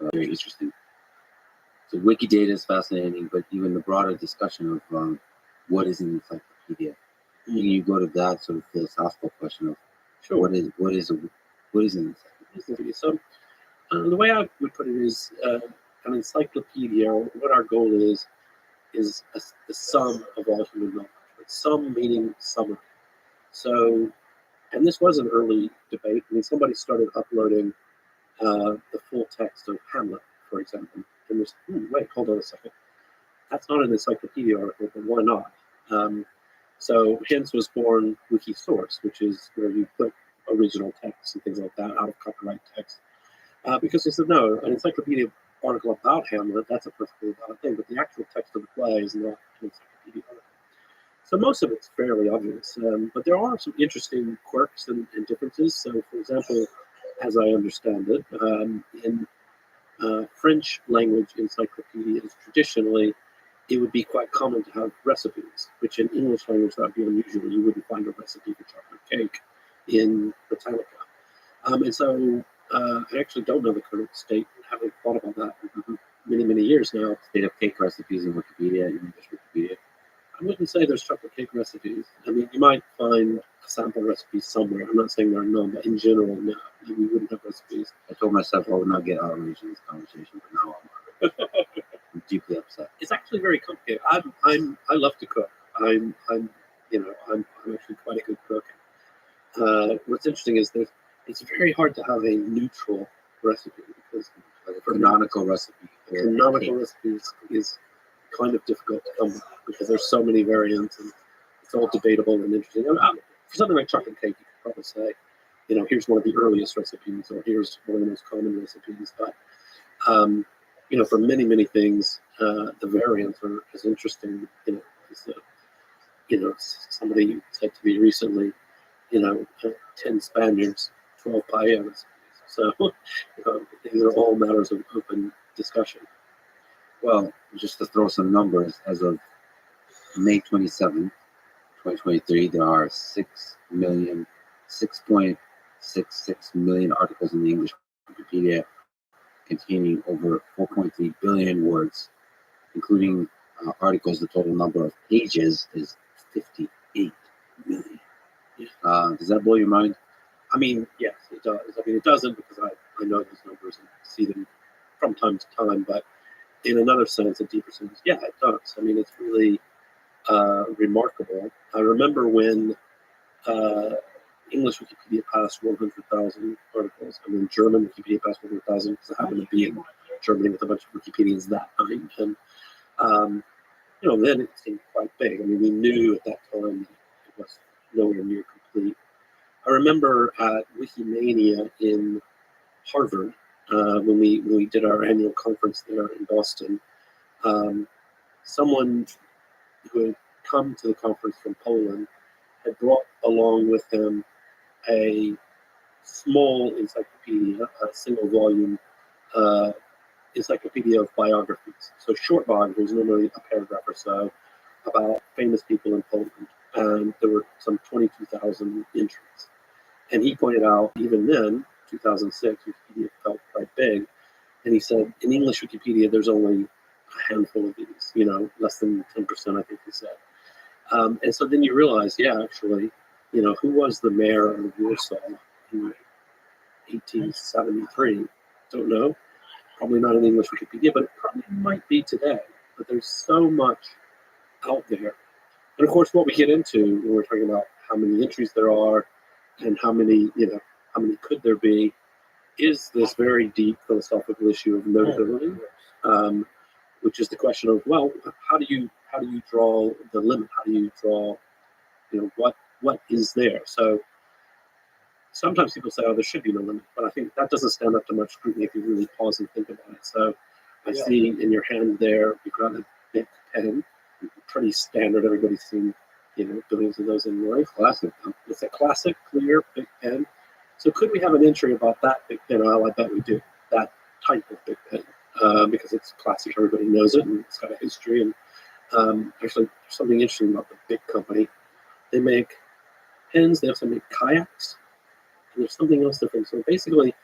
Very interesting. So Wikidata is fascinating, but even the broader discussion of what is an encyclopedia, you go to that sort of philosophical question of Sure. what is an encyclopedia. So the way I would put it is an encyclopedia, or what our goal is the sum of all human knowledge. But sum meaning summary. So, and this was an early debate. I mean, somebody started uploading the full text of Hamlet, for example. And there's, wait, hold on a second. That's not an encyclopedia article, but why not? So hence was born Wikisource, which is where you put original text and things like that out of copyright text. Because they said, no, an encyclopedia article about Hamlet, that's a perfectly valid thing, but the actual text of the play is not an encyclopedia article. So most of it's fairly obvious, but there are some interesting quirks and differences. So, for example, as I understand it, in French language encyclopedias, traditionally, it would be quite common to have recipes, which in English language that would be unusual. You wouldn't find a recipe for chocolate cake in Britannica. And so I actually don't know the current state. I haven't thought about that in many, many years now. State of cake recipes in Wikipedia, in English Wikipedia. I wouldn't say there's chocolate cake recipes. I mean, you might find a sample recipe somewhere. I'm not saying there are none, but in general, no, we wouldn't have recipes. I told myself I would not get outraged in this conversation, but now I'm deeply upset. It's actually very complicated. I love to cook. I'm actually quite a good cook. What's interesting is that it's very hard to have a neutral recipe because like a canonical recipe. Canonical recipe is kind of difficult to come by because there's so many variants and it's all debatable and interesting. For something like chocolate cake, you could probably say, here's one of the earliest recipes, or here's one of the most common recipes. But for many, many things, the variants are as interesting. Somebody said to me recently, 10 Spaniards, 12 paella recipes. So these are all matters of open discussion. Well, just to throw some numbers, as of May 27, 2023, there are 6.66 million articles in the English Wikipedia containing over 4.3 billion words, including articles. The total number of pages is 58 million. Does that blow your mind? I mean, yes, it does. I mean, it doesn't because I know these numbers and see them from time to time, but in another sense, a deeper sense, yeah, it does. I mean, it's really remarkable. I remember when English Wikipedia passed 100,000 articles, and then German Wikipedia passed 100,000 because I happened to be in Germany with a bunch of Wikipedians that time. And, then it seemed quite big. I mean, we knew at that time that it was nowhere near complete. I remember at Wikimania in Harvard, when we did our annual conference there in Boston, someone who had come to the conference from Poland had brought along with him a small encyclopedia, a single volume encyclopedia of biographies. So short biographies, normally a paragraph or so, about famous people in Poland. And there were some 22,000 entries. And he pointed out, even then, 2006, Wikipedia felt quite big. And he said, in English Wikipedia, there's only a handful of these, less than 10%, I think he said. And so then you realize, yeah, actually, who was the mayor of Warsaw in 1873? Don't know. Probably not in English Wikipedia, but it probably might be today. But there's so much out there. And of course, what we get into when we're talking about how many entries there are and how many could there be is this very deep philosophical issue of notability, which is the question of, well, how do you draw the limit? How do you draw, what is there? So sometimes people say, oh, there should be no limit, but I think that doesn't stand up to much scrutiny if you really pause and think about it. So I see in your hand there, you've got a big pen, pretty standard. Everybody's seen, billions of those in life. Classic. It's a classic, clear, big pen. So could we have an entry about that big pen? Well, I bet we do. That type of big pen, because it's classic. Everybody knows it, and it's got a history. And actually, there's something interesting about the big company. They make pens. They also make kayaks. And there's something else different. So basically,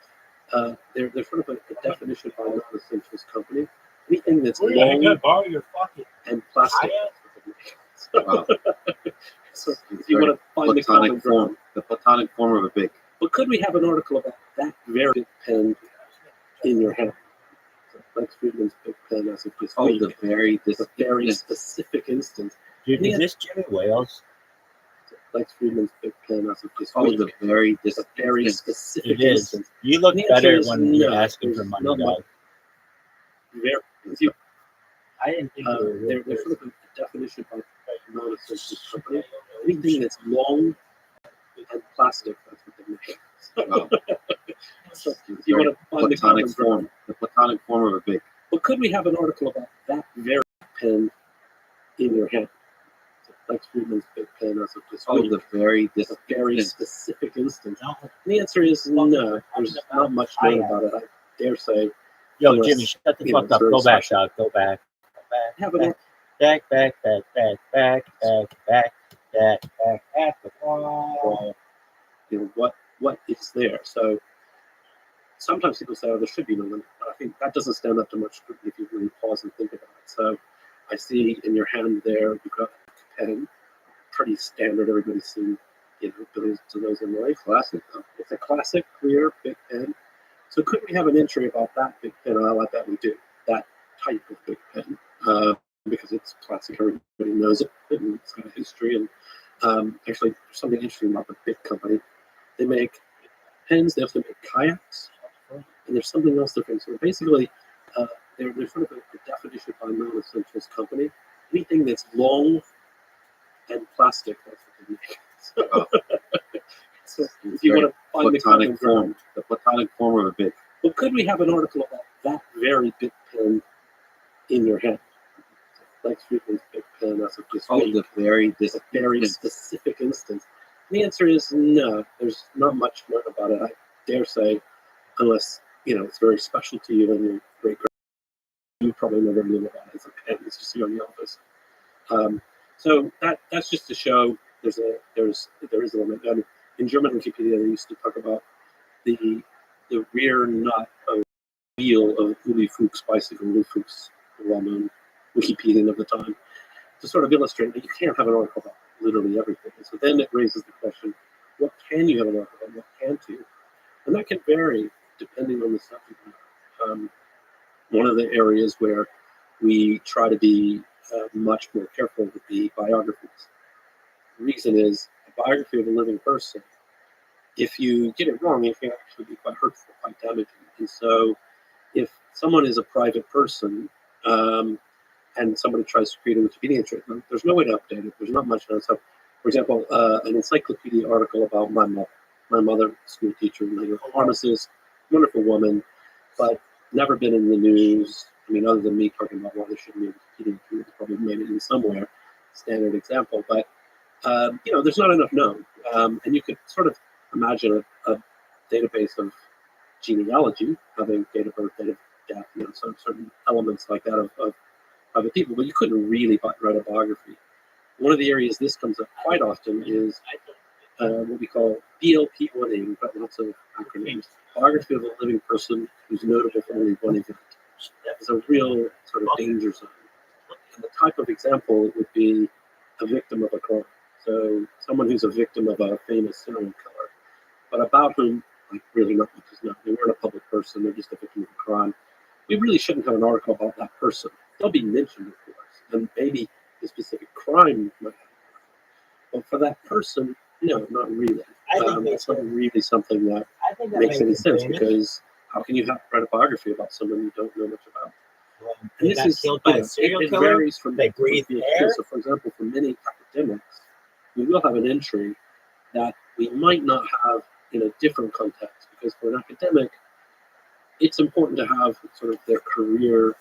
they're sort of a definition by the essentials company. Anything that's Can long I borrow your fucking and plastic. Wow. So if you want to find the common Platonic form, ground. the platonic form of a big. But could we have an article about that very big pen in your hand? Lex Friedman's big pen as of this week. The very A very specific instance. Dude, is this Jimmy Wales? Lex Friedman's big pen as of this Oh, week. the very A very specific It is. instance. You look The better answer is when you're no, asking for there's money, not dog. much. Very, I didn't think you were a real they're sort person. of a definition by non-essentials company. Anything that's long and plastic, that's what they make. Wow. So if you want to find the common platonic ground. form, the platonic form of a big. But could we have an article about that very pen in your hand? Lex Friedman's big pen as of this week. The very A very specific instance. No. The answer is no. There's not much known about it. I dare say. Yo, Unless, Jimmy, shut the you know, fuck up. it's very Go back, special. dog. Go back. Have an Back. well, you know what is there. So sometimes people say, "Oh, there should be no limit," but I think that doesn't stand up to much scrutiny if you really pause and think about it. So I see in your hand there you've got a pen, pretty standard. Everybody's seen, you know, billions of those in life. classic. Though. It's a classic, clear, big pen. So could we have an entry about that big pen? I bet we do. That type of big pen, because it's classic. Everybody knows it. And it's got a history. And actually, there's something interesting about the big company. They make pens. They also make kayaks. And there's something else different. So basically, they're sort of a definition by non-essentials company. Anything that's long and plastic, that's what they make. So if you want to find the common Platonic ground. form, the platonic form of a big. But could we have an article about that very big pen in your hand? Lex Friedman's big pen as of this week. The very A very specific instance. The answer is no. There's not much known about it. I dare say, unless you know it's very special to you and your great grand. You probably never knew about it as a pen. It's just here in the office. So that's just to show there is a limit. And in German Wikipedia, they used to talk about the rear nut of wheel of Uli Fuchs' bicycle. Uli Fuchs, the well-known Wikipedian of the time, to sort of illustrate that you can't have an article about literally everything. And so then it raises the question: what can you have an article about? What can't you? And that can vary depending on the subject matter. One of the areas where we try to be much more careful would be biographies. The reason is a biography of a living person. If you get it wrong, it can actually be quite hurtful, quite damaging. And so, if someone is a private person and somebody tries to create a Wikipedia entry, there's no way to update it. There's not much known. So, for example, an encyclopedia article about my mother. My mother, school teacher, later pharmacist, wonderful woman, but never been in the news. I mean, other than me talking about why there shouldn't be a Wikipedia entry, it's probably made it in somewhere. Standard example, but you know, there's not enough known, and you could sort of imagine a database of genealogy, having date of birth, date of death, you know, some certain elements like that of other people, but you couldn't really write a biography. One of the areas this comes up quite often is what we call BLP1A. We've got lots of acronyms. Biography of a living person who's notable for only one event. It's a real sort of danger zone. And the type of example it would be a victim of a crime. So someone who's a victim of a famous serial killer, but about whom like really not much is known. They weren't a public person; they're just a victim of a crime. We really shouldn't have an article about that person. They'll be mentioned, of course, and maybe the specific crime might have. But for that person, no, not really. It's not really something that makes any sense because how can you write a biography about someone you don't know much about? They And got this is, killed by a serial killer. varies from They breathe field air. to field. So, for example, for many academics, we will have an entry that we might not have in a different context because for an academic, it's important to have sort of their career,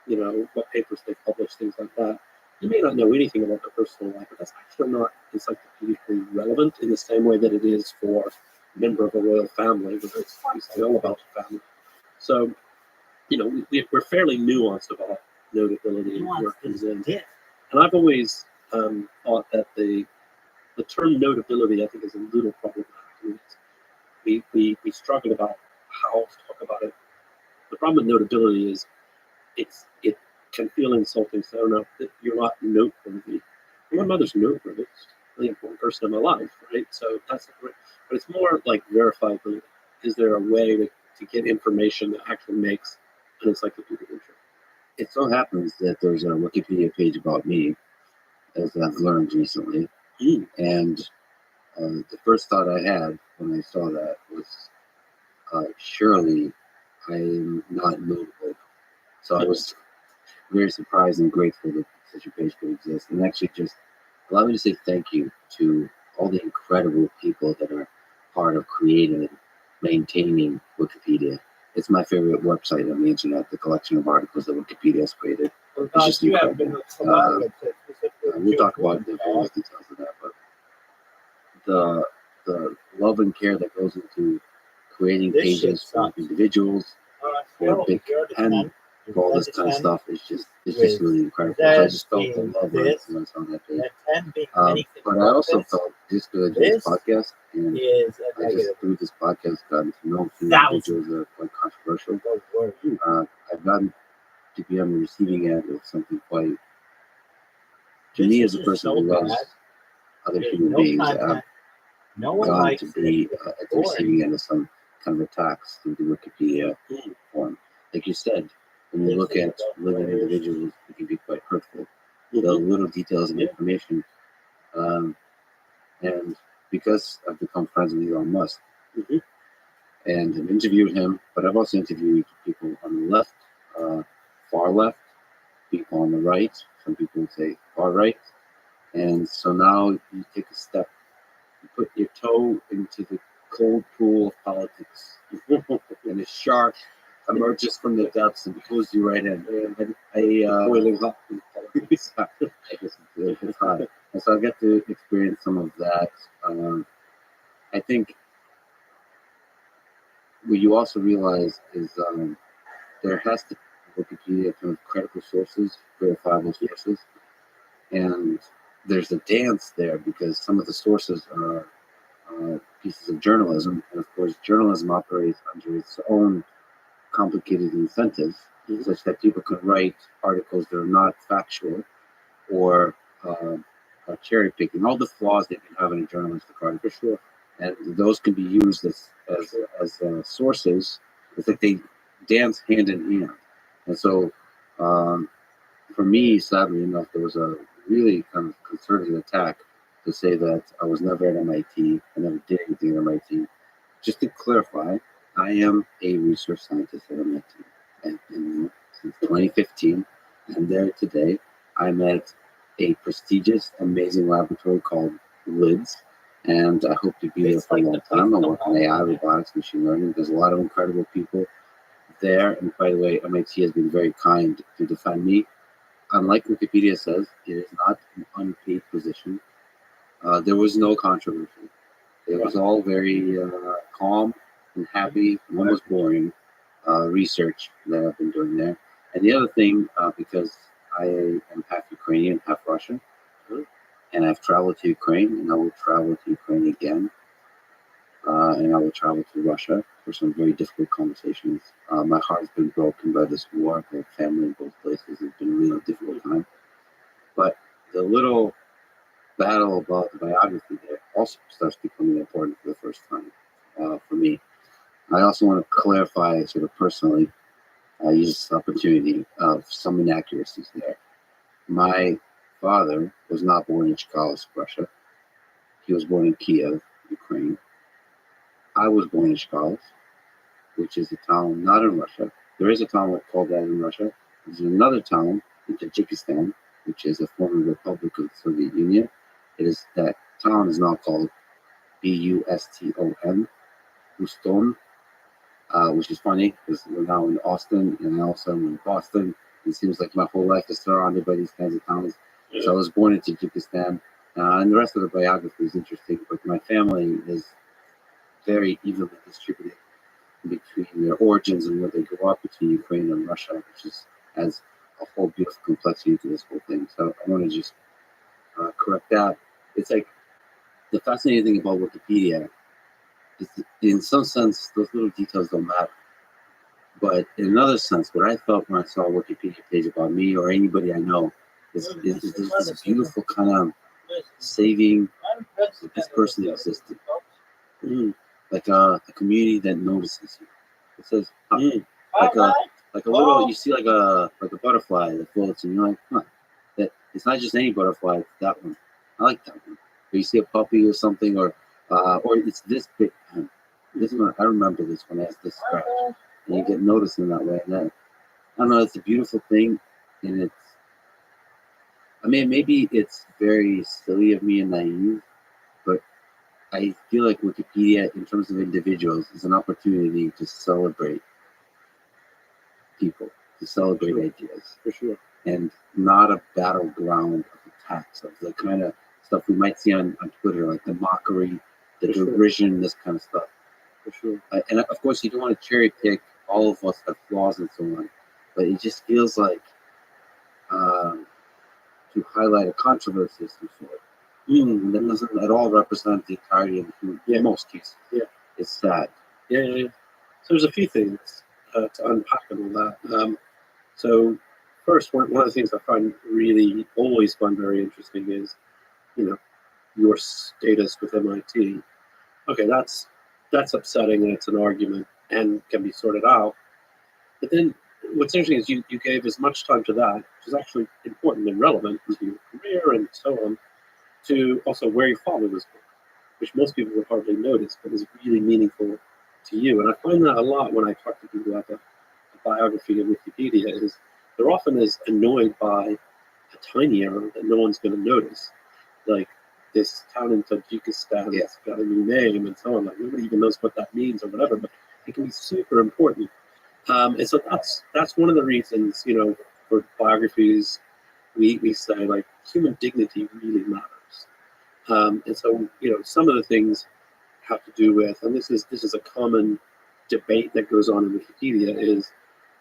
you know, what papers they publish, things like that. You may not know anything about their personal life, but that's actually not encyclopedically relevant in the same way that it is for a member of a royal family, where it's obviously all about the family. So, you know, we're fairly nuanced about notability and where it comes in. And I've always thought that the term notability, I think, is a little problematic. I mean, we struggle about how to talk about it. The problem with notability is it can feel insulting. So I don't know that you're not noteworthy. My mother's noteworthy. She's a really important person in my life, right? So that's the point. But it's more like verifiability. Is there a way to get information that actually makes an encyclopedia true? It so happens that there's a Wikipedia page about me, as I've learned recently. And the first thought I had when I saw that was, surely I'm not notable. So I was very surprised and grateful that such a page could exist. And actually, just allow me to say thank you to all the incredible people that are part of creating and maintaining Wikipedia. It's my favorite website on the internet, the collection of articles that Wikipedia has created. Well, It's just you have been incredible. a lot of it, We'll talk about the various details of that, but the love and care that goes into creating This pages shit for sucks. individuals, for big pen, for all this kind of stuff, it's just really incredible. So I just felt the love when I was on that page. But I also felt, just because I do this podcast, and I just through this podcast gotten to know a few individuals that are quite controversial. I've gotten to be on the receiving end of something quite, to me as a person who loves other human beings, I've gone to be at the receiving end of some kind of attacks through the Wikipedia form. Like you said, when you look at living individuals, it can be quite hurtful. The little details and information. And because I've become friends with Elon Musk, and I've interviewed him, but I've also interviewed people on the left, far left, people on the right, some people would say far right. And so now you take a step, you put your toe into the cold pool of politics, and a shark emerges from the depths and pulls you right in. Boiling hot in politics. I guess it's hot. And so I get to experience some of that. I think what you also realize is there has to be Wikipedia kind of credible sources, verifiable sources, and there's a dance there because some of the sources are pieces of journalism, and of course, journalism operates under its own complicated incentives, such that people can write articles that are not factual or cherry picking, all the flaws that you have in a journalistic article, sure. And those can be used as sources. It's like they dance hand in hand. And so, for me, sadly enough, there was a really kind of concerted attack to say that I was never at MIT, I never did anything at MIT. Just to clarify, I am a research scientist at MIT. And since 2015, I'm there today. I'm at a prestigious, amazing laboratory called LIDS, and I hope to be there for a long time. I work on AI, robotics, machine learning. There's a lot of incredible people there. And by the way, MIT has been very kind to defend me. Unlike Wikipedia says, it is not an unpaid position. There was no controversy. It was all very calm and happy, and almost boring research that I've been doing there. And the other thing, because I am half Ukrainian, half Russian, and I've traveled to Ukraine, and I will travel to Ukraine again, and I will travel to Russia for some very difficult conversations. My heart's been broken by this war. I have family in both places. It's been a really difficult time. But the little battle about the biography there also starts becoming important for the first time for me. I also want to clarify, sort of personally, use this opportunity of some inaccuracies there. My father was not born in Chkalsk, Russia. He was born in Kiev, Ukraine. I was born in Chkalsk, which is a town not in Russia. There is a town called that in Russia. There's another town in Tajikistan, which is a former republic of the Soviet Union. That town is now called Buston, Buston, which is funny because we're now in Austin and also in Boston. It seems like my whole life is surrounded by these kinds of towns. So I was born in Tajikistan, and the rest of the biography is interesting, but my family is very evenly distributed between their origins and where they grew up between Ukraine and Russia, which adds a whole beautiful complexity to this whole thing. So I want to just correct that. It's like the fascinating thing about Wikipedia in some sense, those little details don't matter. But in another sense, what I felt when I saw a Wikipedia page about me or anybody I know is there's this beautiful kind of saving that this person existed. Like a community that notices you. It says, like a little, you see like a butterfly that floats, and you're like, huh, that it's not just any butterfly, it's that one. I like that one. Or you see a puppy or something, or it's this big. This one, I remember this one has this scratch, and you get noticed in that way. And that, I don't know, it's a beautiful thing, and it's. I mean, maybe it's very silly of me and naive, but I feel like Wikipedia, in terms of individuals, is an opportunity to celebrate people, to celebrate ideas, For sure. and not a battleground of attacks of the kind of stuff we might see on Twitter, like the mockery, the For sure. derision, this kind of stuff. For sure. And of course, you don't want to cherry pick. All of us have flaws and so on, but it just feels like to highlight a controversy of some sort. That doesn't at all represent the entirety of the human. In most cases, it's sad. Yeah. So there's a few things to unpack on all that. So first, one of the things I find always find very interesting is, your status with MIT. Okay, that's upsetting, and it's an argument and can be sorted out. But then what's interesting is you gave as much time to that, which is actually important and relevant to your career and so on, to also where you follow this book, which most people would hardly notice, but is really meaningful to you. And I find that a lot when I talk to people about a biography of Wikipedia, is they're often as annoyed by a tiny error that no one's going to notice, like this town in Tajikistan that's got a new name and so on. Like nobody even knows what that means or whatever, but it can be super important. And so that's one of the reasons, for biographies, we say like human dignity really matters. And so, some of the things have to do with, and this is a common debate that goes on in Wikipedia, is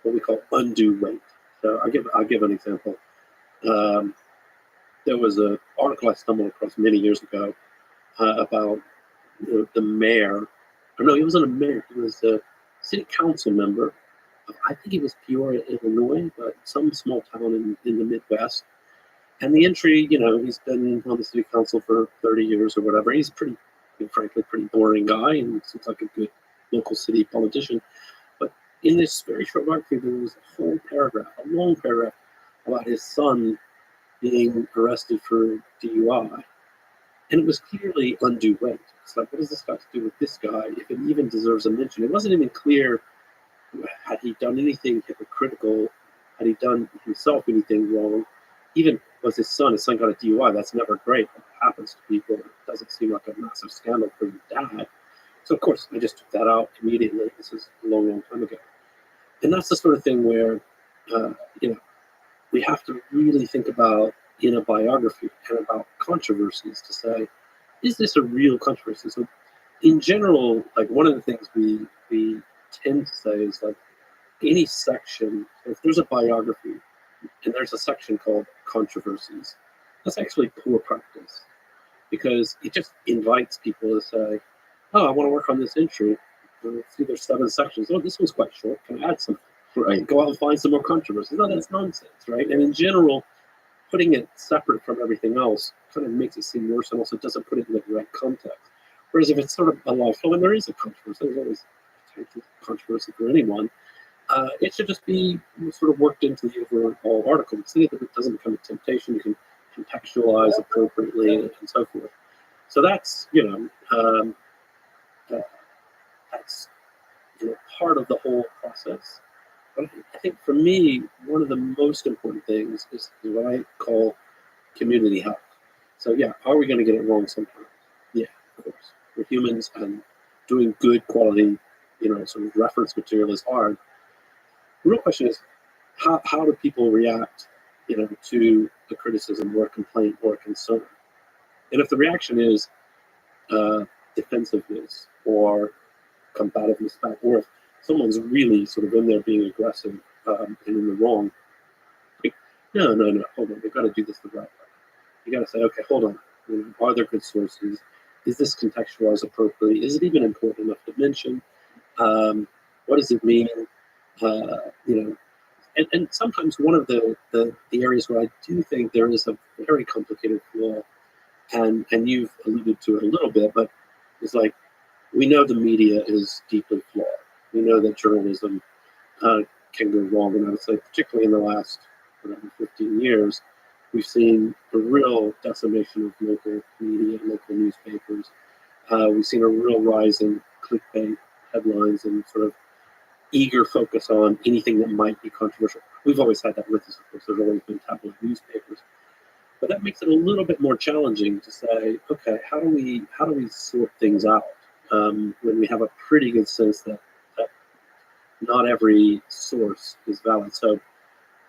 what we call undue weight. So I'll give an example. There was an article I stumbled across many years ago about the mayor. Or no, he wasn't a mayor. He was a city council member. I think it was Peoria, Illinois, but some small town in the Midwest. And the entry, he's been on the city council for 30 years or whatever. He's frankly, pretty boring guy, and seems like a good local city politician. But in this very short biography, there was a whole paragraph, a long paragraph, about his son being arrested for DUI. And it was clearly undue weight. It's like, what does this got to do with this guy, if it even deserves a mention? It wasn't even clear, had he done anything hypocritical, had he done himself anything wrong. Even was his son got a DUI, that's never great. It happens to people. It doesn't seem like a massive scandal for your dad. So, of course, I just took that out immediately. This is a long, long time ago. And that's the sort of thing where, we have to really think about in a biography and about controversies to say, is this a real controversy? So, in general, like one of the things we tend to say is like any section, if there's a biography and there's a section called controversies, that's actually poor practice, because it just invites people to say, oh, I want to work on this entry. See, there's 7 sections. Oh, this one's quite short. Can I add something? Right. Go out and find some more controversies. No, that's nonsense, right? And in general, putting it separate from everything else kind of makes it seem worse, and also doesn't put it in the right context. Whereas if it's sort of a life flow, and there is a controversy, there's always potential controversy for anyone, it should just be sort of worked into the overall article. See that it doesn't become a temptation. You can contextualize appropriately and so forth. So that's that's part of the whole process. But I think for me, one of the most important things is what I call community health. So yeah, are we going to get it wrong sometimes? Yeah, of course. We're humans, and doing good quality, sort of reference material is hard. The real question is, how do people react, to a criticism or a complaint or a concern? And if the reaction is defensiveness or combativeness back, or if someone's really sort of in there being aggressive and in the wrong, like, no, hold on, we've got to do this the right way. You got to say, okay, hold on, are there good sources? is this contextualized appropriately? Is it even important enough to mention? What does it mean? You know, and sometimes one of the areas where I do think there is a very complicated flaw, and you've alluded to it a little bit, but it's like we know the media is deeply flawed. We know that journalism can go wrong, and I would say particularly in the last 15 years, we've seen a real decimation of local media, local newspapers. We've seen a real rise in clickbait headlines and sort of eager focus on anything that might be controversial. We've always had that with us, of course. There's always been tabloid newspapers, but that makes it a little bit more challenging to say, okay, how do we sort things out when we have a pretty good sense that not every source is valid. So,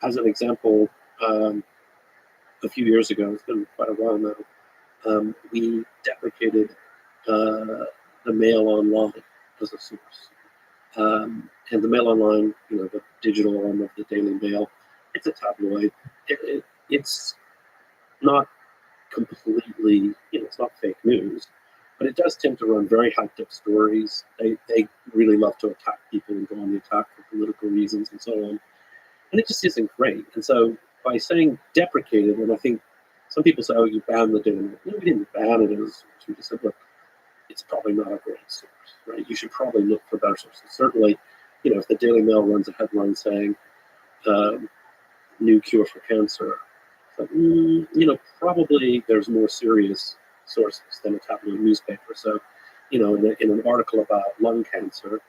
as an example, a few years ago, it's been quite a while now, we deprecated the Mail Online as a source. And the Mail Online, the digital arm of the Daily Mail, it's a tabloid. It's not completely, it's not fake news, but it does tend to run very hyped up stories. They really love to attack people and go on the attack for political reasons and so on. And it just isn't great. And so by saying deprecated, and I think some people say, oh, you banned the Daily Mail. No, we didn't ban it. It was, we just said, look, it's probably not a great source, right? You should probably look for better sources. Certainly, if the Daily Mail runs a headline saying, new cure for cancer, probably there's more serious sources than a tabloid newspaper. So, in an article about lung cancer,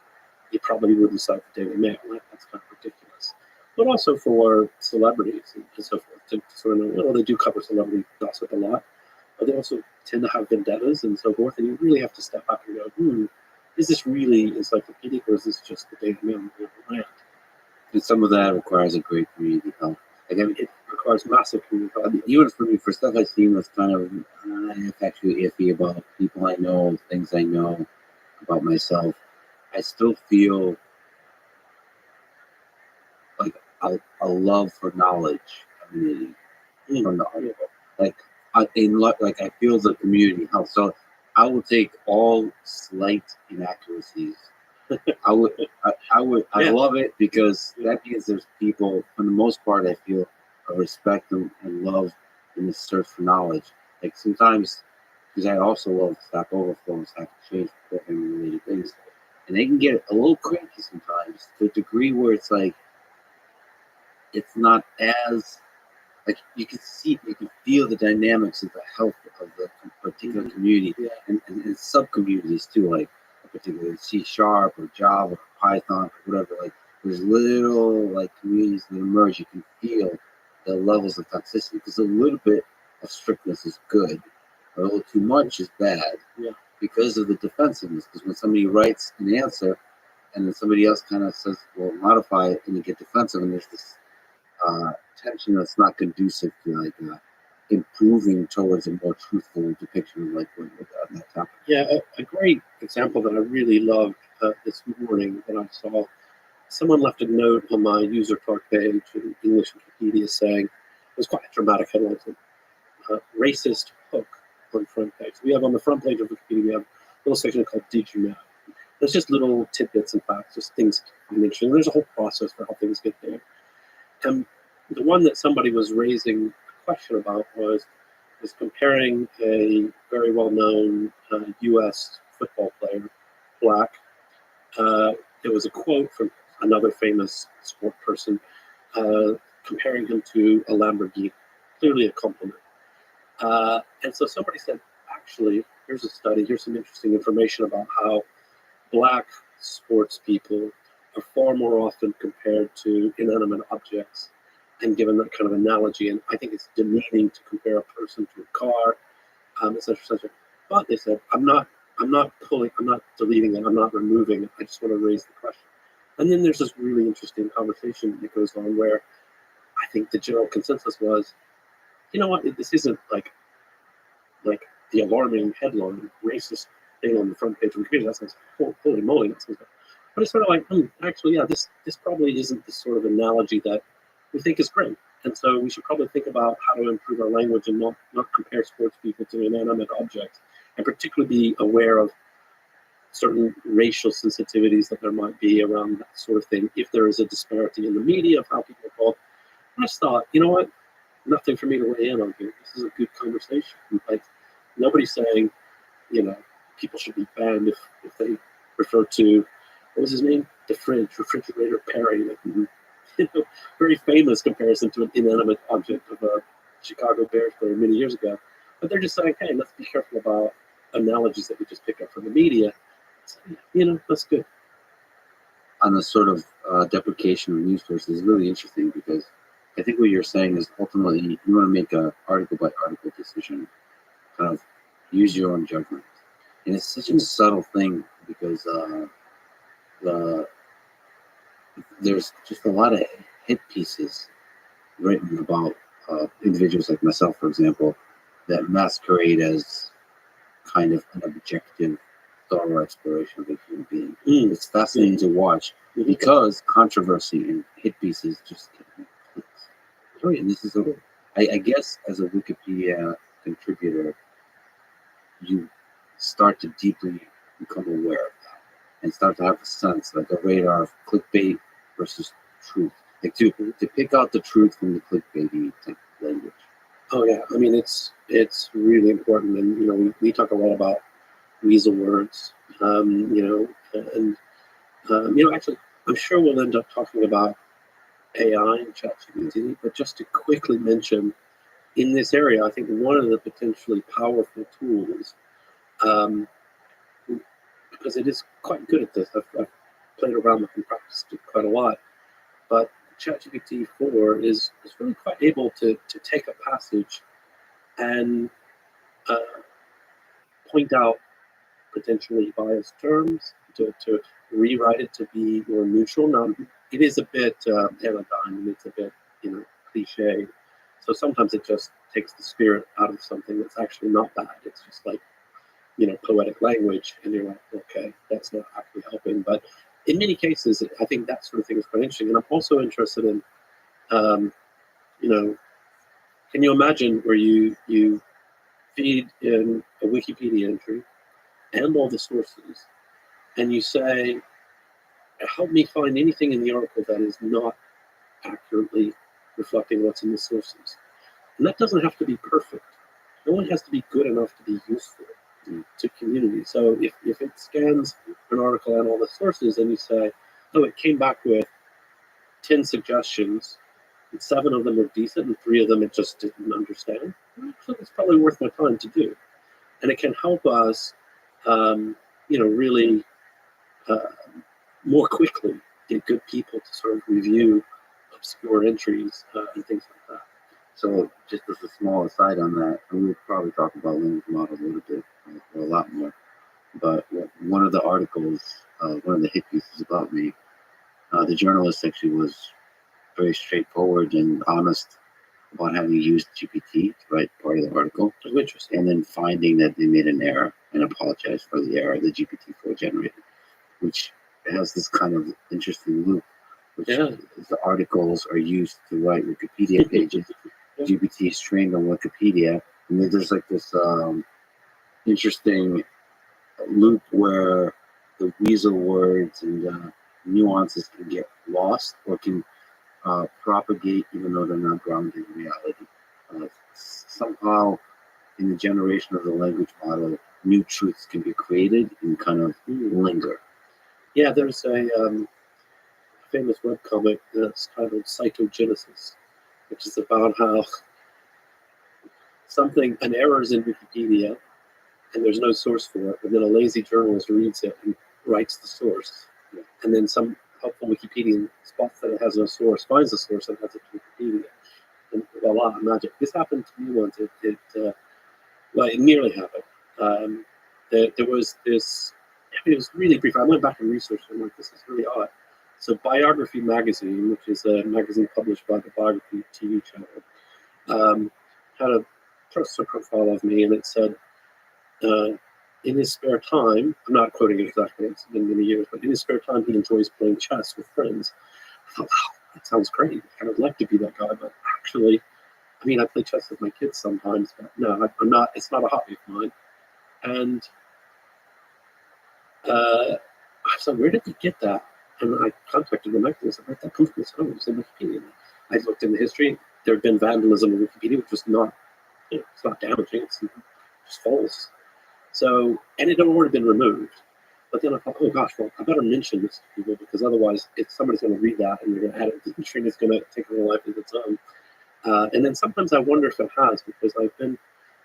you probably wouldn't cite the Daily Mail. That's kind of ridiculous. But also for celebrities and so forth, to sort of know, they do cover celebrity gossip a lot, but they also tend to have vendettas and so forth, and you really have to step back and go, is this really encyclopedic, or is this just the Daily Mail rant? And some of that requires a great community help. Again, it requires massive community help. Even for me, for stuff I've seen that's kind of actually iffy about people I know, things I know about myself, I still feel like a love for knowledge community from the article. Like I feel the community help. So I will take all slight inaccuracies. I love it because that means there's people, for the most part, I feel I respect them and love in the search for knowledge. Like sometimes, because I also love Stack Overflow and Stack Exchange for programming related things, and they can get a little cranky sometimes to a degree where it's like it's not as like you can feel the dynamics of the health of the particular community and sub communities too, like particularly C# or Java or Python or whatever. Like there's little like communities that emerge. You can feel the levels of toxicity because a little bit of strictness is good, a little too much is bad. Yeah. Because of the defensiveness. Because when somebody writes an answer and then somebody else kind of says, "Well, modify it," and you get defensive, and there's this tension that's not conducive to improving towards a more truthful depiction of what that topic. Yeah, a great example that I really loved this morning that I saw. Someone left a note on my user talk page in English Wikipedia saying, it was quite a dramatic headline, racist hook on front page. We have on the front page of Wikipedia, we have a little section called Did You Know? There's just little tidbits and facts, just things to mention. There's a whole process for how things get there. And the one that somebody was raising a question about was comparing a very well-known U.S. football player, black. There was a quote from another famous sport person comparing him to a Lamborghini, clearly a compliment. And so somebody said, actually, here's a study, here's some interesting information about how black sports people are far more often compared to inanimate objects and given that kind of analogy. And I think it's demeaning to compare a person to a car, et cetera. But they said, I'm not deleting it, I'm not removing it, I just want to raise the question. And then there's this really interesting conversation that goes on where I think the general consensus was, you know what, this isn't like the alarming headline, racist thing on the front page of Wikipedia. That sounds, holy moly, that sounds bad. But it's sort of like, actually, yeah, this probably isn't the sort of analogy that we think is great. And so we should probably think about how to improve our language and not compare sports people to inanimate objects and particularly be aware of certain racial sensitivities that there might be around that sort of thing. If there is a disparity in the media of how people are called, I just thought, you know what, nothing for me to weigh in on here. This is a good conversation. Like, nobody's saying, you know, people should be banned if they refer to, what was his name? The refrigerator Perry. Like, you know, very famous comparison to an inanimate object of a Chicago Bears player many years ago. But they're just saying, hey, let's be careful about analogies that we just pick up from the media. So, you know, that's good. On the sort of deprecation of news sources is really interesting, because I think what you're saying is ultimately you want to make a article by article decision, kind of use your own judgment, and it's such a subtle thing because there's just a lot of hit pieces written about individuals like myself, for example, that masquerade as kind of an objective, thorough exploration of a human being. It's fascinating to watch because controversy and hit pieces just get me clicks. Oh, yeah, and this is I guess as a Wikipedia contributor, you start to deeply become aware of that and start to have a sense, like a radar of clickbait versus truth. Like to pick out the truth from the clickbaity type of language. Oh yeah, I mean it's really important, and you know we talk a lot about weasel words, you know, and you know actually I'm sure we'll end up talking about AI and ChatGPT, but just to quickly mention in this area, I think one of the potentially powerful tools, because it is quite good at this. I've played around with and practiced it quite a lot, but ChatGPT 4 is really quite able to take a passage and uh, point out potentially biased terms, to rewrite it to be more neutral. Now, it is a bit anodyne, and it's a bit, you know, cliche. So sometimes it just takes the spirit out of something that's actually not bad. It's just like, you know, poetic language, and you're like, okay, that's not actually helping. But in many cases, I think that sort of thing is quite interesting. And I'm also interested in, you know, can you imagine where you feed in a Wikipedia entry and all the sources, and you say, help me find anything in the article that is not accurately reflecting what's in the sources. And that doesn't have to be perfect. It only has to be good enough to be useful to community. So if it scans an article and all the sources, and you say, oh, it came back with 10 suggestions, and 7 of them are decent, and 3 of them it just didn't understand, actually, it's probably worth my time to do. And it can help us, you know, really more quickly get good people to sort of review obscure entries and things like that. So just as a small aside on that, and we'll probably talk about language models a little bit, or a lot more, but one of the articles, one of the hit pieces about me, the journalist actually was very straightforward and honest about having used GPT to write part of the article. Oh, interesting. And then finding that they made an error and apologized for the error the GPT-4 generated, which has this kind of interesting loop, which the articles are used to write Wikipedia pages. GPT is trained on Wikipedia, and then there's like this interesting loop where the weasel words and nuances can get lost or can propagate even though they're not grounded in reality. Somehow, in the generation of the language model, new truths can be created and kind of linger. Yeah, there's a famous webcomic that's titled Cytogenesis, which is about how an error is in Wikipedia and there's no source for it, and then a lazy journalist reads it and writes the source. And then some helpful Wikipedian spots that it has no source, finds the source, and has it to Wikipedia. And voila, magic. This happened to me once. It nearly happened. There was this, it was really brief. I went back and researched it. I'm like, this is really odd. So Biography Magazine, which is a magazine published by the Biography TV channel, had a profile of me, and it said, in his spare time, I'm not quoting it exactly, it's been many years, but in his spare time, he enjoys playing chess with friends. I thought, wow, that sounds great. I would like to be that guy, but actually, I mean, I play chess with my kids sometimes, but no, I'm not, it's not a hobby of mine. And I was like, where did they get that? And I contacted them. I said, where did that come from? It was in Wikipedia. And I looked in the history. There had been vandalism in Wikipedia, which was not, it's not damaging. It's just false. So, and it had already been removed. But then I thought, oh gosh, well, I better mention this to people because otherwise, if somebody's going to read that and they're going to add it to the history, and it's going to take on a life of its own. And then sometimes I wonder if it has, because I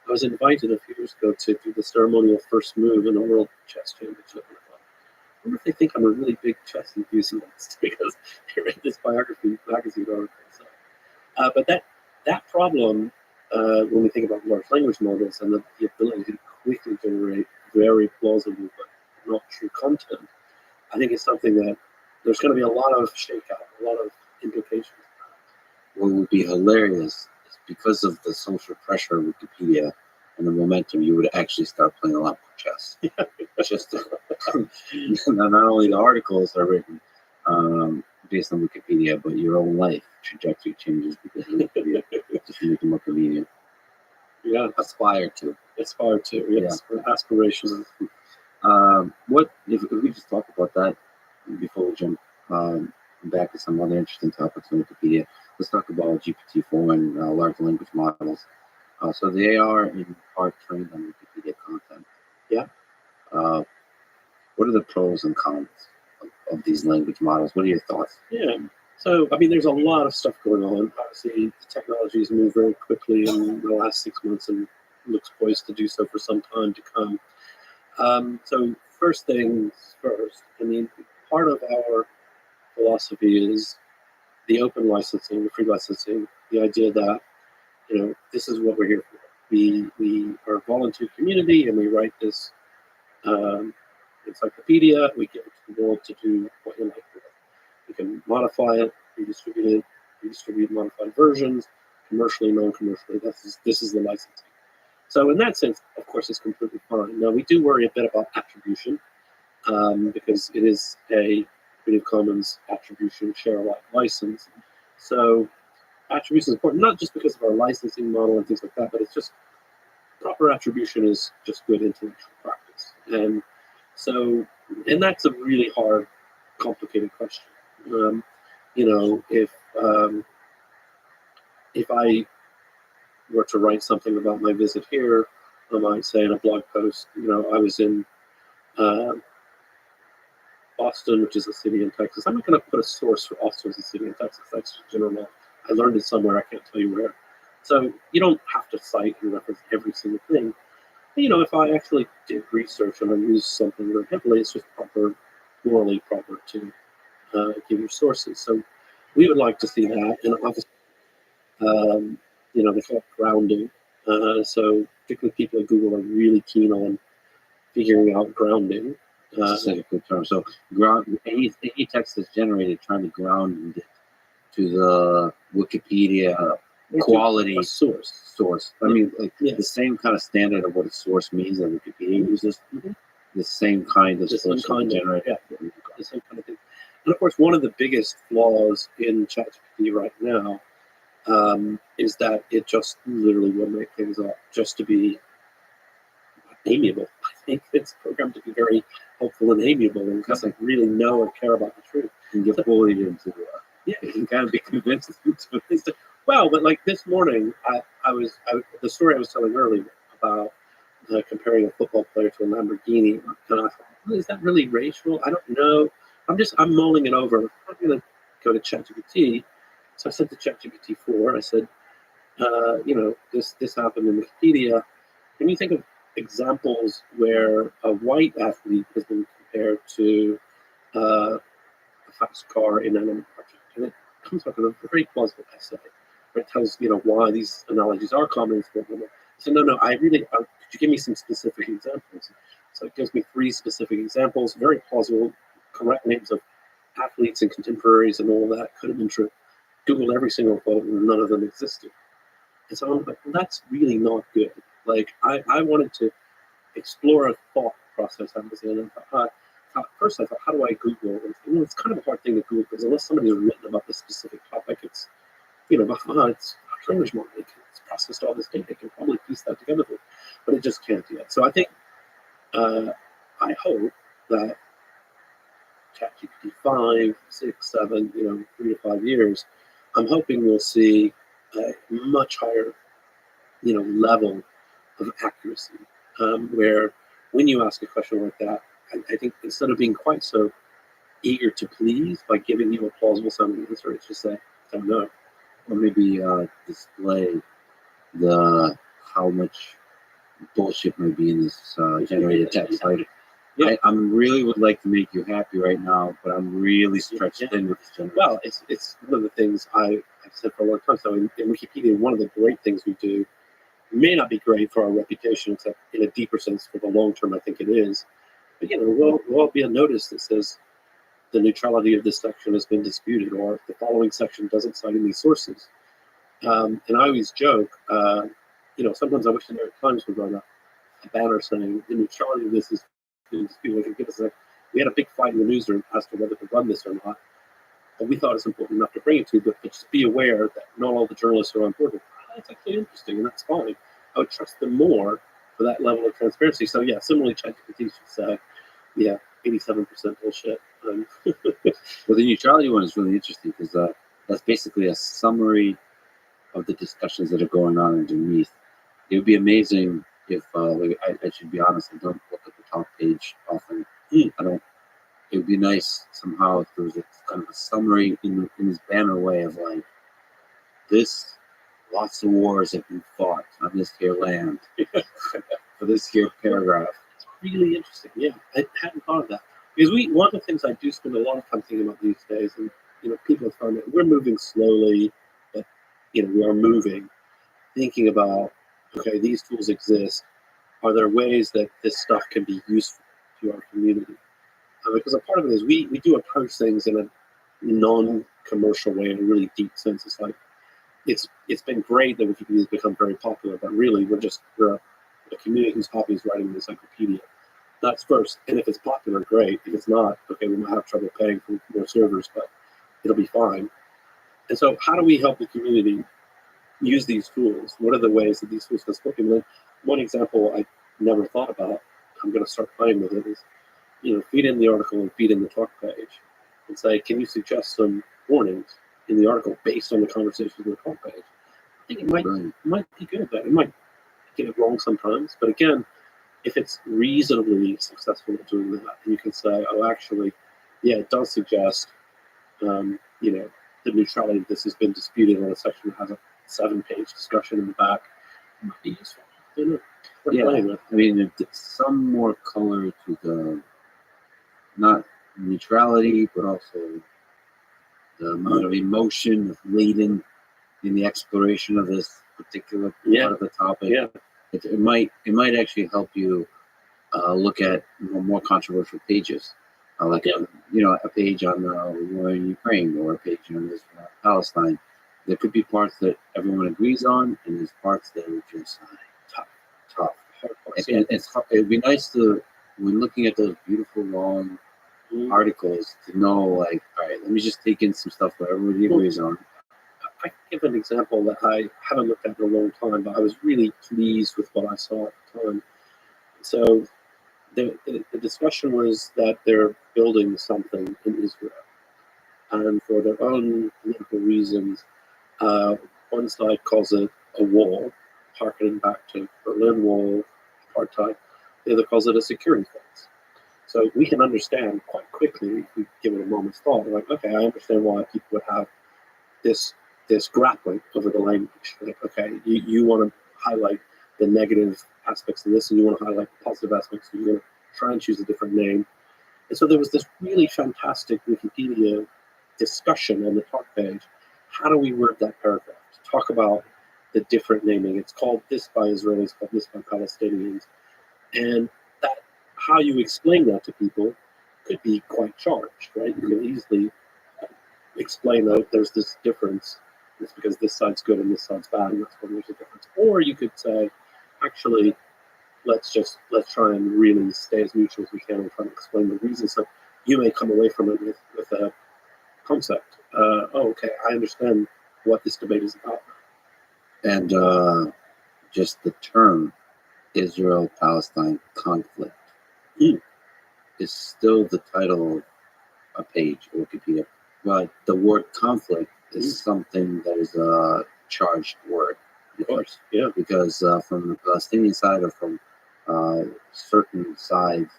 was invited a few years ago to do the ceremonial first move in a world chess championship. And I thought, I wonder if they think I'm a really big chess enthusiast because they read this biography magazine article. So, but that problem, when we think about large language models and the ability to quickly generate very plausible but not true content, I think it's something that there's going to be a lot of shakeout, a lot of implications. What would be hilarious is because of the social pressure of Wikipedia and the momentum, you would actually start playing a lot more chess. Just not only the articles are written based on Wikipedia, but your own life trajectory changes because of Wikipedia. Just to make it more convenient. Yeah, Aspire to. yes, aspirational. What if we just talk about that before we jump back to some other interesting topics on Wikipedia? Let's talk about GPT-4 and large language models. So they are in part trained on Wikipedia content. Yeah. What are the pros and cons of these language models? What are your thoughts? Yeah. So, I mean, there's a lot of stuff going on. Obviously, the technology has moved very quickly in the last 6 months and looks poised to do so for some time to come. So, first things first, I mean, part of our philosophy is the open licensing, the free licensing, the idea that, this is what we're here for. We are a volunteer community and we write this encyclopedia. We give it to the world to do what you like with it. You can modify it, redistribute modified versions, commercially, non-commercially. This is the licensing. So in that sense, of course, it's completely fine. Now, we do worry a bit about attribution because it is a Creative Commons attribution share-alike license. So attribution is important, not just because of our licensing model and things like that, but it's just proper attribution is just good intellectual practice. And so, and that's a really hard, complicated question. If I were to write something about my visit here, I might say in a blog post, I was in Austin, which is a city in Texas. I'm not going to put a source for Austin as a city in Texas. That's general. I learned it somewhere. I can't tell you where. So you don't have to cite and reference every single thing. But, if I actually did research and I used something very heavily, it's just morally proper to give your sources. So we would like to see that. And obviously, they call it grounding. So particularly people at Google are really keen on figuring out grounding. Specific term. So any text that's generated, trying to ground it to the Wikipedia quality source. I mean, the same kind of standard of what a source means that Wikipedia uses. Mm-hmm. The same kind of source generated. Yeah, the same kind of thing. And of course, one of the biggest flaws in ChatGPT right now is that it just literally will make things up just to be amiable. I think it's programmed to be very helpful and amiable and doesn't really know or care about the truth. And get bullied into you can kind of be convinced into it. Well, but like this morning, the story I was telling earlier about comparing a football player to a Lamborghini, and I thought, well, is that really racial? I don't know. I'm mulling it over. I'm going to go to ChatGPT. So I said to ChatGPT 4, I said, this happened in Wikipedia. Can you think of examples where a white athlete has been compared to a fast car in Animal Project? And it comes up with a very plausible essay where it tells why these analogies are common for women. So no, could you give me some specific examples? So it gives me 3 specific examples, very plausible, correct names of athletes and contemporaries and all that. Could have been true. Googled every single quote and none of them existed. And so I'm like, well, that's really not good. Like I wanted to explore a thought process I was in. And first I thought, how do I Google? And it's kind of a hard thing to Google because unless somebody has written about this specific topic, it's it's a language model. It's processed all this data. It can probably piece that together, but it just can't yet. So I think I hope that ChatGPT 5, 6, 7, 3 to 5 years, I'm hoping we'll see a much higher, level of accuracy, where when you ask a question like that, I think instead of being quite so eager to please by giving you a plausible sounding answer, it's just say, don't know. Or maybe display the how much bullshit might be in this generated text. Like, Yeah. I really would like to make you happy right now, but I'm really stretched thin with this generated. Well, it's one of the things I've said for a long time. So in Wikipedia, one of the great things we do may not be great for our reputation, except in a deeper sense for the long term, I think it is. But we'll be a notice that says the neutrality of this section has been disputed, or the following section doesn't cite any sources. And I always joke, sometimes I wish the New York Times would run a banner saying the neutrality of this is been disputed. Like, give us we had a big fight in the newsroom as to whether to run this or not. And we thought it's important enough to bring it to you, but just be aware that not all the journalists are on board with it. That's actually interesting, and that's fine. I would trust them more for that level of transparency. So, yeah, similarly, ChatGPT should say, 87% bullshit. Well, the neutrality one is really interesting because that's basically a summary of the discussions that are going on underneath. It would be amazing if, I should be honest, I don't look at the top page often. I don't. It would be nice somehow if there was a kind of a summary in this banner way of like, this, lots of wars have been fought on this here land for this here paragraph. It's really interesting. Yeah, I hadn't thought of that. Because one of the things I do spend a lot of time thinking about these days, and people have found that we're moving slowly, but we are moving. Thinking about, okay, these tools exist. Are there ways that this stuff can be useful to our community? Because a part of it is we do approach things in a non-commercial way, in a really deep sense. It's like it's been great that Wikipedia has become very popular, but really we're a community whose hobby is writing an encyclopedia. That's first, and if it's popular, great. If it's not, okay, we might have trouble paying for more servers, but it'll be fine. And so, how do we help the community use these tools? What are the ways that these tools can support people? One example I never thought about, I'm going to start playing with it, is feed in the article and feed in the talk page and say, can you suggest some warnings in the article based on the conversations in the talk page? I think it might be good, but it might get it wrong sometimes. But again, if it's reasonably successful at doing that, you can say, oh, actually, it does suggest, the neutrality of this has been disputed on a section that has a 7-page discussion in the back. It might be useful. I mean, some more color to the, not neutrality, but also the amount of emotion laden in the exploration of this particular part of the topic. Yeah. It might actually help you look at more controversial pages, like a page on the war in Ukraine or a page on Israel, Palestine. There could be parts that everyone agrees on, and there's parts that are just tough. And it'd be nice to, when looking at those beautiful long articles, to know, like, all right, let me just take in some stuff that everybody agrees on. I can give an example that I haven't looked at in a long time, but I was really pleased with what I saw at the time. So the discussion was that they're building something in Israel, and for their own political reasons, one side calls it a wall, harkening back to Berlin Wall, apartheid. The other calls it a security fence. So we can understand quite quickly, if we give it a moment's thought, like, okay, I understand why people would have this grappling over the language. Like, okay, you want to highlight the negative aspects of this, and you want to highlight the positive aspects, and you want to try and choose a different name. And so there was this really fantastic Wikipedia discussion on the talk page. How do we word that paragraph to talk about the different naming? It's called this by Israelis, called this by Palestinians. And that, how you explain that to people could be quite charged, right? You can easily explain that there's this difference. It's because this side's good and this side's bad, and that's why there's a difference. Or you could say, actually, let's try and really stay as neutral as we can and try to explain the reasons that you may come away from it with a concept. Okay, I understand what this debate is about. And just the term Israel-Palestine conflict. Mm. is still the title of a page of Wikipedia, but the word conflict is something that is a charged word. Of course, yeah. Because from the Palestinian side or from certain sides,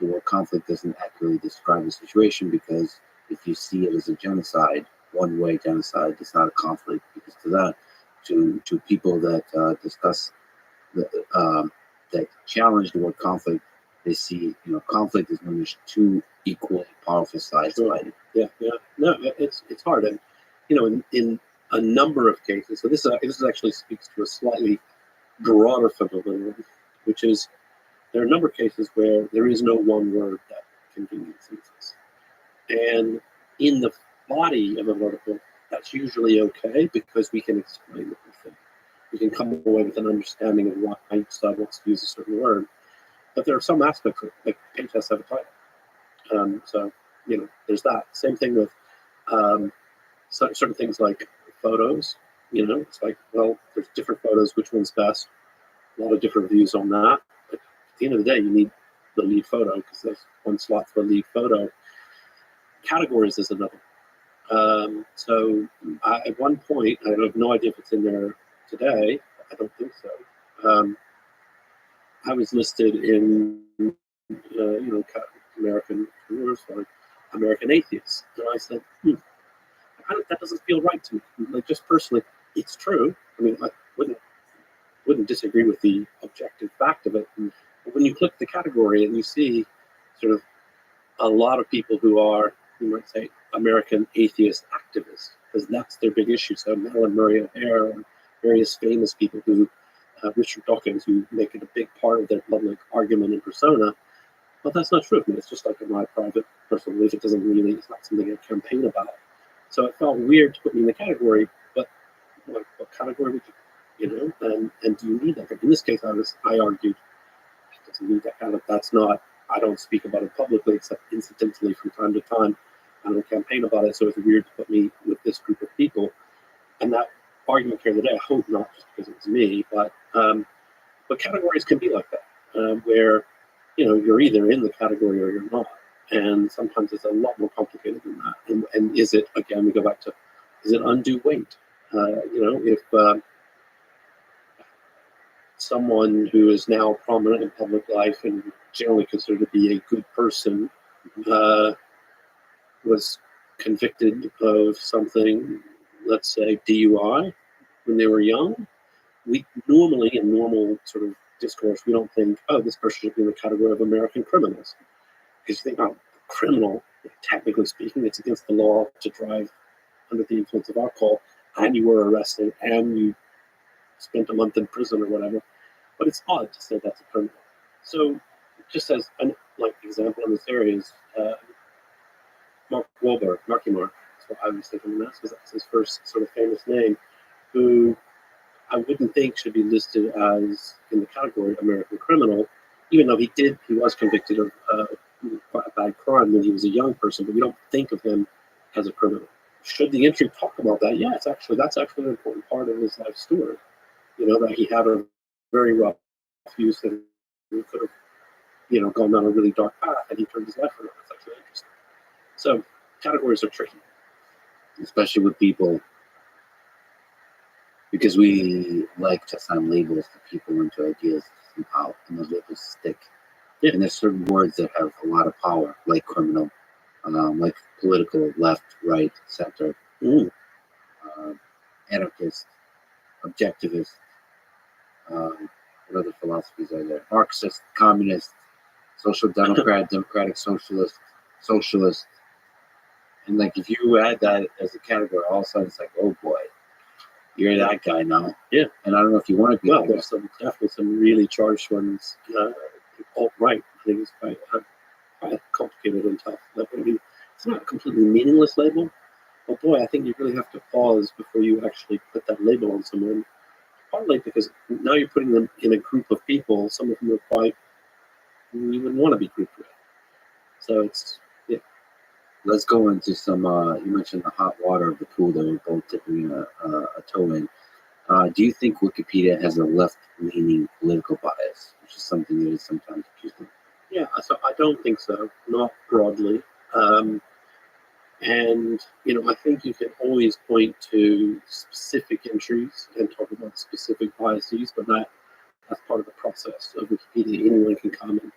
the word conflict doesn't accurately describe the situation, because if you see it as a genocide, one way genocide, it's not a conflict, because to people that discuss that challenge the word conflict, they see conflict is when there's two equally powerful sides fighting. Yeah. No, it's hard, and in a number of cases. So this actually speaks to a slightly broader phenomenon, which is there are a number of cases where there is no one word that convenience exists, and in the body of an article, that's usually okay because we can explain the whole thing. We can come away with an understanding of why I decided to use a certain word. But there are some aspects of like page has to have a title. So there's that. Same thing with certain things like photos. It's like, well, there's different photos. Which one's best? A lot of different views on that. But at the end of the day, you need the lead photo because there's one slot for a lead photo. Categories is another. So at one point, I have no idea if it's in there today. I don't think so. I was listed in, American American atheists, and I said, that doesn't feel right to me. Like, just personally, it's true. I mean, I wouldn't disagree with the objective fact of it. But when you click the category and you see sort of a lot of people who are, you might say, American atheist activists, because that's their big issue. So Madeline Murray O'Hare and various famous people who, Richard Dawkins, who make it a big part of their public argument and persona. But that's not true. I mean, it's just like my private personal belief. It's not something I campaign about. So it felt weird to put me in the category, but what category would you, and do you need that? In this case, I argued it doesn't need that kind of, that's not, I don't speak about it publicly except incidentally from time to time. I don't campaign about it, so it's weird to put me with this group of people. And that argument carried the day. I hope not just because it was me, but categories can be like that, where you're either in the category or you're not. And sometimes it's a lot more complicated than that. And is it, again, we go back to, is it undue weight? If someone who is now prominent in public life and generally considered to be a good person was convicted of something, let's say DUI, when they were young, we normally, in normal sort of discourse, we don't think, oh, this person should be in the category of American criminals. Because you think, oh, criminal, technically speaking, it's against the law to drive under the influence of alcohol, and you were arrested, and you spent a month in prison or whatever. But it's odd to say that's a criminal. So, just as an example in this area is Mark Wahlberg, Marky Mark, that's what I was thinking of because that's his first sort of famous name, who I wouldn't think should be listed as in the category of American criminal, even though he was convicted of a bad crime when he was a young person, but we don't think of him as a criminal. Should the entry talk about that? Yeah, that's actually an important part of his life story. That he had a very rough youth and he could have, gone down a really dark path and he turned his life around. That's actually interesting. So categories are tricky. Especially with people, because we like to assign labels to people and to ideas somehow, and those labels stick. Yeah. And there's certain words that have a lot of power, like criminal, like political, left, right, center, anarchist, objectivist. What other philosophies are there? Marxist, communist, social democrat, democratic socialist, socialist. And if you add that as a category, all of a sudden it's like, oh boy, you're that guy now. Yeah. And I don't know if you want to be. Well, there's definitely some really charged ones. Alt-right, I think it's quite complicated and tough. It's not a completely meaningless label, but boy, I think you really have to pause before you actually put that label on someone. Partly because now you're putting them in a group of people, some of whom are quite you wouldn't want to be grouped with. So it's Let's go into some. You mentioned the hot water of the pool that we're both dipping a toe in. Do you think Wikipedia has a left-leaning political bias, which is something that is sometimes accused of? Yeah, so I don't think so, not broadly. Um, and, I think you can always point to specific entries and talk about specific biases, but that's part of the process of Wikipedia. Anyone can come and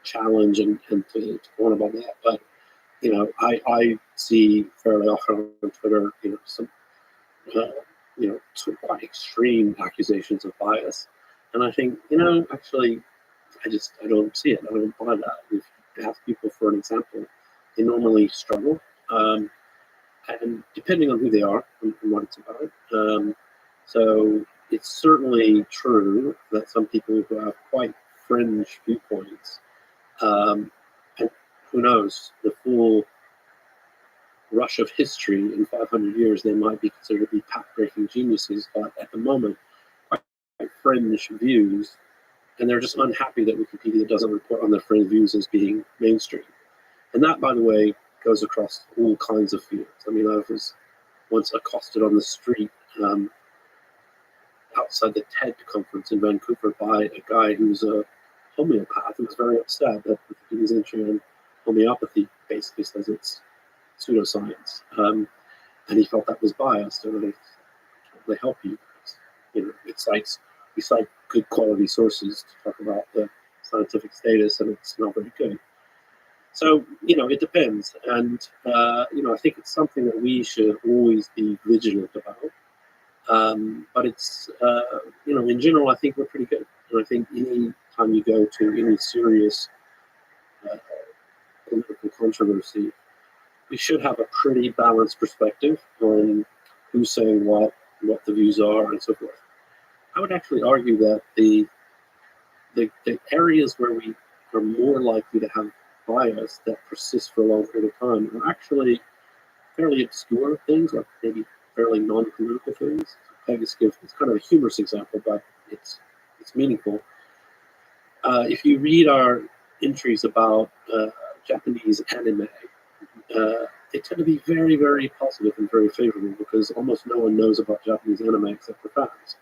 challenge and to go on about that. But, I see fairly often on Twitter, some, uh, sort of quite extreme accusations of bias. And I think, actually, I don't see it. I don't buy that. If you ask people for an example, they normally struggle, um, and depending on who they are and what it's about. So it's certainly true that some people who have quite fringe viewpoints, um, and who knows, the full rush of history in 500 years, they might be considered to be path-breaking geniuses, but at the moment, quite fringe views, and they're just unhappy that Wikipedia doesn't report on their fringe views as being mainstream. And that, by the way, goes across all kinds of fields. I mean, I was once accosted on the street outside the TED conference in Vancouver by a guy who's a homeopath who was very upset that Wikipedia's entry on homeopathy basically says it's pseudoscience. And he felt that was biased, and they help you. We cite good quality sources to talk about the scientific status, and it's not very good. So, it depends. And, I think it's something that we should always be vigilant about. But it's, in general, I think we're pretty good. And I think any time you go to any serious uh, political controversy, we should have a pretty balanced perspective on who's saying what the views are, and so forth. I would actually argue that the areas where we are more likely to have bias that persists for a long period of time are actually fairly obscure things, or maybe fairly non-political things. It's kind of a humorous example, but it's meaningful. If you read our entries about Japanese anime, they tend to be very, very positive and very favorable because almost no one knows about Japanese anime except for fans.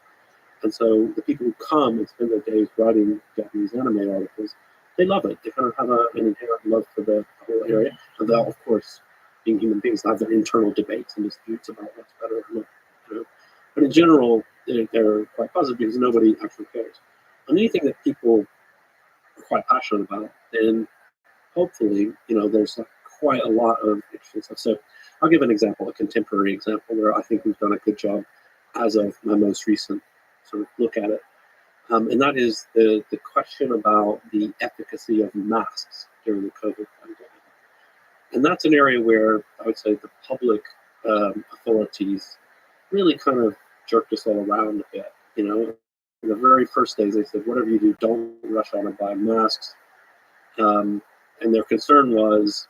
And so the people who come and spend their days writing Japanese anime articles, they love it. They kind of have an inherent love for the whole area. And they'll, of course, being human beings, have their internal debates and disputes about what's better or not. But in general, they're quite positive because nobody actually cares. On anything that people are quite passionate about, then hopefully, there's quite a lot of interesting stuff. So I'll give an example, a contemporary example, where I think we've done a good job as of my most recent sort of look at it. And that is the question about the efficacy of masks during the COVID pandemic. And that's an area where I would say the public authorities really kind of jerked us all around a bit. In the very first days, they said, whatever you do, don't rush out and buy masks. And their concern was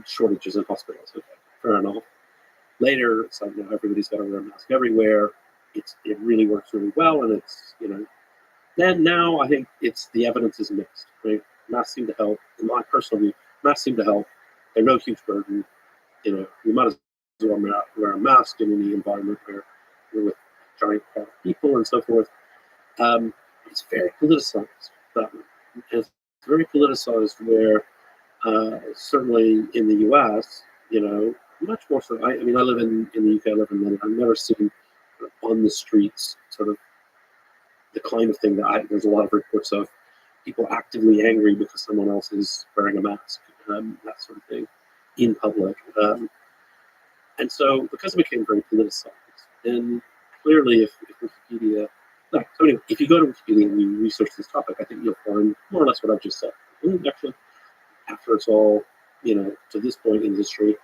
shortages in hospitals. Okay, fair enough. Later, it's like, everybody's got to wear a mask everywhere. It really works really well, and it's, Then now I think the evidence is mixed. Right? Masks seem to help. In my personal view, masks seem to help. They're no huge burden. You might as well wear a mask in any environment where you're with a giant crowd of people and so forth. It's very politicized. It's very politicized where certainly in the U.S., much more so. I mean, I live in the UK. I live in London. I've never seen on the streets sort of the kind of thing that there's a lot of reports of people actively angry because someone else is wearing a mask, that sort of thing, in public. And so, because it became very politicized, then clearly, if Wikipedia, no, so anyway, if you go to Wikipedia and you research this topic, I think you'll find more or less what I've just said. And actually, after it's all, to this point in history,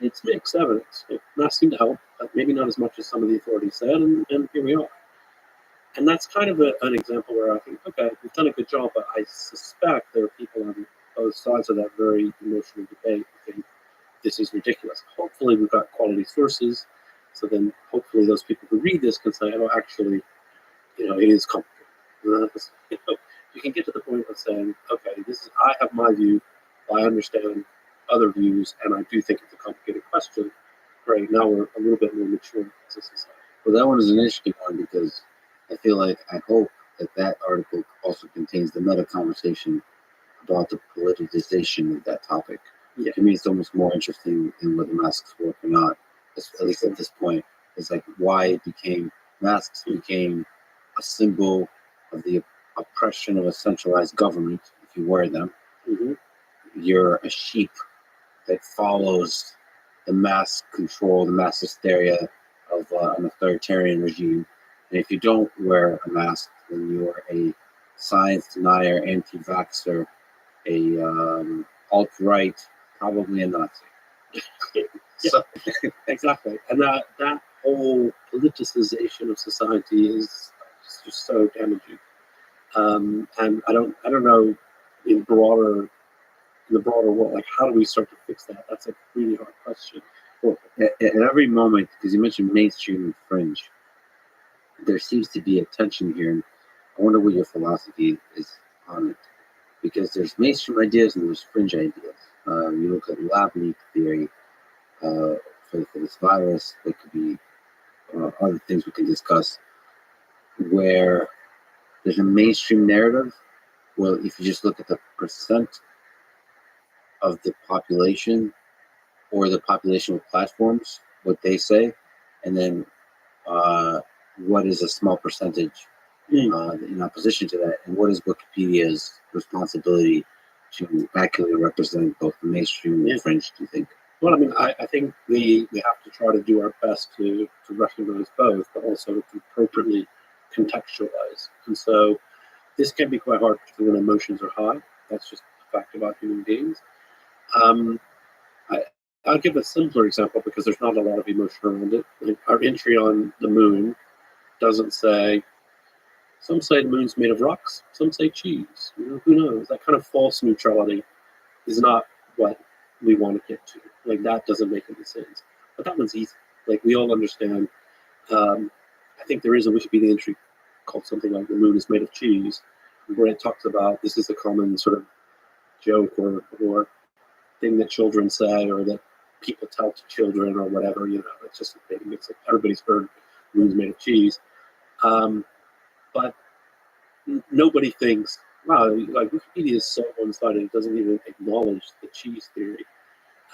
it's mixed evidence. Masks seem to help, but maybe not as much as some of the authorities said, and here we are. And that's kind of an example where I think, okay, we've done a good job, but I suspect there are people on both sides of that very emotional debate who think this is ridiculous. Hopefully we've got quality sources, so then hopefully those people who read this can say, oh, actually, it is complicated. You can get to the point of saying, okay, I have my view, I understand other views, and I do think it's a complicated question. Right now we're a little bit more mature as a society. Well, that one is an interesting one because I hope that article also contains the meta conversation about the politicization of that topic. Yeah. To me, it's almost more interesting in whether masks work or not. At least at this point, it's like why it became masks became a symbol of the oppression of a centralized government. If you wear them, Mm-hmm. you're a sheep that follows the mass control, the mass hysteria of an authoritarian regime. And if you don't wear a mask, then you're a science denier, anti-vaxxer, a alt-right, probably a Nazi. So, exactly, and that whole politicization of society is just so damaging. And I don't know in the broader world, like how do we start to fix that? That's a really hard question. Well, at every moment, because you mentioned mainstream and fringe, there seems to be a tension here. And I wonder what your philosophy is on it. Because there's mainstream ideas and there's fringe ideas. You look at lab leak theory for this virus. There could be other things we can discuss where there's a mainstream narrative. Well, if you just look at the percent of the population or the population with platforms, what they say, and then what is a small percentage in opposition to that, and what is Wikipedia's responsibility to accurately represent both the mainstream and fringe, do you think? Well, I mean, I think we have to try to do our best to recognize both, but also to appropriately contextualize. And so this can be quite hard when emotions are high. That's just a fact about human beings. I'll give a simpler example because there's not a lot of emotion around it. Like our entry on the moon doesn't say, some say the moon's made of rocks, some say cheese. You know, who knows? That kind of false neutrality is not what we want to get to. Like that doesn't make any sense. But that one's easy. Like we all understand. I think there is a Wikipedia entry called something like "The Moon is Made of Cheese," where it talks about this is a common sort of joke or thing that children say or that people tell to children or whatever. You know, it's just a thing. It's like everybody's heard "The moon's made of cheese," but nobody thinks, wow, like Wikipedia is so one-sided, it doesn't even acknowledge the cheese theory.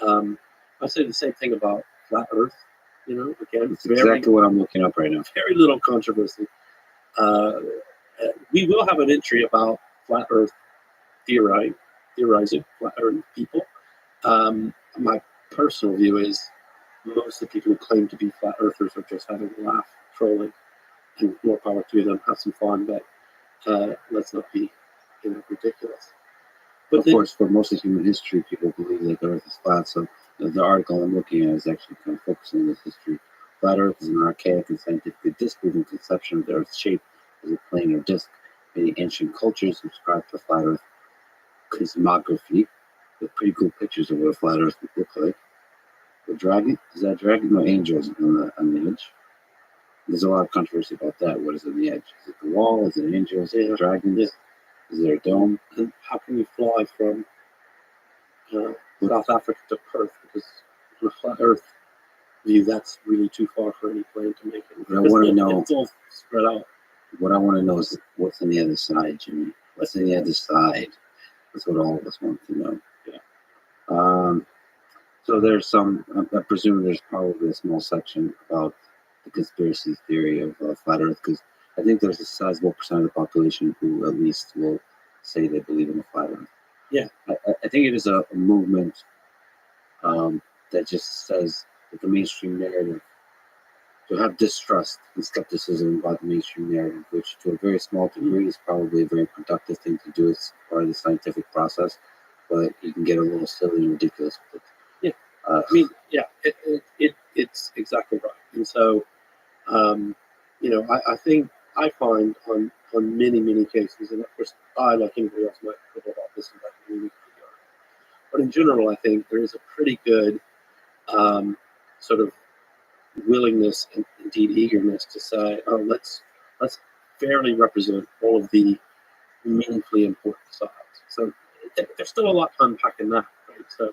I say the same thing about flat Earth. You know, again, It's exactly what I'm looking up right now. very little controversy. We will have an entry about flat Earth theorizing flat Earth people. My personal view is most of the people who claim to be flat Earthers are just having a laugh, trolling, and more power to them. Have some fun, but let's not be, ridiculous. But Of course, for most of human history, people believe that the Earth is flat. So the article I'm looking at is actually kind of focusing on this history. Flat Earth is an archaic and scientifically disproven conception of the Earth's shape as a plane or disk. Many ancient cultures subscribe to flat Earth cosmography with pretty cool pictures of what a flat Earth would look like. The dragon, is that dragon? No, angels on the edge. There's a lot of controversy about that. What is on the edge? Is it the wall? Is it angels? Is it dragons? Yeah. Is there a dome? And how can you fly from South Africa to Perth? Because on a flat Earth view, that's really too far for any plane to make it. But I want to know. It's all spread out. What I want to know is what's on the other side, Jimmy. What's on the other side? That's what all of us want to know. Yeah. So there's some. I presume there's probably a small section about the conspiracy theory of flat Earth, because I think there's a sizable percent of the population who at least will say they believe in a flat Earth. Yeah. I think it is a movement that just says that the mainstream narrative, to have distrust and skepticism about the mainstream narrative, which to a very small degree is probably a very productive thing to do as part of the scientific process, but you can get a little silly and ridiculous with it. Yeah. I mean, yeah, it's exactly right. And so, I think I find on many cases, and of course, I, like anybody else, might quibble about this and that, but in general, I think there is a pretty good sort of willingness and indeed eagerness to say, oh, let's fairly represent all of the meaningfully important sides. So there's still a lot to unpack in that, right? So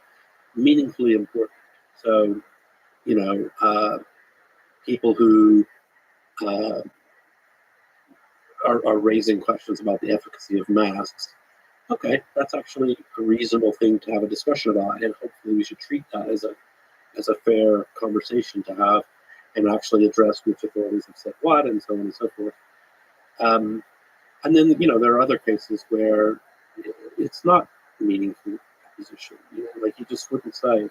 meaningfully important. So people who are raising questions about the efficacy of masks okay, that's actually a reasonable thing to have a discussion about, and hopefully we should treat that as a fair conversation to have, and actually address which authorities have said what, and so on and so forth. And then there are other cases where it's not meaningful opposition. Like you just wouldn't say.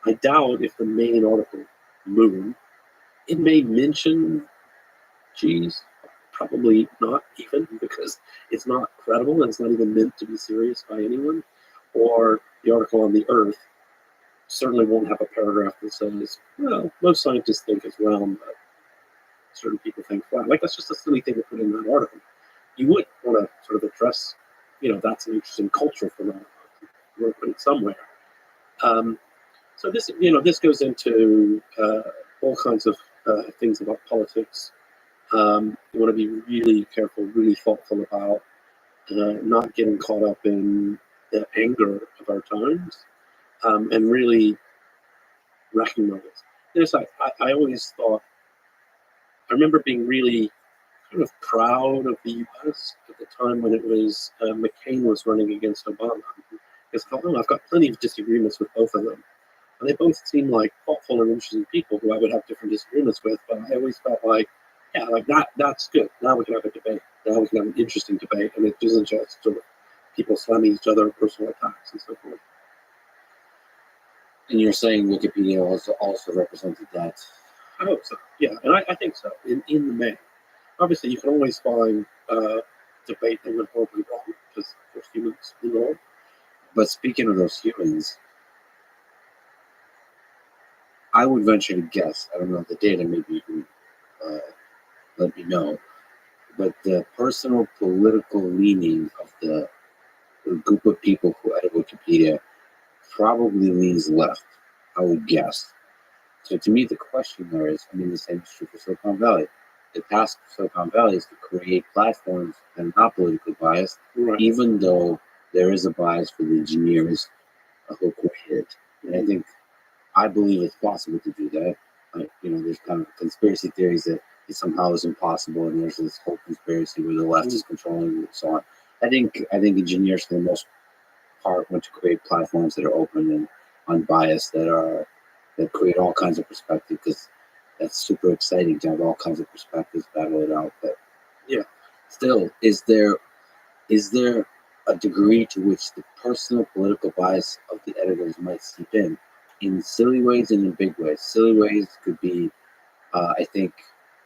I doubt if the main article, Moon, it may mention cheese. Probably not even, because it's not credible and it's not even meant to be serious by anyone. Or the article on the Earth certainly won't have a paragraph that says, well, most scientists think it's round, but certain people think flat. Like, that's just a silly thing to put in that article. You would want to sort of address, that's an interesting cultural phenomenon. You want to put it somewhere. So this goes into all kinds of things about politics. You want to be really careful, really thoughtful about not getting caught up in the anger of our times, and really recognize. I always thought, I remember being really kind of proud of the U.S. at the time when it was McCain was running against Obama. Because I thought, oh, I've got plenty of disagreements with both of them. And they both seem like thoughtful and interesting people who I would have different disagreements with, but I always felt like, yeah, like that's good. Now we can have a debate. Now we can have an interesting debate, and it isn't just sort of people slamming each other, personal attacks, and so forth. And you're saying Wikipedia also represented that? I hope so. Yeah, and I think so. In the main, obviously, you can always find debate that went horribly wrong because there's humans involved. But speaking of those humans, I would venture to guess, I don't know the data, maybe you can let me know, but the personal political leaning of the group of people who edit Wikipedia probably leans left, I would guess. So to me, the question there is, the same is true for Silicon Valley. The task of Silicon Valley is to create platforms that are not politically biased, Right. even though there is a bias for the engineers who created it. And I believe it's possible to do that. There's kind of conspiracy theories that it somehow is impossible, and there's this whole conspiracy where the left is controlling and so on. I think engineers, for the most part, want to create platforms that are open and unbiased, that create all kinds of perspective, because that's super exciting to have all kinds of perspectives battle it out. But Yeah. still, is there a degree to which the personal political bias of the editors might seep in silly ways and in big ways? Silly ways could be, I think,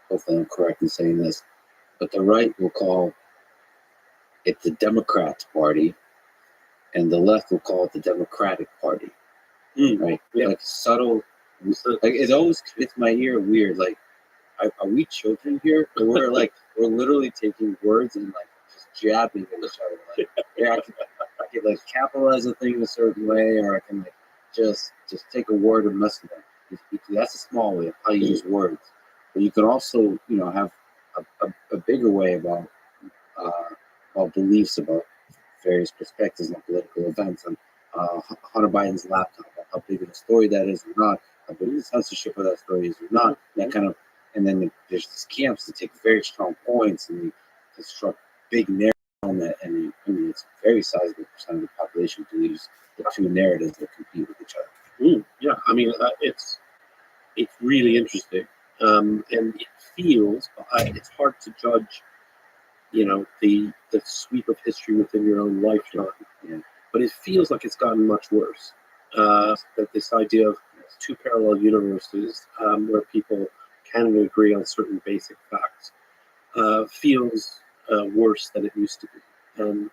hopefully I'm correct in saying this, but the right will call it the Democrat Party, and the left will call it the Democratic Party. Right? Yeah. Like subtle, like it always hits my ear weird. Like, are we children here? We're literally taking words and like just jabbing at each other. Like, yeah, I could like capitalize a thing a certain way, or I can like just take a word and mess with it. That's a small way of how you use words, but you can also have a bigger way about beliefs about various perspectives on political events, and Hunter Biden's laptop, how big of a story that is or not, how big the censorship of that story is or not, that kind of. And then there's these camps that take very strong points and they construct big narratives on that. And it's a very sizable percent of the population believes the two narratives that compete with each other. Yeah, it's really interesting, and it feels. It's hard to judge, the sweep of history within your own lifetime. Yeah. But it feels like it's gotten much worse. That this idea of two parallel universes, where people can agree on certain basic facts, feels worse than it used to be. And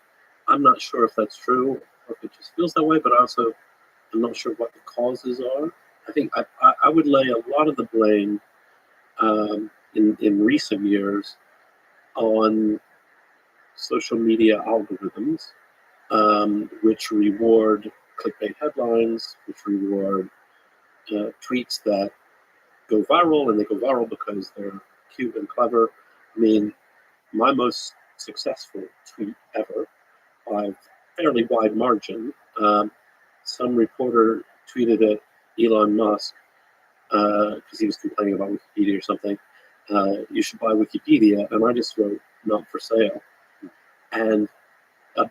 I'm not sure if that's true or if it just feels that way, but also I'm not sure what the causes are. I think I would lay a lot of the blame in recent years on social media algorithms, which reward clickbait headlines, which reward tweets that go viral, and they go viral because they're cute and clever. My most successful tweet ever, by a fairly wide margin, some reporter tweeted at Elon Musk because he was complaining about Wikipedia or something. You should buy Wikipedia, and I just wrote "not for sale," and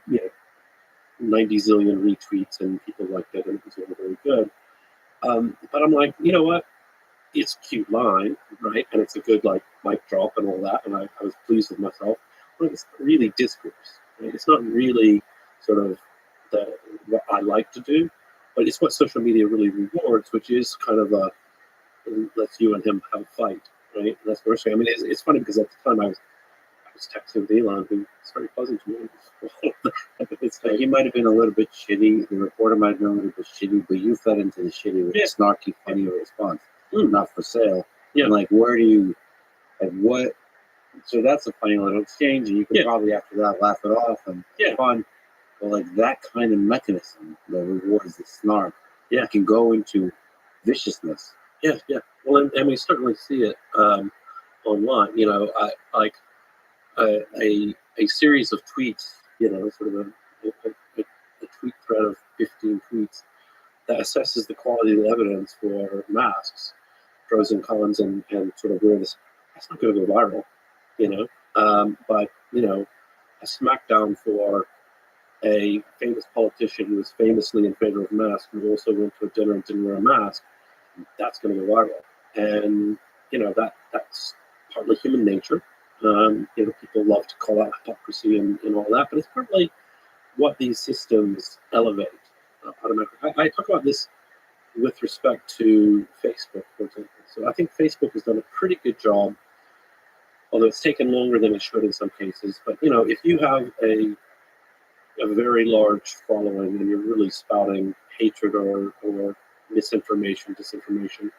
you know, 90 zillion retweets and people liked it and it was all very good. But I'm like, you know what? It's a cute line, right? And it's a good like mic drop and all that. And I was pleased with myself. But it's not really discourse. Right? It's not really sort of what I like to do, but it's what social media really rewards, which is kind of a let's you and him have a fight, right? And that's what we're saying. I mean, it's funny because at the time I was texting with Elon, who was very pleasant to me. It's like he might have been a little bit shitty. The reporter might have been a little bit shitty, but you fed into the shitty with a snarky, funny response. Not for sale. Yeah. And like, where do you, like, what? So that's a funny little exchange, and you can probably after that laugh it off and fun. But like that kind of mechanism that rewards the snark, can go into viciousness. Yeah. Well, and we certainly see it online. You know, I like a series of tweets. You know, sort of a tweet thread of 15 tweets that assesses the quality of the evidence for masks, pros and cons, and sort of where this that's not going to go viral, you know. But you know, a smackdown for a famous politician who was famously in favor of masks, who also went to a dinner and didn't wear a mask, that's going to go viral. And you know that's partly human nature. You know, people love to call out hypocrisy and all that, but it's partly what these systems elevate automatically. I talk about this with respect to Facebook, for example. So I think Facebook has done a pretty good job, although it's taken longer than it should in some cases. But you know, if you have a very large following and you're really spouting hatred or misinformation, disinformation,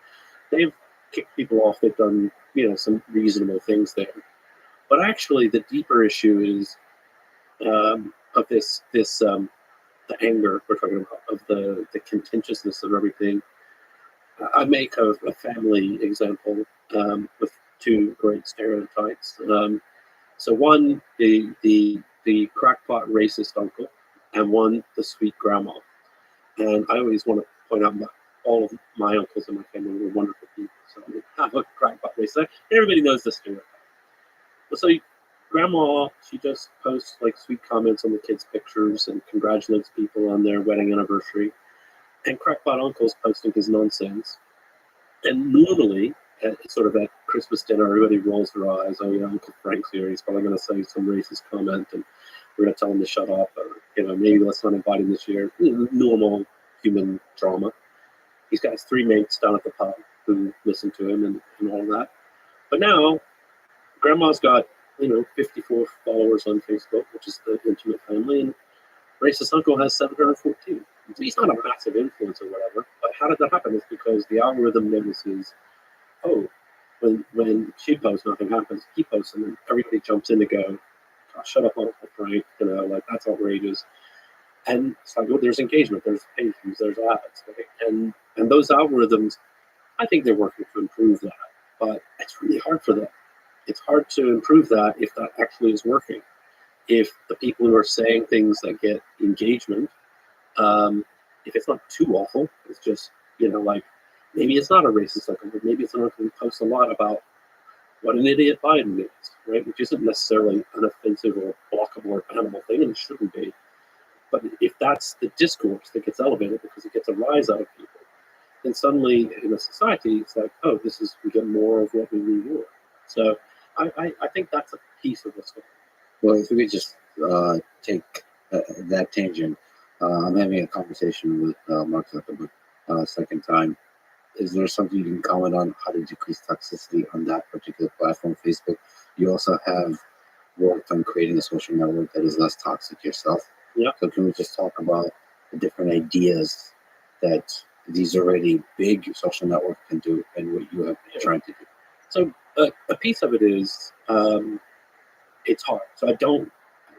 they've kicked people off. They've done some reasonable things there. But actually, the deeper issue is of the anger we're talking about, of the contentiousness of everything. I make a family example with two great stereotypes. So one, the crackpot racist uncle, and one, the sweet grandma. And I always want to point out that all of my uncles in my family were wonderful people. So I'm a crackpot racist. Everybody knows this stereotype. So grandma, she just posts like sweet comments on the kids' pictures and congratulates people on their wedding anniversary. And crackpot uncle's posting his nonsense. And normally, sort of at Christmas dinner, everybody rolls their eyes. Oh, yeah, Uncle Frank's here. He's probably going to say some racist comment, and we're going to tell him to shut up. Or, maybe let's not invite him this year. Normal human drama. He's got his three mates down at the pub who listen to him and all that. But now, Grandma's got 54 followers on Facebook, which is the intimate family, and racist uncle has 714. So he's not a massive influence or whatever. But how did that happen? It's because the algorithm notices, oh, when she posts, nothing happens. He posts, and then everybody jumps in to go, oh, shut up, Uncle Frank. Like that's outrageous. And it's like, well, there's engagement, there's page views, there's ads, right? And those algorithms, I think they're working to improve that, but it's really hard for them. It's hard to improve that if that actually is working. If the people who are saying things that get engagement, if it's not too awful, it's just, like maybe it's not a racist uncle, but maybe it's an uncle who posts a lot about what an idiot Biden is, right? Which isn't necessarily an offensive or blockable or bannable thing, and it shouldn't be. But if that's the discourse that gets elevated because it gets a rise out of people, then suddenly in a society, it's like, oh, we get more of what we reward. So I think that's a piece of what's going on. Well, if we could just take that tangent, I'm having a conversation with Mark Zuckerberg second time. Is there something you can comment on how to decrease toxicity on that particular platform, Facebook? You also have worked on creating a social network that is less toxic yourself. Yeah. So can we just talk about the different ideas that these already big social networks can do and what you have been trying to do? So a piece of it is it's hard. So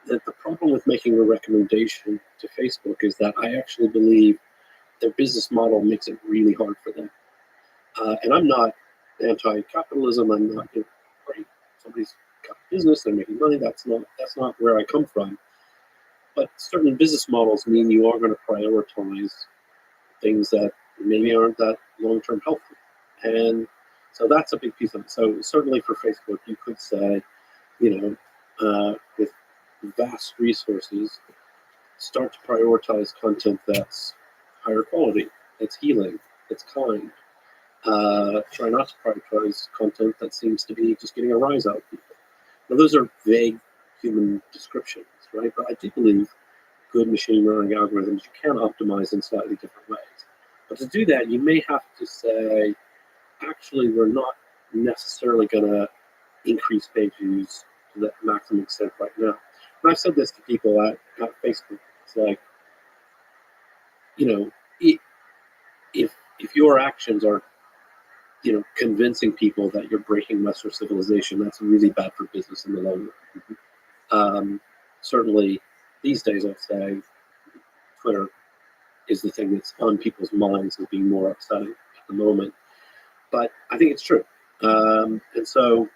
the problem with making a recommendation to Facebook is that I actually believe their business model makes it really hard for them. And I'm not anti-capitalism. I'm not great. Somebody's got a business, they're making money. That's not where I come from. But certain business models mean you are going to prioritize things that maybe aren't that long-term helpful. And so that's a big piece of it. So certainly for Facebook, you could say, with vast resources, start to prioritize content that's higher quality, that's healing, that's kind. Try not to prioritize content that seems to be just getting a rise out of people. Now, those are vague human descriptions, right? But I do believe good machine learning algorithms you can optimize in slightly different ways. But to do that, you may have to say, actually, we're not necessarily going to increase page views to the maximum extent right now. And I've said this to people at Facebook. It's like, you know, if your actions are, convincing people that you're breaking Western civilization, that's really bad for business in the long run. Certainly, these days, I'd say Twitter is the thing that's on people's minds as being more upsetting at the moment. But I think it's true. And so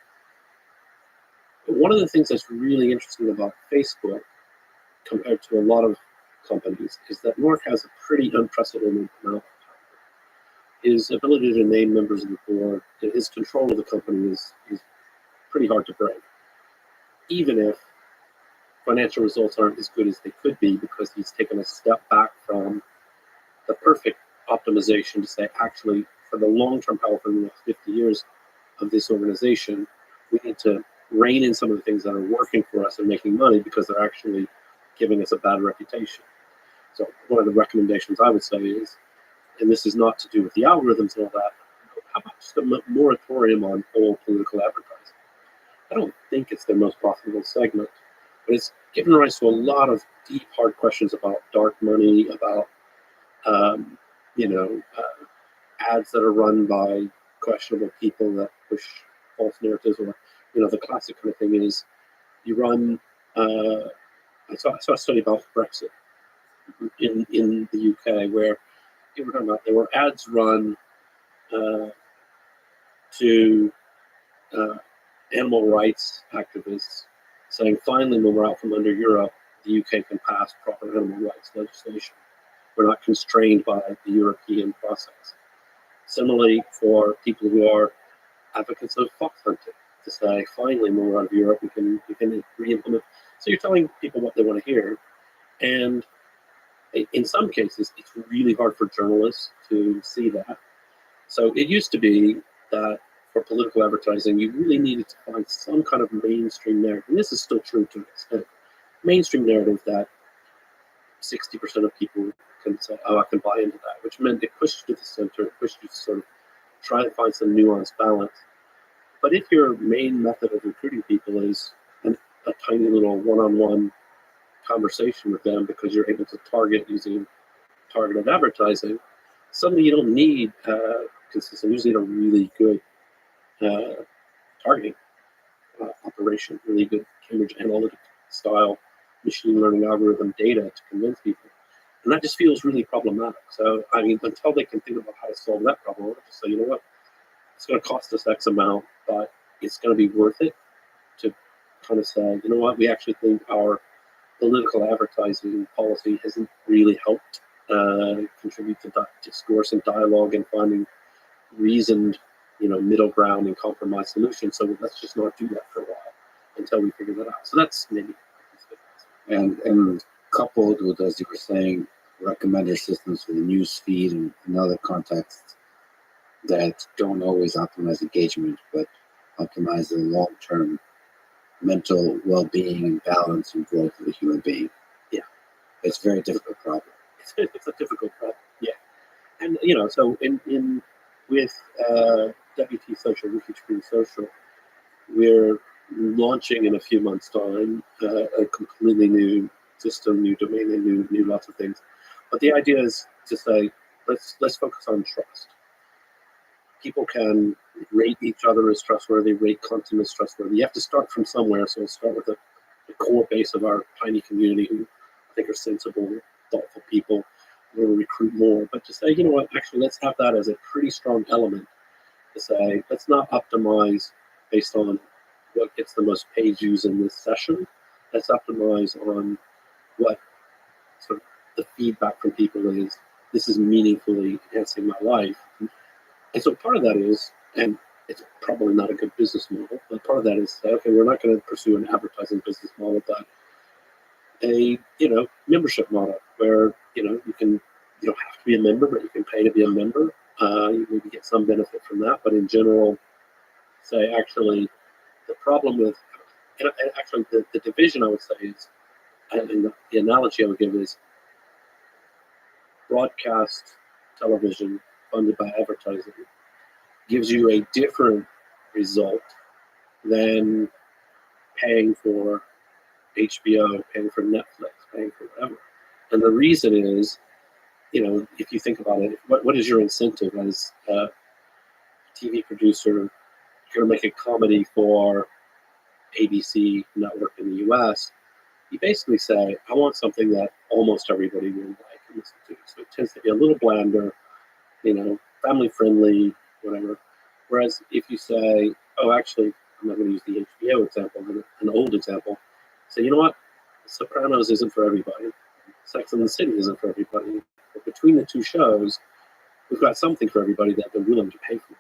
one of the things that's really interesting about Facebook compared to a lot of companies is that Mark has a pretty unprecedented amount of power. His ability to name members of the board and his control of the company is pretty hard to break. Even if financial results aren't as good as they could be, because he's taken a step back from the perfect optimization to say, actually, for the long-term health in the next 50 years of this organization, we need to rein in some of the things that are working for us and making money because they're actually giving us a bad reputation. So one of the recommendations I would say is, and this is not to do with the algorithms and all that, how about just a moratorium on all political advertising? I don't think it's their most profitable segment, but it's given rise to a lot of deep, hard questions about dark money, about ads that are run by questionable people that push false narratives, or the classic kind of thing is you run. I saw a study about Brexit in the UK where people were talking about there were ads run to animal rights activists saying, finally, when we're out from under Europe, the UK can pass proper animal rights legislation. We're not constrained by the European process. Similarly, for people who are advocates of fox hunting, to say, finally, when we're out of Europe, we can re-implement. So you're telling people what they want to hear. And in some cases, it's really hard for journalists to see that. So it used to be that for political advertising, you really needed to find some kind of mainstream narrative. And this is still true to an extent. Mainstream narrative that 60% of people can say, oh, I can buy into that, which meant it pushed you to the center, it pushed you to sort of try to find some nuanced balance. But if your main method of recruiting people is a tiny little one-on-one conversation with them because you're able to target using targeted advertising, suddenly you don't need consistent, you just need a really good targeting operation, really good Cambridge Analytica style machine learning algorithm data to convince people. And that just feels really problematic. So, I mean, until they can think about how to solve that problem, I'll just say, you know what, it's going to cost us X amount, but it's going to be worth it to kind of say, you know what, we actually think our political advertising policy hasn't really helped contribute to discourse and dialogue and finding reasoned, middle ground and compromise solutions. So let's just not do that for a while until we figure that out. So that's maybe. And coupled with, as you were saying, recommender systems for the news feed and other contexts that don't always optimize engagement, but optimize the long-term mental well-being and balance and growth of a human being. Yeah, it's a very difficult problem. It's a difficult problem. Yeah, and so in with WT Social, Wiki Tree Social, we're launching in a few months' time a completely new system, new domain, and new lots of things. But the idea is to say, let's focus on trust. People can rate each other as trustworthy, rate content as trustworthy. You have to start from somewhere, so we'll start with the core base of our tiny community who I think are sensible, thoughtful people. We'll recruit more, but to say, you know what, actually, let's have that as a pretty strong element to say, let's not optimize based on what gets the most page views in this session. Let's optimize on what sort of the feedback from people is. This is meaningfully enhancing my life. And so part of that is, and it's probably not a good business model, but part of that is, okay, we're not going to pursue an advertising business model that a membership model where you don't have to be a member, but you can pay to be a member. You maybe get some benefit from that, but in general, say actually the problem with and actually the division I would say is, and the analogy I would give is broadcast television funded by advertising gives you a different result than paying for HBO, paying for Netflix, paying for whatever. And the reason is, if you think about it, what is your incentive as a TV producer? You're going to make a comedy for ABC network in the US. You basically say, I want something that almost everybody will like and listen to. So it tends to be a little blander, family friendly, whatever. Whereas if you say, oh, actually, I'm not going to use the HBO example, but an old example, say, you know what? Sopranos isn't for everybody. Sex and the City isn't for everybody. But between the two shows, we've got something for everybody that they're willing to pay for.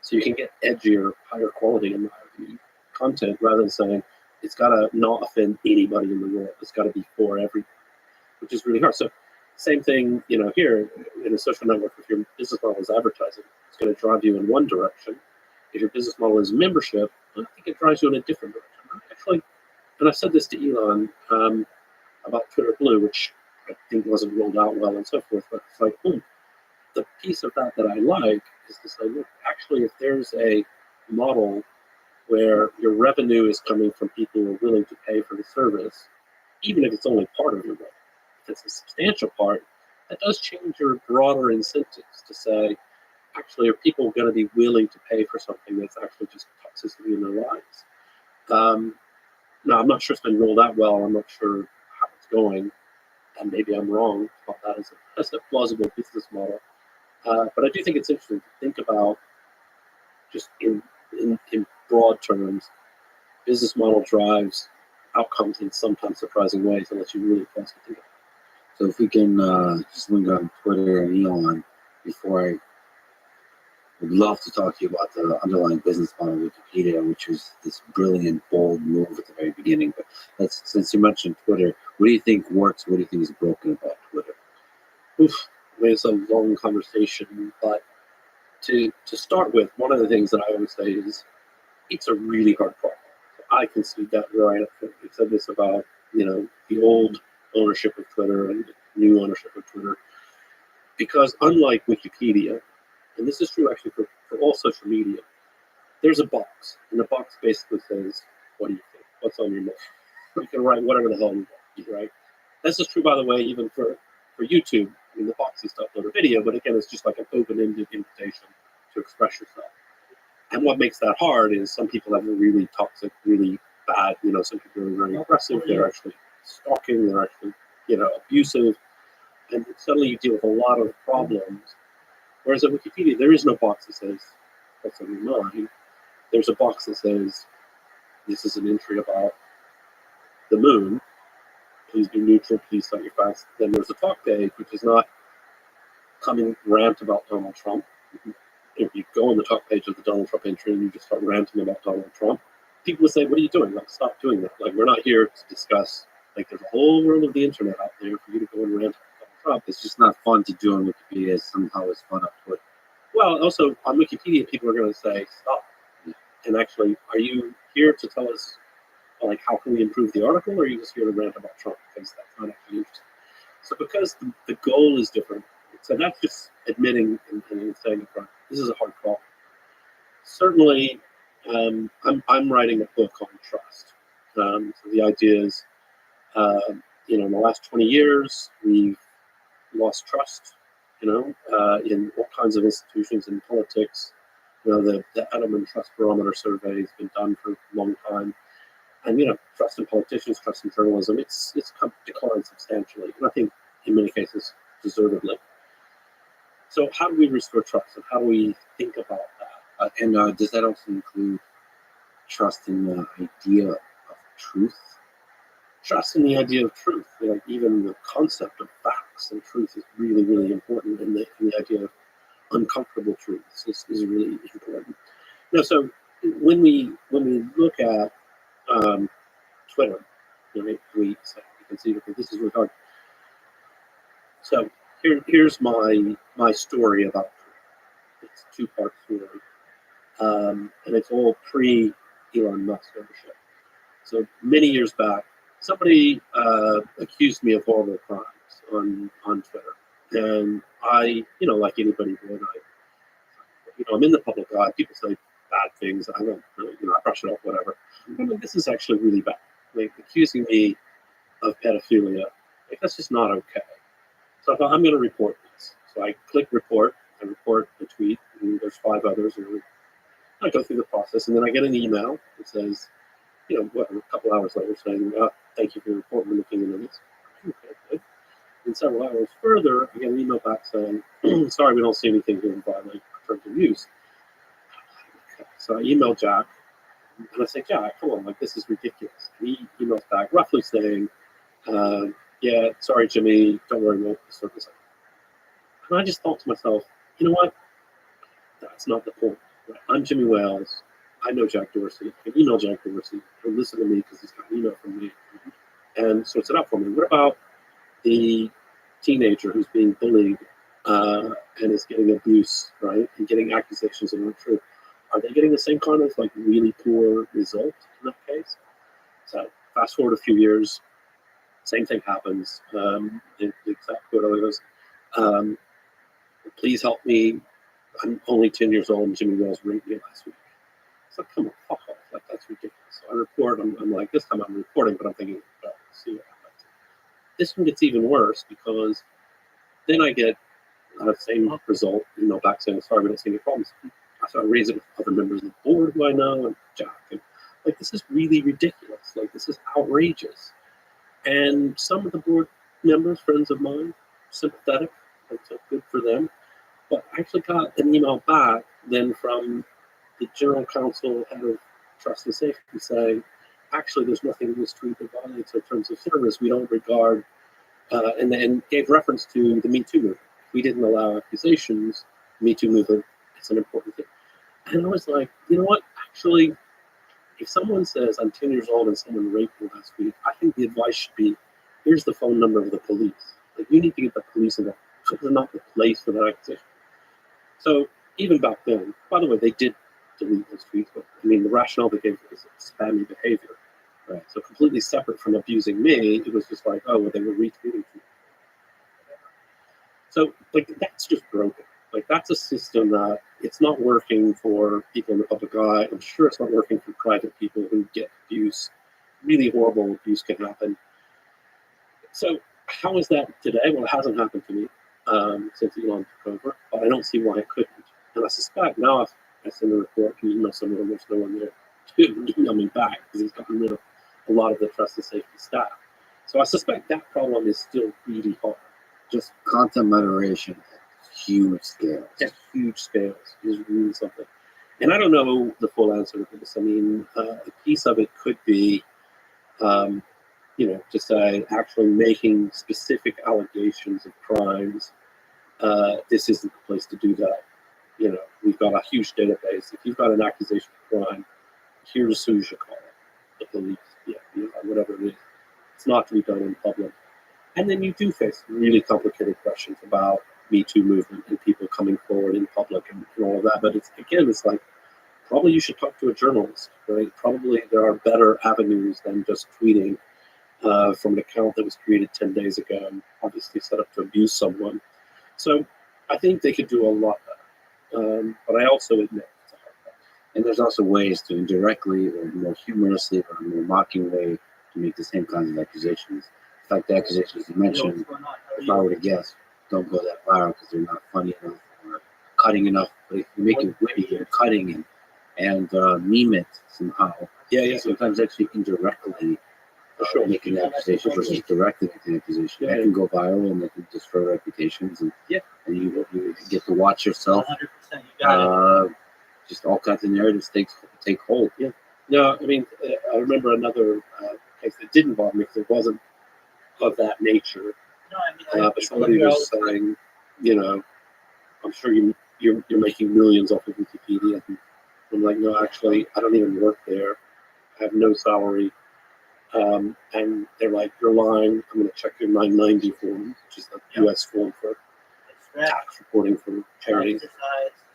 So you can get edgier, higher quality, in my view, content rather than saying it's got to not offend anybody in the world. It's got to be for everybody, which is really hard. So same thing, here in a social network, if your business model is advertising, it's going to drive you in one direction. If your business model is membership, I think it drives you in a different direction. Actually, and I've said this to Elon about Twitter Blue, which I think wasn't rolled out well and so forth, but it's like, the piece of that I like is to say, look, actually, if there's a model where your revenue is coming from people who are willing to pay for the service, even if it's only part of your revenue, if it's a substantial part, that does change your broader incentives to say, actually, are people going to be willing to pay for something that's actually just toxicity in their lives? Now, I'm not sure it's been rolled out well. I'm not sure how it's going, and maybe I'm wrong about that as a plausible business model. But I do think it's interesting to think about, just in broad terms, business model drives outcomes in sometimes surprising ways, unless you really pause to think about it. So if we can just linger on Twitter and Elon, before I would love to talk to you about the underlying business model of Wikipedia, which was this brilliant, bold move at the very beginning. But since you mentioned Twitter, what do you think works? What do you think is broken about Twitter? Oof, it's a long conversation, but to start with, one of the things that I always say is it's a really hard problem. I can see that right up front. I said this about the old ownership of Twitter and the new ownership of Twitter, because unlike Wikipedia, and this is true actually for all social media, there's a box, and the box basically says, what do you think? What's on your mind? You can write whatever the hell you want, right? This is true, by the way, even for YouTube. I mean, the box is to upload a video, but again, it's just like an open-ended invitation to express yourself. And what makes that hard is some people have a really toxic, really bad, some people are very aggressive, they're actually stalking, they're actually, abusive, and suddenly you deal with a lot of problems. Whereas at Wikipedia, there is no box that says, what's on your mind? There's a box that says, this is an entry about the moon. Please be neutral, please cite your facts. Then there's a talk page, which is not coming rant about Donald Trump. If you go on the talk page of the Donald Trump entry and you just start ranting about Donald Trump, people will say, what are you doing? Like, stop doing that. Like, we're not here to discuss, like, there's a whole world of the internet out there for you to go and rant about Donald Trump. It's just not fun to do on Wikipedia. Somehow it's fun up Twitter. Well, also, on Wikipedia, people are going to say, stop. And actually, are you here to tell us, like, how can we improve the article, or are you just here to rant about Trump? Because that's not actually interesting. So because the goal is different, so that's just admitting and saying, this is a hard problem. Certainly, I'm writing a book on trust. So the idea is, in the last 20 years, we've lost trust, in all kinds of institutions in politics. The Edelman Trust Barometer survey has been done for a long time. And, trust in politicians, trust in journalism, it's declined substantially. And I think in many cases, deservedly. So how do we restore trust, and how do we think about that? And does that also include trust in the idea of truth? Trust in the idea of truth, like even the concept of facts and truth is really, really important, and the idea of uncomfortable truths is really important. So when we look at Twitter, we say You can see, okay, this is really hard. So here's my story about it's a two-part story, and it's all pre-Elon Musk ownership. So many years back, somebody accused me of horrible crimes on Twitter, and I, like anybody would, I'm in the public eye. People say bad things. I don't really, I brush it off, whatever. I mean, this is actually really bad. Like accusing me of pedophilia, like that's just not okay. So I thought I'm going to report this. So I click report. I report the tweet, and there's 5 others, and I go through the process, and then I get an email that says, a couple hours later, saying, "Thank you for your report. We're looking into this." Okay, good. And several hours further, I get an email back saying, "Sorry, we don't see anything here in violate terms of use." Okay. So I email Jack, and I say, "Jack, come on, like this is ridiculous." And he emails back, roughly saying, "Yeah, sorry, Jimmy, don't worry, we'll sort this out." And I just thought to myself, you know what? That's not the point. Right? I'm Jimmy Wales. I know Jack Dorsey. I can email Jack Dorsey. He'll listen to me because he's got an email from me and sorts it out for me. What about the teenager who's being bullied and is getting abuse, right? And getting accusations that aren't true? Are they getting the same kind of like really poor result in that case? So fast forward a few years, same thing happens. The exact quote goes, "Please help me. I'm only 10 years old and Jimmy Wales raped me last week." It's like, come on, fuck off. Like, that's ridiculous. So I report, I'm like, this time I'm reporting, but I'm thinking, see what happens. This one gets even worse because then I get the same result, back saying, "Sorry, we don't see any problems." So I raise it with other members of the board who I know and Jack. And like, this is really ridiculous. Like, this is outrageous. And some of the board members, friends of mine, sympathetic. It's good for them. But I actually got an email back then from the general counsel, head of trust and safety, saying, actually, there's nothing in this tweet that violates our terms of service. We don't regard, and then gave reference to the Me Too movement. We didn't allow accusations. Me Too movement, it's an important thing. And I was like, you know what? Actually, if someone says, I'm 10 years old and someone raped me last week, I think the advice should be, here's the phone number of the police. Like, you need to get the police involved. They're not the place for that accusation. So even back then, by the way, they did delete those tweets, but I mean, the rationale they gave was spammy behavior, right? So completely separate from abusing me, it was just like, oh, well, they were retweeting tweets. So, like, that's just broken. Like, that's a system that it's not working for people in the public eye. I'm sure it's not working for private people who get abuse. Really horrible abuse can happen. So, how is that today? Well, it hasn't happened to me since Elon took over, but I don't see why it couldn't. And I suspect now if I send a report and email someone, there's no one there to email me back because he's gotten rid of a lot of the trust and safety staff. So I suspect that problem is still really hard. Just content moderation at huge scales. At huge scales is really something. And I don't know the full answer to this. I mean, a piece of it could be, to say actually making specific allegations of crimes. This isn't the place to do that. We've got a huge database. If you've got an accusation of crime, here's who you should call it. The police, whatever it is. It's not to be done in public. And then you do face really complicated questions about Me Too movement and people coming forward in public and all of that. But it's like, probably you should talk to a journalist, right? Probably there are better avenues than just tweeting from an account that was created 10 days ago and obviously set up to abuse someone. So I think they could do a lot better. But I also admit it's a hard part. And there's also ways to indirectly or more humorously or more mocking way to make the same kinds of accusations. In fact, the accusations you mentioned, if I were to guess, don't go that far because they're not funny enough or cutting enough. But if you make it witty and cutting and meme it somehow, sometimes actually indirectly making an accusation versus directly making an accusation. That can go viral and that can destroy reputations. And you get to watch yourself. 100%. You got it. Just all kinds of narratives take hold. Yeah. No, I mean, I remember another case that didn't involve me because it wasn't of that nature. No, but somebody was saying, I'm sure you're making millions off of Wikipedia. And I'm like, no, actually, I don't even work there. I have no salary. and they're like, "You're lying. I'm going to check your 990 form, which is the U.S. form for tax reporting for charities."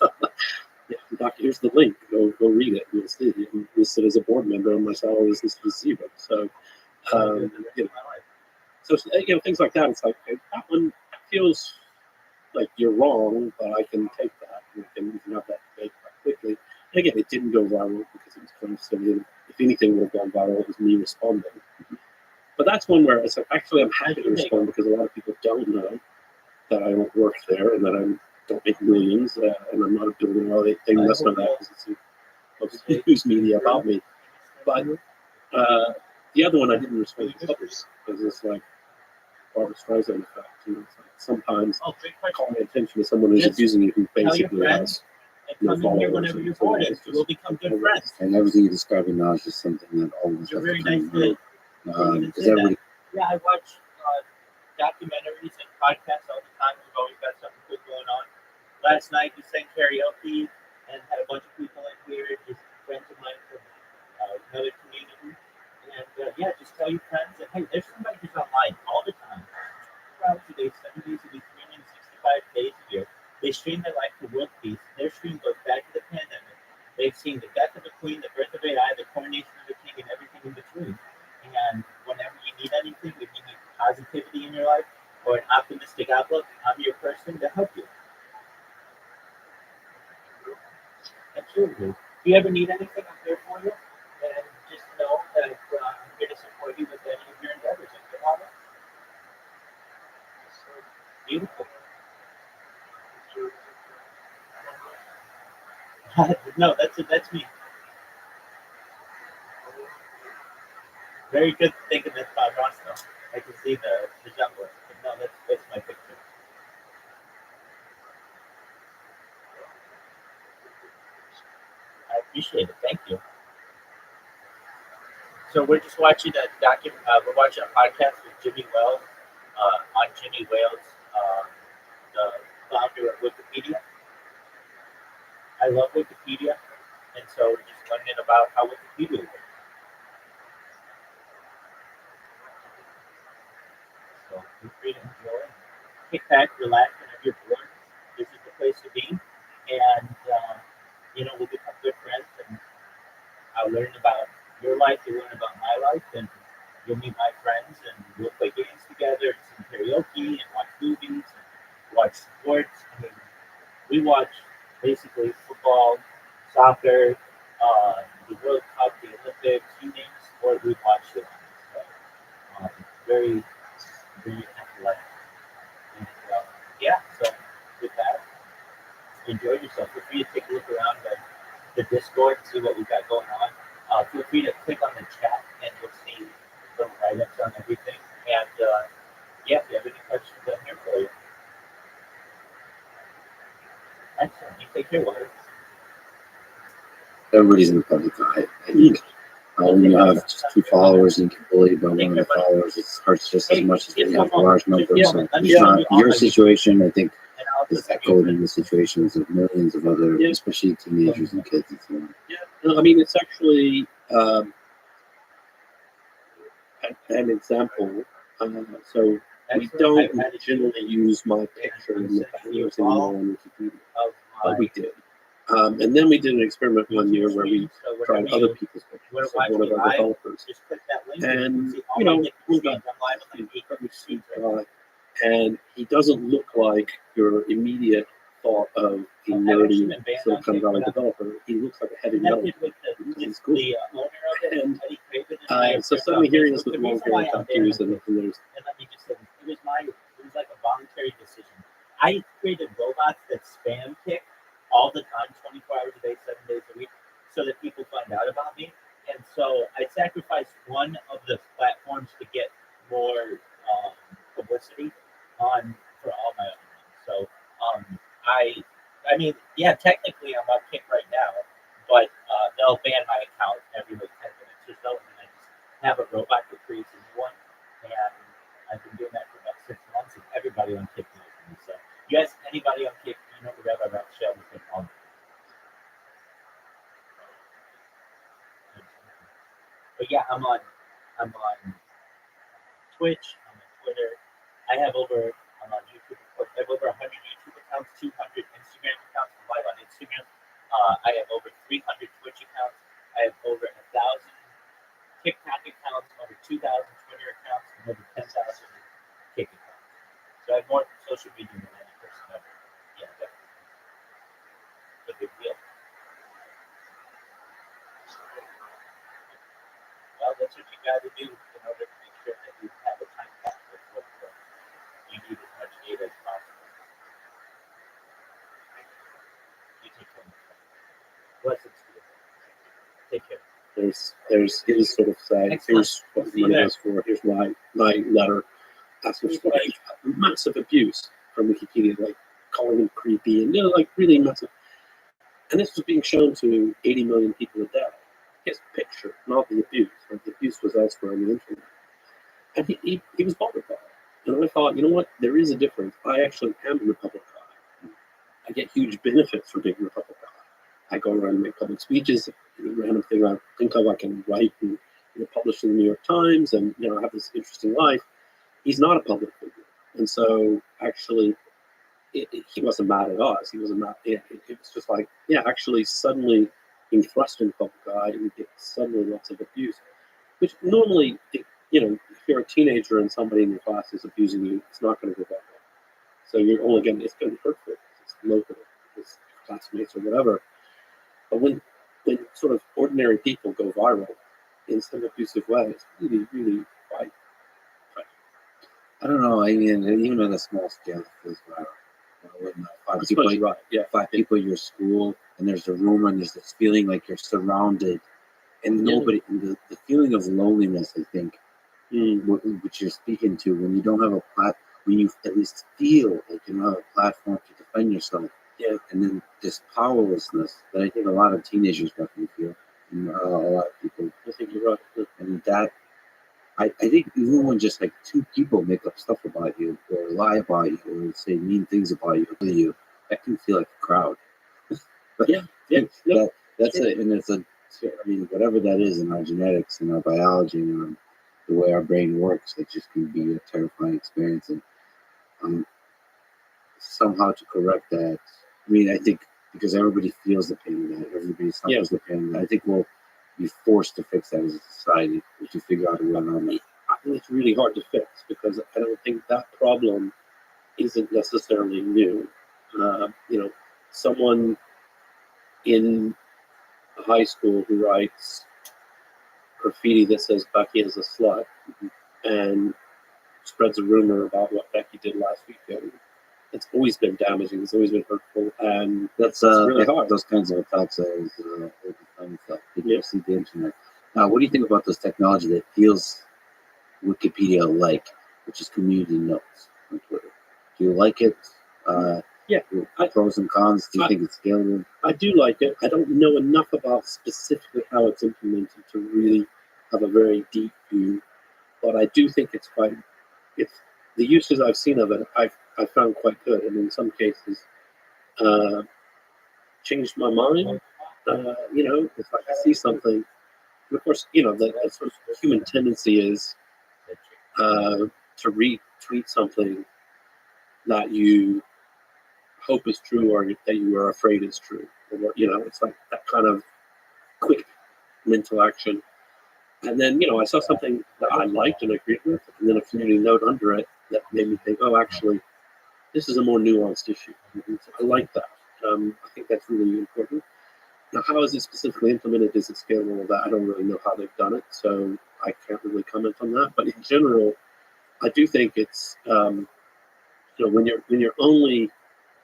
Yeah, in fact, here's the link. Go read it. You'll see. I'm listed as a board member, and my salary is listed as zero. So, you know, things like that. It's like, okay, that one feels like you're wrong, but I can take that. We can have that debate quite quickly. And again, it didn't go viral because it was kind of silly. And if anything would have gone viral, it was me responding. But that's one where it's like, actually, I'm happy to respond because a lot of people don't know that I don't work there and that I don't make millions and I'm not a billionaire or anything. That's not that because it's news media about me. But the other one I didn't respond to others because it's like Barbara Streisand effect. You know, it's like sometimes calling attention to someone who's abusing you who basically has no followers. We'll become good friends. And everything you're describing now is just something that all of us have to kind of know. Because everybody, Yeah, I watch documentaries and podcasts all the time. We've always got something good going on. Last night we sang karaoke and had a bunch of people in here, just friends of mine from another community. And yeah, just tell your friends that, hey, there's somebody who's online all the time. 4 hours a day, 7 days a week, 365 days a year. They stream their life for world peace. Their stream goes back to the pandemic. They've seen the death of the queen, the birth of AI, the coronation of the king, and everything in between. And whenever you need anything, if you need positivity in your life or an optimistic outlook, I'm your person to help you. Absolutely. If you ever need anything, I'm here for you. And just know that I'm here to support you with any of your endeavors. Okay, Robert? Beautiful. No, that's me. Very good thinking that's Bob Ross, though. I can see the jumper. But no, that's my picture. I appreciate it. Thank you. So we're just watching a we're watching a podcast with Jimmy Wales on Jimmy Wales, the founder of Wikipedia. I love Wikipedia, and so we're just learning about how Wikipedia works. So feel free to enjoy, kick back, relax, and if you're bored, this is the place to be. And we'll become good friends, and I'll learn about your life, you'll learn about my life, and you'll meet my friends, and we'll play games together, and sing karaoke, and watch movies, and watch sports. I mean, we watch basically football, soccer, the World Cup, the Olympics, you name a sport, we watch it. So, very, very athletic. And, so with that, enjoy yourself. Feel free to take a look around the Discord, see what we've got going on. Feel free to click on the chat, and you'll see some write-ups on everything. And if you have any questions, I'm here for you. Excellent. You take care, Walter. everybody's in the public eye. I think when you have just 2 followers and you get bullied by one of the followers, it hurts just as much as when you have a large number. So it's not your situation. I think is echoed in the situations of millions of other, especially teenagers and kids and so on. Yeah, no, I mean, it's actually an example. So we don't generally use my picture in the banners anymore on Wikipedia, but we did. And then we did an experiment one year where we tried other people's pictures. So one of our developers, and we got and he doesn't look like your immediate thought of a nerdy Silicon Valley developer. He looks like a heavy metal guy. He's cool. And so suddenly hearing this with long-term tattoos and there's. And let me just say, it was like a voluntary decision. I created robots that spam kick all the time, 24 hours a day, 7 days a week, so that people find out about me. And so I sacrificed one of the platforms to get more publicity for all my other ones. So I mean, technically I'm on Kick right now, but they'll ban my account every 10 minutes or so, and I just have a robot that creates a new one, and I've been doing that for about 6 months, and everybody on Kick knows me. So you ask anybody on Kick, you know the Rabbi Rothschild is going on. But yeah, I'm I'm on Twitch, I'm on Twitter. I have over, I'm on YouTube, of course. I have over 100 YouTube accounts, 200 Instagram accounts, I'm live on Instagram. I have over 300 Twitch accounts. I have over 1,000 TikTok accounts, over 2,000 Twitter accounts, and over 10,000 Kick accounts. So I have more social media than any person ever. Yeah, definitely. It's a big deal. Well, that's what you got to do in order to make sure that you have a time capsule for what you need as much data as possible. You take care. Blessings to you. Take care. There's his sort of say, here's what the money is for, here's my letter. That's what's like massive abuse from Wikipedia, like calling him creepy and like really massive. And this was being shown to 80 million people a day. His picture, not the abuse. Like the abuse was elsewhere on the internet. And he was bothered by it. And I thought, you know what? There is a difference. I actually am a Republican. I get huge benefits from being a Republican. I go around and make public speeches. Any random thing I think of, I can write and publish in the New York Times, and I have this interesting life. He's not a public figure, and so actually, he wasn't mad at us. He wasn't mad. It was just like, actually, suddenly being thrust in the public eye, and you get suddenly lots of abuse, which normally, if you're a teenager and somebody in your class is abusing you, it's not going to go that well. So you're only getting, it's going to be hurtful. It's local, it's classmates or whatever. But when sort of ordinary people go viral in some abusive way, it's really, really quite. I don't know. I mean, even on a small scale, it feels viral. When five people at your school, and there's a rumor, and there's this feeling like you're surrounded, and nobody. And the feeling of loneliness, I think, which you're speaking to, when you don't have a when you at least feel like you don't have a platform to defend yourself. Yeah. And then this powerlessness that I think a lot of teenagers definitely feel, and a lot of people. I think you're right. And that, I think even when just like two people make up stuff about you, or lie about you, or say mean things about you, that can feel like a crowd. That's it, and it's I mean, whatever that is in our genetics and our biology and the way our brain works, that just can be a terrifying experience. And somehow to correct that. I mean, I think because everybody feels the pain of that, everybody suffers the pain of that, I think we'll be forced to fix that as a society, to figure out a way around it. I think it's really hard to fix because I don't think that problem isn't necessarily new. Someone in a high school who writes graffiti that says Becky is a slut and spreads a rumor about what Becky did last weekend. It's always been damaging. It's always been hurtful, and that's really hard. Those kinds of attacks is fun stuff. People see the internet. Now, what do you think about this technology that feels Wikipedia-like, which is community notes on Twitter? Do you like it? Pros and cons. Do you think it's scalable? I do like it. I don't know enough about specifically how it's implemented to really have a very deep view, but I do think it's quite. It's the uses I've seen of it. I found quite good, and in some cases, changed my mind. If I see something, and of course, the sort of human tendency is to retweet something that you hope is true or that you are afraid is true. Or, it's like that kind of quick mental action. And then, I saw something that I liked and agreed with, and then a community note under it that made me think, oh, actually, this is a more nuanced issue. So I like that. I think that's really important. Now, how is it specifically implemented? Is it scalable? That I don't really know how they've done it, so I can't really comment on that. But in general, I do think it's when your only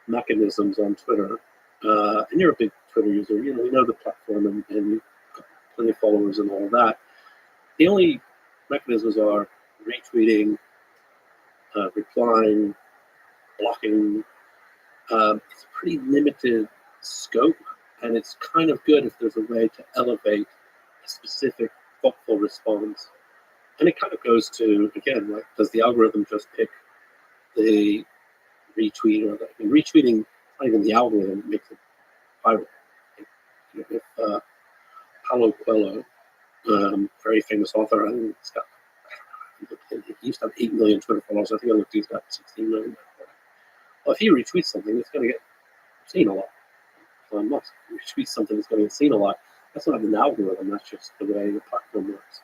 mechanisms on Twitter, and you're a big Twitter user, you know the platform and you've got plenty of followers and all of that. The only mechanisms are retweeting, replying, blocking. It's a pretty limited scope, and it's kind of good if there's a way to elevate a specific thoughtful response. And it kind of goes to, again, like, does the algorithm just pick the retweet or retweeting? Not even the algorithm makes it viral. If Paulo Coelho, very famous author. I think he's got, he used to have 8 million Twitter followers. I think I looked, he's got 16 million. Well, if he retweets something, it's going to get seen a lot. Elon Musk retweets something that's going to get seen a lot. That's not an algorithm, that's just the way the platform works.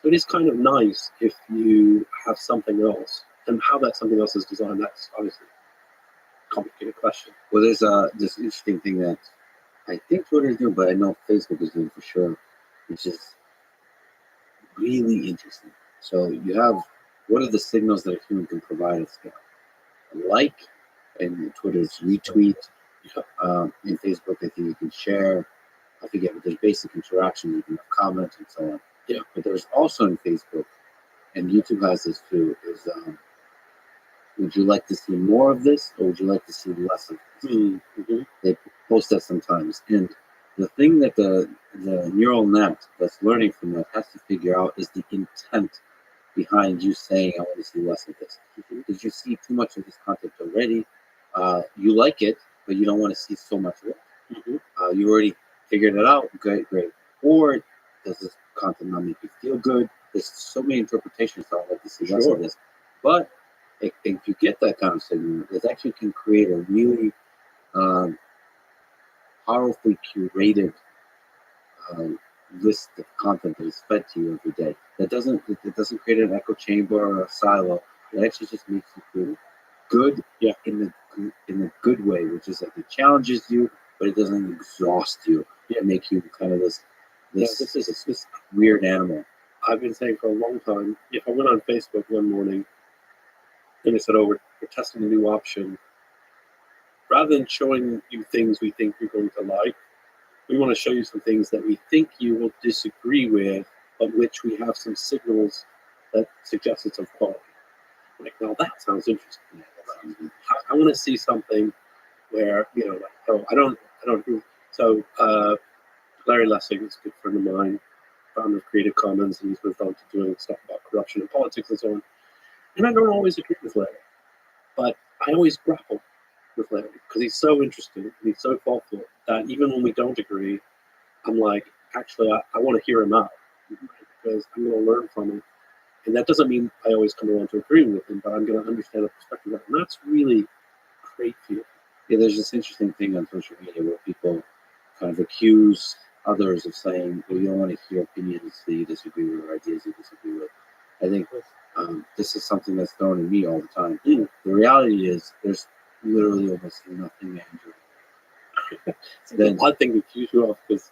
So it is kind of nice if you have something else, and how that something else is designed, that's obviously a complicated question. Well, there's this interesting thing that I think Twitter is doing, but I know Facebook is doing for sure, which is really interesting. So you have, what are the signals that a human can provide at scale? A like, and Twitter's retweet. In Facebook, I think you can share. I forget, but there's basic interaction. You can have comments and so on. Yeah. But there's also in Facebook, and YouTube has this too, is would you like to see more of this, or would you like to see less of this? Mm-hmm. They post that sometimes. And the thing that the neural net that's learning from that has to figure out is the intent behind you saying, I want to see less of this. Did you see too much of this content already? You like it, but you don't want to see so much of it. You already figured it out. Great. Or does this content not make you feel good? There's so many interpretations. So I'd like to see less of this. But if you get that kind of signal, it actually can create a really powerfully curated list of content that is fed to you every day. That doesn't create an echo chamber or a silo. It actually just makes you feel good, in the good way, which is like it challenges you, but it doesn't exhaust you. It makes you kind of this weird animal. I've been saying for a long time, if I went on Facebook one morning and they said, oh, we're testing a new option, rather than showing you things we think you're going to like, we want to show you some things that we think you will disagree with, but which we have some signals that suggest it's of quality. Like, well, that sounds interesting. I want to see something where, like, oh, I don't agree. So Larry Lessig is a good friend of mine, founder of Creative Commons, and he's moved on to doing stuff about corruption and politics and so on. And I don't always agree with Larry, but I always grapple with Larry because he's so interesting and he's so thoughtful that even when we don't agree, I'm like, actually, I want to hear him out because I'm going to learn from him. And that doesn't mean I always come around to agreeing with him, but I'm going to understand the perspective. And that's really great for you. Yeah, there's this interesting thing on social media where people kind of accuse others of saying, well, you don't want to hear opinions that you disagree with or ideas you disagree with. I think this is something that's thrown at me all the time. The reality is there's literally almost nothing Andrew. Then one thing to accuse you of because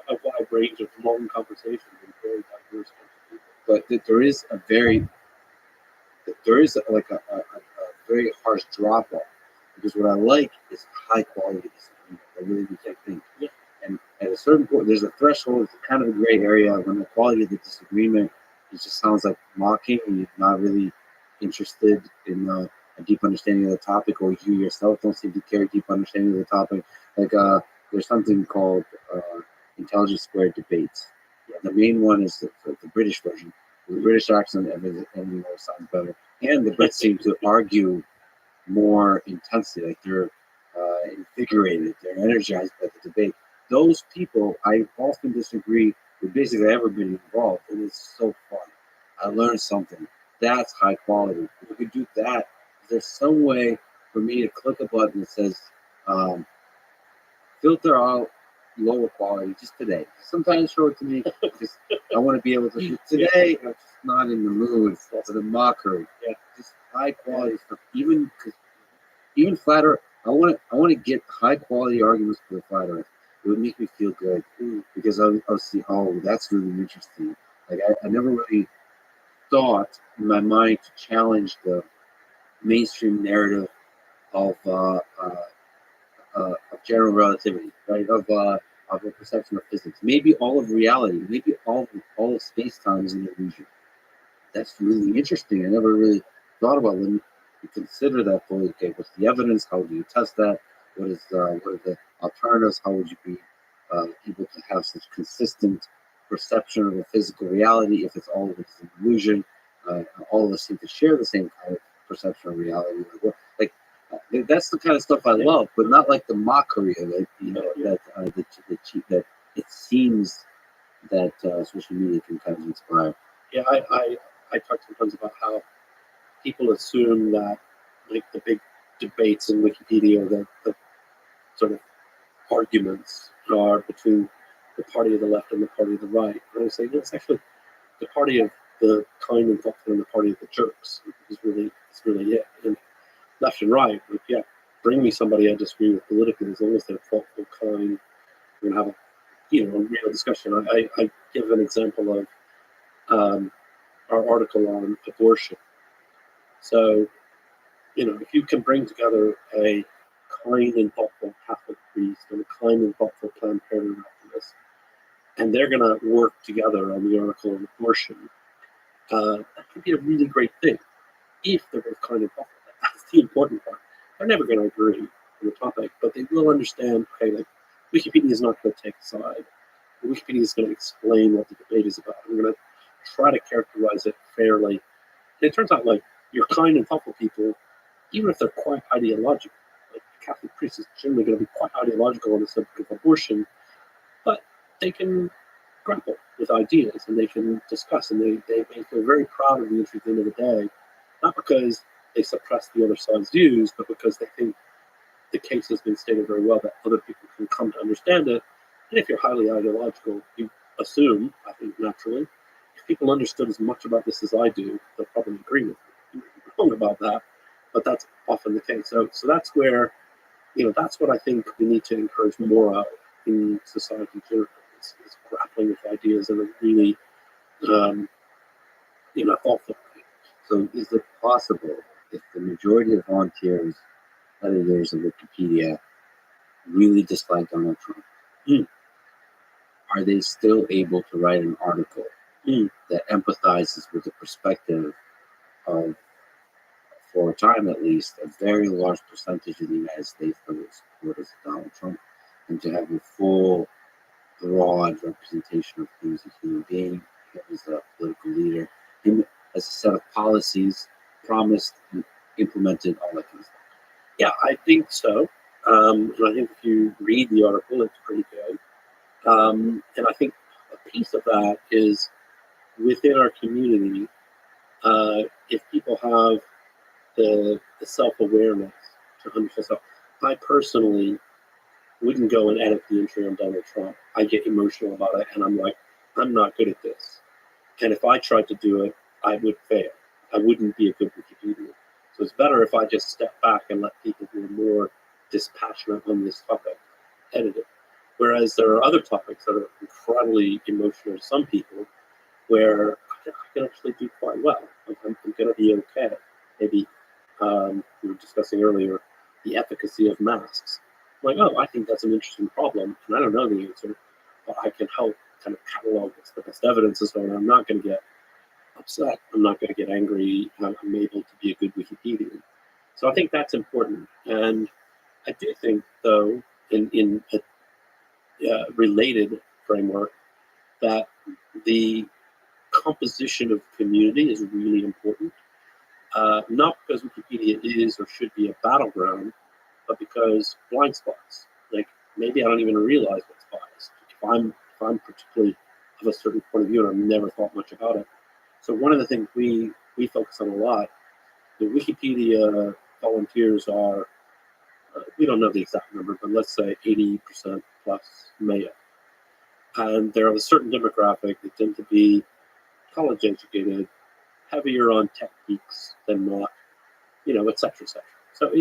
a wide range of long conversations and very diverse people. But there is a very very harsh drop off, because what I like is high quality disagreement. I really do think. Yeah. And at a certain point, there's a threshold. It's kind of a gray area when the quality of the disagreement, it just sounds like mocking, and you're not really interested in a deep understanding of the topic, or you yourself don't seem to care a deep understanding of the topic. Like there's something called Intelligence Squared debates. Yeah, the main one is the British version. The British accent, everything sounds better, and the Brits seem to argue more intensely. Like they're invigorated, they're energized by the debate. Those people, I often disagree with basically everybody involved, and it's so fun. I learned something. That's high quality. If we could do that, there's some way for me to click a button that says filter out lower quality just today. Sometimes show it to me. Just I want to be able to today. I'm just not in the mood for the mockery. Yeah, just high quality stuff. Even flat earth. I want to get high quality arguments for the flat earth. It would make me feel good because I'll see. Oh, that's really interesting. Like I never really thought in my mind to challenge the mainstream narrative of general relativity, right? Of a perception of physics. Maybe all of reality. Maybe all of space time is an illusion. That's really interesting. I never really thought about let me consider that fully. Okay, what's the evidence? How do you test that? What are the alternatives? How would you be able to have such consistent perception of a physical reality if it's all of it's an illusion? All of us seem to share the same kind of perception of reality. That's the kind of stuff I love, but not like the mockery of it. That it seems that social media can kind of inspire. Yeah, I talk sometimes about how people assume that like the big debates in Wikipedia, the sort of arguments are between the party of the left and the party of the right. And I say, no, it's actually the party of the kind and thoughtful and the party of the jerks is really it. And left and right, like, yeah, bring me somebody I disagree with politically as long as they're thoughtful, kind. We're gonna have a a real discussion. I give an example of our article on abortion. So if you can bring together a kind and thoughtful Catholic priest and a kind and thoughtful Planned Parenthood activist, and they're going to work together on the article on abortion, that could be a really great thing if they're both kind and thoughtful. That's the important part. They're never going to agree on the topic, but they will understand, okay, like Wikipedia is not going to take a side. Wikipedia is going to explain what the debate is about. We're going to try to characterize it fairly. And it turns out, like, your kind and thoughtful people, even if they're quite ideological, like the Catholic priest is generally going to be quite ideological on the subject of abortion, but they can grapple with ideas and they can discuss, and they may feel very proud of the entry at the end of the day, not because they suppress the other side's views, but because they think the case has been stated very well that other people can come to understand it. And if you're highly ideological, you assume, I think naturally, if people understood as much about this as I do, they'll probably agree with me. You might be wrong about that, but that's often the case. So that's where, that's what I think we need to encourage more of in society generally, is grappling with ideas in a really, thoughtful way. So, is it possible if the majority of volunteers, editors of Wikipedia, really dislike Donald Trump? Mm. Are they still able to write an article that empathizes with the perspective of, for a time at least, a very large percentage of the United States that were supporters of Donald Trump, and to have a full, broad representation of him as a human being, him as a political leader, him as a set of policies promised and implemented, all that kind of stuff? Yeah, I think so. And I think if you read the article, it's pretty good. And I think a piece of that is within our community, if people have the self-awareness to understand. So I personally wouldn't go and edit the entry on Donald Trump. I get emotional about it, and I'm like, I'm not good at this. And if I tried to do it, I would fail. I wouldn't be a good Wikipedian. So it's better if I just step back and let people who are more dispassionate on this topic edit it. Whereas there are other topics that are incredibly emotional to some people where I can actually do quite well. I'm going to be okay. Maybe we were discussing earlier the efficacy of masks. I'm like, oh, I think that's an interesting problem, and I don't know the answer, but I can help kind of catalog what's the best evidence is, and I'm not going to get upset. I'm not going to get angry. I'm able to be a good Wikipedian. So I think that's important. And I do think, though, in a related framework, that the composition of community is really important. Not because Wikipedia is or should be a battleground, but because blind spots. Like maybe I don't even realize what's biased. If I'm particularly of a certain point of view and I've never thought much about it. So one of the things we focus on a lot, the Wikipedia volunteers are, we don't know the exact number, but let's say 80% plus male. And they're of a certain demographic. They tend to be college educated, heavier on tech geeks than not, et cetera, et cetera. So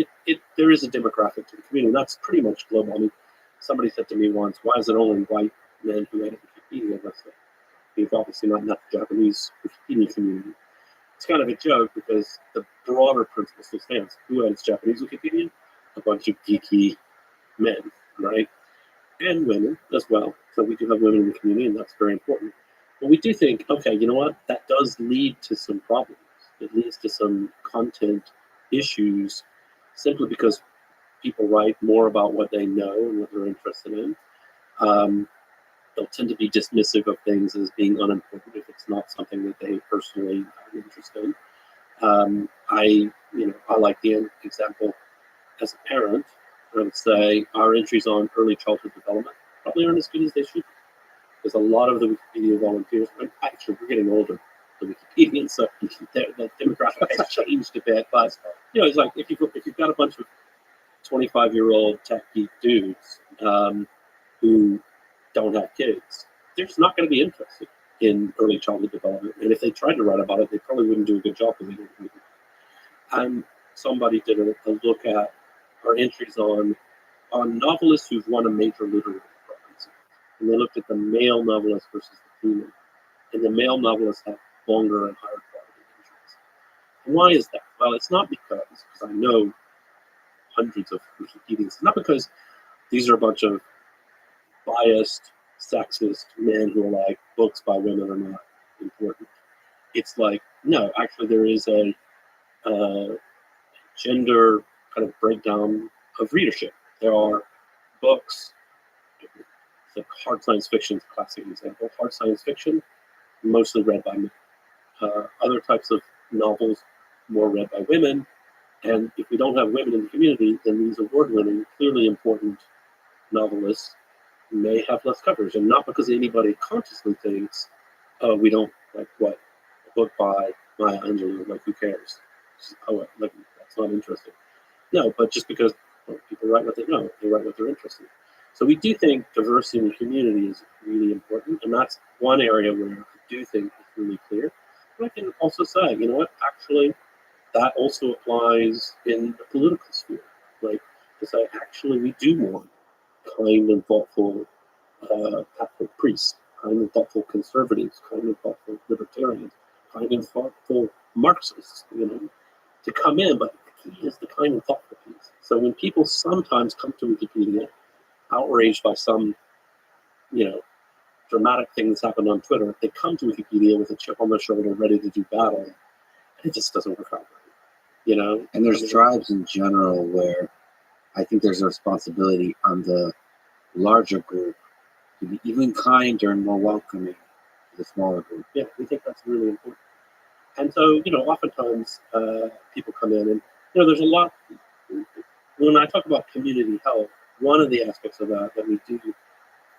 there is a demographic to the community, and that's pretty much global. I mean, somebody said to me once, why is it only white men who edit Wikipedia? It's obviously not the Japanese Wikipedia community. It's kind of a joke because the broader principle still stands. Who edits Japanese Wikipedia? A bunch of geeky men, right? And women as well. So we do have women in the community, and that's very important. But we do think, okay, you know what? That does lead to some problems. It leads to some content issues simply because people write more about what they know and what they're interested in. They'll tend to be dismissive of things as being unimportant if it's not something that they personally have an interest in. I like the example as a parent. I would say our entries on early childhood development probably aren't as good as they should be. because a lot of the Wikipedia volunteers, and actually we're getting older, the Wikipedians, so the demographic has changed a bit. But it's like if you've got a bunch of 25-year-old tech geek dudes who don't have kids, they're just not going to be interested in early childhood development. And if they tried to write about it, they probably wouldn't do a good job because they don't read it. And somebody did a look at our entries on novelists who've won a major literary prize. And they looked at the male novelist versus the female. And the male novelists have longer and higher quality entries. And why is that? Well, it's not because I know hundreds of Wikipedians. It's not because these are a bunch of biased, sexist men who are like, books by women are not important. It's like, no, actually there is a gender kind of breakdown of readership. There are books, like hard science fiction is a classic example. Hard science fiction, mostly read by men. Other types of novels, more read by women. And if we don't have women in the community, then these award-winning, clearly important novelists may have less coverage. And not because anybody consciously thinks, oh, we don't like what a book by Maya Angelou, like who cares? Oh, like that's not interesting. No, but just because people write what they know, they write what they're interested in. So we do think diversity in the community is really important, and that's one area where I do think it's really clear. But I can also say, you know what, actually, that also applies in the political sphere. Like to say, actually, we do want kind and thoughtful Catholic priests, kind and thoughtful conservatives, kind and thoughtful libertarians, kind and thoughtful Marxists, to come in. But the key is the kind and thoughtful piece. So when people sometimes come to Wikipedia outraged by some, dramatic thing that's happened on Twitter, they come to Wikipedia with a chip on their shoulder, ready to do battle, and it just doesn't work out right. And there's tribes in general where I think there's a responsibility on the larger group to be even kinder and more welcoming to the smaller group. Yeah, we think that's really important. And so, oftentimes people come in and, there's a lot, when I talk about community health, one of the aspects of that we do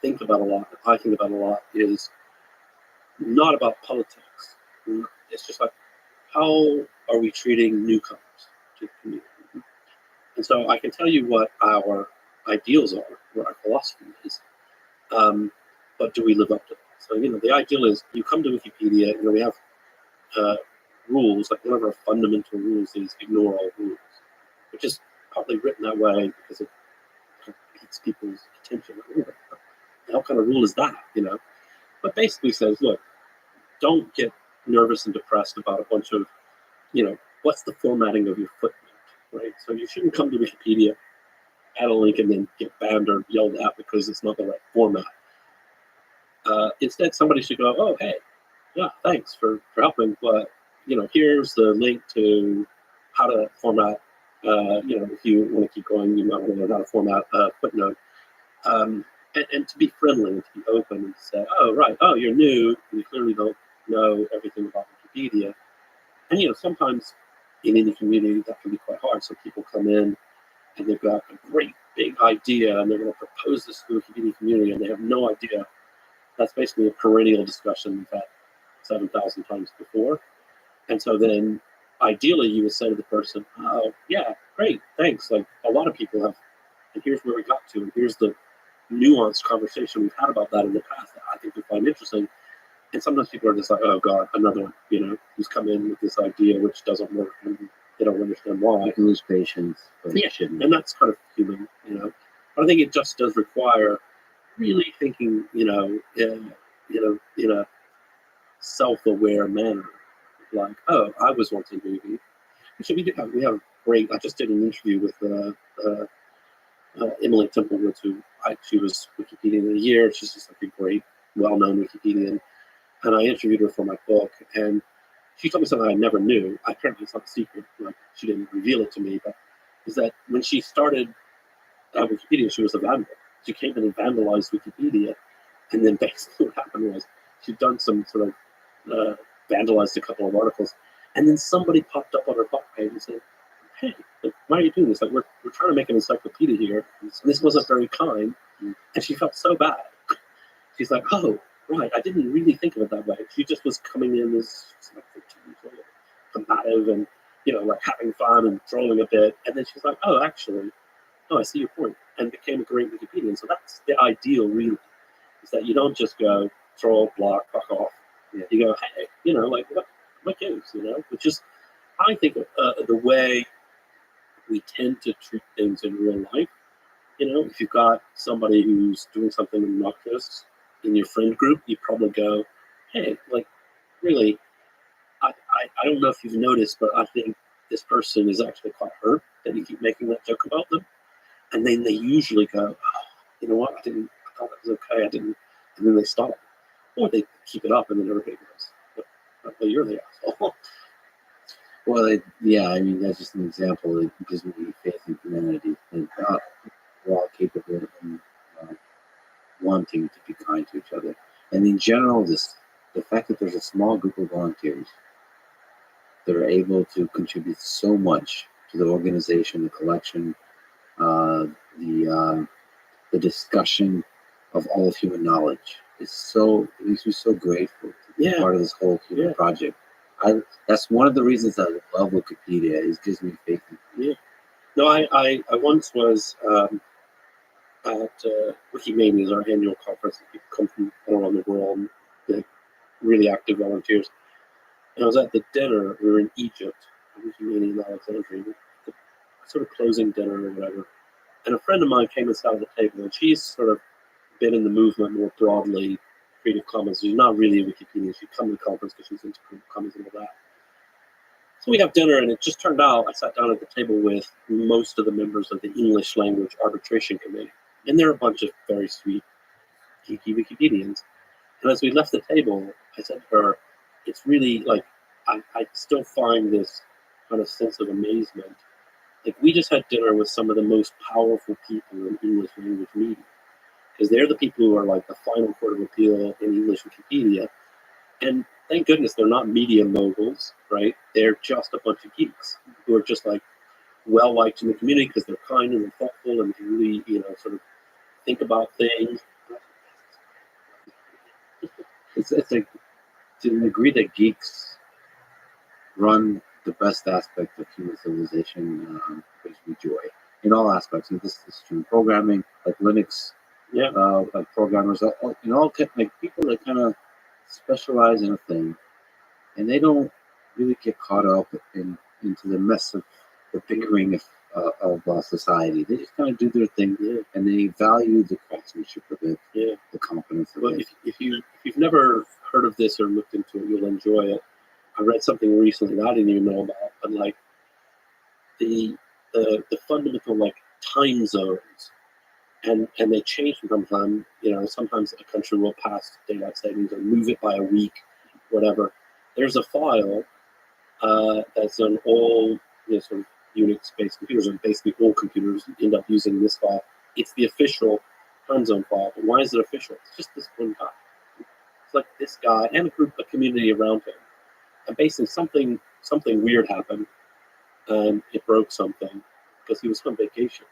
think about a lot, that I think about a lot, is not about politics. It's just like, how are we treating newcomers to the community? And so I can tell you what our ideals are, what our philosophy is, but do we live up to that? So, the ideal is you come to Wikipedia, we have rules, like one of our fundamental rules is ignore all rules, which is probably written that way because it piques people's attention. What kind of rule is that, But basically says, look, don't get nervous and depressed about a bunch of, what's the formatting of your footnote, right? So you shouldn't come to Wikipedia, add a link, and then get banned or yelled at because it's not the right format. Instead, somebody should go, oh, hey, yeah, thanks for helping, but, here's the link to how to format, if you want to keep going, you might want to learn how to format a footnote. And to be friendly and to be open and to say, oh, right, oh, you're new, and you clearly don't know everything about Wikipedia. And, sometimes in any community that can be quite hard. So people come in and they've got a great big idea and they're going to propose this to the Wikipedia community and they have no idea. That's basically a perennial discussion we've had 7,000 times before. And so then ideally you would say to the person, oh, yeah, great, thanks. Like a lot of people have, and here's where we got to, and here's the nuanced conversation we've had about that in the past that I think we find interesting. And sometimes people are just like, oh God, another one, who's come in with this idea which doesn't work and they don't understand why. You can lose patience, but yeah, and that's kind of human, But I think it just does require really thinking, in a self-aware manner. Like, oh, I was once a newbie. We have great. I just did an interview with Emily Templewoods, she was Wikipedian of the Year. She's just like a great, well-known Wikipedian. And I interviewed her for my book, and she told me something I never knew. Apparently, it's not a secret. Like she didn't reveal it to me, but is that when she started at Wikipedia, she was a vandal. She came in and vandalized Wikipedia, and then basically what happened was she'd done some sort of vandalized a couple of articles, and then somebody popped up on her blog page and said, "Hey, like, why are you doing this? Like, we're trying to make an encyclopedia here, and this wasn't very kind." And she felt so bad. She's like, "Oh, right, I didn't really think of it that way. She just was coming in as like 13 years old, combative and, like having fun and trolling a bit. And then she's like, oh, actually, no, I see your point, and became a great Wikipedian. So that's the ideal, really, is that you don't just go troll, block, fuck off. Yeah. You go, hey, what gives, which is, I think, the way we tend to treat things in real life. If you've got somebody who's doing something obnoxious in your friend group, you probably go, hey, like, really, I don't know if you've noticed, but I think this person is actually quite hurt that you keep making that joke about them. And then they usually go, oh, you know what, I thought that was okay, I didn't. And then they stop. Or they keep it up and then everybody goes, well, you're the asshole. Well, yeah, I mean, that's just an example. It gives me faith in humanity. And we're all capable of wanting to be kind to each other. And in general, the fact that there's a small group of volunteers that are able to contribute so much to the organization, the collection, the discussion of all of human knowledge it makes me so grateful to be part of this whole human project. That's one of the reasons I love Wikipedia. It gives me faith in it. Yeah. No, I once was at Wikimania, our annual conference. People come from all around the world, and they're really active volunteers. And I was at the dinner. We were in Egypt, Wikimania in Alexandria, the sort of closing dinner or whatever. And a friend of mine came and sat at the table, and she's sort of been in the movement more broadly, Creative Commons. She's not really a Wikipedian. She'd come to the conference because she's into Creative Commons and all that. So we have dinner, and it just turned out I sat down at the table with most of the members of the English Language Arbitration Committee. And they're a bunch of very sweet, geeky Wikipedians. And as we left the table, I said to her, it's really like, I still find this kind of sense of amazement. Like, we just had dinner with some of the most powerful people in English language media. Because they're the people who are like the final court of appeal in English Wikipedia. And thank goodness they're not media moguls, right? They're just a bunch of geeks who are just like well liked in the community because they're kind and thoughtful and they really, sort of think about things. It's like, to the degree that geeks run the best aspect of human civilization, brings me joy in all aspects. And this is true in programming, like Linux, like programmers, all like people that kind of specialize in a thing, and they don't really get caught up into the mess of the bickering of society. They just kind of do their thing, and they value the craftsmanship of it, the competence of it. If you've never heard of this or looked into it, you'll enjoy it. I read something recently that I didn't even know about, but like the fundamental like time zones, and they change from time to time. Sometimes a country will pass daylight savings or move it by a week, whatever. There's a file that's on all sort of Unix-based computers, and basically all computers end up using this file. It's the official time zone file. But why is it official? It's just this one guy. It's like this guy and a community around him. And basically something weird happened, and it broke something because he was on vacation.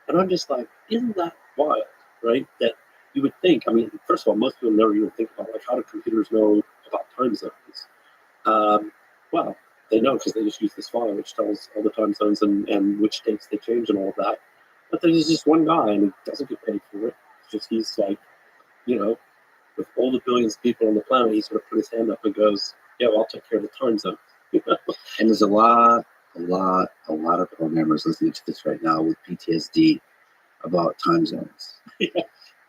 And I'm just like, isn't that wild, right? That you would think. I mean, first of all, most people never even think about like how do computers know about time zones? Well, they know because they just use this file which tells all the time zones and which dates they change and all of that. But there's just one guy and he doesn't get paid for it. It's just he's like, with all the billions of people on the planet, he sort of put his hand up and goes, yeah, well, I'll take care of the time zone. And there's a lot of programmers listening to this right now with PTSD about time zones.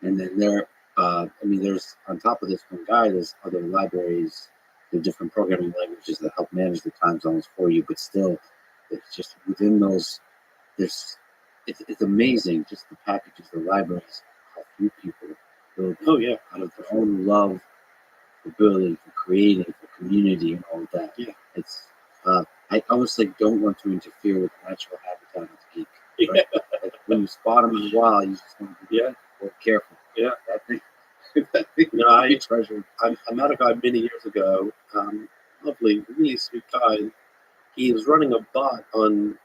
And then there's on top of this one guy, there's other libraries, the different programming languages that help manage the time zones for you. But still, it's just within those. It's amazing just the packages, the libraries, how few people build. Out of their own love for building, for creating, for community, and all of that. Yeah, it's. I almost don't want to interfere with the natural habitat of the geek. Right? Like when you spot them in the wild, you just want to be careful. Yeah, that thing. I treasure. I met a guy many years ago. Lovely, really sweet guy. He was running a bot on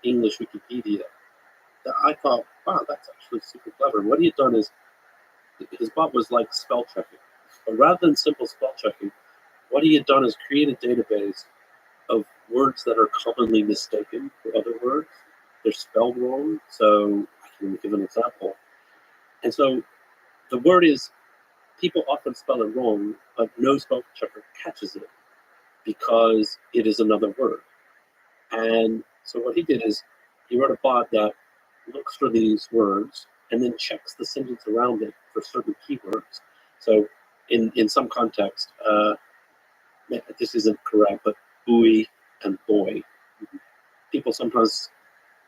English Wikipedia that I thought, wow, that's actually super clever. What he had done is his bot was like spell checking. But rather than simple spell checking, what he had done is create a database of words that are commonly mistaken for other words. They're spelled wrong. So I can give an example. And so the word is, people often spell it wrong, but no spell checker catches it because it is another word. And so what he did is he wrote a bot that looks for these words and then checks the sentence around it for certain keywords. So in some context, this isn't correct, but buoy and boy. People sometimes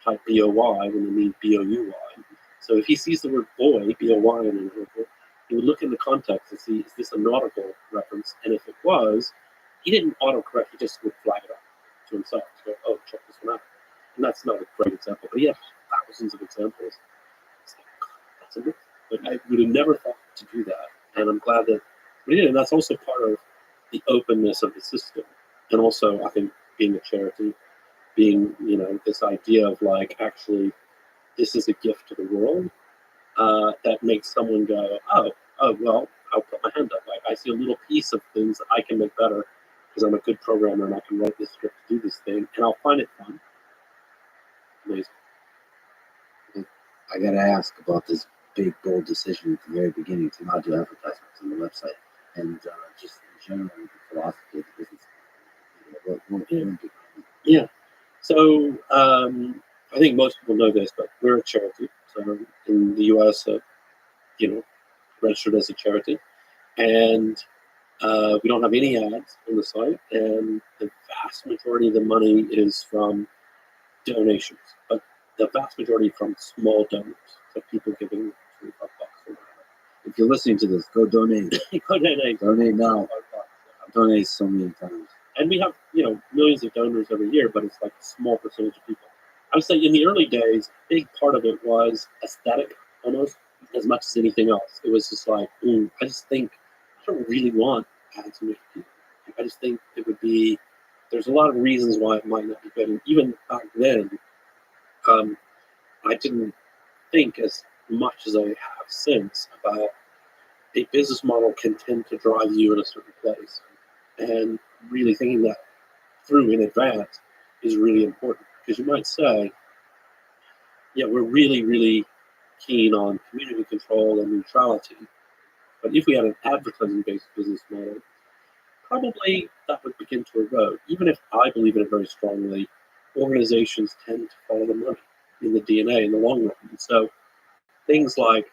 type B-O-Y when they mean B-O-U-Y. So if he sees the word boy, B-O-Y, in an article, he would look in the context and see, is this a nautical reference? And if it was, he didn't autocorrect, he just would flag it up to himself to go, oh, check this one out. And that's not a great example, but he had thousands of examples. It's like, God, that's amazing. Like, I would have never thought to do that. And I'm glad that we did. And that's also part of the openness of the system. And also, I think, being a charity, being, this idea of like, actually, this is a gift to the world, that makes someone go, oh, well, I'll put my hand up. Like, I see a little piece of things that I can make better because I'm a good programmer and I can write this script to do this thing, and I'll find it fun. Amazing. I gotta ask about this big, bold decision at the very beginning to not do advertisements on the website, and just generally the philosophy of the business. Yeah. So I think most people know this, but we're a charity. So in the U.S., registered as a charity, and we don't have any ads on the site, and the vast majority of the money is from donations, but the vast majority from small donors, so people giving $25 or whatever. If you're listening to this, go donate. Go donate. Donate now. Donate so many times. And we have, millions of donors every year, but it's like a small percentage of people. I would say in the early days, a big part of it was aesthetic almost as much as anything else. It was just like, I just think I don't really want ads in Wikipedia. I just think it would be, there's a lot of reasons why it might not be good. And even back then, I didn't think as much as I have since about a business model can tend to drive you in a certain place. And really thinking that through in advance is really important, because you might say, yeah, we're really, really keen on community control and neutrality. But if we had an advertising-based business model, probably that would begin to erode. Even if I believe in it very strongly, organizations tend to follow the money in the DNA in the long run. And so things like,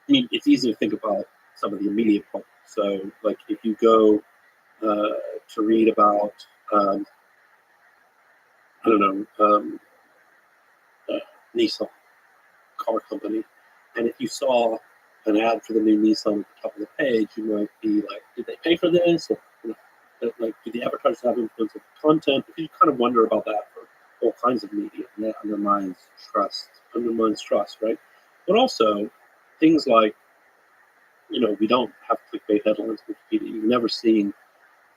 it's easy to think about some of the immediate problems. So like if you go to read about, Nissan car company, and if you saw an ad for the new Nissan at the top of the page, you might be like, did they pay for this? Or, like, did the advertisers have influence of the content? Because you kind of wonder about that for all kinds of media. And that undermines trust. Undermines trust, right? But also things like, we don't have clickbait headlines on Wikipedia. You've never seen,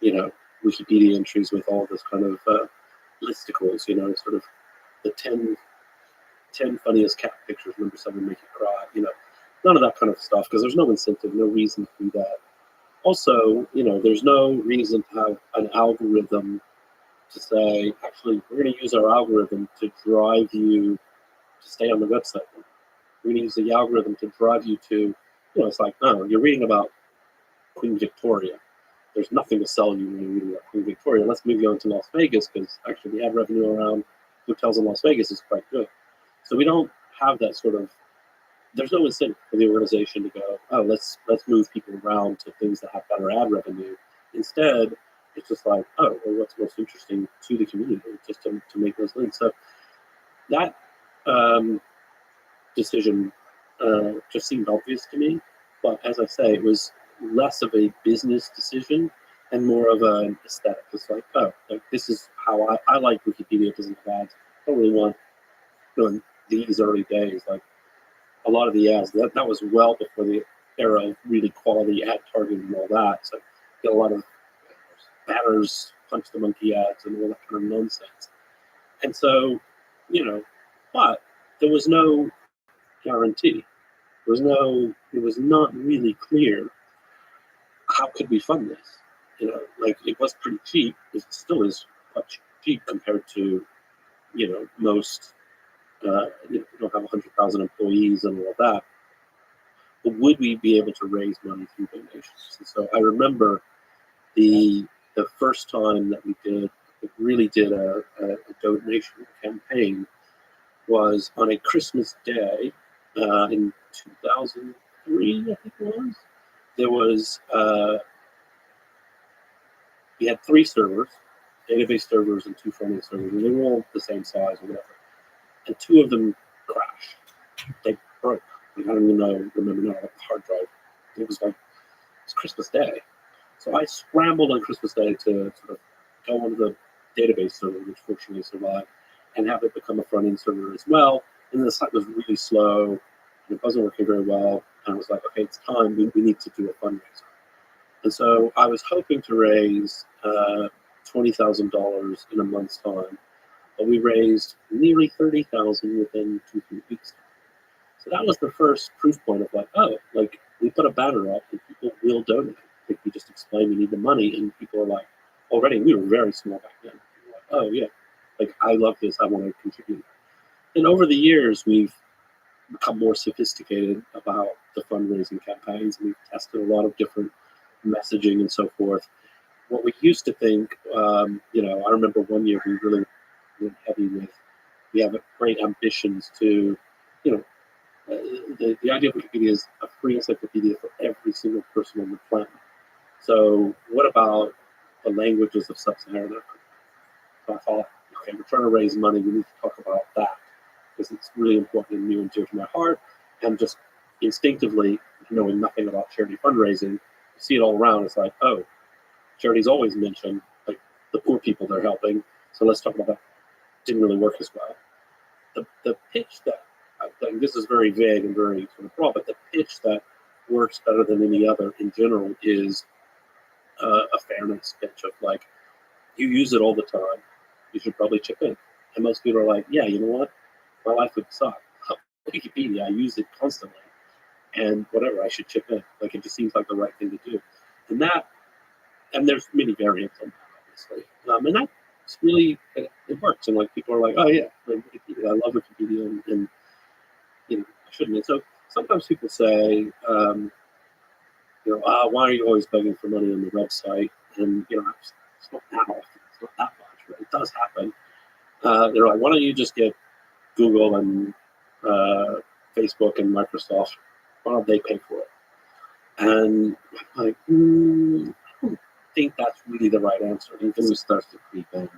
Wikipedia entries with all this kind of listicles, sort of the 10 funniest cat pictures, number 7 make you cry, none of that kind of stuff, because there's no incentive, no reason to do that. Also, there's no reason to have an algorithm to say, actually, we're going to use our algorithm to drive you to stay on the website. We're going to use the algorithm to drive you to, it's like, oh, you're reading about Queen Victoria. There's nothing to sell you when you're reading about Queen Victoria. Let's move you on to Las Vegas, because actually the ad revenue around hotels in Las Vegas is quite good. So we don't have that sort of, there's no incentive for the organization to go, oh, let's move people around to things that have better ad revenue. Instead, it's just like, oh, well, what's most interesting to the community, just to make those links. So that decision just seemed obvious to me. But as I say, it was less of a business decision and more of an aesthetic. It's like, oh, like, this is how I like Wikipedia. It doesn't have ads. I don't really want, in these early days, like a lot of the ads, that was well before the era of really quality ad targeting and all that. So you get a lot of banners, punch the monkey ads, and all that kind of nonsense. And so, but there was no guarantee. It was not really clear how could we fund this? Like it was pretty cheap. It still is quite cheap compared to, most. We don't have 100,000 employees and all of that. But would we be able to raise money through donations? And so I remember the first time that we really did a donation campaign was on a Christmas day in 2003, I think it was. There was we had 3 servers, database servers and 2 front-end servers, and they were all the same size or whatever. And 2 of them crashed. They broke. I don't even remember now, like the hard drive. It's Christmas Day. So I scrambled on Christmas Day to sort of go onto the database server, which fortunately survived, and have it become a front-end server as well. And the site was really slow, and it wasn't working very well. And I was like, okay, it's time. We need to do a fundraiser. And so I was hoping to raise $20,000 in a month's time, but we raised nearly $30,000 within 2-3 weeks. So that was the first proof point of we put a banner up and people will donate. Like we just explain we need the money, and people are like, already we were very small back then. Like, oh yeah, like I love this, I want to contribute. And over the years, we've become more sophisticated about the fundraising campaigns, and we've tested a lot of different messaging and so forth. What we used to think, I remember one year we really went heavy with, we have great ambitions to, the idea of Wikipedia is a free encyclopedia for every single person on the planet. So what about the languages of sub-Saharan Africa? So I thought, okay, we're trying to raise money, we need to talk about that, because it's really important and near and dear to my heart. And just instinctively, knowing nothing about charity fundraising, you see it all around. It's like, oh, charity's always mentioned, like the poor people they're helping. So let's talk about that. Didn't really work as well. The pitch that, I think this is very vague and very sort of broad, but the pitch that works better than any other in general is a fairness pitch of like, you use it all the time, you should probably chip in. And most people are like, yeah, you know what? My life would suck. Wikipedia, I use it constantly. And whatever, I should chip in. Like, it just seems like the right thing to do. And there's many variants on that, obviously. And that's really, it works. And like, people are like, oh yeah, Wikipedia, I love Wikipedia, and I shouldn't. And so sometimes people say, why are you always begging for money on the website? And, it's not that often. It's not that much, but it does happen. They're like, why don't you just get Google and Facebook and Microsoft, why don't they pay for it? And I'm like, I don't think that's really the right answer. Influence starts to creep in,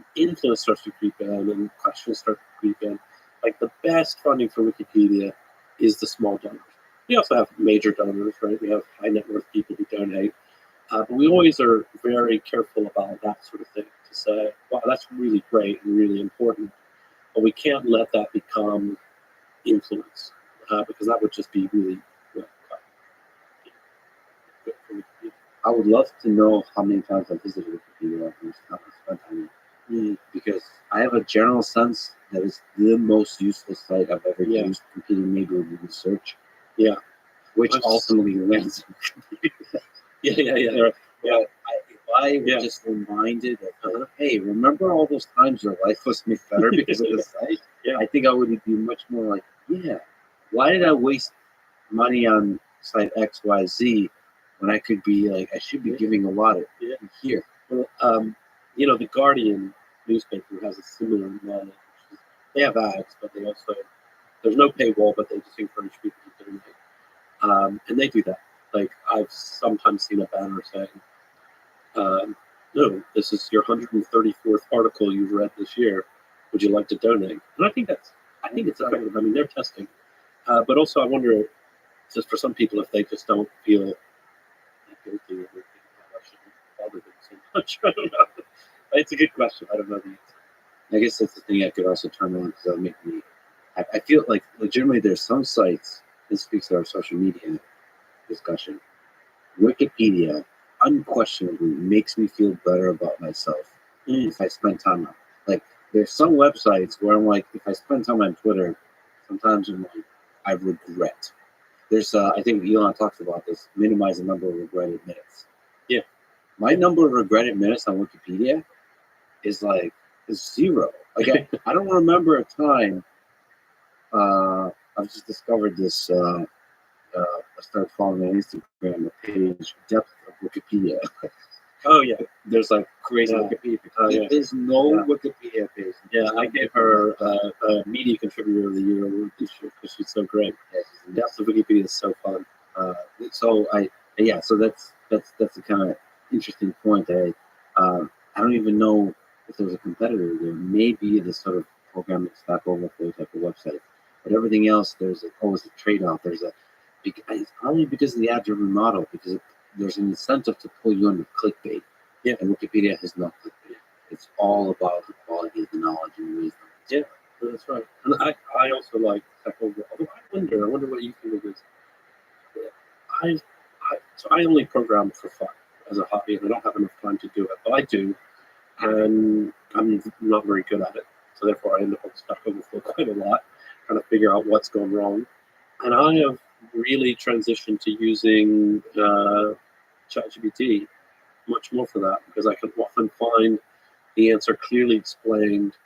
and questions start to creep in. Like, the best funding for Wikipedia is the small donors. We also have major donors, right? We have high net worth people who donate. But we always are very careful about that sort of thing, to say, wow, that's really great and really important. But we can't let that become influence, because that would just be really good for Wikipedia. I would love to know how many times I've visited Wikipedia and spent time in it. Because I have a general sense that it's the most useful site I've ever used, competing maybe with research. Yeah. Which ultimately lands. Yeah. If I were just reminded of, hey, remember all those times your life was made better because of the site? Yeah. I think I would be much more like, yeah, why did I waste money on site XYZ when I could be like, I should be giving a lot of here? Well, the Guardian newspaper has a similar model. They have ads, but they also, there's no paywall, but they just encourage people to donate. And they do that. Like, I've sometimes seen a banner saying, no, this is your 134th article you've read this year. Would you like to donate? And I think it's effective. I mean, they're testing. But also, I wonder, just for some people, if they just don't feel guilty or I shouldn't bother them so much. I don't know. It's a good question. I don't know the answer. I guess that's the thing I could also turn on, because that'll make me. I feel like legitimately there's some sites. This speaks to our social media discussion. Wikipedia unquestionably makes me feel better about myself if I spend time on it. Like, there's some websites where I'm like, if I spend time on Twitter, sometimes I'm like, I regret. There's I think Elon talks about this, minimize the number of regretted minutes. Yeah. My number of regretted minutes on Wikipedia is zero. Like I don't remember a time. I've just discovered this. I started following on Instagram the page Depth of Wikipedia. Oh yeah, There's like crazy Yeah. Wikipedia. Yeah. There's no Yeah. Wikipedia page. yeah. I gave her Media Contributor of the Year award this year because she's so great. Depth of Wikipedia is so fun. So so that's a kind of interesting point. I don't even know if there's a competitor there. Maybe this sort of programming Stack Overflow type of website, but everything else there's always a trade-off. It's probably because of the ad-driven model, because there's an incentive to pull you into clickbait. Yeah. And Wikipedia has no clickbait. It's all about the quality of the knowledge and wisdom. Yeah, that's right. And I also like Stack Overflow. Although I wonder what you think of this. So I only program for fun as a hobby, and I don't have enough time to do it, but I do, and I'm not very good at it. So therefore, I end up on Stack Overflow quite a lot, trying to figure out what's going wrong. And I have really transitioned to using ChatGPT much more for that, because I can often find the answer clearly explained,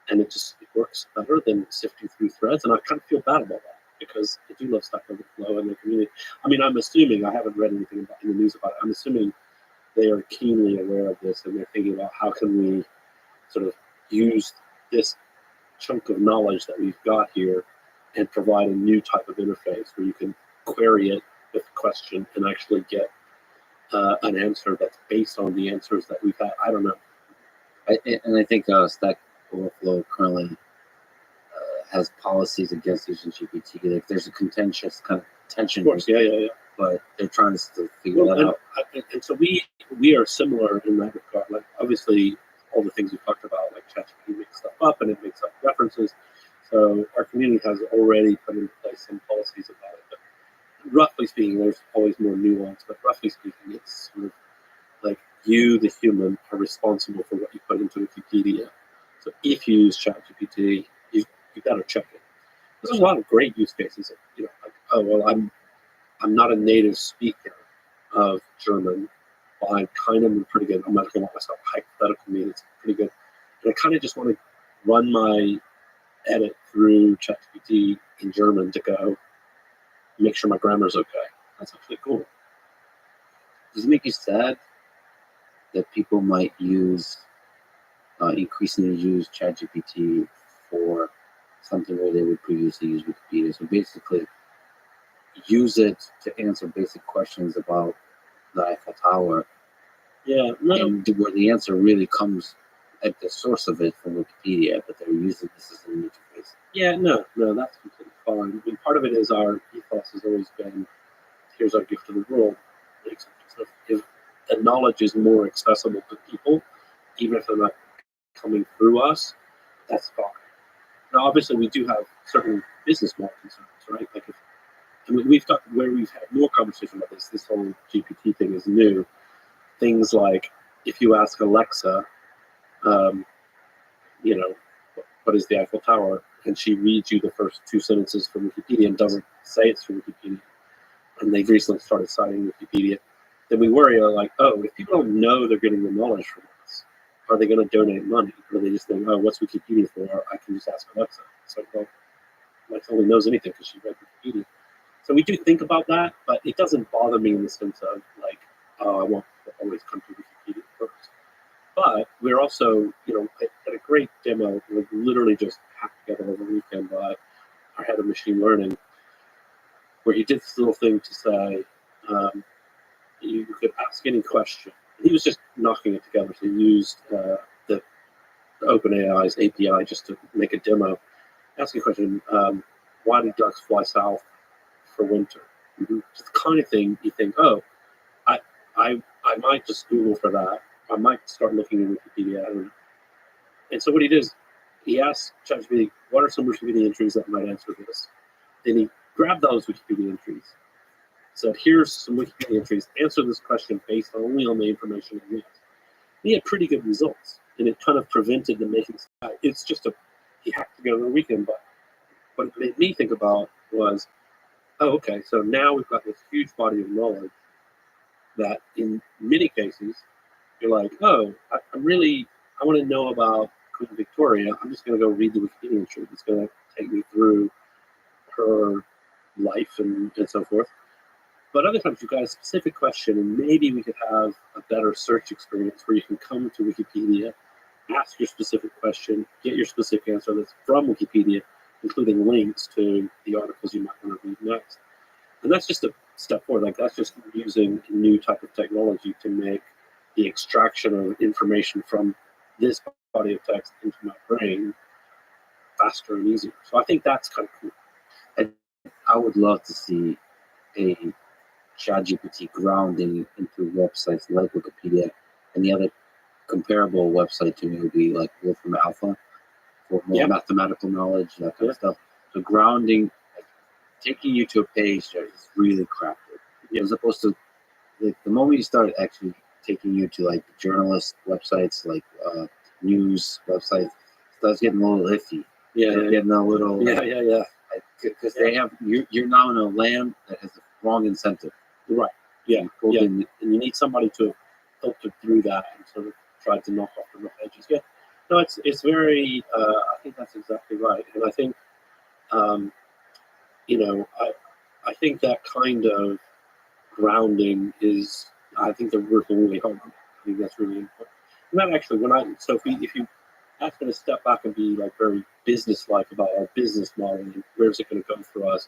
and it works better than sifting through threads. And I kind of feel bad about that, because I do love Stack Overflow and the community. I mean, I'm assuming, I haven't read anything about in the news about it. I'm assuming they are keenly aware of this, and they're thinking about how can we sort of use this chunk of knowledge that we've got here and provide a new type of interface where you can query it with a question and actually get an answer that's based on the answers that we've had. I don't know. I think Stack Overflow currently has policies against using GPT. Like there's a contentious kind of tension. Of course, yeah. But they're trying to still figure that out. And so we are similar in that regard. Like obviously, all the things we talked about, like ChatGPT makes stuff up and it makes up references. So our community has already put in place some policies about it. But roughly speaking, there's always more nuance. But roughly speaking, it's sort of like you, the human, are responsible for what you put into Wikipedia. So if you use ChatGPT, you better check it. There's a lot of great use cases. Like, oh well, I'm not a native speaker of German, but I kind of am pretty good. I'm not going to let myself hypothetical mean it's pretty good. And I kind of just want to run my edit through ChatGPT in German to go make sure my grammar's okay. That's actually cool. Does it make you sad that people might increasingly use ChatGPT for something where they would previously use Wikipedia? So basically, use it to answer basic questions about the Eiffel Tower. Yeah, no. And where the answer really comes at the source of it from Wikipedia, but they're using this as an interface. Yeah, no, that's completely fine. I mean, part of it is our ethos has always been, here's our gift to the world. So if the knowledge is more accessible to people, even if they're not coming through us, that's fine. Now, obviously, we do have certain business model concerns, right? Like we've had more conversation about this. This whole GPT thing is new. Things like if you ask Alexa, what is the Eiffel Tower, and she reads you the first two sentences from Wikipedia and doesn't say it's from Wikipedia, and they've recently started citing Wikipedia, then we worry like, oh, if people don't know they're getting the knowledge from us, are they going to donate money? Or they just think, oh, what's Wikipedia for? I can just ask Alexa. So, well, Alexa only knows anything because she read Wikipedia. So we do think about that, but it doesn't bother me in the sense of like, oh, I want to always come to Wikipedia first. But we're also, at a great demo, we literally just hacked together over the weekend by our head of machine learning, where he did this little thing to say, you could ask any question. He was just knocking it together. So he used the OpenAI's API just to make a demo. Ask a question, why do ducks fly south for winter? Mm-hmm. Just the kind of thing you think, oh, I might just Google for that. I might start looking in Wikipedia. I don't know. And so what he did is he asked ChatGPT, what are some Wikipedia entries that might answer this? Then he grabbed those Wikipedia entries, said, here's some Wikipedia entries, answer this question based only on the information he has. He had pretty good results, and it kind of prevented the making. It's just he hacked together a weekend, but what it made me think about was, oh, okay, so now we've got this huge body of knowledge. that in many cases, you're like, oh, I want to know about Queen Victoria. I'm just going to go read the Wikipedia entry. It's going to take me through her life and so forth. But other times you've got a specific question, and maybe we could have a better search experience where you can come to Wikipedia, ask your specific question, get your specific answer that's from Wikipedia, including links to the articles you might want to read next. And that's just a step forward. Like, that's just using a new type of technology to make the extraction of information from this body of text into my brain faster and easier. So I think that's kind of cool. I would love to see a ChatGPT grounding into websites like Wikipedia, and the other comparable website to me would be like Wolfram Alpha for more mathematical knowledge, that kind of stuff. So grounding, like, taking you to a page that is really crafted, as opposed to the moment you start actually taking you to like journalist websites, like news websites, starts getting a little iffy. Getting a little because they have you're now in a land that has the wrong incentive. Right. Yeah. And you need somebody to filter through that and sort of try to knock off the rough edges. Yeah. No, it's very. I think that's exactly right, and I think, I think that kind of grounding is. I think they're working really hard on it. I think that's really important. And that actually, if you ask me to step back and be like very business-like about our business model and where's it going to go for us,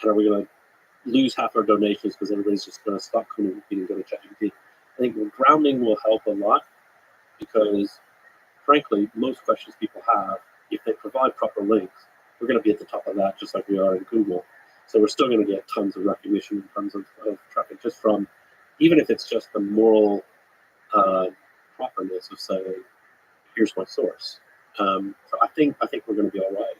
and are we going to lose half our donations because everybody's just going to stop coming and go to ChatGPT? I think the grounding will help a lot because, frankly, most questions people have, if they provide proper links, we're going to be at the top of that just like we are in Google. So we're still going to get tons of recognition, tons of traffic just from, even if it's just the moral properness of saying, here's my source. So I think we're going to be all right.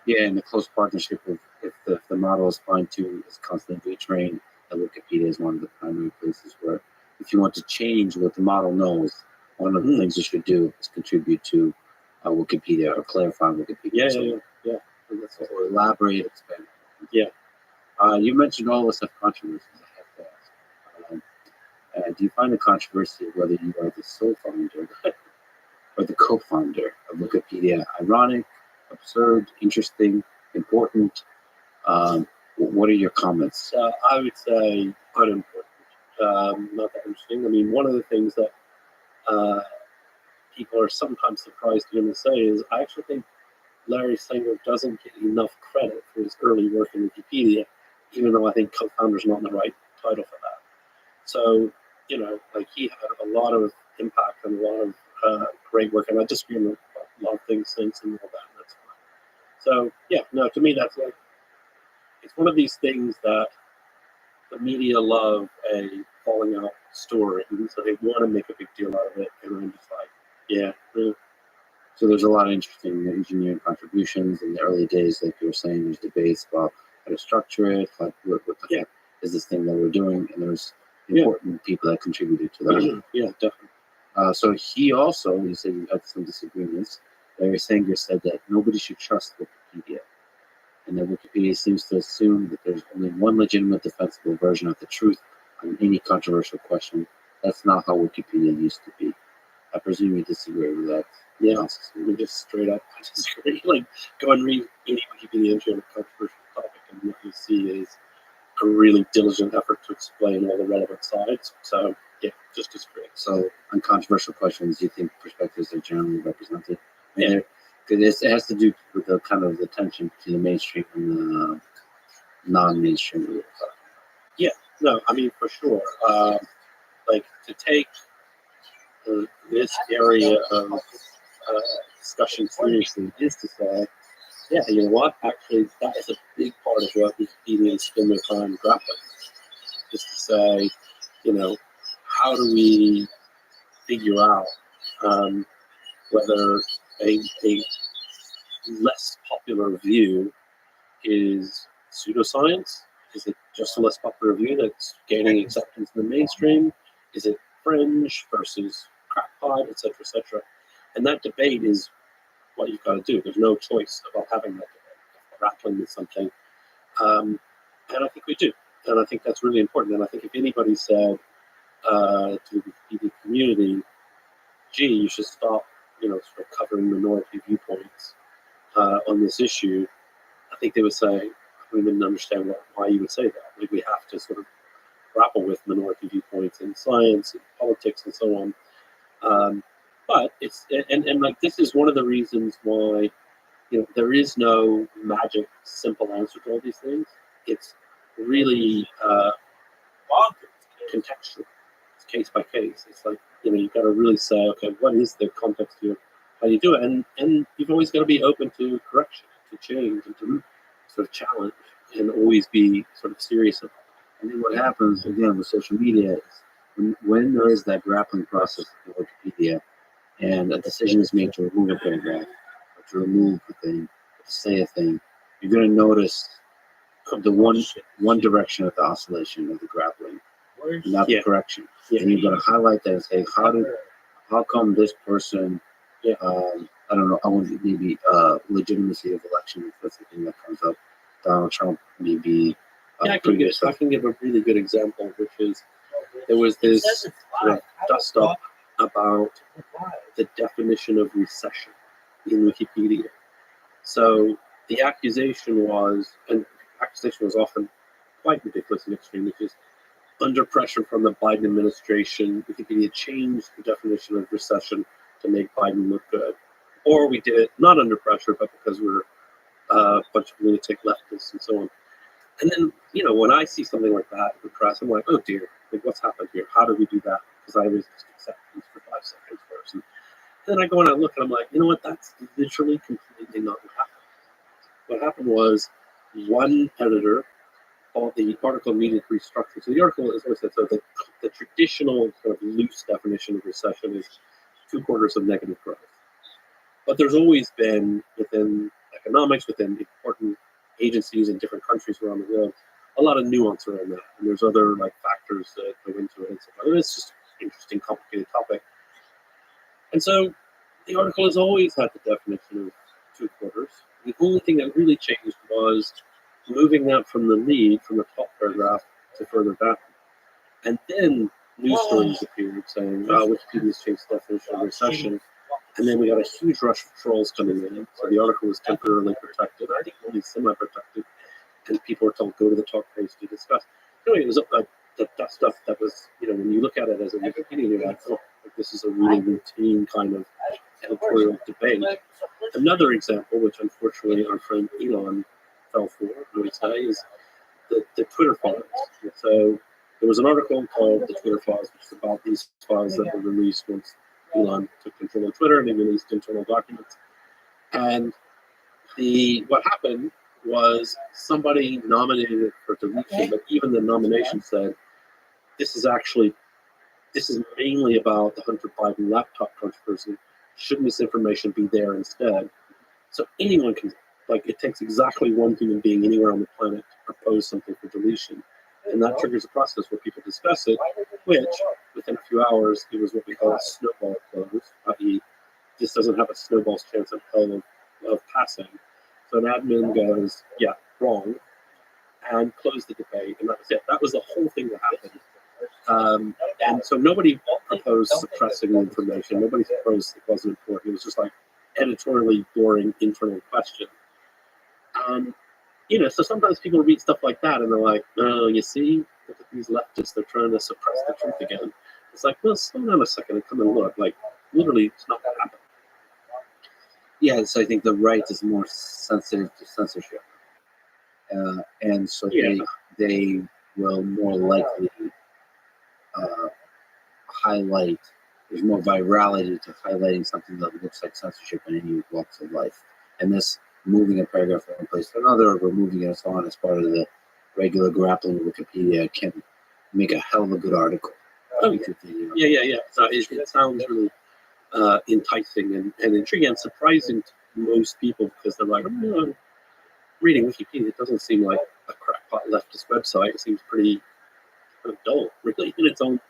Yeah, and the close partnership with if the model is fine-tuned, is constantly retrained, that Wikipedia is one of the primary places where, if you want to change what the model knows, one of the things you should do is contribute to Wikipedia or clarify Wikipedia. Yeah. Or elaborate, expand. Yeah. You mentioned all this stuff controversies. I have to ask. Do you find the controversy of whether you are the sole founder or the co-founder of Wikipedia ironic, absurd, interesting, important? What are your comments? I would say unimportant. Not that interesting. I mean, one of the things that people are sometimes surprised to hear me say is I actually think Larry Sanger doesn't get enough credit for his early work in Wikipedia, even though I think co-founder is not the right title for that. So, like, he had a lot of impact and a lot of great work, and I disagree on a lot of things since and all that, and that's fine. So, to me, that's like, it's one of these things that the media love a falling out story, and so they want to make a big deal out of it, and I'm just like, So there's a lot of interesting engineering contributions in the early days, like you were saying. There's debates about how to structure it, like what the heck is this thing that we're doing, and there's important people that contributed to that. Yeah, definitely. So you said you had some disagreements. Larry Sanger said that nobody should trust Wikipedia, and that Wikipedia seems to assume that there's only one legitimate, defensible version of the truth on any controversial question. That's not how Wikipedia used to be. I presume you disagree with that. Yeah, we just straight up disagree. Like, go and read any Wikipedia entry on a controversial topic, and what you see is a really diligent effort to explain all the relevant sides. So, just disagree. So, on controversial questions, you think perspectives are generally represented? Yeah. Because it has to do with the kind of the tension between the mainstream and the non-mainstream. Yeah, no, I mean, for sure. Like, to take this area of discussion seriously is to say, you know what? Actually, that is a big part of what Wikipedia spend their time grappling. Is to say, how do we figure out whether a less popular view is pseudoscience? Is it just a less popular view that's gaining acceptance in the mainstream? Is it fringe versus crackpot, et cetera, and that debate is what you've got to do. There's no choice about having that debate, grappling with something, and I think we do, and I think that's really important. And I think if anybody said, to the Wikipedia community, gee, you should stop, sort of covering minority viewpoints on this issue, I think they would say, I don't even understand why you would say that. Like, we have to sort of grapple with minority viewpoints in science and politics and so on. But it's and like this is one of the reasons why there is no magic simple answer to all these things. It's really contextual. It's case by case. It's like you've got to really say, okay, what is the context here? How do you do it? And you've always got to be open to correction, to change, and to sort of challenge, and always be sort of serious about it. I think what happens again with social media is when there is that grappling process in Wikipedia, and a decision is made to remove a paragraph, or to remove a thing, or to say a thing, you're going to notice the one direction of the oscillation of the grappling, not the correction. And you're going to highlight that and say, how come this person, I don't know, I want maybe legitimacy of election, if that's the thing that comes up. Donald Trump maybe. I can give a really good example, which is there was this sort of dust up about the definition of recession in Wikipedia. So the accusation was often quite ridiculous and extreme, which is under pressure from the Biden administration, Wikipedia changed the definition of recession to make Biden look good. Or we did it not under pressure, but because we're a bunch of lunatic leftists and so on. And then, when I see something like that in the press, I'm like, oh dear, like what's happened here? How did we do that? Because I was just accept things for 5 seconds first. And then I go and I look and I'm like, you know what? That's literally completely not what happened. What happened was one editor called the article immediately restructured. So the article is always said, so the traditional kind of loose definition of recession is 2 quarters of negative growth. But there's always been within economics, within important agencies in different countries around the world, a lot of nuance around that. And there's other factors that go into it and stuff. It's just an interesting, complicated topic. And so the article has always had the definition of 2 quarters. The only thing that really changed was moving that from the lead, from the top paragraph, to further down. And then news stories appeared saying, Wikipedia's changed the definition of recession. And then we got a huge rush of trolls coming in. So the article was temporarily protected, I think only semi-protected. And people were told, go to the talk page to discuss. Anyway, it was that stuff that was, when you look at it as a Wikipedia, you're like, oh, this is a really routine kind of editorial debate. Another example, which unfortunately our friend Elon fell for, I would say, is the Twitter files. So there was an article called The Twitter Files, which is about these files that were released once Elon took control of Twitter and they released internal documents. And what happened was somebody nominated it for deletion, but even the nomination said, this is mainly about the Hunter Biden laptop controversy. Shouldn't this information be there instead? So anyone can, it takes exactly one human being anywhere on the planet to propose something for deletion. And that triggers a process where people discuss it, which within a few hours, it was what we call a snowball close, i.e., this doesn't have a snowball's chance of hell of passing. So an admin goes, yeah, wrong, and closed the debate, and that was it. That was the whole thing that happened. And so nobody proposed suppressing the information. Nobody proposed it wasn't important. It was just editorially boring internal question. So sometimes people read stuff like that and they're like, oh, you see, look at these leftists, they're trying to suppress the truth again. It's like, well, slow down a second and come and look. Literally, it's not going to happen. Yeah, so I think the right is more sensitive to censorship. And so they will more likely highlight, there's more virality to highlighting something that looks like censorship in any walks of life. And this moving a paragraph from one place to another, or removing it and so on as part of the regular grappling with Wikipedia can make a hell of a good article. Oh, yeah. So it sounds really enticing and intriguing and surprising to most people because they're like, reading Wikipedia, it doesn't seem like a crackpot leftist website. It seems pretty kind of dull, really, in its own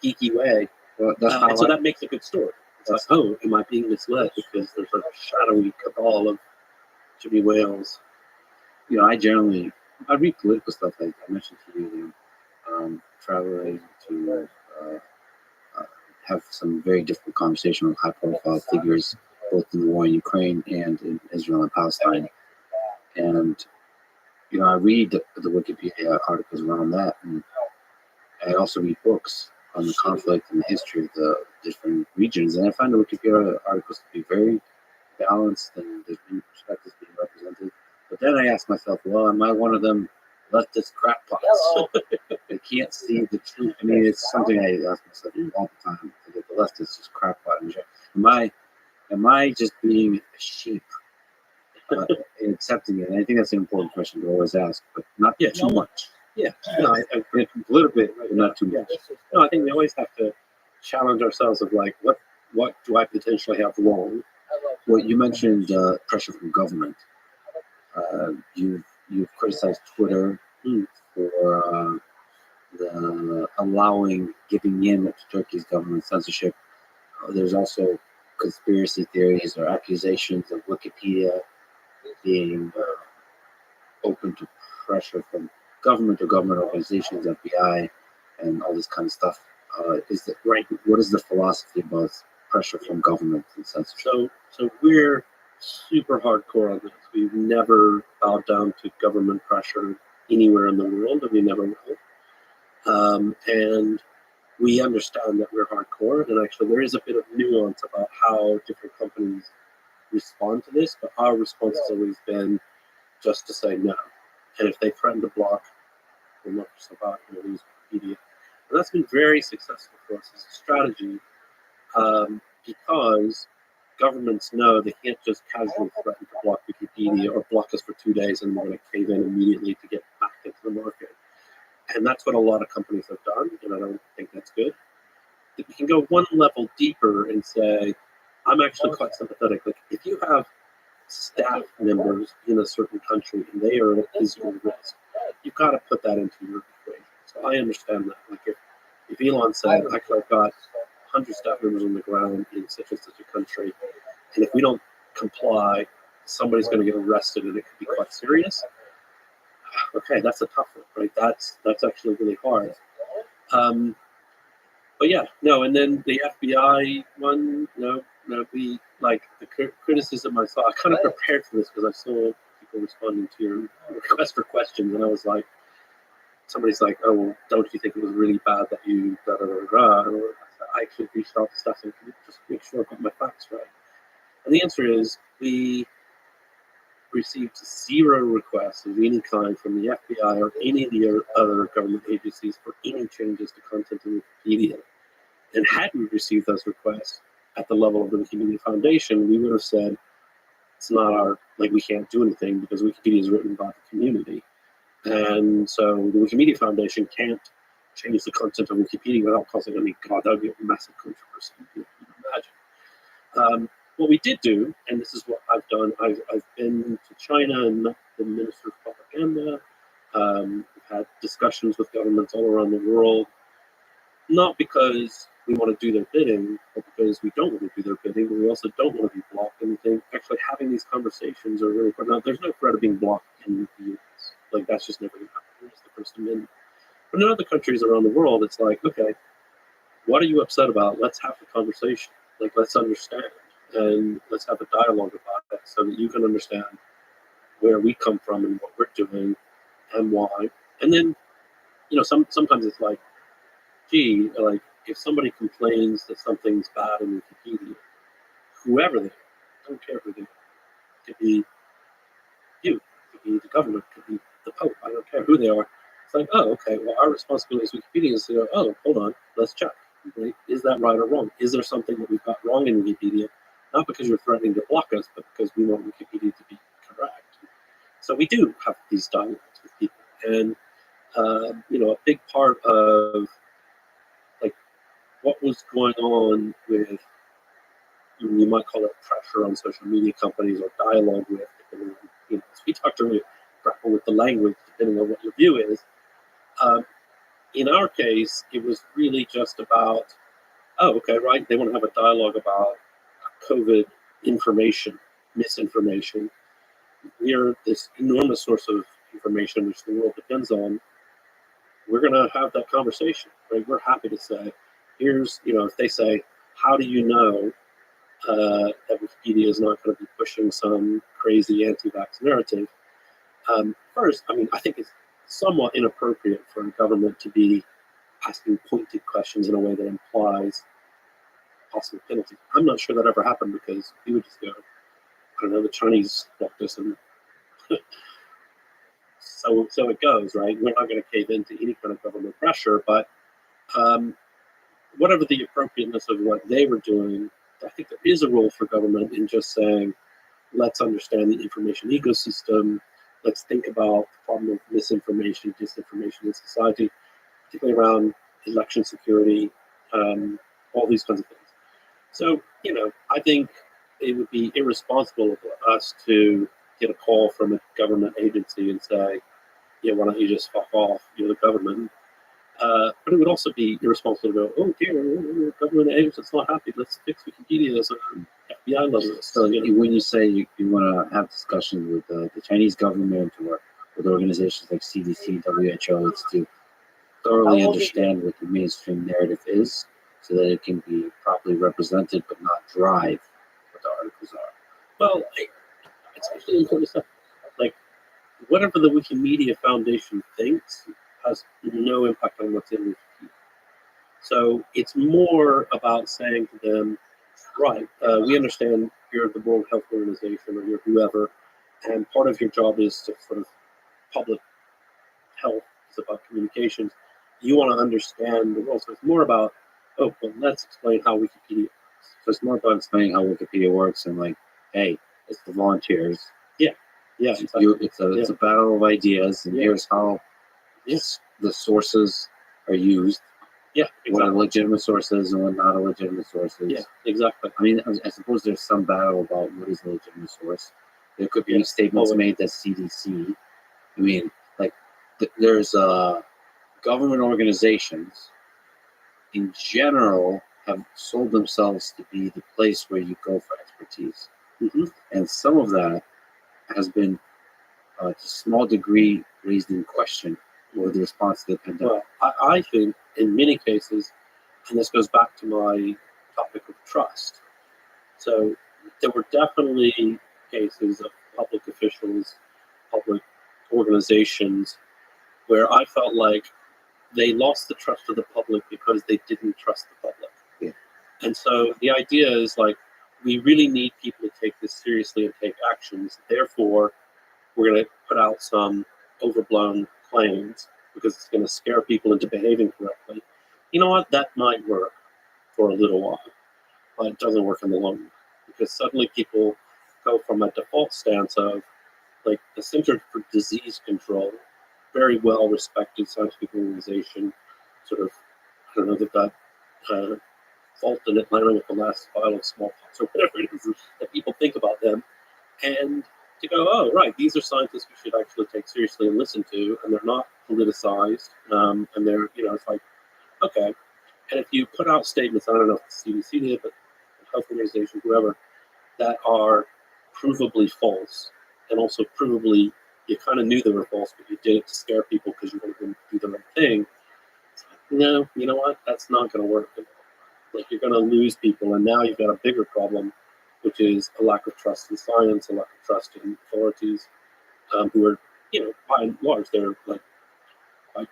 geeky way. Well, so that makes a good story. It's like, oh, am I being misled because there's a shadowy cabal of Jimmy Wales? I read political stuff like I mentioned to you, traveling to have some very difficult conversation with high-profile figures, both in the war in Ukraine and in Israel and Palestine. And I read the Wikipedia articles around that, and I also read books on the conflict and the history of the different regions. And I find the Wikipedia articles to be very balanced, and there's many perspectives being represented. But then I ask myself, well, am I one of them leftist crackpots? I can't see the truth. I mean, it's something I ask myself all the time. That the leftists just crackpot. Am I just being a sheep and accepting it? And I think that's an important question to always ask, but not too much. Yeah, no, a little bit, but not too much. No, I think we always have to challenge ourselves of like, what do I potentially have wrong? Well, you mentioned pressure from government. You've criticized Twitter for the giving in to Turkey's government censorship. There's also conspiracy theories or accusations of Wikipedia being open to pressure from government or government organizations, FBI, and all this kind of stuff. What is the philosophy about pressure from government and censorship? So we're super hardcore on this. We've never bowed down to government pressure anywhere in the world, and we never will. And we understand that we're hardcore, and actually there is a bit of nuance about how different companies respond to this, but our response has always been just to say no. And if they threaten to block, we'll look for somebody who will use Wikipedia. And that's been very successful for us as a strategy, because governments know they can't just casually threaten to block Wikipedia or block us for 2 days and we're going to cave in immediately to get back into the market. And that's what a lot of companies have done, and I don't think that's good. We can go one level deeper and say, I'm actually quite sympathetic. Like, if you have staff members in a certain country and they are at physical risk, you've got to put that into your equation. So I understand that. Like, if Elon said, actually, I've got 100 staff members on the ground in such and such a country, and if we don't comply, somebody's going to get arrested and it could be quite serious. Okay, that's a tough one, right? That's actually really hard. But yeah, no, and then the FBI one, we like the criticism I saw. I kind of prepared for this because I saw people responding to your request for questions, and I was like, somebody's like, oh, well, don't you think it was really bad that you da da da da? And I actually reached out to Steph and just make sure I got my facts right. And the answer is we received 0 requests of any kind from the FBI or any of the other government agencies for any changes to content in Wikipedia. And had we received those requests at the level of the Wikimedia Foundation, we would have said, it's not we can't do anything because Wikipedia is written by the community. And so the Wikimedia Foundation can't change the content of Wikipedia without causing God, that would be a massive controversy, you can imagine. What we did do, and this is what I've done, I've been to China and met the Minister of Propaganda. We've had discussions with governments all around the world, not because we want to do their bidding, but because we don't want to do their bidding, but we also don't want to be blocked. And we think actually having these conversations are really important. Now, there's no threat of being blocked in the US. Like, that's just never going to happen. It's the First Amendment. But in other countries around the world, it's like, okay, what are you upset about? Let's have the conversation. Like, let's understand. And let's have a dialogue about it so that you can understand where we come from and what we're doing and why. And then, sometimes it's like, gee, like, if somebody complains that something's bad in Wikipedia, whoever they are, I don't care who they are, it could be you, it could be the government, it could be the Pope, I don't care who they are. It's like, oh, okay, well, our responsibility as Wikipedia is to go, oh, hold on, let's check. Right? Is that right or wrong? Is there something that we've got wrong in Wikipedia? Not because you're threatening to block us, but because we want Wikipedia to be correct. So we do have these dialogues with people. And, a big part of what was going on with, you might call it pressure on social media companies or dialogue with, as we talked earlier, grapple with the language, depending on what your view is. In our case, it was really just about, oh, okay, right, they want to have a dialogue about COVID information, misinformation. We're this enormous source of information which the world depends on. We're going to have that conversation, right? We're happy to say, here's, if they say, how do you know that Wikipedia is not going to be pushing some crazy anti-vax narrative? First, I mean, I think it's somewhat inappropriate for a government to be asking pointed questions in a way that implies possible penalty. I'm not sure that ever happened because we would just go, I don't know, the Chinese blocked us, and so it goes, right? We're not going to cave into any kind of government pressure, but whatever the appropriateness of what they were doing, I think there is a role for government in just saying, let's understand the information ecosystem. Let's think about the problem of misinformation, disinformation in society, particularly around election security, all these kinds of things. So, I think it would be irresponsible of us to get a call from a government agency and say, yeah, why don't you just fuck off? You're the government. But it would also be irresponsible to go, oh dear, government agents, it's not happy. Let's fix Wikipedia so FBI level. So when you say you want to have discussions with the Chinese government or with organizations like CDC, WHO, it's to thoroughly understand what the mainstream narrative is so that it can be properly represented but not drive what the articles are. Well, it's actually important stuff. Like, whatever the Wikimedia Foundation thinks has no impact on what's in Wikipedia. So it's more about saying to them, right, we understand you're the World Health Organization or you're whoever, and part of your job is to sort of public health is about communications. You want to understand the world. So it's more about, well, let's explain how Wikipedia works. So it's more about explaining how Wikipedia works and like, hey, it's the volunteers. Yeah, exactly. It's a battle of ideas, and here's how the sources are used. Yeah, exactly. What are legitimate sources and what not are legitimate sources. Yeah, exactly. I mean, I suppose there's some battle about what is a legitimate source. There could be statements made that CDC. I mean, like, there's government organizations in general have sold themselves to be the place where you go for expertise. Mm-hmm. And some of that has been, to a small degree, raised in question with the response to the pandemic. Well, I think in many cases, and this goes back to my topic of trust. So there were definitely cases of public officials, public organizations, where I felt like they lost the trust of the public because they didn't trust the public. Yeah. And so the idea is like, we really need people to take this seriously and take actions. Therefore, we're going to put out some overblown claims because it's going to scare people into behaving correctly. You know what? That might work for a little while, but it doesn't work in the long run because suddenly people go from a default stance of like the Center for Disease Control, very well respected scientific organization, sort of, I don't know, they've got fault in Atlanta with the last vial of smallpox or whatever it is that people think about them, and to go, oh, right, these are scientists we should actually take seriously and listen to, and they're not politicized, and they're, it's like, okay. And if you put out statements, I don't know if the CDC did, but the health organization, whoever, that are provably false, and also provably you kind of knew they were false, but you did it to scare people because you wanted them to do the right thing. No, you know what? That's not going to work. Like, you're going to lose people, and now you've got a bigger problem, which is a lack of trust in science, a lack of trust in authorities, who are, by and large, they're like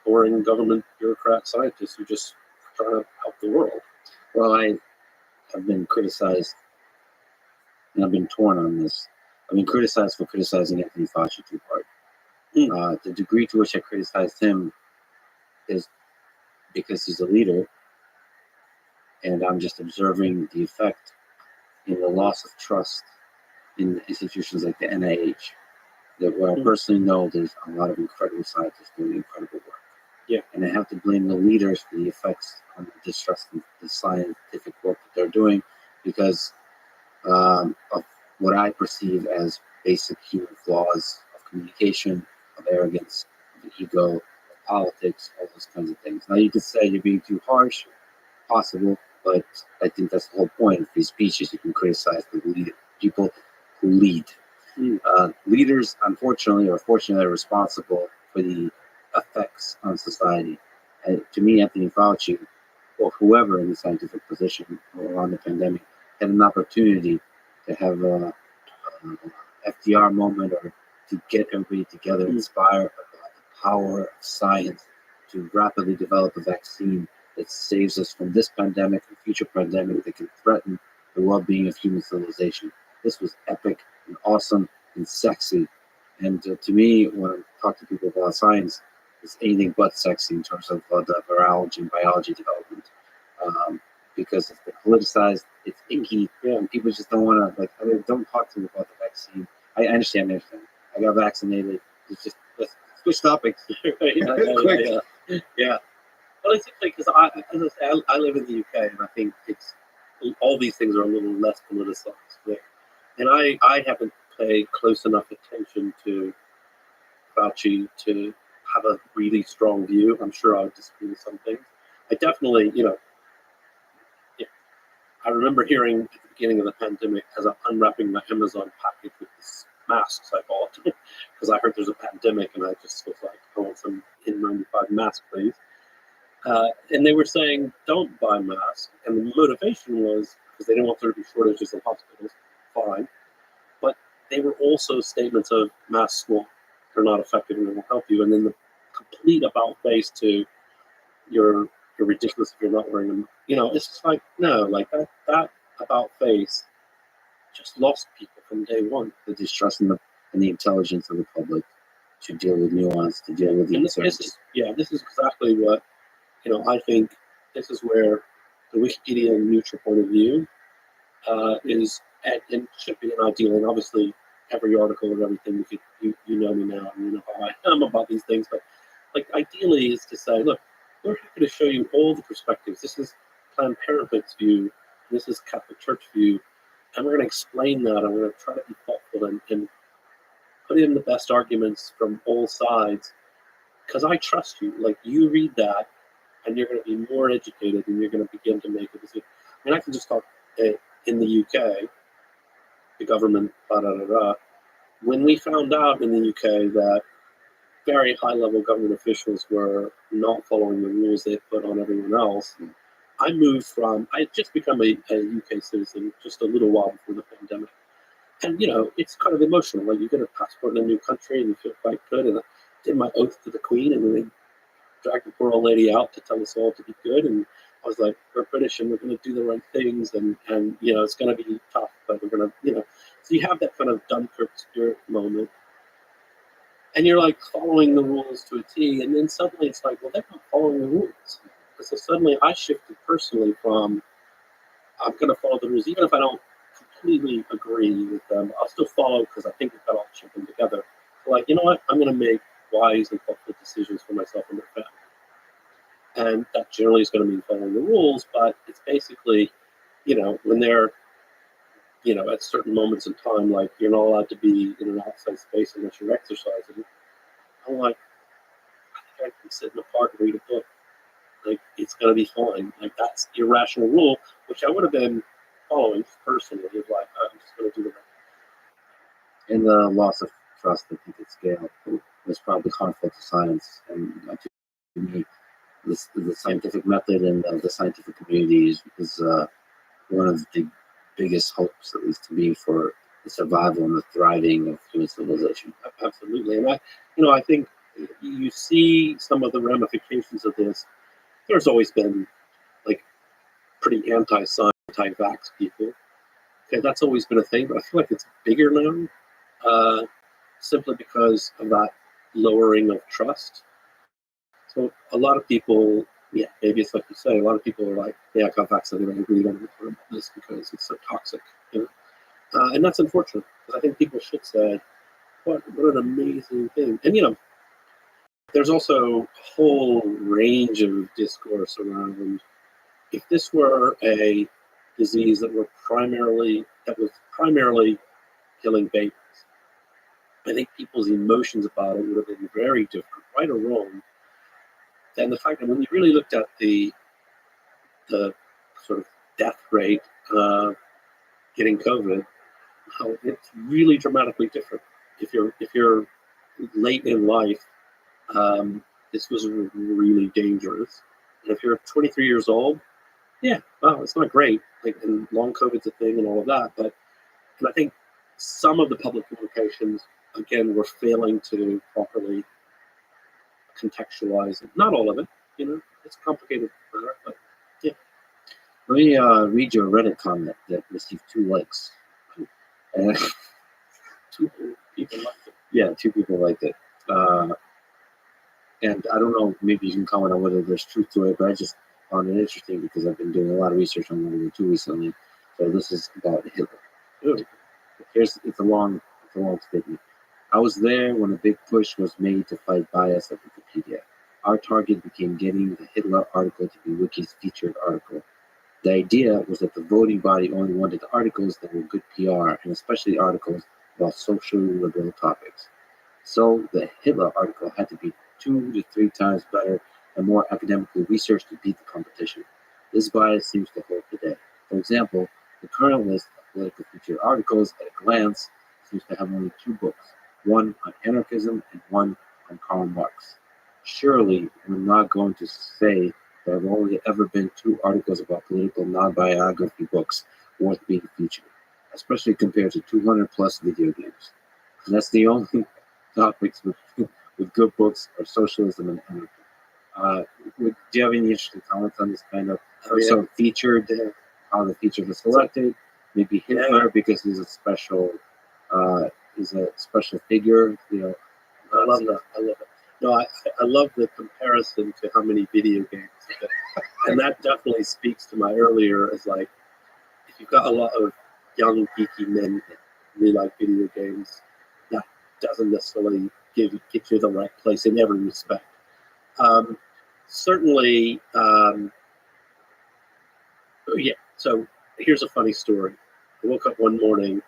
boring government bureaucrat scientists who just are trying to help the world. Well, I have been criticized, and I've been torn on this. I've been criticized for criticizing Anthony Fauci too hard. The degree to which I criticized him is because he's a leader, and I'm just observing the effect in the loss of trust in institutions like the NIH. Where I personally know there's a lot of incredible scientists doing incredible work. Yeah. And I have to blame the leaders for the effects on the distrust in the scientific work that they're doing because of what I perceive as basic human flaws of communication, of arrogance, of ego, of politics, all those kinds of things. Now, you could say you're being too harsh, possible, but I think that's the whole point. Of free speeches, you can criticize the people who lead. Leaders, unfortunately or fortunately, are responsible for the effects on society. To me, Anthony Fauci or whoever in the scientific position or on the pandemic had an opportunity to have a FDR moment or to get everybody together, inspire about the power of science to rapidly develop a vaccine that saves us from this pandemic and future pandemic that can threaten the well-being of human civilization. This was epic and awesome and sexy. And to me, when I talk to people about science, it's anything but sexy in terms of the virology and biology development. Because it's been politicized, it's icky, and people just don't want to, don't talk to me about the vaccine. I understand everything. I got vaccinated. It's just, let's switch topics. Yeah. Well, it's interesting because I live in the UK, and I think it's all these things are a little less politicized. Right? And I haven't paid close enough attention to Fauci to have a really strong view. I'm sure I would disagree with some things. I definitely, I remember hearing at the beginning of the pandemic as I'm unwrapping my Amazon package with these masks I bought because I heard there's a pandemic, and I just was like, I want some N95 mask, please. And they were saying, don't buy masks. And the motivation was because they didn't want there to be shortages in hospitals. Fine. But they were also statements of masks are not effective and they won't help you. And then the complete about face to you're ridiculous if you're not wearing them. It's just like, no, like that about face just lost people from day one. The distrust in the intelligence of the public to deal with nuance, to deal with the uncertainty. This is exactly what, I think this is where the Wikipedia neutral point of view is, and should be an ideal. And obviously, every article and everything, you know me now, and you know how I am about these things. But like, ideally, is to say, look, we're happy to show you all the perspectives. This is Planned Parenthood's view. This is Catholic Church view, and we're going to explain that. And we're going to try to be thoughtful and put in the best arguments from all sides. Because I trust you. Like, you read that, and you're going to be more educated, and you're going to begin to make a decision. I mean, I can just talk in the UK, the government, when we found out in the UK that very high-level government officials were not following the rules they put on everyone else, I had just become a UK citizen just a little while before the pandemic. And, it's kind of emotional. Like, you get a passport in a new country, and you feel quite good. And I did my oath to the Queen, and then they dragged the poor old lady out to tell us all to be good. And I was like, we're British, and we're going to do the right things. And it's going to be tough, but we're going to, So you have that kind of Dunkirk spirit moment. And you're like following the rules to a T, and then suddenly it's like, well, they're not following the rules. And so suddenly I shifted personally from, I'm going to follow the rules, even if I don't completely agree with them. I'll still follow because I think we've got all chip them together. So like, you know what? I'm going to make wise and thoughtful decisions for myself and my family. And that generally is going to mean following the rules, but it's basically, when they're, at certain moments in time, like you're not allowed to be in an outside space unless you're exercising. I'm like, I think I can sit in the park and read a book. Like, it's going to be fine. Like, that's the irrational rule, which I would have been following personally. Of like, I'm just going to do the right thing. And the loss of trust, I think, at scale was probably harmful to science. And to me, the scientific method and the scientific community is one of the biggest hopes, at least to me, for the survival and the thriving of human civilization. Absolutely. And I think you see some of the ramifications of this. There's always been like pretty anti-science, anti-vax people. Okay, that's always been a thing, but I feel like it's bigger now, simply because of that lowering of trust. So a lot of people, maybe it's like you say, a lot of people are like, I got vaccinated, I really don't want this because it's so toxic, and that's unfortunate, because I think people should say, what an amazing thing. And, there's also a whole range of discourse around, if this were a disease that was primarily killing babies, I think people's emotions about it would have been very different, right or wrong, than the fact that when you really looked at the sort of death rate getting COVID, it's really dramatically different. If you're late in life, this was really dangerous. And if you're 23 years old, Yeah, well, it's not great. Like, and long COVID's a thing and all of that, but and I think some of the public communications again were failing to properly contextualize it. Not all of it, it's a complicated matter, but yeah. Let me read your Reddit comment that received 2 likes. And Two people liked it. yeah, 2 people liked it. And I don't know, maybe you can comment on whether there's truth to it, but I just found it interesting because I've been doing a lot of research on World War II recently. So this is about Hitler. Ooh. It's a long statement. I was there when a big push was made to fight bias at Wikipedia. Our target became getting the Hitler article to be Wiki's featured article. The idea was that the voting body only wanted articles that were good PR, and especially articles about socially liberal topics. So the Hitler article had to be 2 to 3 times better and more academically researched to beat the competition. This bias seems to hold today. For example, the current list of politically featured articles at a glance seems to have only 2 books, one on anarchism and one on Karl Marx. Surely we're not going to say there have only ever been 2 articles about political non-biography books worth being featured, especially compared to 200 plus video games. And that's the only topics with good books are socialism and anarchy. Do you have any interesting comments on this kind of sort of featured, how the featured was selected? Maybe Hitler because he's a special figure. I love that. I love it. No, I love the comparison to how many video games. And that definitely speaks to my earlier as like, if you've got a lot of young geeky men that really like video games, that doesn't necessarily get you the right place in every respect. Certainly, yeah. So here's a funny story. I woke up one morning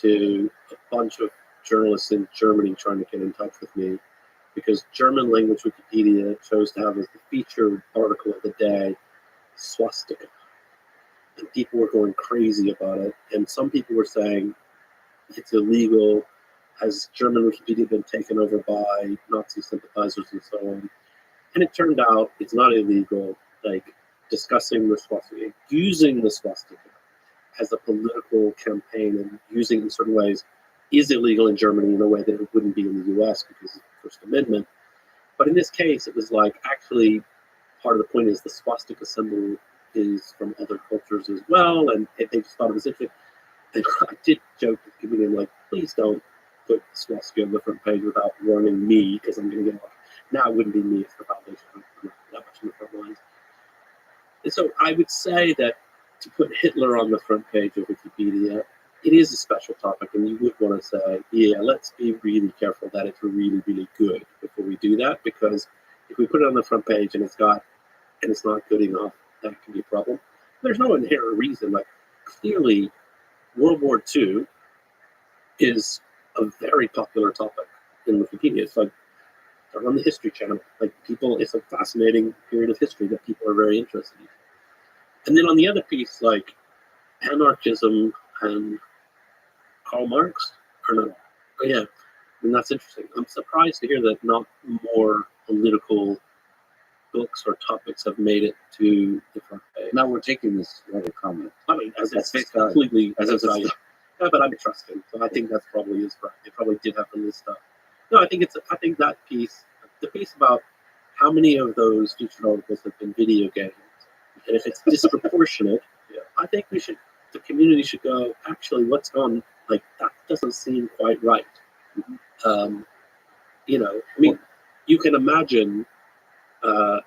to a bunch of journalists in Germany trying to get in touch with me because German language Wikipedia chose to have as the featured article of the day swastika. And people were going crazy about it. And some people were saying it's illegal. Has German Wikipedia been taken over by Nazi sympathizers and so on? And it turned out it's not illegal. Like discussing the swastika, using the swastika as a political campaign and using it in certain ways is illegal in Germany in a way that it wouldn't be in the US because of the First Amendment. But in this case, it was like actually part of the point is the swastika symbol is from other cultures as well, and they just thought it was interesting. And I did joke at the beginning, like, please don't put swastika on the front page without warning me because I'm going to get like, now it wouldn't be me if the foundation. I'm not that much in the front lines. And so I would say that to put Hitler on the front page of Wikipedia, it is a special topic, and you would want to say, yeah, let's be really careful that it's really, really good before we do that, because if we put it on the front page and it's not good enough, that can be a problem. There's no inherent reason. Like clearly, World War II is a very popular topic in Wikipedia. It's like they're on the History Channel. Like people, it's a fascinating period of history that people are very interested in. And then on the other piece, like anarchism and Karl Marx, or not? Oh yeah, and that's interesting. I'm surprised to hear that not more political books or topics have made it to the front page. Now we're taking this Reddit comment. I mean, as it's That's completely as it's yeah, but I'm trusting, so I think that's probably is right. They probably did have the list up. No, I think that piece, the piece about how many of those featured articles have been video games, and if it's disproportionate, I think the community should go. Actually, what's gone like that doesn't seem quite right. I mean, you can imagine that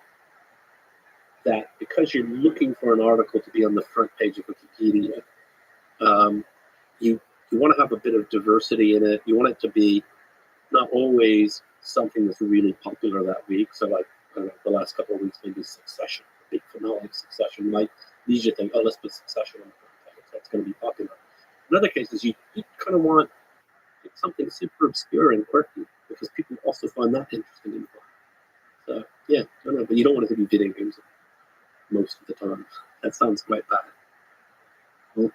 because you're looking for an article to be on the front page of Wikipedia, you want to have a bit of diversity in it. You want it to be not always something that's really popular that week. So like the last couple of weeks, maybe Succession, big finale of Succession might lead you to think, oh, let's put Succession on the front page. That's going to be popular. In other cases, you kind of want something super obscure and quirky because people also find that interesting and fun. So yeah, I don't know, but you don't want it to be video games most of the time. That sounds quite bad. Well,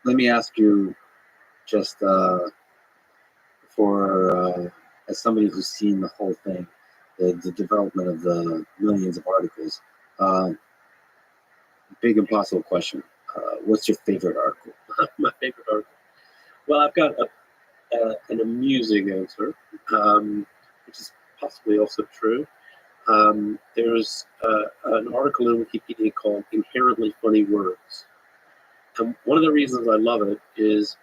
let me ask you, just as somebody who's seen the whole thing, the development of the millions of articles, big impossible question. What's your favorite article? My favorite article. Well, I've got an amusing answer, which is possibly also true. There's an article in Wikipedia called "Inherently Funny Words," and one of the reasons I love it is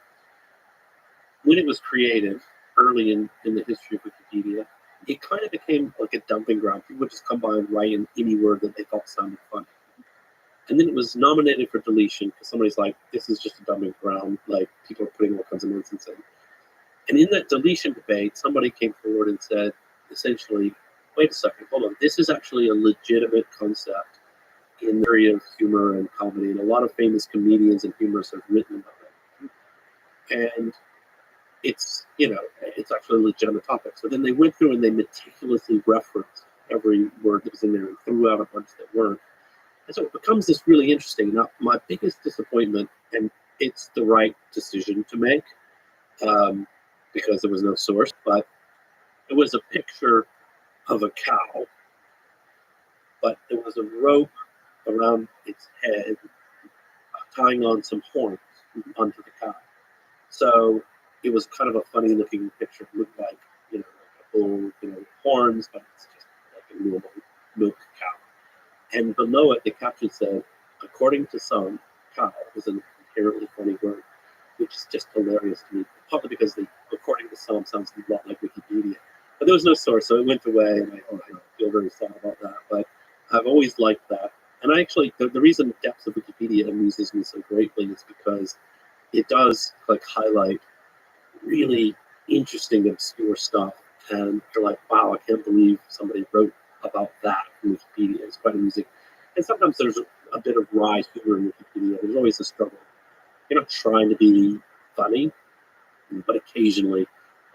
when it was created early in the history of Wikipedia, it kind of became like a dumping ground. People would just come by and write in any word that they thought sounded funny. And then it was nominated for deletion because somebody's like, this is just a dumbing ground. Like, people are putting all kinds of nonsense in. And in that deletion debate, somebody came forward and said, essentially, wait a second, hold on. This is actually a legitimate concept in the area of humor and comedy. And a lot of famous comedians and humorists have written about it. And it's, it's actually a legitimate topic. So then they went through and they meticulously referenced every word that was in there and threw out a bunch that weren't. And so it becomes this really interesting. Now, my biggest disappointment, and it's the right decision to make, because there was no source, but it was a picture of a cow, but there was a rope around its head tying on some horns onto the cow. So it was kind of a funny looking picture. It looked like, like a bull, with horns, but it's just like a normal milk cow. And below it, the caption said, according to some, cow is an inherently funny word, which is just hilarious to me. Partly because according to some, sounds a lot like Wikipedia. But there was no source, so it went away, and I feel very sad about that. But I've always liked that. And I actually, the reason Depths of Wikipedia amuses me so greatly is because it does highlight really interesting, obscure stuff. And you're like, wow, I can't believe somebody wrote about that in Wikipedia. It's quite amusing. And sometimes there's a bit of wry humor in Wikipedia. There's always a struggle. You're not trying to be funny, but occasionally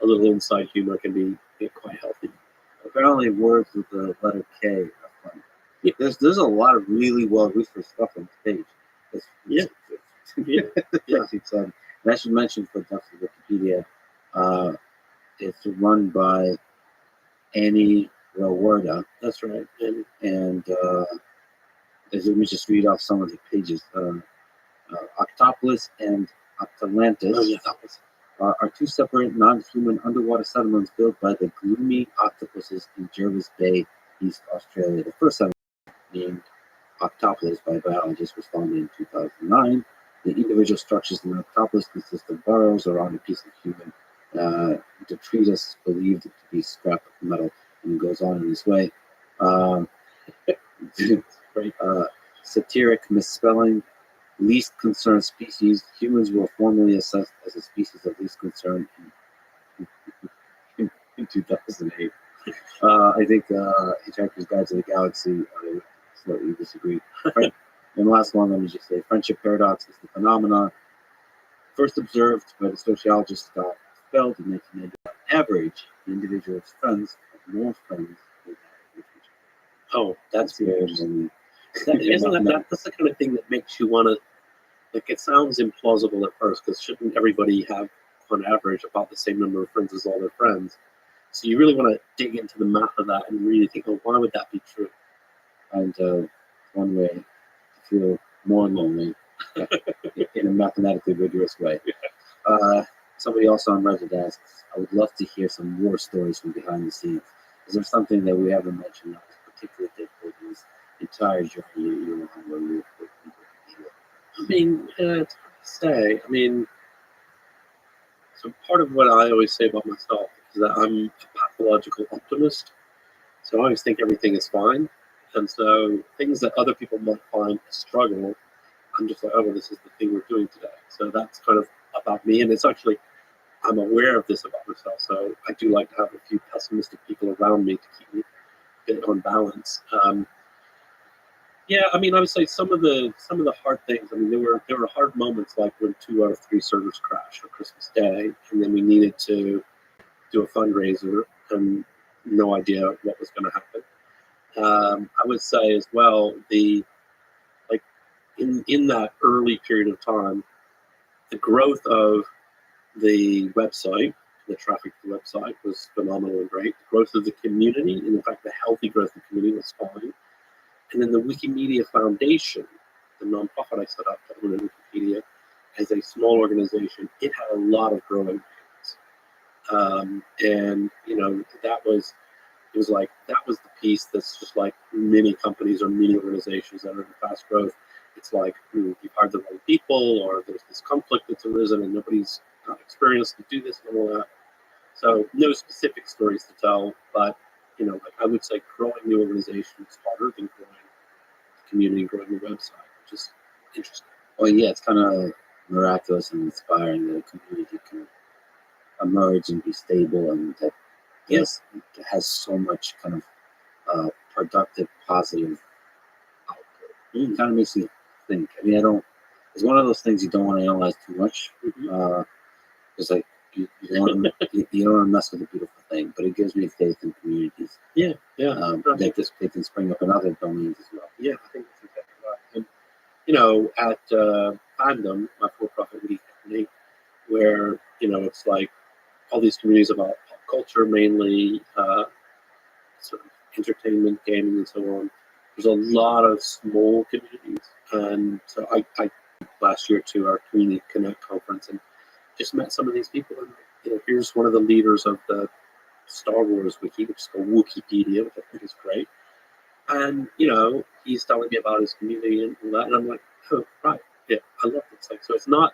a little inside humor can be quite healthy. Apparently, words with the letter K are fun. Yeah. There's a lot of really well researched stuff on this page. It's exciting. And I should mention for Depths of Wikipedia, it's run by Annie Rawarda. That's right. And let me just read off some of the pages. Octopolis and Atalantis are two separate non-human underwater settlements built by the gloomy octopuses in Jervis Bay, East Australia. The first settlement, named Octopolis by biologists, was founded in 2009. The individual structures in Octopolis consist of burrows around a piece of human detritus believed to be scrap metal, and it goes on in this way. Satiric misspelling. Least concerned species. Humans were formally assessed as a species of least concern in 2008. I think Hitchhiker's Guide to the Galaxy, I slightly disagree. And the last one, let me just say, friendship paradox is the phenomenon first observed by the sociologist Scott Feld in 1990. On average, the individual's friends have more friends than average. Oh, that's very interesting. That's the kind of thing that makes you want to, it sounds implausible at first, because shouldn't everybody have, on average, about the same number of friends as all their friends? So you really want to dig into the math of that and really think, oh, why would that be true? And one way to feel more lonely in a mathematically rigorous way. Somebody also on Reddit asks, I would love to hear some war stories from behind the scenes. Is there something that we haven't mentioned that was particularly difficult in this entire journey you're on where you're working? I mean, it's hard to say. I mean, so part of what I always say about myself is that I'm a pathological optimist. So I always think everything is fine. And so things that other people might find a struggle, I'm just like, oh, well, this is the thing we're doing today. So that's kind of about me. And it's actually, I'm aware of this about myself. So I do like to have a few pessimistic people around me to keep me on balance. Yeah, I mean, I would say some of the hard things. I mean, there were hard moments, like when 2 out of 3 servers crashed on Christmas Day, and then we needed to do a fundraiser, and no idea what was going to happen. I would say as well, in that early period of time, the growth of the website, the traffic to the website was phenomenal and great. The growth of the community, and in fact, the healthy growth of the community was fine. And then the Wikimedia Foundation the nonprofit I set up, Wikipedia, as a small organization, it had a lot of growing pains. And it was like that was the piece that's just like many companies or many organizations that are in fast growth. It's like you've hired the wrong people, or there's this conflict that's arisen, and nobody's got experience to do this and all that. So no specific stories to tell, but like I would say, growing the organization is harder than growing the community, growing the website, which is interesting. Well, yeah, it's kind of miraculous and inspiring that a community can emerge and be stable, and that yes, it has so much kind of productive, positive output. It kind of makes me think. I mean, I don't. It's one of those things you don't want to analyze too much. It's like you don't want to mess with a beautiful thing, but it gives me faith in communities. Yeah. That they can spring up in other domains as well. Yeah, I think that's exactly right. And at Fandom, my for-profit media company, where it's like all these communities about pop culture, mainly sort of entertainment, gaming, and so on. There's a lot of small communities, and so I last year to our Community Connect conference and just met some of these people. And here's one of the leaders of the Star Wars wiki, which is called Wikipedia, which I think is great. And he's telling me about his community and all that, and I'm like, oh right, yeah, I love this. Like, so it's not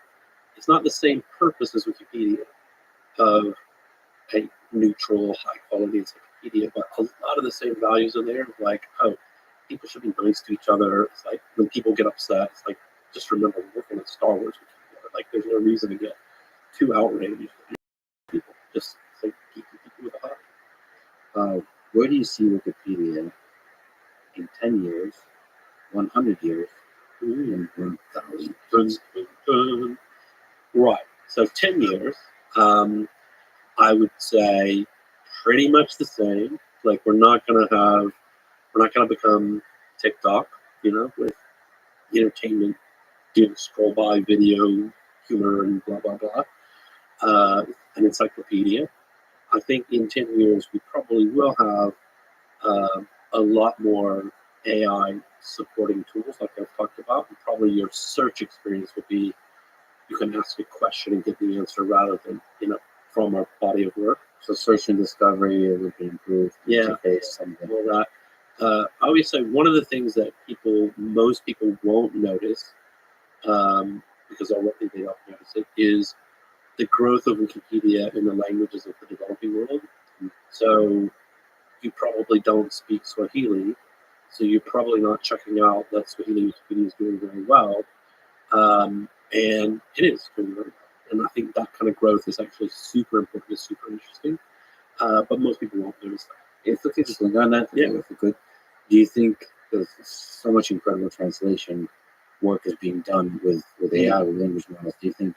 the same purpose as Wikipedia of a neutral, high quality encyclopedia, but a lot of the same values in there. Like, oh, people should be nice to each other. It's like when people get upset, it's like just remember we're working on Star Wars Wikipedia. Like, there's no reason to get too outraged. People just like keep people with a hug. Where do you see Wikipedia in 10 years, 100 years, and 1,000? Right. So 10 years, I would say pretty much the same. Like we're not gonna become TikTok, with entertainment, scroll by video, humor, and blah blah blah. An encyclopedia. I think in 10 years we probably will have a lot more AI supporting tools, like I've talked about. And probably your search experience will be you can ask a question and get the answer rather than from our body of work. So search and discovery would be improved. Yeah, something. All that. I always say one of the things that most people won't notice, because I don't think they don't notice it, is the growth of Wikipedia in the languages of the developing world. So you probably don't speak Swahili, so you're probably not checking out that Swahili Wikipedia is doing very well. And it is doing very well. And I think that kind of growth is actually super important, is super interesting. But most people won't notice that. It's interesting on that. Yeah. Good. Do you think there's so much incredible translation work is being done with AI, with language models? Do you think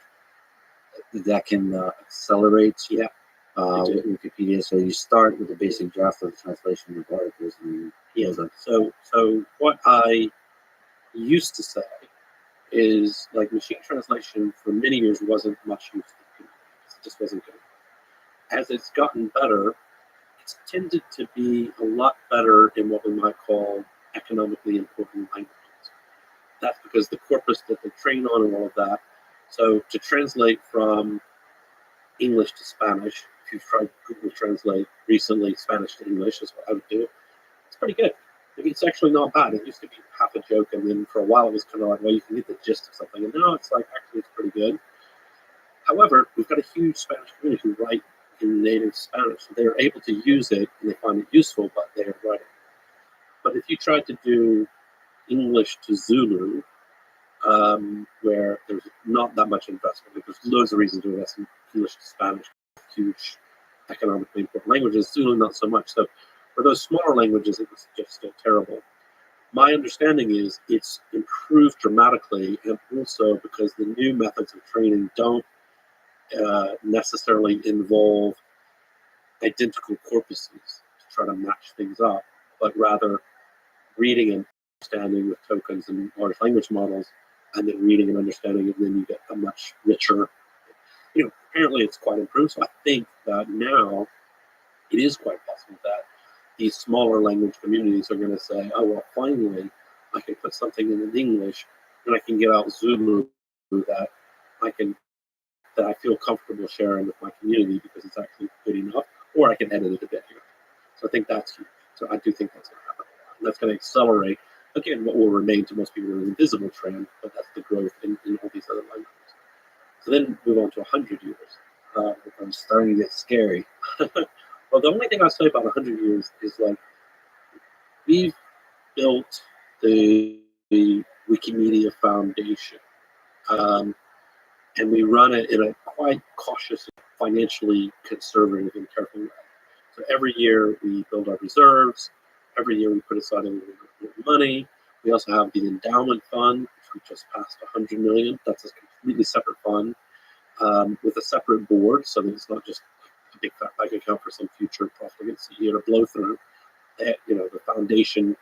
that can accelerate with Wikipedia? So you start with the basic draft of the translation of articles. And So what I used to say is like machine translation for many years wasn't much used. It just wasn't good. As it's gotten better, it's tended to be a lot better in what we might call economically important languages. That's because the corpus that they train on and all of that. So to translate from English to Spanish, if you've tried Google Translate recently, Spanish to English is what I would do. It's pretty good. It's actually not bad. It used to be half a joke, and then for a while it was kind of like, well, you can get the gist of something, and now it's like, actually, it's pretty good. However, we've got a huge Spanish community who write in native Spanish. So they're able to use it, and they find it useful, but they're writing. But if you tried to do English to Zulu, where there's not that much investment, there's loads of reasons to invest in English to Spanish, huge economically important languages. Zulu, not so much. So for those smaller languages, it was just still terrible. My understanding is it's improved dramatically, and also because the new methods of training don't necessarily involve identical corpuses to try to match things up, but rather reading and understanding with tokens and large language models, and then reading and understanding, and then you get a much richer. Apparently it's quite improved. So I think that now it is quite possible that these smaller language communities are going to say, oh, well, finally, I can put something in English, and I can give out Zulu that I can that I feel comfortable sharing with my community because it's actually good enough, or I can edit it a bit here. So I think that's huge. So I do think that's going to happen. And that's going to accelerate, again, what will remain to most people an invisible trend, but that's the growth in all these other languages. So then move on to 100 years. I'm starting to get scary. Well, the only thing I'll say about 100 years is like we've built the Wikimedia Foundation, and we run it in a quite cautious, financially conservative and careful way. So every year we build our reserves. Every year we put aside a little bit of money. We also have the endowment fund, which we just passed 100 million. That's a completely separate fund with a separate board, so that it's not just a big fat bank account for some future profligacy here to blow through. The foundation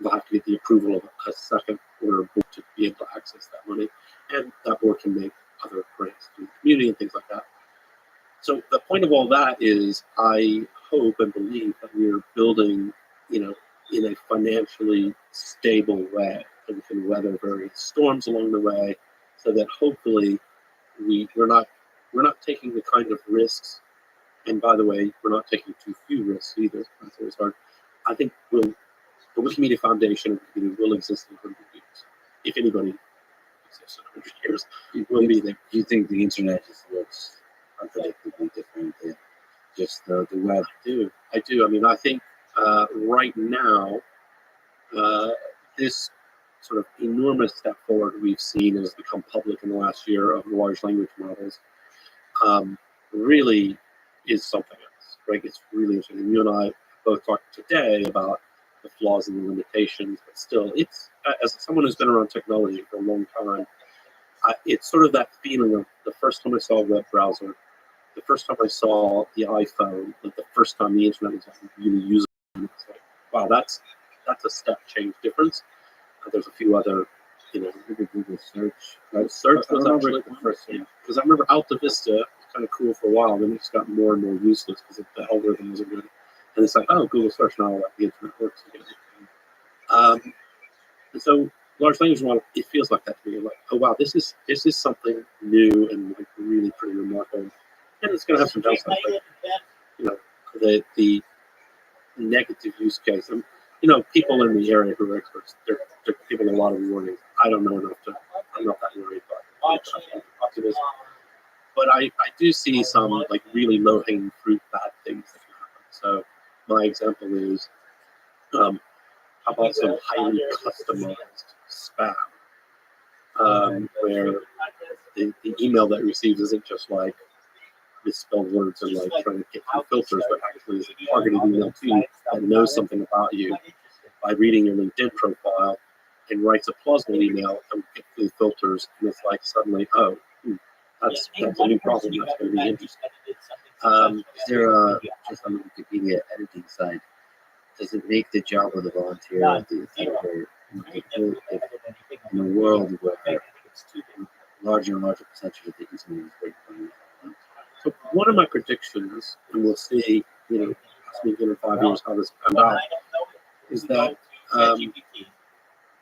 will have to get the approval of a second order board to be able to access that money, and that board can make other grants to the community and things like that. So the point of all that is, I hope and believe that we're building, in a financially stable way, that we can weather various storms along the way, so that hopefully we're not taking the kind of risks. And by the way, we're not taking too few risks either. That's always hard. I think the Wikimedia Foundation will exist in 100 years. If anybody exists in 100 years, it will be there. Do you think the internet just looks unpredictably different than just the web? I do. I mean, I think right now, this sort of enormous step forward we've seen has become public in the last year of large language models really is something else, right? It's really interesting. And you and I both talked today about the flaws and the limitations, but still, it's as someone who's been around technology for a long time, it's sort of that feeling of the first time I saw a web browser, the first time I saw the iPhone, like the first time the internet was really usable. It's like, wow, that's a step change difference. There's a few other, Google search. Search was actually the first thing, because I remember Alta Vista was kind of cool for a while, then it just got more and more useless because the algorithm wasn't good. And it's like, oh, Google search, now the internet works again. And so large language model, it feels like that to me. Like, oh wow, this is something new and like really pretty remarkable. And it's going to have some downsides, like, the negative use case. And people in the area who are experts, they're giving a lot of warnings. I don't know enough I'm not that worried about optimism. But I do see some like really low hanging fruit bad things that can happen. So my example is, how about some highly customized spam, where the email that receives isn't just like misspelled words and like trying to get through filters, but actually is a targeted email to you that knows something about you by reading your LinkedIn profile and writes a plausible email and get through filters, and it's like suddenly, that's a new problem that's going to be interesting. Is there just on the Wikipedia editing side, does it make the job of the volunteer the editor difficult if in a world where larger and larger percentage of the internet is breaking? So one of my predictions, and we'll see, ask me again in 5 years how this pans out, is that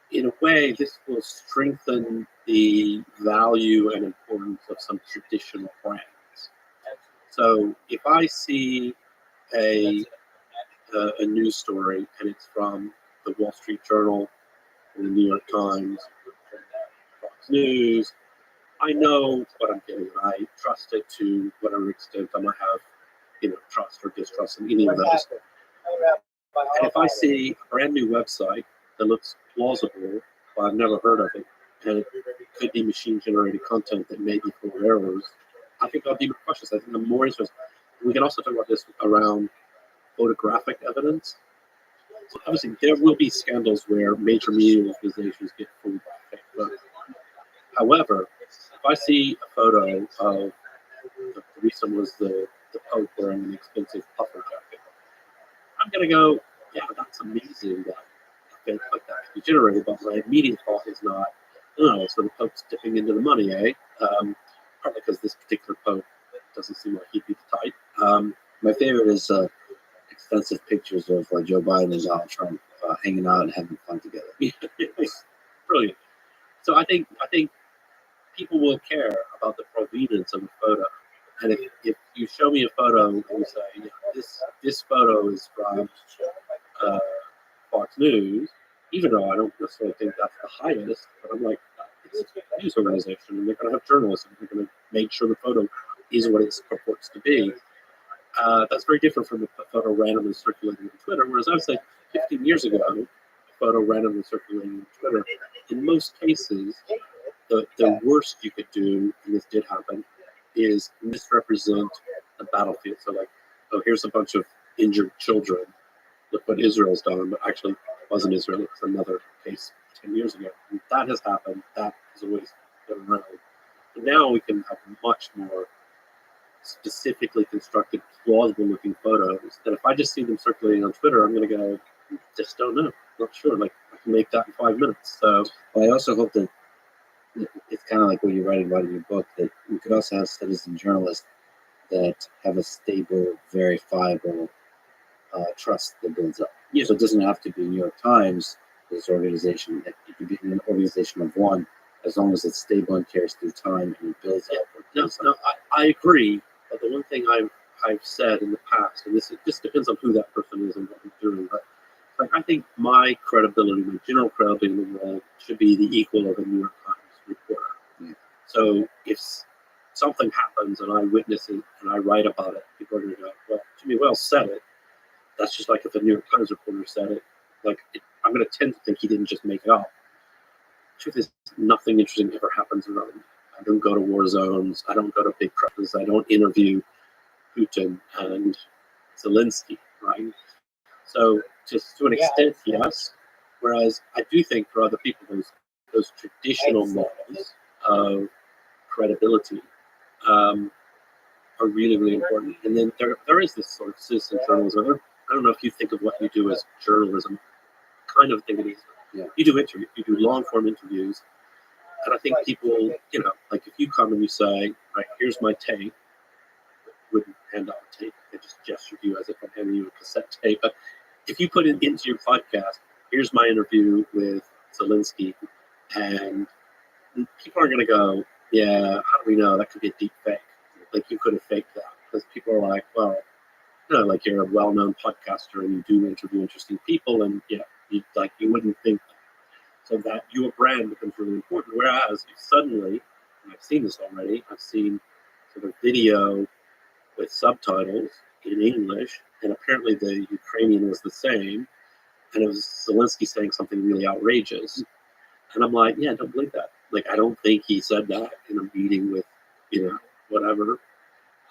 in a way this will strengthen the value and importance of some traditional brands. So if I see a news story and it's from the Wall Street Journal, or the New York Times, Fox News, I know what I'm getting. I trust it to whatever extent I might have, trust or distrust in any of those. And if I see a brand new website that looks plausible, but I've never heard of it, and it could be machine-generated content that may be full of errors, I think I'll be more cautious. I think I'm more interested. We can also talk about this around photographic evidence. So obviously, there will be scandals where major media organizations get fooled by fake photos. However, if I see a photo of the recent was the Pope wearing an expensive puffer jacket, I'm gonna go, yeah, that's amazing that things like that can be generated. But my immediate thought is not, oh, so the Pope's dipping into the money, eh? Partly because this particular Pope doesn't seem like he'd be the type. My favorite is extensive pictures of Joe Biden and Donald Trump hanging out and having fun together. Brilliant. So I think people will care about the provenance of a photo. And if you show me a photo and you say, yeah, this photo is from uh, Fox News, even though I don't necessarily think that's the highest, but I'm like, it's a news organization and they're going to have journalists and they're going to make sure the photo is what it purports to be. That's very different from a photo randomly circulating on Twitter. Whereas I would say 15 years ago, a photo randomly circulating on Twitter, in most cases, the worst you could do, and this did happen, is misrepresent the battlefield. So like, oh, here's a bunch of injured children. Look what Israel's done, but actually it wasn't Israel. It was another case 10 years ago. And that has happened. That has always been around. But now we can have much more specifically constructed, plausible-looking photos that if I just see them circulating on Twitter, I'm going to go, just don't know, not sure. Like I can make that in 5 minutes. So, Well, I also hope that it's kind of like what you're writing about in your book, that we could also have citizen journalists that have a stable, verifiable trust that builds up. Yeah. So it doesn't have to be New York Times, this organization. It could be an organization of one, as long as it's stable and carries through time and it builds up. No, I agree. But the one thing I've said in the past, and this depends on who that person is and what they're doing, but like I think my credibility, my general credibility in the world, should be the equal of a New York Times reporter. Yeah. So if something happens and I witness it and I write about it, people are going to go, well, Jimmy Wells said it. That's just like if a New York Times reporter said it. Like I'm going to tend to think he didn't just make it up. Truth is, nothing interesting ever happens around me. I don't go to war zones. I don't go to big crowds. I don't interview Putin and Zelensky, right? So, just to an extent, yes. Whereas I do think for other people, those traditional models of credibility are really, really important. And then there is this sort of citizen journalism. I don't know if you think of what you do as journalism. Kind of think it is. Yeah. You do interviews. You do long form interviews. And I think people, like if you come and you say, right, here's my tape, wouldn't hand out a tape, I just gesture to you as if I'm handing you a cassette tape. But if you put it into your podcast, here's my interview with Zelensky, and people are going to go, yeah, how do we know? That could be a deep fake. Like you could have faked that. Because people are like, well, like you're a well-known podcaster and you do interview interesting people, and you wouldn't think that. So that your brand becomes really important. Whereas if suddenly, and I've seen this already, I've seen sort of video with subtitles in English, and apparently the Ukrainian was the same, and it was Zelensky saying something really outrageous. And I'm like, yeah, I don't believe that. Like, I don't think he said that in a meeting with, whatever.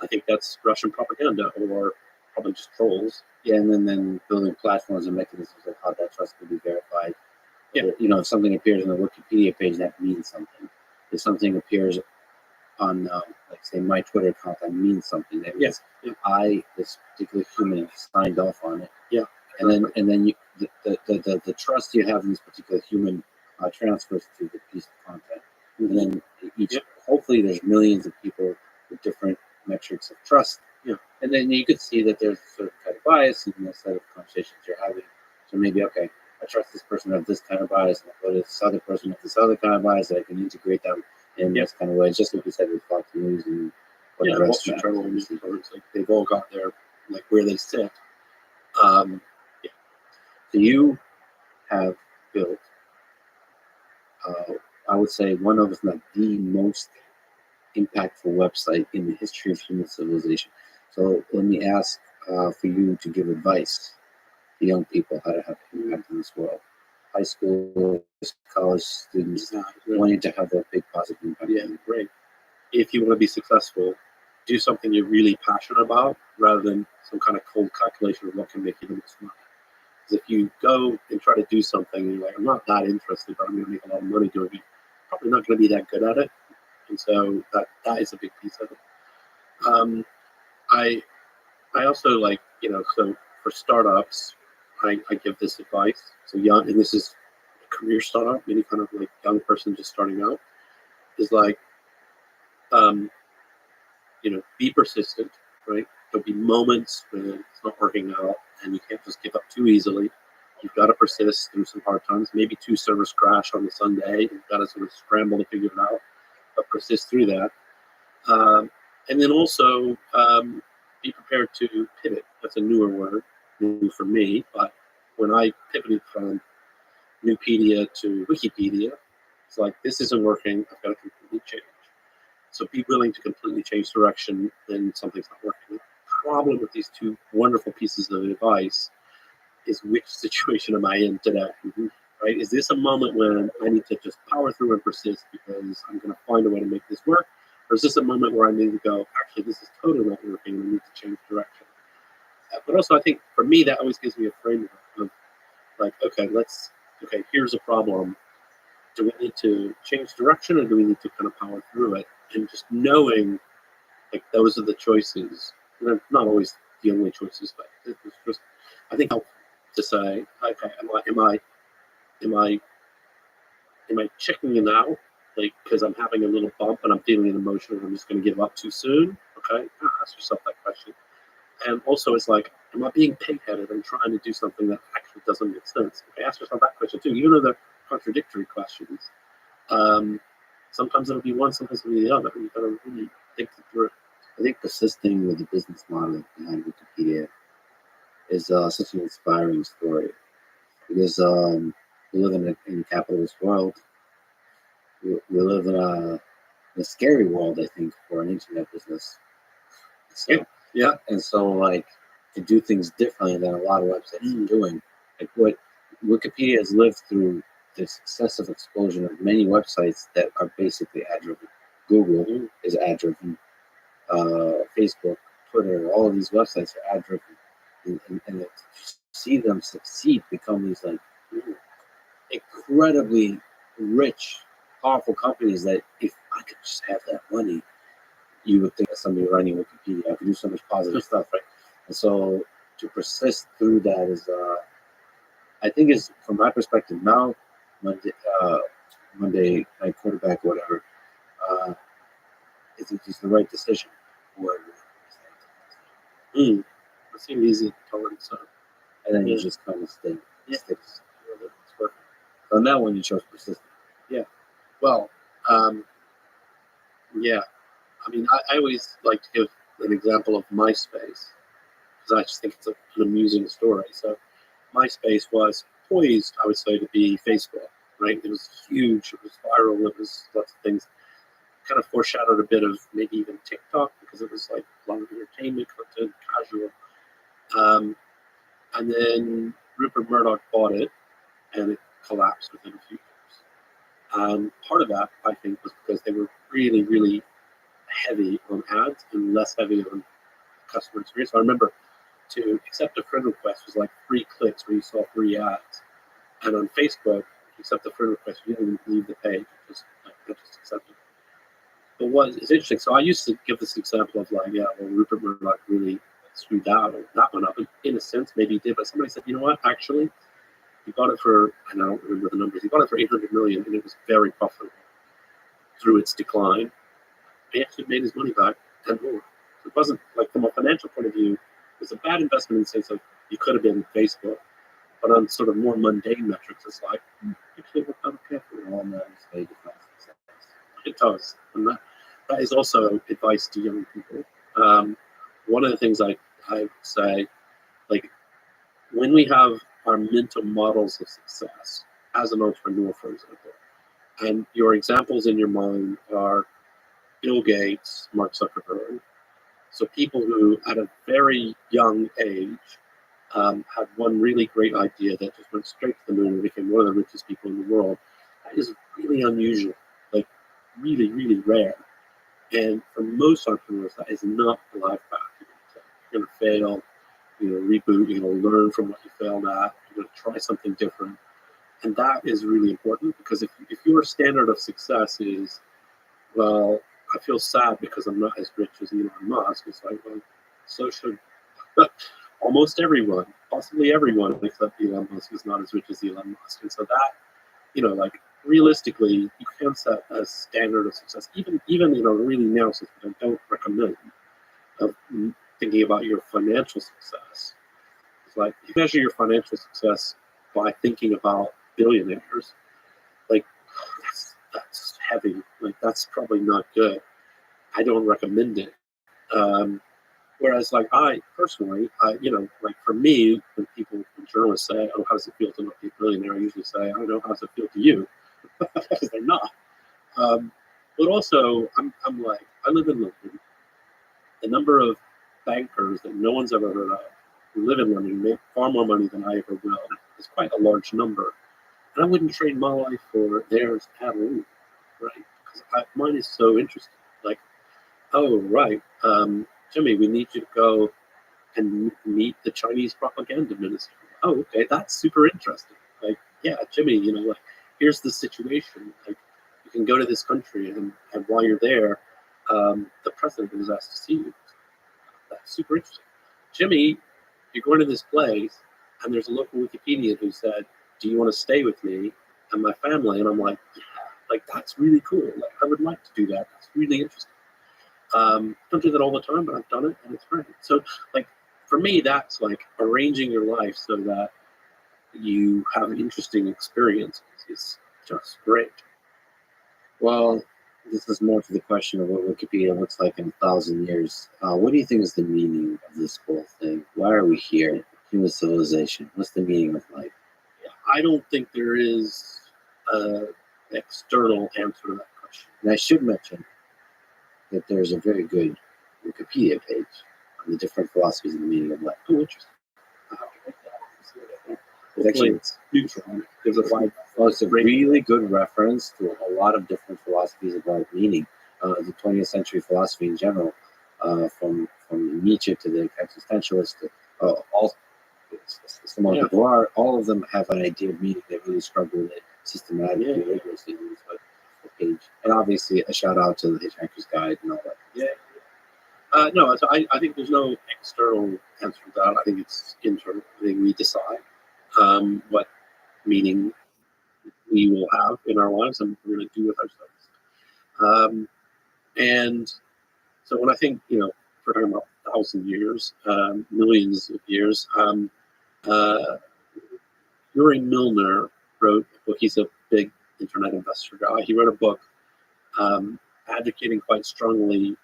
I think that's Russian propaganda or probably just trolls. Yeah, and then building platforms and mechanisms of how that trust can be verified. Yeah. If something appears on the Wikipedia page, that means something. If something appears on, like, say, my Twitter account, that means something. That means this particular human, signed off on it. Yeah. And then the trust you have in this particular human transfers to the piece of content. And then hopefully there's millions of people with different metrics of trust. Yeah. And then you could see that there's a certain kind of bias in the set of conversations you're having. So maybe, okay, I trust this person to have this kind of bias, and I this other person have this other kind of bias, that I can integrate them in this kind of way. Just like you said with Fox News and Wall Street Journal, it's like they've all got their, like, where they sit. So you have built, I would say, one of, if not the most impactful website in the history of human civilization. So let me ask for you to give advice to young people how to have impact in this world. High school, college students wanting to have that big positive impact. Yeah, great. If you want to be successful, do something you're really passionate about rather than some kind of cold calculation of what can make you the most money. Because if you go and try to do something and you're like, I'm not that interested, but I'm going to make a lot of money doing it, probably not going to be that good at it. And so that is a big piece of it. I also so for startups, I give this advice. So young, and this is a career startup, any kind of like young person just starting out, is like, be persistent, right? There'll be moments when it's not working out and you can't just give up too easily. You've got to persist through some hard times. Maybe 2 servers crash on the Sunday. You've got to sort of scramble to figure it out, but persist through that. And then also be prepared to pivot. That's a newer word, new for me. But when I pivoted from Newpedia to Wikipedia, it's like, this isn't working. I've got to completely change. So be willing to completely change direction when something's not working. The problem with these 2 wonderful pieces of advice is, which situation am I in today? Right? Is this a moment when I need to just power through and persist because I'm going to find a way to make this work? Or is this a moment where I need to go, actually, this is totally not working and I need to change direction? But also, I think for me, that always gives me a framework of like, okay, here's a problem. Do we need to change direction, or do we need to kind of power through it? And just knowing, like, those are the choices. They're not always the only choices, but it's just, I think, helpful to say, okay, am I checking it out? Like, because I'm having a little bump and I'm feeling an emotion and I'm just going to give up too soon? Okay, ask yourself that question. And also, it's like, am I being pig-headed and trying to do something that actually doesn't make sense? Okay, ask yourself that question too, even though they're contradictory questions. Sometimes it'll be one, sometimes it'll be the other. You've got to really think through it. I think persisting with the business model behind Wikipedia is such an inspiring story, because we live in a capitalist world. We live in a scary world, I think, for an internet business. So, Yeah. And so, like, to do things differently than a lot of websites are doing. Like, what Wikipedia has lived through the successive explosion of many websites that are basically ad-driven. Google is ad-driven. Facebook, Twitter, all of these websites are ad-driven. And to see them succeed, become these, like, incredibly rich, powerful companies that, if I could just have that money, you would think of somebody running Wikipedia. I could do so much positive stuff, right? And so to persist through that is, I think, is, from my perspective now, Monday night quarterback, whatever, is just the right decision. It seemed easy to tolerate, so. And then you just kind of sticks with it. It's working. So now when you chose persistence. Well, yeah. I mean, I always like to give an example of MySpace, because I just think it's an amusing story. So MySpace was poised, I would say, to be Facebook, right? It was huge. It was viral. It was lots of things. Kind of foreshadowed a bit of maybe even TikTok, because it was like a lot of entertainment content, casual. And then Rupert Murdoch bought it, and it collapsed within a few years. Part of that, I think, was because they were really, really heavy on ads and less heavy on customer experience. So I remember, to accept a friend request was like 3 clicks where you saw 3 ads. And on Facebook, to accept a friend request, you didn't even leave the page, just accept it. But it's interesting. So I used to give this example of, like, Rupert Murdoch really screwed that one up. And in a sense, maybe he did, but somebody said, you know what, actually, he bought it for, and I don't remember the numbers, he bought it for $800 million, and it was very profitable through its decline. He actually made his money back and more. So it wasn't, like, from a financial point of view, it was a bad investment in the sense of you could have been Facebook, but on sort of more mundane metrics, it's like, actually worked out okay for all that. It does. And that is also advice to young people. One of the things I say, like, when we have our mental models of success as an entrepreneur, for example, and your examples in your mind are Bill Gates, Mark Zuckerberg, so people who at a very young age had one really great idea that just went straight to the moon and became one of the richest people in the world. That is really unusual, like really, really rare. And for most entrepreneurs, that is not a life path. You're going to fail, reboot, learn from what you failed at, you're going to try something different. And that is really important, because if your standard of success is, well, I feel sad because I'm not as rich as Elon Musk, it's like, well, so should almost everyone, possibly everyone, except Elon Musk is not as rich as Elon Musk. And so that, like, realistically, you can set a standard of success, even really narrow success. I don't recommend of thinking about your financial success. It's like, you measure your financial success by thinking about billionaires. Like, that's heavy. Like, that's probably not good. I don't recommend it. Um, Whereas, like, I personally, like for me, when journalists say, "Oh, how does it feel to not be a billionaire?" I usually say, "I don't know, how does it feel to you?" Because they're not. But also, I'm like, I live in London. The number of bankers that no one's ever heard of who live in London make far more money than I ever will is quite a large number. And I wouldn't trade my life for theirs at all, right? Because mine is so interesting. Like, oh, right, Jimmy, we need you to go and meet the Chinese propaganda minister. Oh, okay, that's super interesting. Like, yeah, Jimmy, like, here's the situation. Like, you can go to this country, and while you're there, the president is asked to see you. That's super interesting. Jimmy, you're going to this place, and there's a local Wikipedian who said, "Do you want to stay with me and my family?" And I'm like, "Yeah, like, that's really cool. Like, I would like to do that. That's really interesting." Don't do that all the time, but I've done it, and it's great. So, like, for me, that's like arranging your life so that you have interesting experiences is just great. Well, this is more to the question of what Wikipedia looks like in 1,000 years. What do you think is the meaning of this whole thing? Why are we here? Human civilization. What's the meaning of life? I don't think there is an external answer to that question. And I should mention that there's a very good Wikipedia page on the different philosophies of the meaning of life. Oh, interesting. It's actually It's neutral. There's a wide. well, it's a really good reference to a lot of different philosophies about meaning. The 20th century philosophy in general, from Nietzsche to the existentialist, to all Simone de Beauvoir, all of them have an idea of meaning. They really struggle with it systematically, rigorously. But the page, and obviously a shout out to the Hitchhiker's Guide and all that. Yeah. No, so I think there's no external answer to that. I think it's internal. I think we decide what meaning we will have in our lives and we're going to do with ourselves. And so when I think, we're talking about 1,000 years, millions of years, Yuri Milner wrote a book. He's a big internet investor guy. He wrote a book advocating quite strongly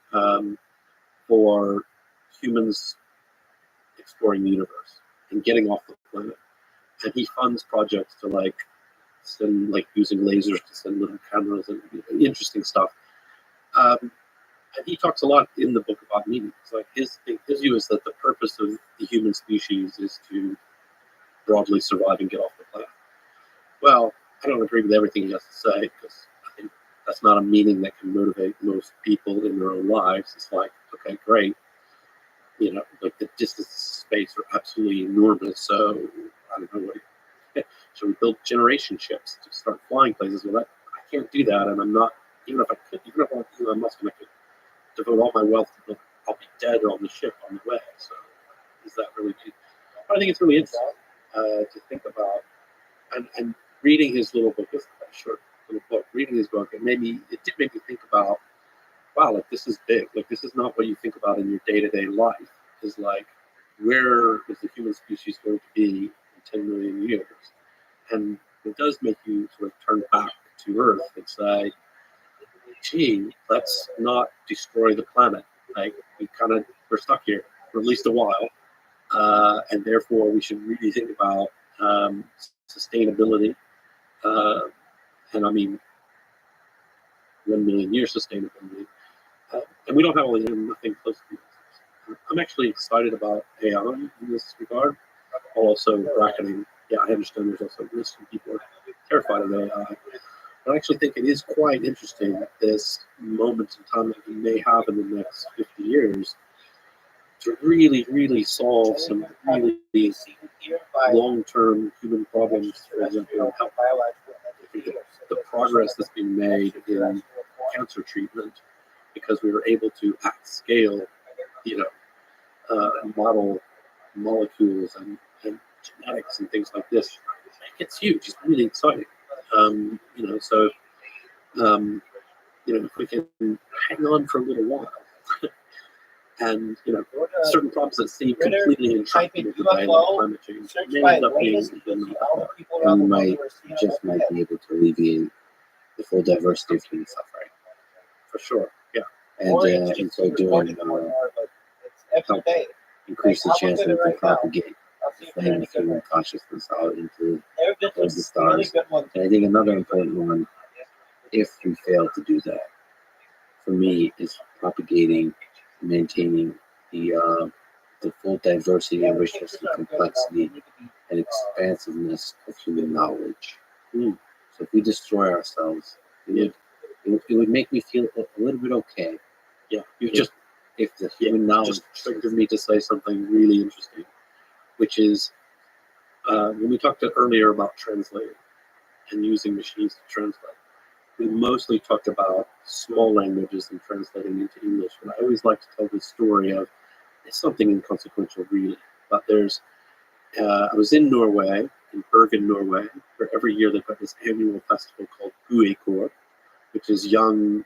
for humans exploring the universe and getting off the planet. And he funds projects to send using lasers to send little cameras and interesting stuff. And he talks a lot in the book about meaning. It's like his view is that the purpose of the human species is to broadly survive and get off the planet. Well, I don't agree with everything he has to say because I think that's not a meaning that can motivate most people in their own lives. It's like, okay, great. Like the distances of space are absolutely enormous. So I don't know should we build generation ships to start flying places? Well, I can't do that, and I'm not. Even if I could, even if I want Elon Musk and I could devote all my wealth to build, I'll be dead on the ship on the way. So is that really deep? But I think it's really interesting to think about. And reading his little book, it's a short little book. Reading his book, it did make me think about, wow, like this is big. Like this is not what you think about in your day-to-day life. Is like, where is the human species going to be in 10 million years? And it does make you sort of turn back to Earth and say, gee, let's not destroy the planet. Like we're stuck here for at least a while. And therefore we should really think about sustainability. And I mean, 1 million year sustainability. And we don't have nothing close to this. I'm actually excited about AI in this regard. Also bracketing, I understand there's also risk and people are terrified of AI. But I actually think it is quite interesting at this moment in time that we may have in the next 50 years to really, really solve some really long-term human problems, for example, health. The progress that's been made in cancer treatment because we were able to, at scale, model molecules and genetics and things like this. It's huge. It's really exciting. If we can hang on for a little while And Go to certain problems that seem Twitter, completely type in intractable today, like UFO, climate change, search may by end up being latest, you'll see all the people And around we the world might who are seeing just might be able to alleviate the full diversity of human suffering. for sure. Yeah. And or it's in just so doing, recording more and more, but it's every help day. increase the I'll chance look that at we it can right now. propagate I'll see the if there's flame any of good human ones. consciousness out into There have been towards the some really stars. good ones. And I think another important one, if we fail to do that, for me, is propagating, maintaining the full diversity and richness and complexity and expansiveness of human knowledge. Mm. So if we destroy ourselves, it would make me feel a little bit okay. Yeah. You If, just if the human knowledge just triggered me to say something really interesting, which is when we talked earlier about translating and using machines to translate, we mostly talked about small languages and translating into English. But I always like to tell this story of it's something inconsequential, really. But I was in Norway, in Bergen, Norway, where every year they've got this annual festival called Guinness, which is young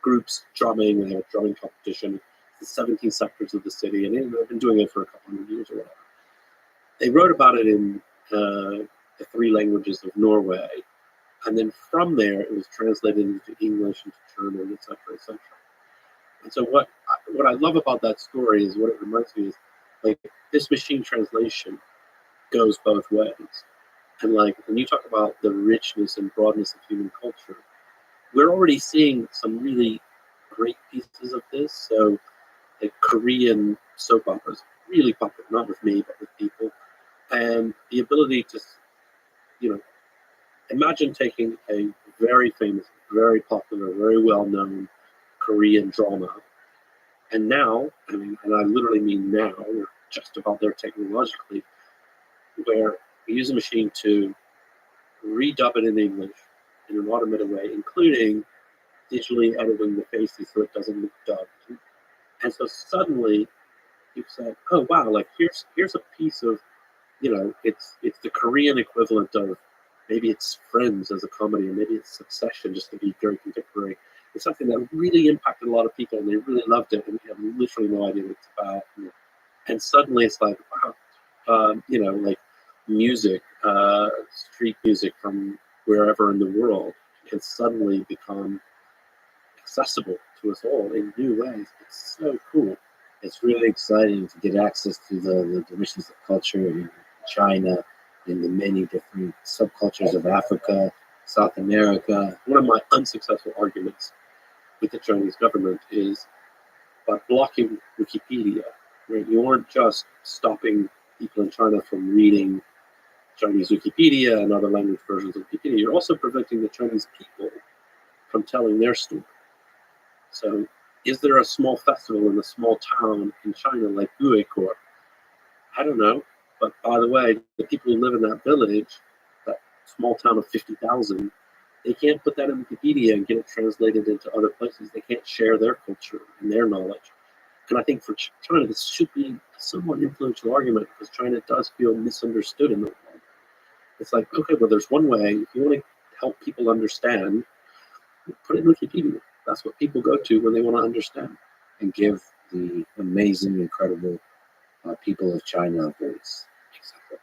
groups drumming, and they have a drumming competition. It's the 17 sectors of the city, and they've been doing it for a couple hundred years or whatever. They wrote about it in the 3 languages of Norway, and then from there it was translated into English, into German, etc., etc. And so what I love about that story is what it reminds me is like this machine translation goes both ways. And like when you talk about the richness and broadness of human culture, we're already seeing some really great pieces of this. So like Korean soap operas, really popular, not with me, but with people. And the ability to, imagine taking a very famous, very popular, very well-known Korean drama. And now, and I literally mean now, we're just about there technologically, where we use a machine to redub it in English in an automated way, including digitally editing the faces so it doesn't look dubbed. And so suddenly you said, oh wow, like here's a piece of, it's the Korean equivalent of maybe it's Friends as a comedy, or maybe it's Succession, just to be very contemporary. It's something that really impacted a lot of people, and they really loved it, and we have literally no idea what it's about. And suddenly it's like, wow, like music, street music from wherever in the world can suddenly become accessible to us all in new ways. It's so cool. it's really exciting to get access to the richness of culture in China, in the many different subcultures of Africa, South America. One of my unsuccessful arguments with the Chinese government is by blocking Wikipedia. Right? You aren't just stopping people in China from reading Chinese Wikipedia and other language versions of Wikipedia. You're also preventing the Chinese people from telling their story. So, is there a small festival in a small town in China like Guinness? I don't know. But by the way, the people who live in that village, that small town of 50,000, they can't put that in Wikipedia and get it translated into other places. They can't share their culture and their knowledge. And I think for China, this should be a somewhat influential argument because China does feel misunderstood in the world. It's like, okay, well, there's one way. If you want to help people understand, put it in Wikipedia. That's what people go to when they want to understand. And give the amazing, incredible people of China a voice. Exactly.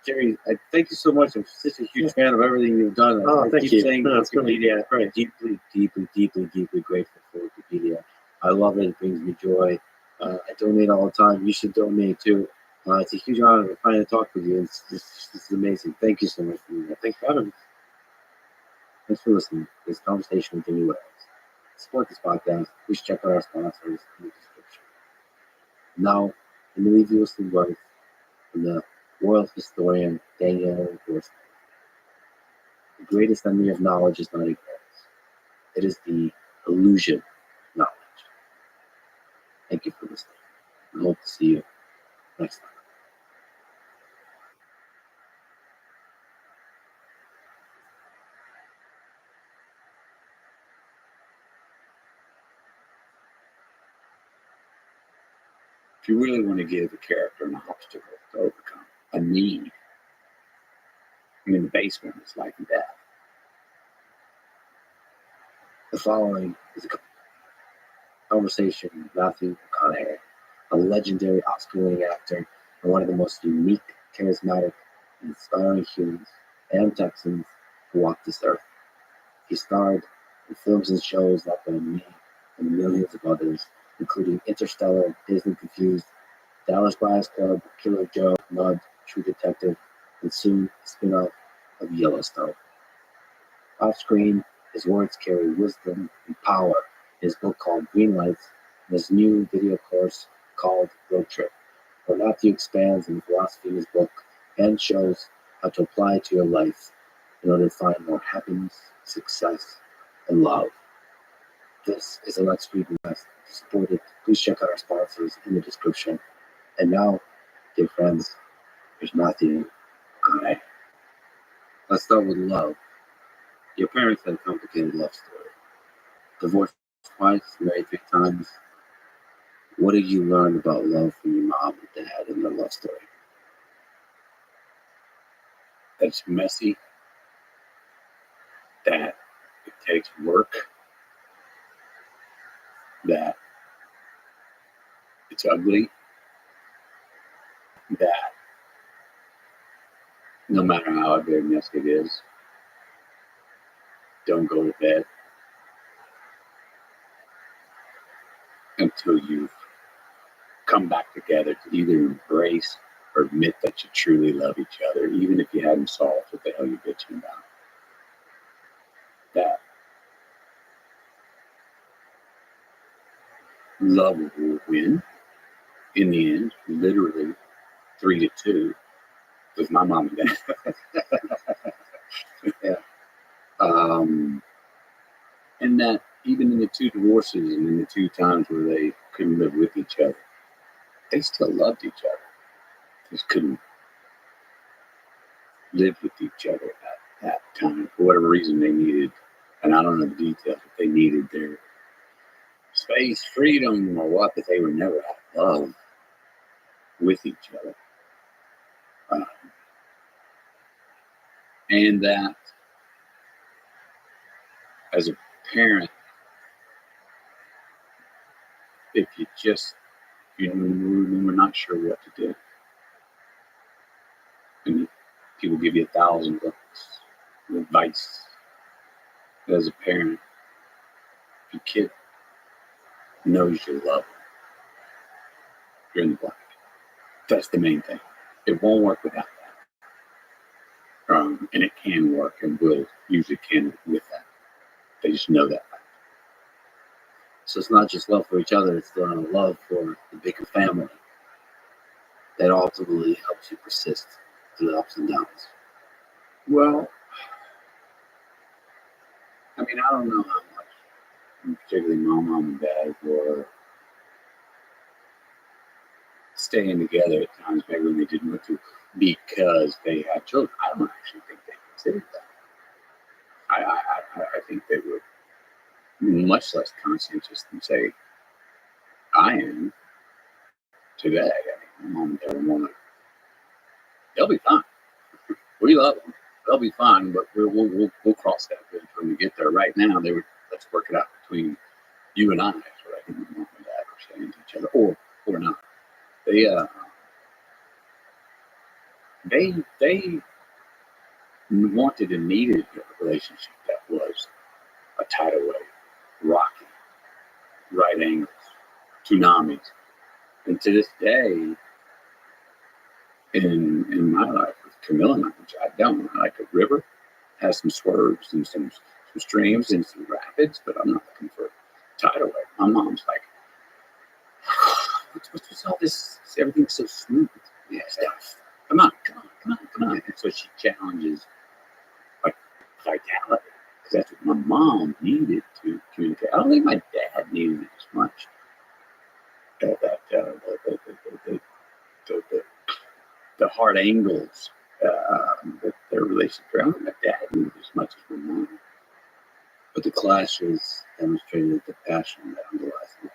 Jerry, I thank you so much. I'm such a huge fan of everything you've done. Oh, I thank keep you. saying No, it's really Wikipedia. great. Deeply, deeply, deeply, deeply grateful for Wikipedia. I love it. It brings me joy. I donate all the time. You should donate too. It's a huge honor to finally talk with you. This is amazing. Thank you so much for doing that. Thanks for having me. Thanks for listening. This conversation with New Ways. Support this podcast. Please check out our sponsors in the description. Now, let me leave you with some words from the world historian Daniel Gorski. The greatest enemy of knowledge is not ignorance. It is the illusion of knowledge. Thank you for listening. I hope to see you next time. If you really want to give a character an obstacle to overcome, a need, the basement is life and death. The following is a conversation with Matthew McConaughey, a legendary Oscar-winning actor and one of the most unique, charismatic, and inspiring humans and Texans who walked this earth. He starred in films and shows like Me and millions of others, including Interstellar, Disney Confused, Dallas Buyers Club, Killer Joe, Mud, True Detective, and soon a spin-off of Yellowstone. Off screen, his words carry wisdom and power in his book called Green Lights and his new video course called Road Trip, where Matthew expands on the philosophy in his book and shows how to apply it to your life in order to find more happiness, success, and love. This is a Let's Read Invest. To support it, please check out our sponsors in the description. And now, dear friends, here's Matthew McConaughey. Let's start with love. Your parents had a complicated love story. Divorced twice, married 3 times. What did you learn about love from your mom and dad in their love story? That it's messy, that it takes work, that it's ugly, that no matter how ugly or messy it is, don't go to bed until you've come back together to either embrace or admit that you truly love each other, even if you hadn't solved what the hell you're bitching about. That love will win in the end, literally 3-2, with my mom and dad. Yeah. And that even in the 2 divorces and in the 2 times where they couldn't live with each other, they still loved each other. They just couldn't live with each other at that time for whatever reason they needed. And I don't know the details, but they needed their space, freedom, or what, but they were never at love with each other. And that as a parent, if we're not sure what to do, and people give you 1,000 books of advice, as a parent, if your kid knows you love them, you're in the black. That's the main thing. It won't work without that. And it can work and will usually can with that. They just know that fact. So it's not just love for each other, it's the love for the bigger family that ultimately helps you persist through the ups and downs. Well, I mean, I don't know how much, particularly my mom and dad, were staying together at times, maybe when they didn't want to, because they had children. I don't actually think they considered that. I think they were much less conscientious than, say, I am today. I mean, my mom and dad want to, they'll be fine. We love them. They'll be fine, but we'll cross that bridge when we get there. Right now, they were, let's work it out between you and I. That's what I think my mom and dad were saying to each other, or not. They wanted and needed a relationship that was a tidal wave, rocky, right angles, tsunamis. And to this day, in my life with Camilla and I, which I don't, I like a river, has some swerves and some streams and some rapids, but I'm not looking for a tidal wave. My mom's like, what's all this? Everything's so smooth. Yeah, stuff. Come on. And so she challenges like vitality, because that's what my mom needed to communicate. I don't think my dad needed it as much. The hard angles that their relationship. I don't think my dad needed as much as my mom. But the clashes demonstrated the passion that underlies it.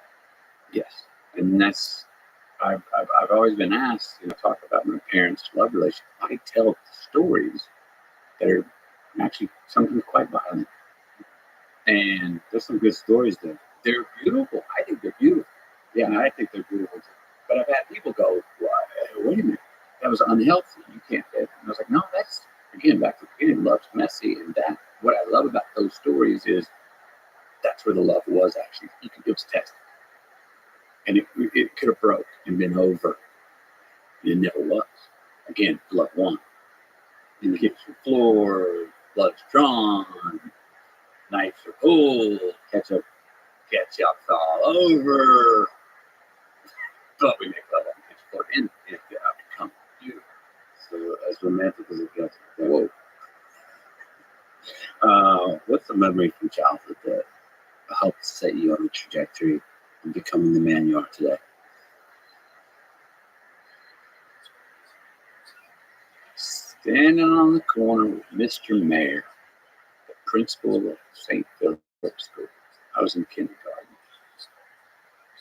Yes, and that's I've always been asked, talk about my parents' love relationship. I tell stories that are actually sometimes quite violent, and there's some good stories there. They're beautiful. I think they're beautiful. Yeah, I think they're beautiful too. But I've had people go, well, wait a minute, that was unhealthy. You can't. And I was like, no, that's again back to the beginning. Love's messy, and that what I love about those stories is that's where the love was actually. It was tested, and it could have broke and been over. And it never was. Again, love won. In the kitchen floor, blood's drawn, knives are pulled, ketchup's all over. But we make love on the kitchen floor, and it becomes beautiful. So as romantic as it gets, whoa. What's the memory from childhood that helped set you on the trajectory of becoming the man you are today? Standing on the corner with Mr. Mayor, the principal of St. Philip School. I was in kindergarten.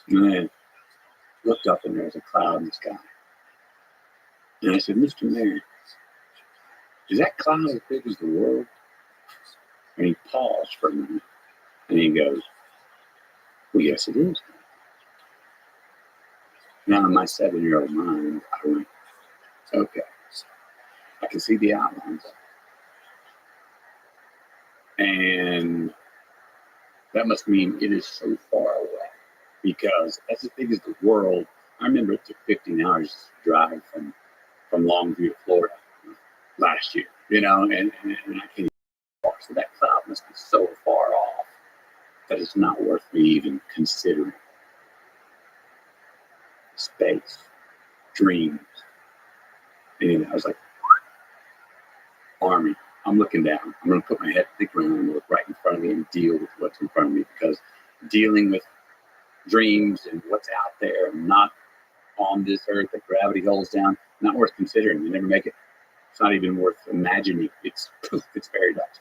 And I looked up and there was a cloud in the sky. And I said, Mr. Mayor, is that cloud as big as the world? And he paused for a minute. And he goes, well, yes, it is. Now, in my 7-year-old mind, I went, okay, I can see the outlines. And that must mean it is so far away. Because that's as big as the world. I remember it took 15 hours to drive from Longview to Florida last year, and I can't even far. So that cloud must be so far off that it's not worth me even considering. Space, dreams. And I was like, Army, I'm looking down. I'm going to put my head to the ground and look right in front of me and deal with what's in front of me, because dealing with dreams and what's out there, not on this earth that gravity holds down, not worth considering. You never make it. It's not even worth imagining. It's very Dutch.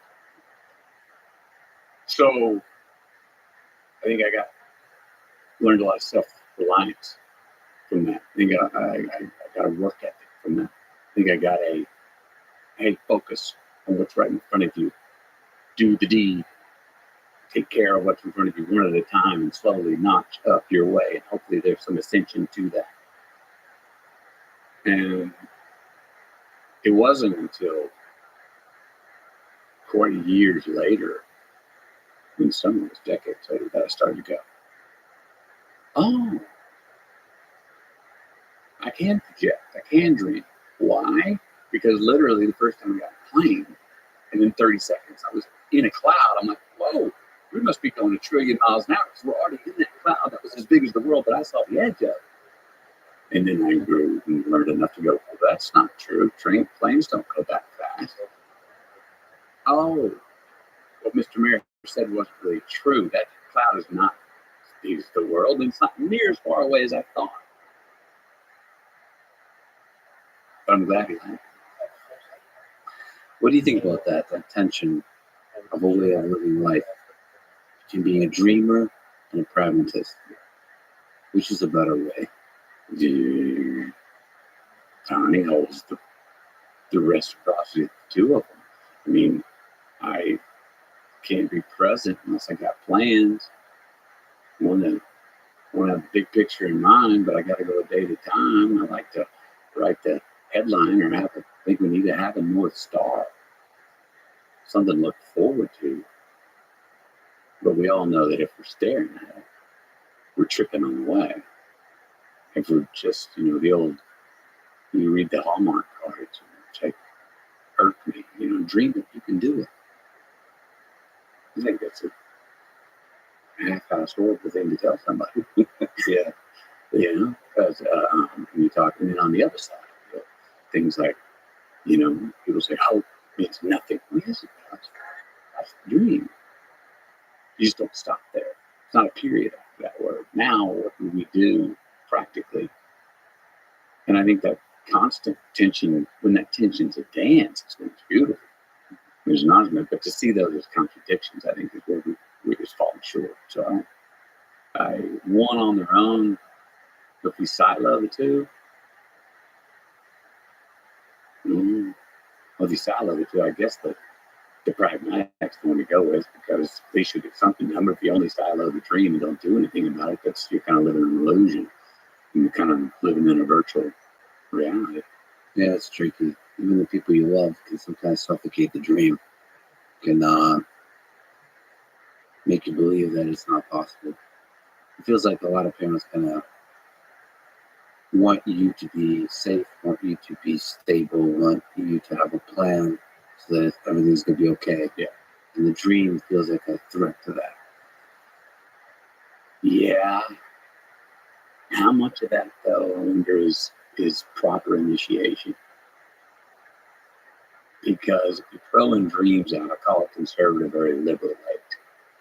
So I think I learned a lot of self-reliance from that. I think I got a work ethic from that. I think I got a focus on what's right in front of you. Do the deed. Take care of what's in front of you one at a time and slowly notch up your way. And hopefully there's some ascension to that. And it wasn't until quite years later, in some ways, decades later, that I started to go, oh, I can project, I can dream. Why? Because literally the first time I got a plane, and in 30 seconds I was in a cloud. I'm like, whoa, we must be going 1 trillion miles an hour, because we're already in that cloud that was as big as the world, but I saw the edge of it. And then I grew and learned enough to go, well, that's not true. Planes don't go that fast. Oh, what Mr. Mayor said wasn't really true. That cloud is not as big as the world, and it's not near as far away as I thought. But I'm glad he laughed. What do you think about that tension of a way of living life between being a dreamer and a pragmatist? Which is a better way? Tony holds the reciprocity of the two of them. I mean, I can't be present unless I got plans. I want to have a big picture in mind, but I got to go a day at a time. I like to write the headline or think we need to have a North Star, something to look forward to. But we all know that if we're staring at it, we're tripping on the way. If we're just, the old, you read the Hallmark cards, take hurt me, dream it, you can do it. I think that's a half-assed horrible thing to tell somebody. Yeah, because when you talk, and then on the other side, things like, people say hope means nothing. Well, yes, it does. That's the dream. You just don't stop there. It's not a period after that word. Now, what do we do practically? And I think that constant tension, when that tension's a dance, it's beautiful. There's an argument, but to see those as contradictions, I think is where we just fall short. So one on their own, if we silo the two, well, if you silo the two, I guess the the pragmatics the one to go with, because they should get something done. But if you only silo the dream and don't do anything about it, that's you're kind of living in an illusion. You're kind of living in a virtual reality. Yeah, it's tricky. Even the people you love can sometimes suffocate the dream. Can make you believe that it's not possible. It feels like a lot of parents kind of want you to be safe, want you to be stable, want you to have a plan so that everything's going to be okay. Yeah. And the dream feels like a threat to that. Yeah. How much of that, though, I wonder, is proper initiation? Because if you throw in dreams out, I call it conservative, very liberal. Like,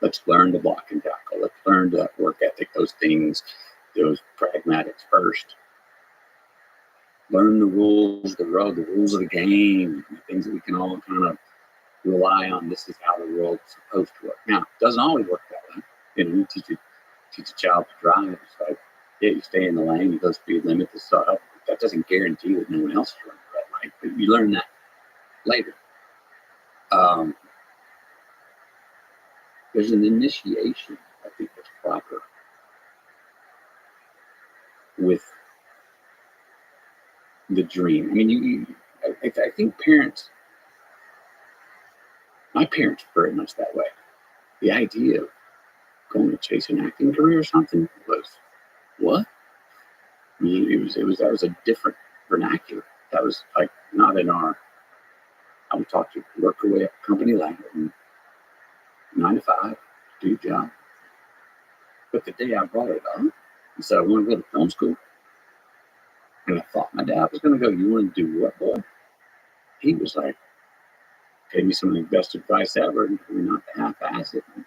let's learn to block and tackle. Let's learn to work ethic, those things, those pragmatics first. Learn the rules of the road, the rules of the game, the things that we can all kind of rely on. This is how the world's supposed to work. Now, it doesn't always work that way. You know, you teach a child to drive. It's like, yeah, you stay in the lane, you go speed limit, to start up. That doesn't guarantee that no one else is running the red light, but you learn that later. There's an initiation, I think, that's proper with the dream. I mean, I think parents, my parents were very much that way. The idea of going to chase an acting career or something was, what? I mean, that was a different vernacular. That was like not in our, I would talk to work your way up company ladder and 9 to 5, do your job. But the day I brought it up, he said, I want to go to film school. And I thought my dad was going to go, you want to do what, boy? He was like, gave me some of the best advice ever, and not to half-ass it. And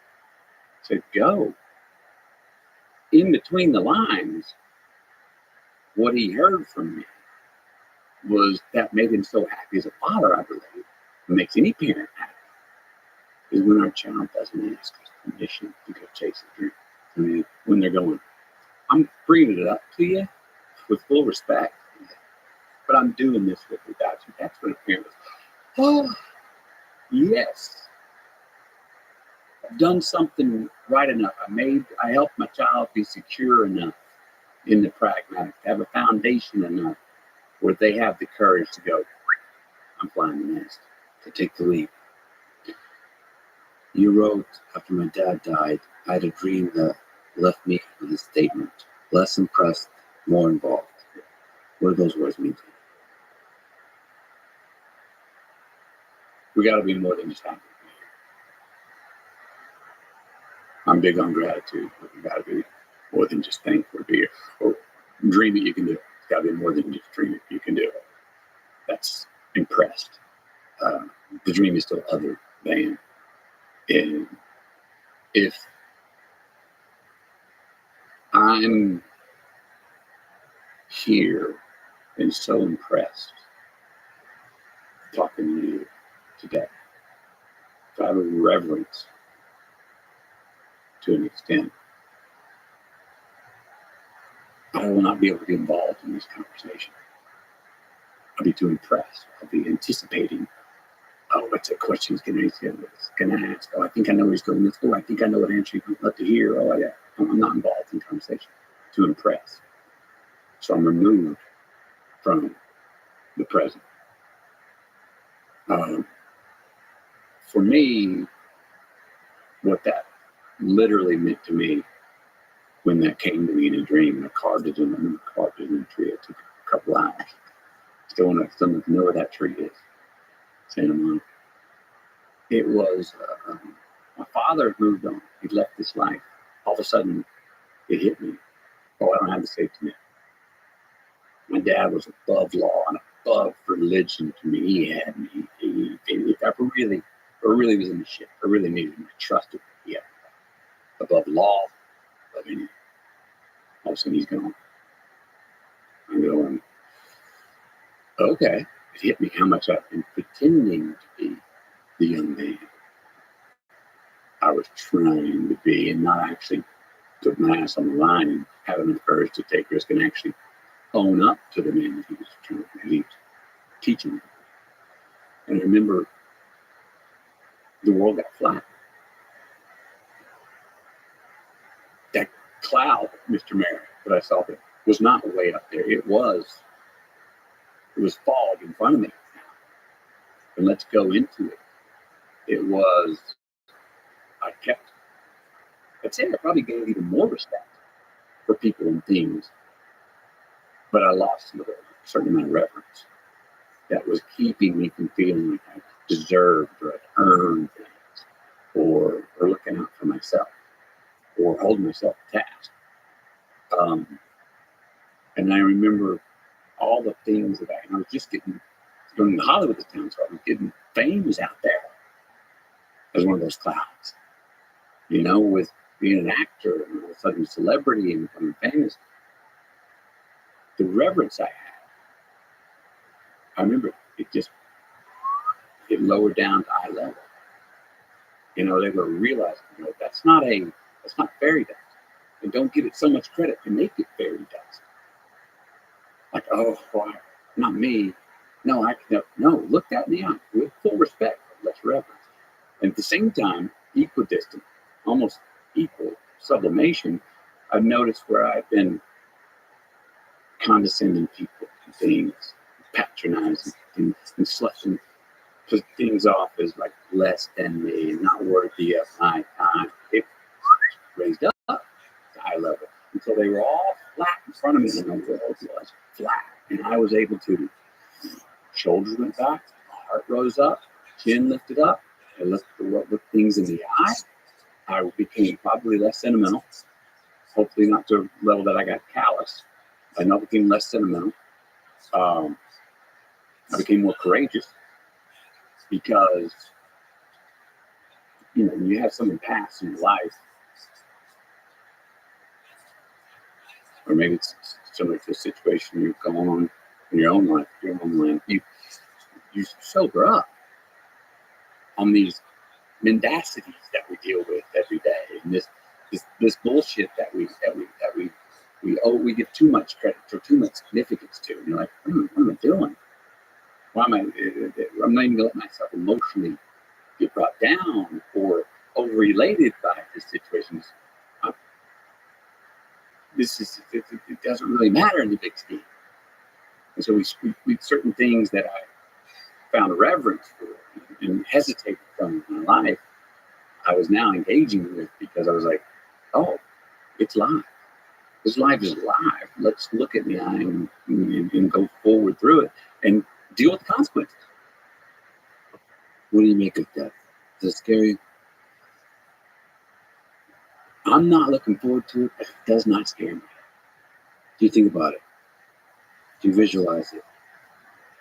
said, go. In between the lines, what he heard from me was that made him so happy as a father, I believe. It makes any parent happy. Is when our child doesn't ask us permission to go chase a dream. I mean, when they're going, I'm bringing it up to you with full respect, but I'm doing this without you. That's when a parent goes, oh, yes. I've done something right enough. I helped my child be secure enough in the pragmatic, to have a foundation enough where they have the courage to go, I'm flying the nest, to take the leap. You wrote, after my dad died, I had a dream that left me with a statement. Less impressed, more involved. What do those words mean to you? We got to be more than just happy. I'm big on gratitude, but we got to be more than just thankful. Or dream it, you can do it. It's got to be more than just dream it, you can do it. That's impressed. The dream is still other than. And if I'm here and so impressed talking to you today, if I have a reverence to an extent, I will not be able to be involved in this conversation. I'll be too impressed. I'll be anticipating, oh, what's the question he's going to ask? Oh, I think I know where he's going. Oh, I think I know what answer he's love to hear. Oh, yeah. I'm not involved in conversation to impress. So I'm removed from the present. For me, what that literally meant to me when that came to me in a dream, and I carved it in the tree. It took a couple hours. Still want to know where that tree is. Santa Monica. It was, my father had moved on. He'd left this life. All of a sudden, it hit me. Oh, I don't have the safety net. My dad was above law and above religion to me. He had me. If I really was in the shit, I really needed him. I trusted him. Yeah. Above law, above anything. All of a sudden, he's gone. I'm going, okay. It hit me how much I've been pretending to be the young man I was trying to be, and not actually put my ass on the line and have enough courage to take risk and actually own up to the man that he was teaching me. And I remember the world got flat. That cloud, Mr. Mayor, that I saw there was not way up there. It was fog in front of me. And let's go into it. It was, I'd say I probably gained even more respect for people and things, but I lost a certain amount of reverence that was keeping me from feeling like I deserved or I'd earned things, or looking out for myself, or holding myself to task. And I remember all the things that I was just going to Hollywood this town, so I was getting famous out there as one of those clouds, with being an actor and all of a sudden celebrity and becoming famous. The reverence I had, I remember it lowered down to eye level. They were realizing, that's not fairy dust. And don't give it so much credit to make it fairy dust. Like, not me. No, look that in the eye with full respect, less reverence. And at the same time, equidistant, almost equal sublimation, I've noticed where I've been condescending people and things, patronizing and slushing things off as like less than me, not worthy of my time. It raised up to eye level until they were all flat in front of me, and the world was flat. And I was able to, shoulders went back, heart rose up, chin lifted up, I looked things in the eye. I became probably less sentimental. Hopefully not to the level that I got callous. I became less sentimental. I became more courageous because, when you have someone pass in your life, or maybe it's similar to a situation you're going on in your own life, you sober up on these mendacities that we deal with every day, and this bullshit that we give too much credit or too much significance to. And you're like, what am I doing? Why am I'm not even gonna let myself emotionally get brought down or over-elated by this situation. It doesn't really matter in the big scheme. And so we certain things that I found reverence for and hesitated from in my life, I was now engaging with because I was like, oh, it's live. This life is live. Let's look at the eye and go forward through it and deal with the consequences. What do you make of that? Is it scary? I'm not looking forward to it, but it does not scare me. Do you think about it? Do you visualize it?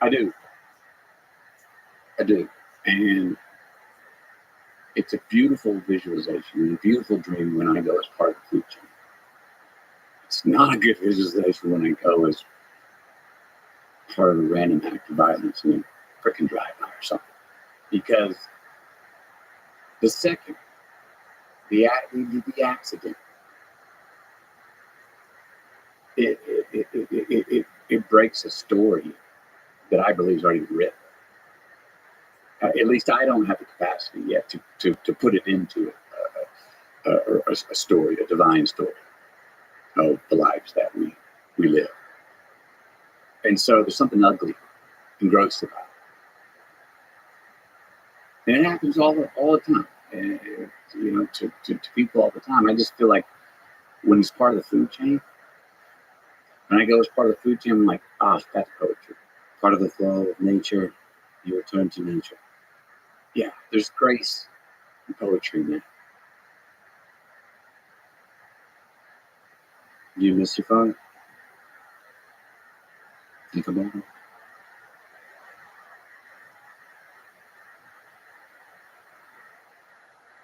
I do. And it's a beautiful visualization and a beautiful dream when I go as part of the food chain. It's not a good visualization when I go as part of a random act of violence in a freaking drive-by or something. Because the second, the accident, it breaks a story that I believe is already written. At least I don't have the capacity yet to put it into a story, a divine story of the lives that we live. And so there's something ugly and gross about it. And it happens all the time. And, to people all the time. I just feel like when it's part of the food chain, when I go as part of the food chain, I'm like, that's poetry. Part of the flow of nature, you return to nature. Yeah, there's grace and poetry in that. Do you miss your father? Think about him.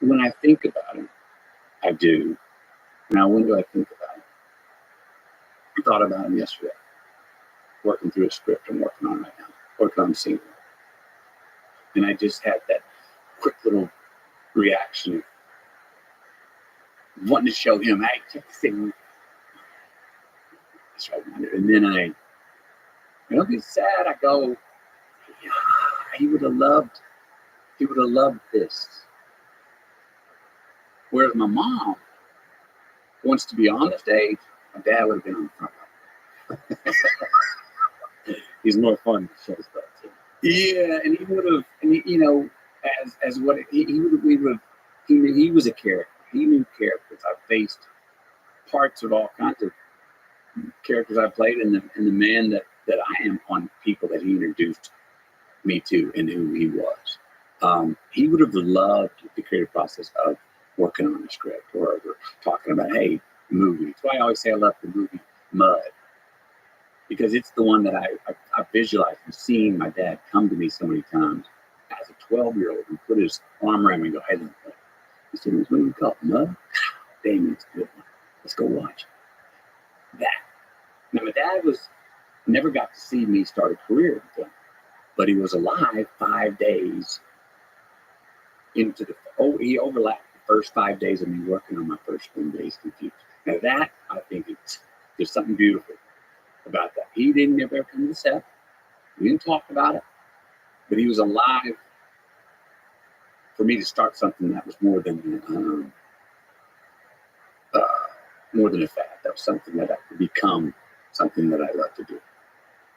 When I think about him, I do. Now, when do I think about him? I thought about him yesterday, working through a script I'm working on right now, working on the scene. And I just had that quick little reaction of wanting to show him, hey, check this thing. And then I don't get sad. I go, yeah, he would have loved he would have loved this. Whereas my mom wants to be on the stage, my dad would have been on the front row. He's more fun to show stuff too. Yeah, and he would have, and you know, as what he would have, he was a character. He knew characters. I faced parts of all kinds of characters I played, and the man that I am on people that he introduced me to and who he was. He would have loved the creative process of working on a script or talking about, hey, movie. That's why I always say I love the movie Mud, because it's the one that I visualized and seeing my dad come to me so many times as a 12-year-old and put his arm around me and go, hey, look, he said, "What do we call it? Mud? Damn, it's a good one. Let's go watch that." Now, my dad never got to see me start a career with him, but he was alive 5 days into he overlapped the first 5 days of me working on my first film, Days Confused. Now that, I think there's something beautiful about that. He didn't ever come to the set. We didn't talk about it, but he was alive for me to start something that was more than a fad. That was something that I could become something that I love to do.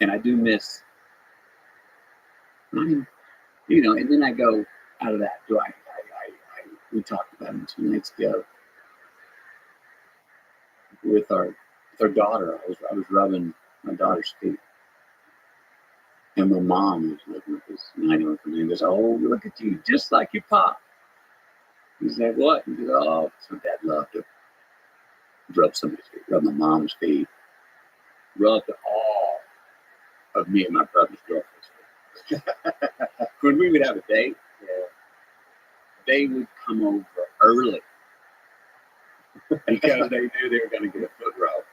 And I do miss, you know, and then I go out of that. We talked about it 2 nights ago with our daughter. I was rubbing my daughter's feet, and my mom was looking at this 9-year-old and goes, "Oh, look at you, just like your pop." He said, "What?" He said, "Oh, so Dad loved to rub somebody's feet, rub my mom's feet, rub all of me and my brother's girlfriend's feet." When we would have a date, they would come over early because they knew they were going to get a foot rub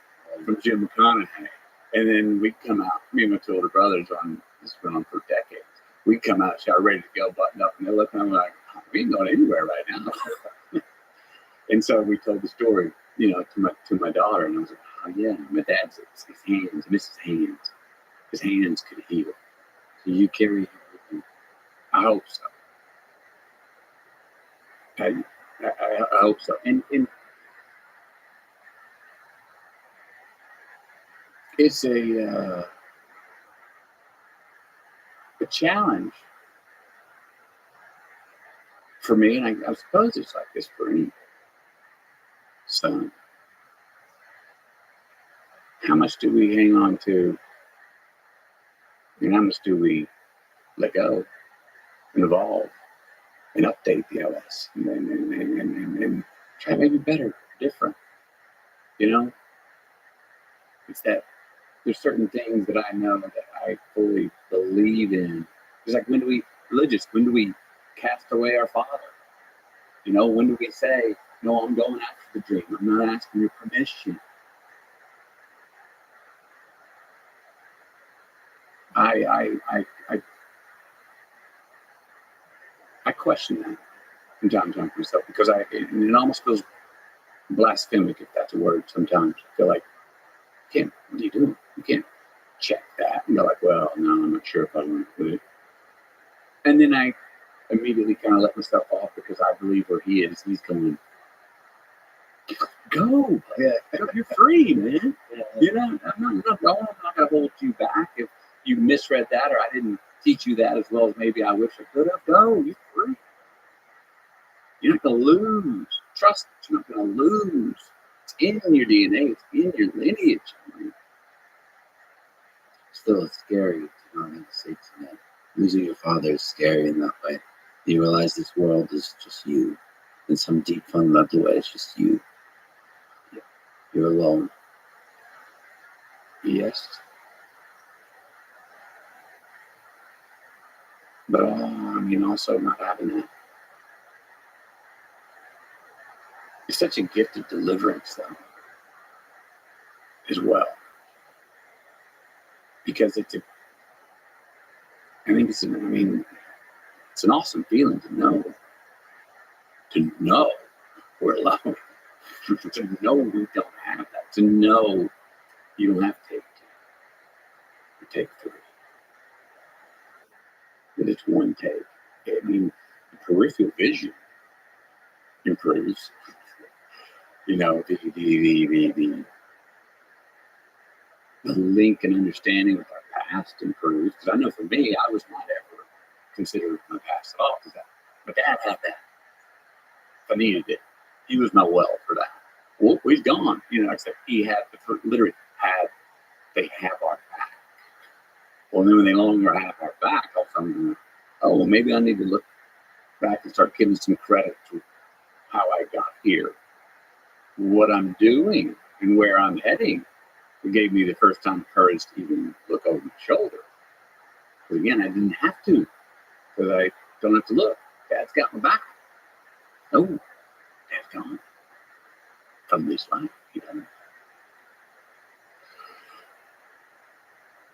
from Jim McConaughey. And then we'd come out, me and my two older brothers, this has been on for decades. We'd come out, shower, ready to go, buttoned up, and they're looking at me like, "We ain't going anywhere right now." And so we told the story, you know, to my daughter, and I was like, "Oh yeah, my dad said his hands, miss his hands. His hands could heal. So you carry him with you." I hope so. I hope so. And it's a challenge for me, and I suppose it's like this for any son. How much do we hang on to, and how much do we let go and evolve and update the OS and try to make it better, different? You know, it's that there's certain things that I know that I fully believe in. It's like, when do we cast away our father? You know, when do we say, "No, I'm going after the dream. I'm not asking your permission"? I question that from time to time for myself, because it almost feels blasphemic, if that's a word. Sometimes I feel like, what are you doing? You can't check that and go like, "Well, no, I'm not sure if I want to do it." And then I immediately kind of let myself off, because I believe where he is, he's going, "Go, Yeah. you're free, man." Yeah. You know, I'm not going to hold you back if you misread that, or I didn't teach you that as well as maybe I wish I could have. Go, you're free. You're not going to lose. Trust that you're not going to lose. It's in your DNA. It's in your lineage. I mean, Still, it's scary to not have to say to that. Losing your father is scary in that way. You realize this world is just you. In some deep, fundamental way, it's just you. You're alone. yes. But I mean, also not having that. It's such a gift of deliverance, though, as well. Because it's an awesome feeling to know we're alone. To know we don't have that. To know you don't have to take 2. You take 3. That it's one take. I mean, peripheral vision improves. You know, the link and understanding with our past improves. Because I know for me, I was not ever considered my past at all. Because my dad had that. If I needed it, he was my well for that. Well, he's gone. You know, except he had literally had. They have our back. Well, then when they no longer have our back, all of a sudden, oh, well, maybe I need to look back and start giving some credit to how I got here, what I'm doing, and where I'm heading. It gave me the first time courage to even look over my shoulder. But again, I didn't have to, because I don't have to look. Dad's got my back. Oh, Dad's gone. From this life, he doesn't.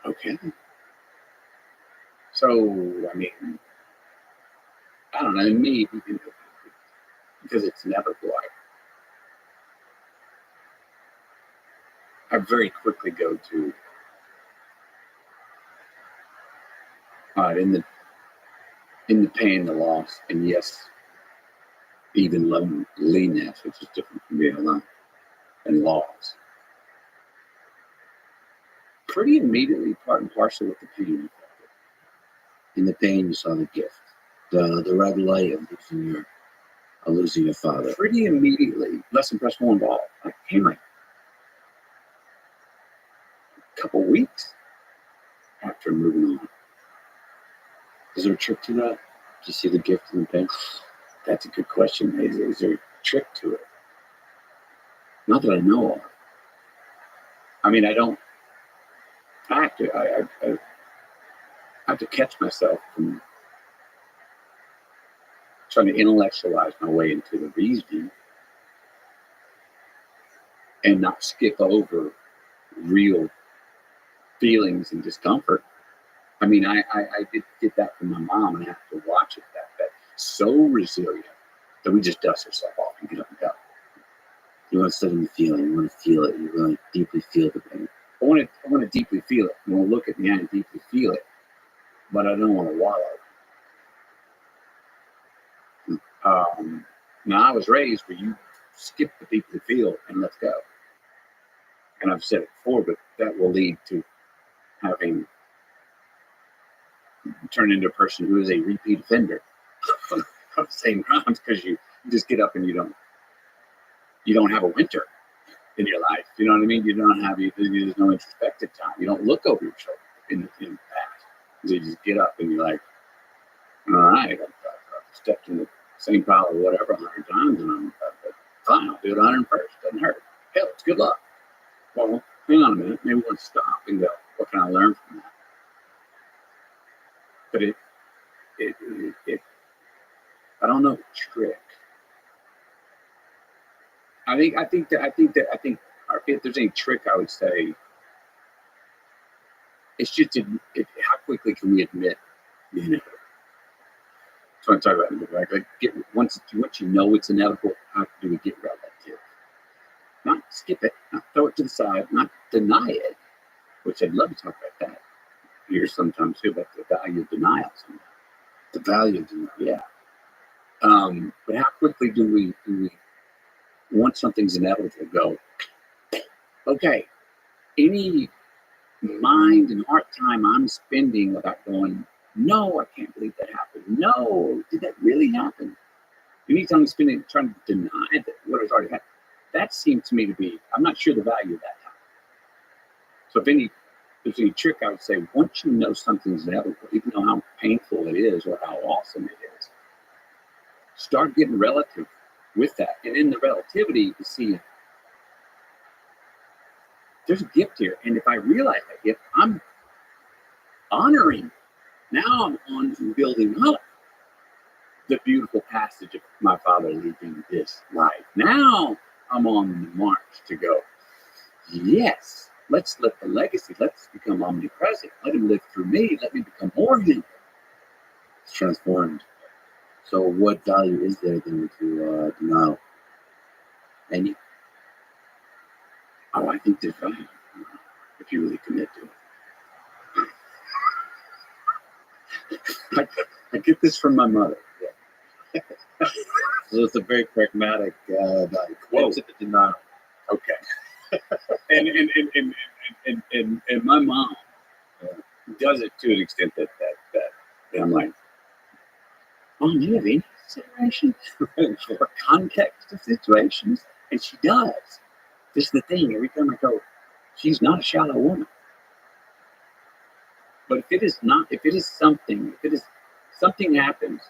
Okay. So, I mean, I don't know, me, because it's inevitable, I very quickly go to, in the pain, the loss, and yes, even loneliness, which is different from being alone, and loss. Pretty immediately, part and parcel with the pain. In the pain, you saw the gift, the red light of losing your father. Pretty immediately, lesson press one ball. Like came like a couple weeks after moving on. Is there a trick to that? Do you see the gift in the pain? That's a good question. Is there a trick to it? Not that I know of. I mean, I don't. I have to catch myself from trying to intellectualize my way into the reasoning and not skip over real feelings and discomfort. I mean, I did get that from my mom, and I have to watch it. That's so resilient that we just dust ourselves off and get up and go. You want to sit in the feeling. You want to feel it. You really deeply feel the pain. I want to deeply feel it. I want to look at the eye and deeply feel it, but I don't want to wallow. Now, I was raised where you skip the deeply feel and let's go. And I've said it before, but that will lead to having turned into a person who is a repeat offender of the same crimes, because you just get up and you don't have a winter in your life. You know what I mean? You don't have, there's no introspective time. You don't look over your shoulder in the past. So you just get up and you're like, all right, I've stepped in the same pile or whatever 100 times, and I'm fine, I'll do it 101st. Doesn't hurt. Hell, it's good luck. Well, hang on a minute. Maybe we'll stop and go, what can I learn from that? But I don't know, trick. I think if there's any trick, I would say it's just how quickly can we admit the inevitable. That's what I'm talking about. Like once you know it's inevitable, how do we get relative? Not skip it, not throw it to the side, not deny it, which I'd love to talk about that here sometimes too, about the value of denial. Sometimes. The value of denial. Yeah. But how quickly do we once something's inevitable, go, okay, any mind and heart time I'm spending without going, no, I can't believe that happened. No, did that really happen? Anytime I'm spending trying to deny that what has already happened, that seemed to me to be, I'm not sure the value of that time. So if there's any trick, I would say, once you know something's inevitable, even though how painful it is or how awesome it is, start getting relative with that. And in the relativity, you see there's a gift here. And if I realize that gift, I'm honoring. Now I'm on and building up the beautiful passage of my father leaving this life. Now I'm on the march to go, yes, let's let the legacy, let's become omnipresent. Let him live through me. Let me become more him. It's transformed. So what value is there then to denial? Any? Oh, I think there's value if you really commit to it. I get this from my mother. So it's a very pragmatic, Whoa. denial. Okay. and my mom does it to an extent that I'm like, Mom, do you have any consideration for context of situations? And she does. This is the thing. Every time I go, she's not a shallow woman. But if it is something happens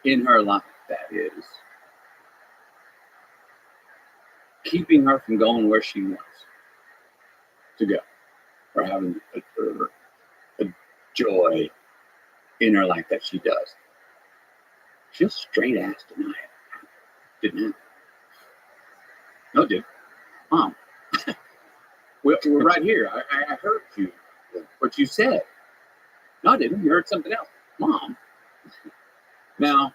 in her life that is keeping her from going where she wants to go, or having a joy in her life that she does, she'll straight ass deny it. Didn't happen. No, dude. Mom, we're right here. I heard you, what you said. No, I didn't. You heard something else. Mom. Now,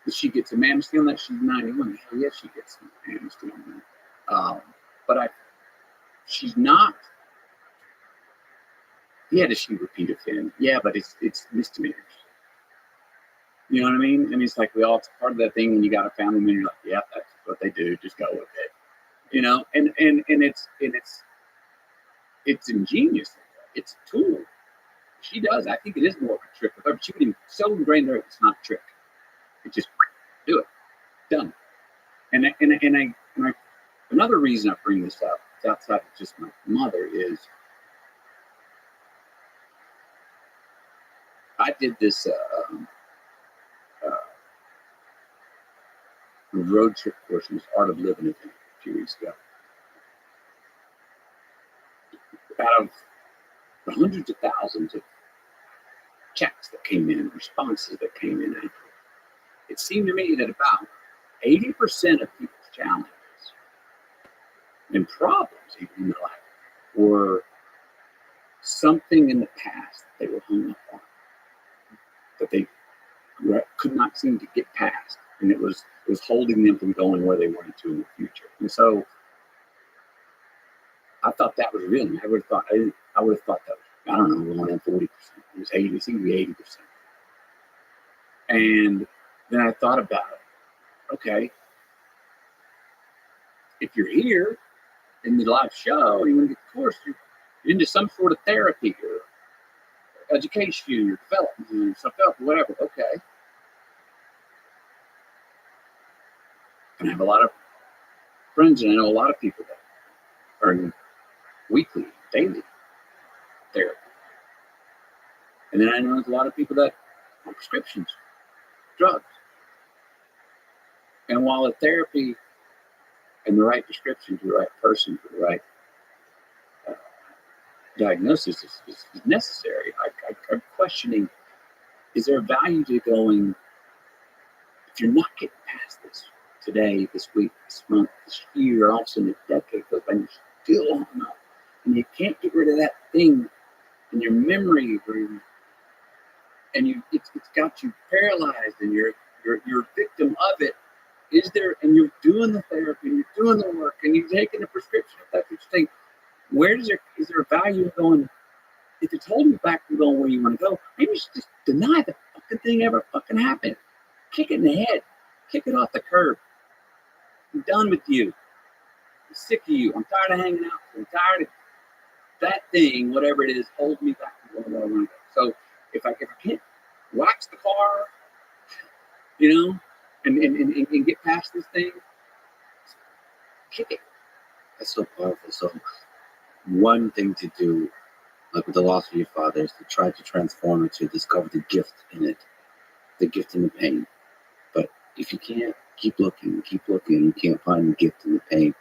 does she get some amnesty on that? She's 91. Hell yes, she gets some amnesty on that. But she's not. Yeah, does she repeat offend? Yeah, but it's misdemeanors. You know what I mean? And it's like it's part of that thing when you got a family member, you're like, yeah, that's what they do. Just go with it. You know, and it's ingenious. It's a tool. She does. I think it is more of a trick with her. But she would even so ingrained her. It's not a trick. It's just do it. Done. And another reason I bring this up, outside of just my mother, is I did this road trip course. It was Art of Living event a few weeks ago. Out of the hundreds of thousands of checks that came in, responses that came in, it seemed to me that about 80% of people's challenges and problems, even in their life, were something in the past that they were hung up on, that they could not seem to get past, and it was holding them from going where they wanted to in the future. And so I thought that was real. I would have thought that was, I don't know, more than 40%. It was 80. It seemed to be 80%. And then I thought about it. Okay, if you're here in the live show, you want to get the course, you're into some sort of therapy or education or development, self-help, whatever. Okay. And I have a lot of friends, and I know a lot of people that are in weekly, daily therapy. And then I know there's a lot of people that on prescriptions, drugs. And while the therapy and the right prescription to the right person for the right diagnosis is necessary, I'm questioning, is there a value to going, if you're not getting past this today, this week, this month, this year, also in a decade goes by, and you're still hung up, and you can't get rid of that thing in your memory, and it's got you paralyzed, and you're a victim of it. Is there, and you're doing the therapy, and you're doing the work, and you're taking the prescription, if that's what you think, is there a value of going, if it's holding you back from going where you want to go, maybe you should just deny the fucking thing ever fucking happened. Kick it in the head. Kick it off the curb. I'm done with you. I'm sick of you. I'm tired of hanging out. I'm tired of that thing, whatever it is, holds me back from going where I want to go. So if I can't wax the car, and get past this thing, kick it. That's so powerful. So one thing to do, like with the loss of your father, is to try to transform it, to discover the gift in it, the gift in the pain. But if you can't, keep looking, you can't find the gift in the pain,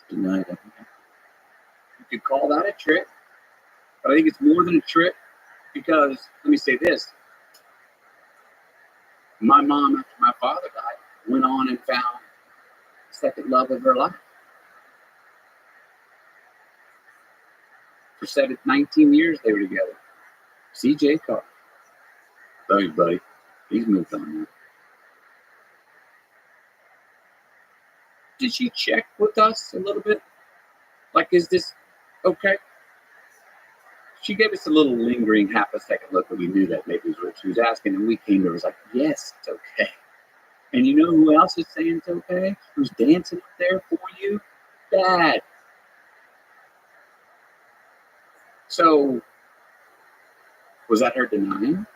deny it. You could call that a trick, but I think it's more than a trick, because let me say this. My mom, after my father died, went on and found the second love of her life. For 19 years they were together. CJ Carr. Love you, buddy. He's moved on now. Did she check with us a little bit? Like, is this okay? she gave us a little lingering half a second look that we knew that maybe was what she was asking, and we came to her, was like, yes, it's okay. And you know who else is saying it's okay? Who's dancing up there for you? Dad. So, was that her denying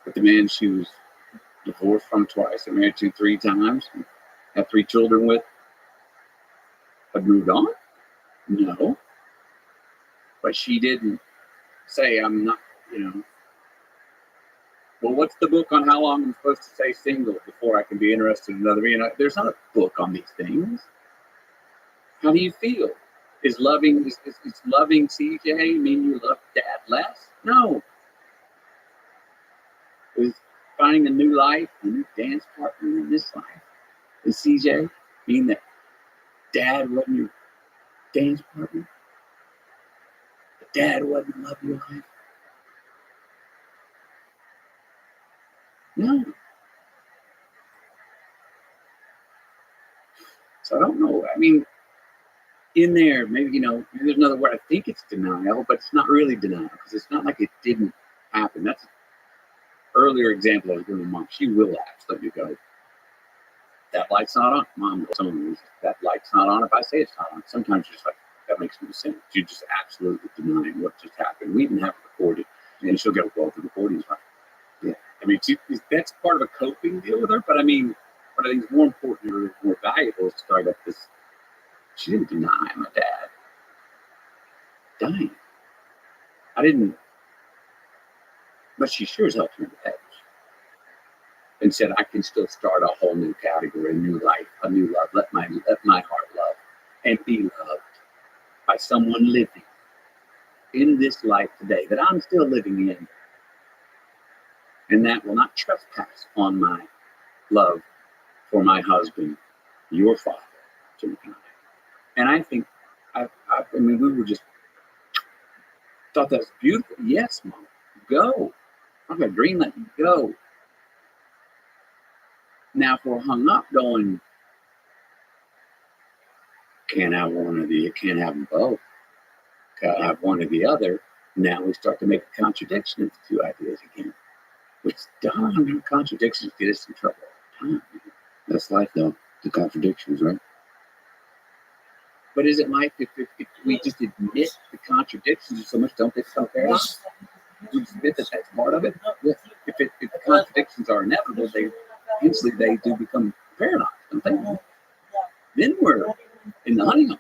that the man she was divorced from twice and married to 3 times, and had 3 children with, had moved on? No. But she didn't say, I'm not, you know. Well, what's the book on how long I'm supposed to stay single before I can be interested in another? You know, there's not a book on these things. How do you feel? Is loving CJ mean you love Dad less? No. Is finding a new life, a new dance partner in this life, is CJ mean that Dad wasn't your dance partner? That Dad wasn't love your life? No. So I don't know. I mean, in there, maybe, you know, maybe there's another word. I think it's denial, but it's not really denial because it's not like it didn't happen. That's an earlier example I was giving Mom. She will ask, let me go, that light's not on. Mom, some of them, that light's not on if I say it's not on. Sometimes you're just like, that makes no sense. You're just absolutely denying what just happened. We didn't have it recorded. And she'll go, well, the recording's right. Yeah. I mean, that's part of a coping deal with her, but I mean, what I think is more important or more valuable is to start up this. She didn't deny my dad dying. I didn't, but she sure as hell turned the page and said, I can still start a whole new category, a new life, a new love. Let my heart love and be loved by someone living in this life today that I'm still living in. And that will not trespass on my love for my husband, your father, Jimmy Conrad. And I think, I mean, we were just thought that was beautiful. Yes, Mom, go. I've got a green light, go. Now, if we're hung up going, can't have one or the, can't have them both, can't have one or the other, now we start to make a contradiction of the 2 ideas again. Which, darn, contradictions get us in trouble all the time. That's life, though. The contradictions, right? But is it life if we just admit the contradictions so much, don't they become paradox? We just admit that that's part of it. Yeah. If the contradictions are inevitable, instantly they do become paradox, don't they? Then we're in the honeymoon.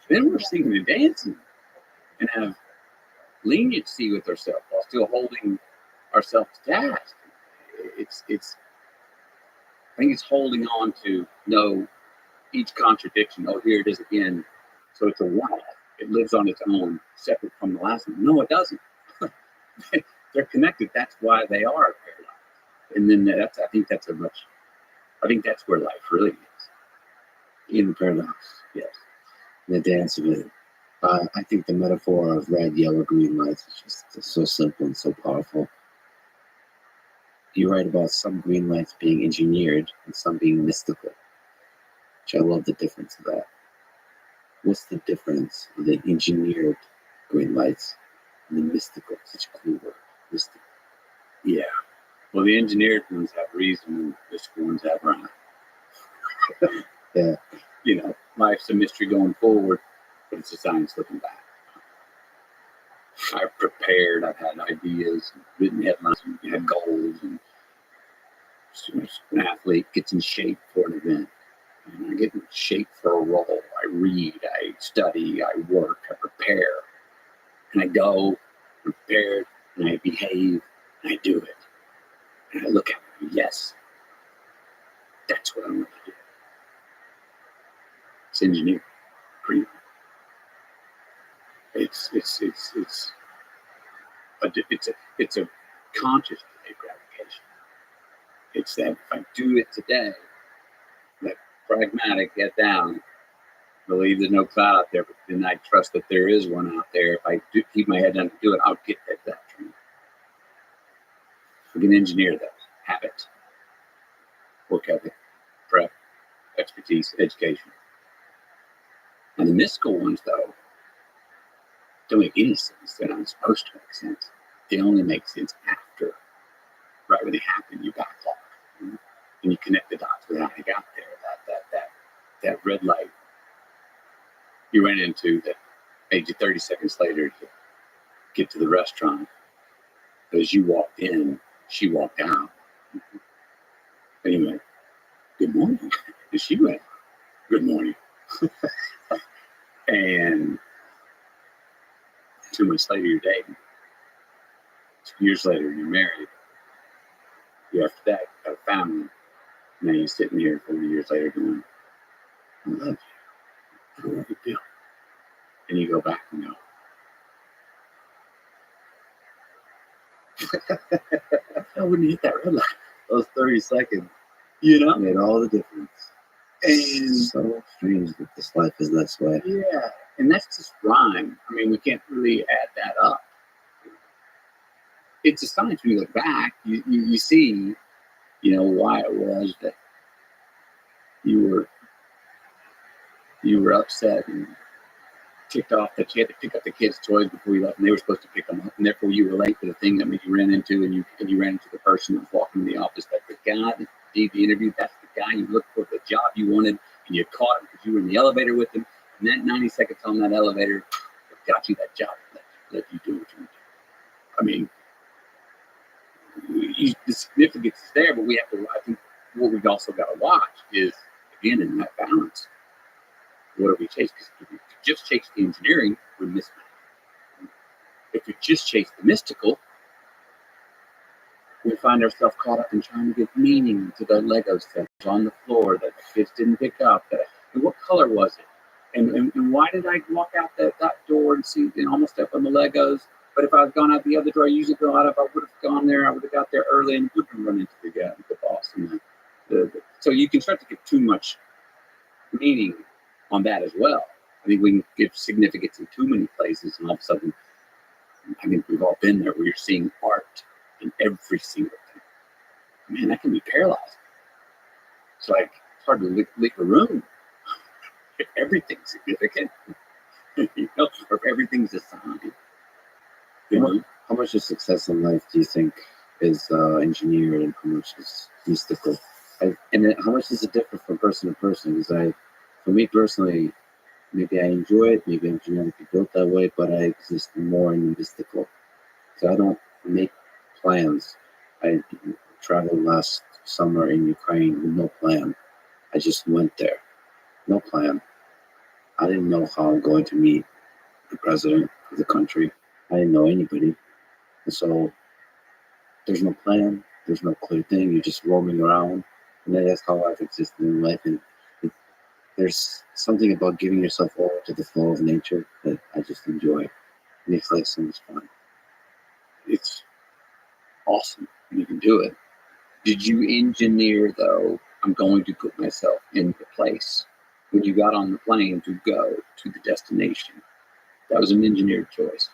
Then we're singing and dancing and have leniency with ourselves while still holding ourselves to task. I think it's holding on to know each contradiction. Oh, here it is again. So it's a one-off. It lives on its own, separate from the last one. No, it doesn't. They're connected. That's why they are paradox. And then I think that's where life really is. In the paradox. Yes. The dance of it. I think the metaphor of red, yellow, green lights is just so simple and so powerful. You write about some green lights being engineered and some being mystical, which I love the difference of that. What's the difference of the engineered green lights and the mystical? Such a cool word, mystical. Yeah. Well, the engineered ones have reason and the mystical ones have rhyme. Yeah. You know, life's a mystery going forward, but it's a science looking back. I've prepared, I've had ideas, written headlines, and had goals, and an athlete gets in shape for an event. And I get in shape for a role. I read, I study, I work, I prepare. And I go, I'm prepared, and I behave, and I do it. And I look at it, yes, that's what I'm going to do. It's engineering. Green. It's a conscious delayed gratification. It's that if I do it today, that pragmatic, get down, believe there's no cloud out there, but then I trust that there is one out there. If I do keep my head down to do it, I'll get that dream. We can engineer those. Habit, work ethic, prep, expertise, education. And the mystical ones, though, don't make any sense. They're not supposed to make sense. They only make sense after, right when they happen, you backlog. And you connect the dots with how they got there. That red light you ran into that made you 30 seconds later to get to the restaurant. As you walked in, she walked out. And you went, good morning. And she went, good morning. And 2 months later, you're dating. 2 years later, you're married. You after that, got a family. Now you're sitting here 40 years later going, I love you. I love you, Bill. And you go back and go, I wouldn't hit that red light. Those 30 seconds You know? made all the difference. And So strange that this life is this way. yeah, and that's just rhyme. I mean, we can't really add that up. It's a science when you look back, you see, why it was that you were upset and ticked off that you had to pick up the kids' toys before you left, and they were supposed to pick them up, and therefore you were late for the thing that you ran into, and you ran into the person that was walking in the office. That's the guy that did the interview. That's the guy you looked for, the job you wanted, and you caught him because you were in the elevator with him. And that 90 seconds on that elevator got you that job, let you do what you want to do. I mean, the significance is there, but we have to. I think what we've also got to watch is, again, in that balance. What do we chase? Because if you just chase the engineering, we're missing it. If we just chase the mystical, we find ourselves caught up in trying to give meaning to the Lego sets on the floor that the kids didn't pick up. And what color was it? And why did I walk out that door and see and almost step on the Legos? But if I had gone out the other door, I usually go out. If I would have gone there, I would have got there early and wouldn't run into the boss. And so you can start to give too much meaning on that as well. I think we can give significance in too many places, and all of a sudden, I think we've all been there where you're seeing art in every single thing. Man, that can be paralyzing. It's like it's hard to leave a room if everything's significant, or if everything's a sign. How much of success in life do you think is engineered, and how much is mystical? How much does it differ from person to person? Because for me personally, maybe I enjoy it, maybe I'm genetically built that way, but I exist more in the mystical. So I don't make plans. I traveled last summer in Ukraine with no plan. I just went there, no plan. I didn't know how I'm going to meet the president of the country. I didn't know anybody. And so there's no plan, there's no clear thing. You're just roaming around. And that's how I've existed in life. And there's something about giving yourself over to the flow of nature that I just enjoy. It makes life so much fun. It's awesome when you can do it. Did you engineer, though, I'm going to put myself in the place when you got on the plane to go to the destination? That was an engineered choice.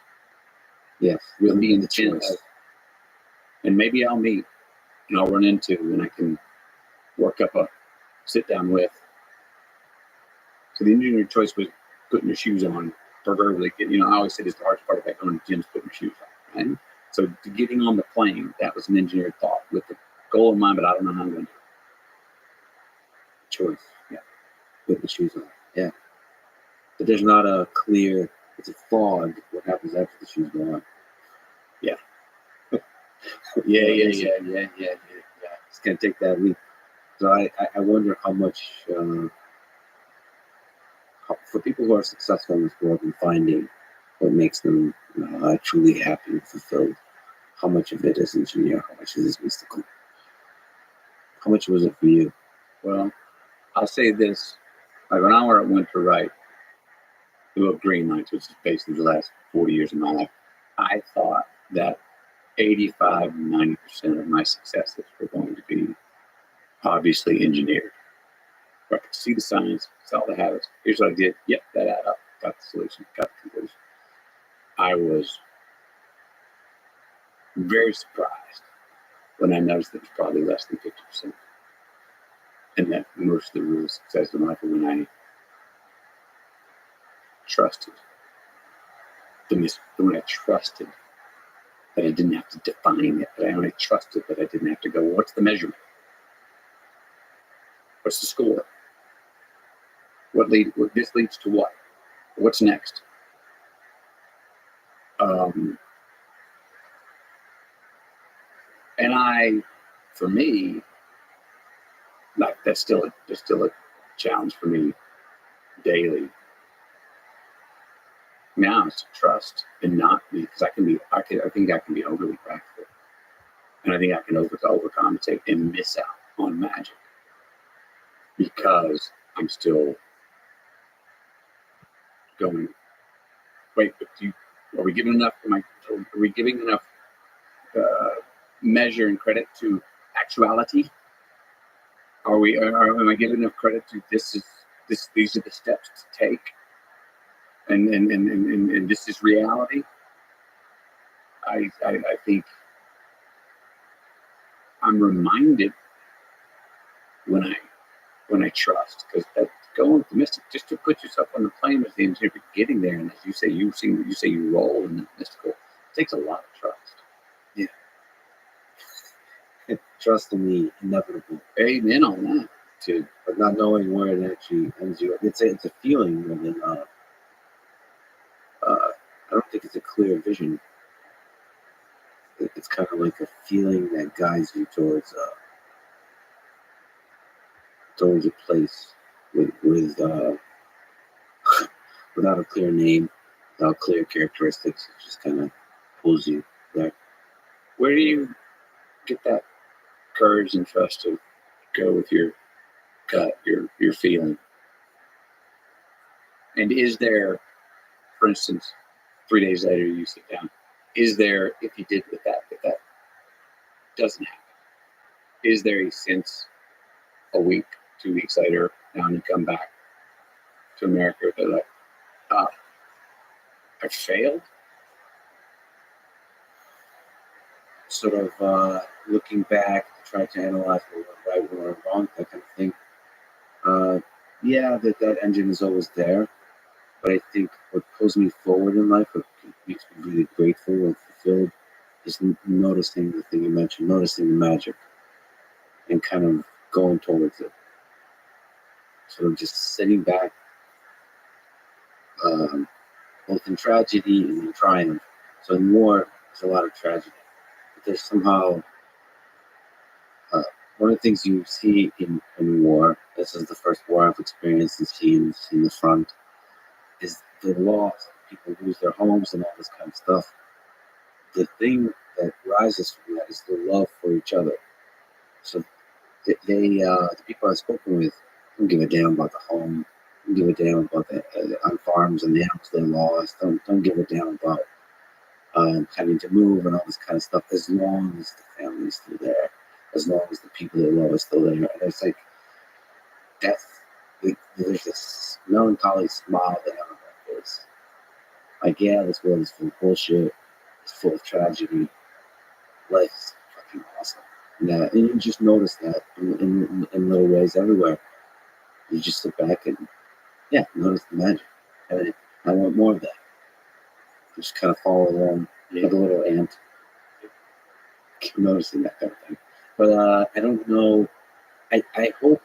Yes, We'll be in the choice. chance. And maybe I'll meet and I'll run into and I can work up a sit down with. So the engineered choice was putting your shoes on, preferably. I always say this, the hardest part about going to the gym is putting your shoes on. Right? So getting on the plane, that was an engineered thought with the goal in mind, but I don't know how I'm going to do it. Choice. Yeah. Put the shoes on. Yeah. But there's not a clear, it's a fog. What happens after the shoes go on? Yeah. Yeah. Yeah. It's going to take that leap. So I wonder how much, for people who are successful in this world and finding what makes them truly happy and fulfilled, how much of it is engineer, how much of it is mystical? How much was it for you? Well, I'll say this. Like when I went to write the book Green Lights, which is basically the last 40 years of my life, I thought that 85, 90% of my successes were going to be obviously engineered. Where I could see the science, saw the habits. Here's what I did. Yep, that added up. Got the solution, got the conclusion. I was very surprised when I noticed that it's probably less than 50%. And that most of the real success in life are when I trusted when I trusted that I didn't have to define it, that I only trusted that I didn't have to go, well, what's the measurement? What's the score? This leads to what? What's next? And for me, like that's still a challenge for me daily. Now it's to trust and not be, because I think I can be overly practical, and I think I can overcompensate and miss out on magic because I'm still going. Wait, but are we giving enough? Are we giving enough measure and credit to actuality? Am I giving enough credit to this? These are the steps to take, and this is reality. I think I'm reminded when I trust, because that going optimistic, just to put yourself on the plane with the engineer, getting there, and as you say, you roll in the mystical. It takes a lot of trust. Yeah. Trust in the inevitable. Amen on that too. But not knowing where it actually ends you. It's a feeling more than I don't think it's a clear vision. It's kind of like a feeling that guides you towards a place with without a clear name, without clear characteristics. It just kind of pulls you there. Where do you get that courage and trust to go with your gut, your feeling? And is there, for instance, 3 days later you sit down, is there, if you did with that, if that doesn't happen, is there a sense a week, 2 weeks later, now you come back to America, they're like, I failed? Sort of looking back, try to analyze what went right, what went wrong, that kind of thing. Yeah, that engine is always there, but I think what pulls me forward in life, what makes me really grateful and fulfilled, is noticing the thing you mentioned, noticing the magic, and kind of going towards it. Sort of just sitting back, both in tragedy and in triumph. So in war, there's a lot of tragedy, but there's somehow one of the things you see in war. This is the first war I've experienced and seen the front, is the loss. People lose their homes and all this kind of stuff. The thing that rises from that is the love for each other. So the people I've spoken with don't give a damn about the home, don't give a damn about the on farms and the animals they lost, don't give a damn about having to move and all this kind of stuff, as long as the family is still there, as long as the people they love are still there. And it's like, there's this melancholy smile they have on their face. Like, yeah, this world is full of bullshit, it's full of tragedy. Life is fucking awesome. And you just notice that in little ways everywhere. You just sit back and, notice the magic. And I want more of that. Just kind of follow along like a little ant. Keep noticing that kind of thing. But I don't know. I hope,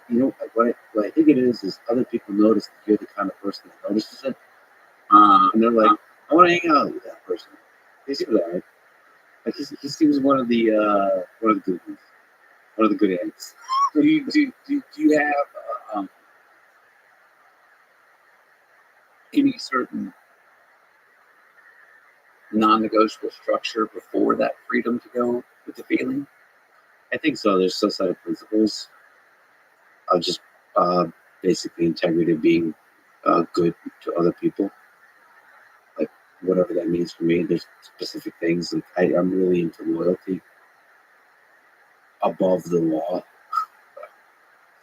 what I think it is other people notice that you're the kind of person that notices it. And they're like, I want to hang out with that person. He seems all right. Like he seems one of the good ones. One of the good ants. Do you have any certain non-negotiable structure before that freedom to go with the feeling? I think so. There's some set of principles of just basically integrity, being good to other people. Like whatever that means for me. There's specific things. Like I'm really into loyalty above the law.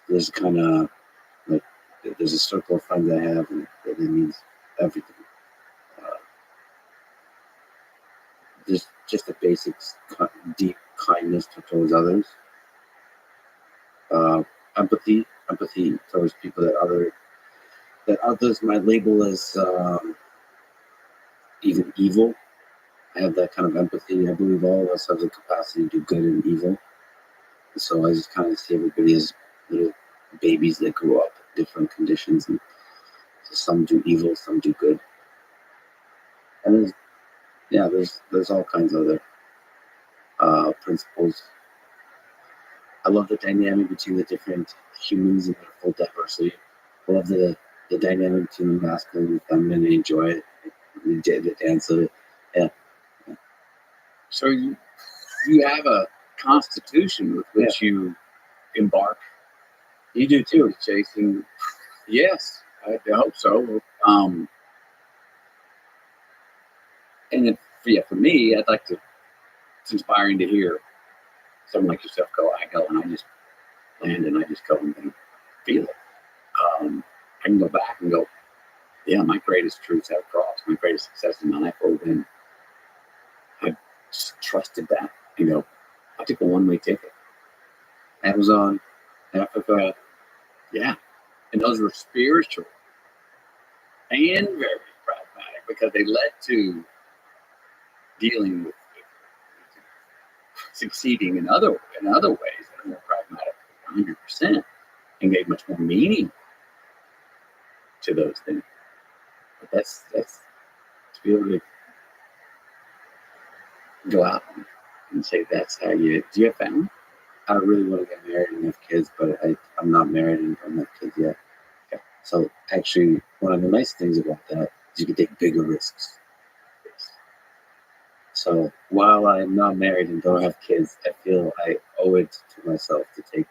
There's kind of like there's a circle of friends I have, and it means everything. There's just a basic, deep kindness towards others. Empathy towards people that others might label as even evil. I have that kind of empathy. I believe all of us have the capacity to do good and evil. And so I just kind of see everybody as little babies that grow up in different conditions. And so some do evil, some do good. And there's all kinds of other principles. I love the dynamic between the different humans and their full diversity. I love the dynamic between the masculine and feminine. I enjoy it. The dance of it. Yeah. So you have a constitution with which you embark. You do too. Chasing. Yes, I hope so. And then, for me, I'd like to. It's inspiring to hear someone like yourself go. I go and I just land and I just go and feel it. I can go back and go, yeah, my greatest truths have crossed. My greatest success in my life or when I just trusted that and go, I took a one-way ticket. Amazon, Africa. Yeah. And those were spiritual and very pragmatic because they led to dealing with succeeding in other ways that are more pragmatic, 100%, and gave much more meaning to those things. But that's to be able to go out and say that's how you do. You have family? I really want to get married and have kids, but I'm not married and don't have kids yet. Okay. So actually, one of the nice things about that is you can take bigger risks. So while I'm not married and don't have kids, I feel I owe it to myself to take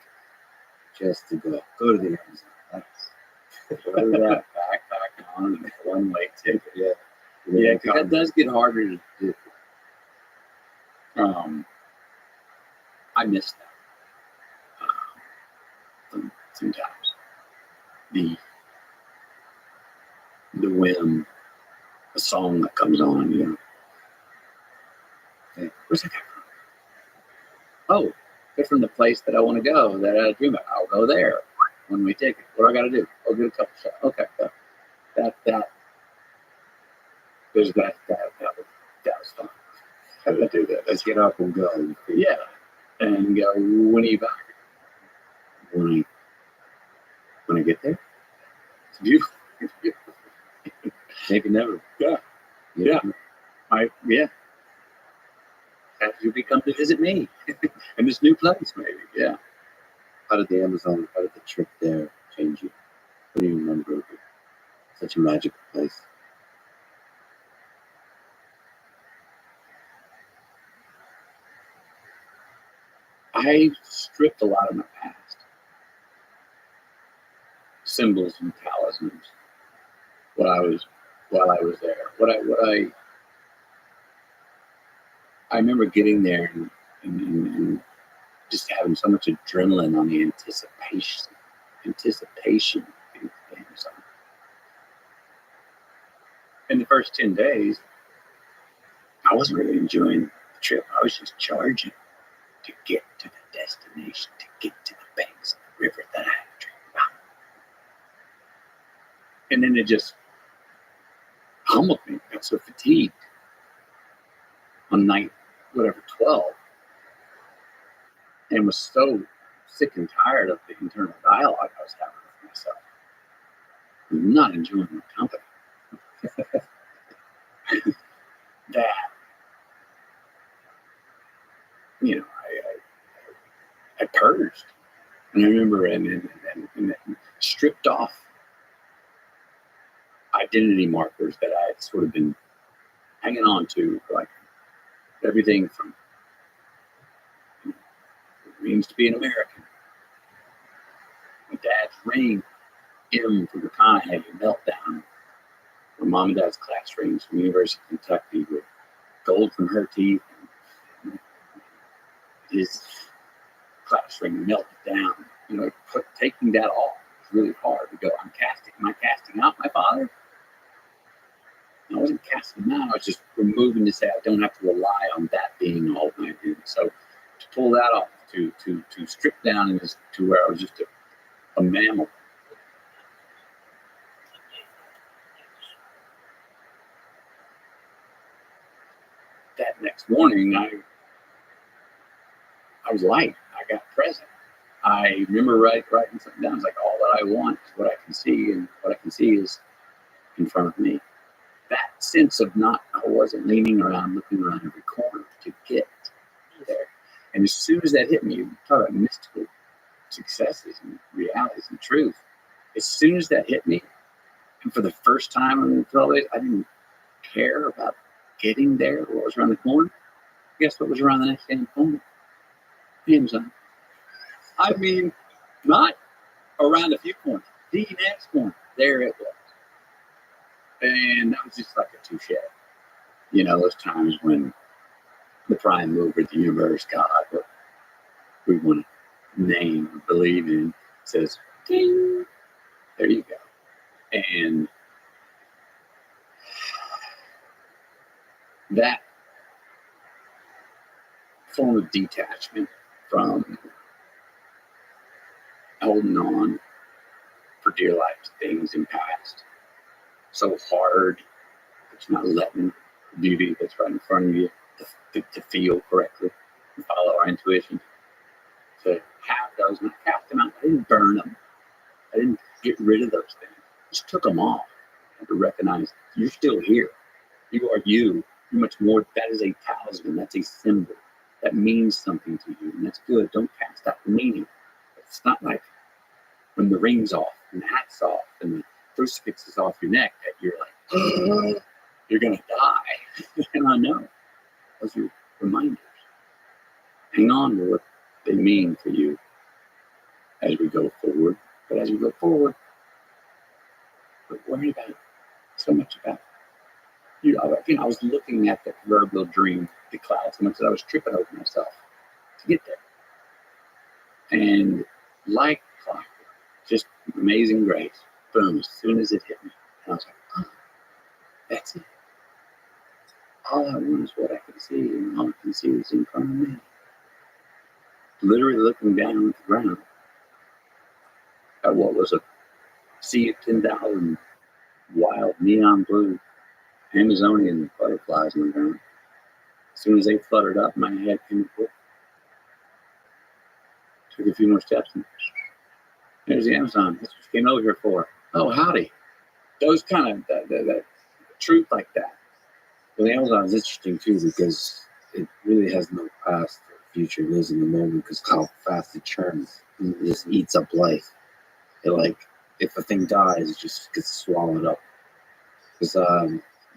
just to go to the Amazon. Go to that backpack on and one-way ticket. Yeah. Yeah, because that does get harder to do. I miss that sometimes. The whim, a song that comes on, Hey, where's that guy from? Oh, they're from the place that I want to go, that I dream about. I'll go there. One-way ticket. What do I got to do? I'll get a couple shots. Okay, that was fun. How did I do that? Let's get up and go. Yeah, and go. When are you back? When I get there. It's beautiful. Maybe never. Yeah. Yeah. Have you come to visit me in this new place? Maybe. Yeah. How did the trip there change you? What do you remember? Such a magical place. I stripped a lot of my past, symbols and talismans. While I was there, I remember getting there and just having so much adrenaline on the anticipation of things. In the first 10 days, I wasn't really enjoying the trip. I was just charging to get to the destination, to get to the banks of the river that I had dreamed about. And then it just humbled me. I got so fatigued on night, 12, and was so sick and tired of the internal dialogue I was having with myself. I'm not enjoying my company. That, I purged. And I remember and stripped off identity markers that I had sort of been hanging on to, like everything from it means to be an American. My dad's ring, M for McConaughey, meltdown. My mom and dad's class rings from the University of Kentucky with gold from her teeth. His class ring melted down. Taking that off was really hard to go. Am I casting out my father? I wasn't casting him out. I was just removing to say I don't have to rely on that being all my identity. So to pull that off, to strip down and just to where I was just a mammal. that next morning, I was light. I got present. I remember writing something down. It's like all that I want is what I can see, and what I can see is in front of me. That sense of I wasn't leaning around, looking around every corner to get there. And as soon as that hit me, you talk about mystical successes and realities and truth. As soon as that hit me, and for the first time in 12 days, I didn't care about getting there, what was around the corner. Guess what was around the next damn corner? Amazon. I mean, not around a few corners, the next corner. There it was. And that was just like a touche. You know, those times when the prime mover of the universe, God, what we want to name or believe in, says, ding, there you go. And that form of detachment from holding on for dear life to things in past so hard that you're not letting the beauty that's right in front of you to feel correctly and follow our intuition, to have those, not cast them out. I didn't burn them. I didn't get rid of those things. I just took them off and to recognize you're still here. You are you. You're much more. That is a talisman. That's a symbol. That means something to you, and that's good. Don't cast out the meaning. It's not like when the ring's off and the hat's off and the crucifix is off your neck that you're like, you're going to die. And I know. Those are reminders. Hang on to what they mean for you as we go forward. But as we go forward, we're worried about so much about you. Again, I was looking at the proverbial dream, the clouds, so much that I was tripping over myself to get there. And like clockwork, just amazing grace, boom, as soon as it hit me, and I was like, oh, that's it. All I want is what I can see, and all I can see is in front of me. Literally looking down at the ground at what was a sea of 10,000 wild neon blue Amazonian butterflies on the ground. As soon as they fluttered up, my head came up. Took a few more steps, and there's the Amazon. That's what you came over here for. Oh, howdy. Those kind of, that truth like that. Well, the Amazon is interesting too because it really has no past or future. It lives in the moment because how fast it churns. It just eats up life. It like, if a thing dies, it just gets swallowed up. Because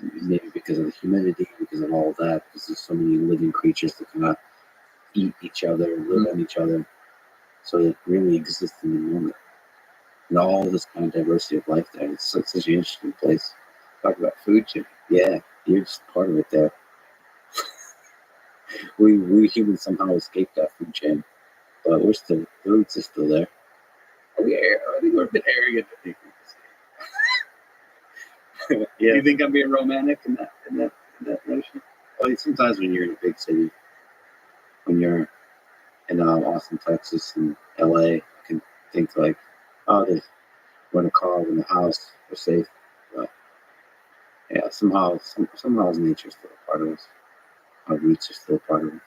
maybe because of the humidity, because of all that, because there's so many living creatures that kind of eat each other, live on each other. So it really exists in the moment. And all this kind of diversity of life there. It's such an interesting place. Talk about food chain. Yeah, you're just part of it there. we humans somehow escaped that food chain. But we're still, the roots are still there. I think we're a bit arrogant to think we can escape. Yeah. You think I'm being romantic in that notion? Well, sometimes when you're in a big city, when you're in Austin, Texas, and LA, you can think like, oh, we're in a car, we're in the house, we're safe. But yeah, somehow nature's still a part of us. Our roots are still a part of us.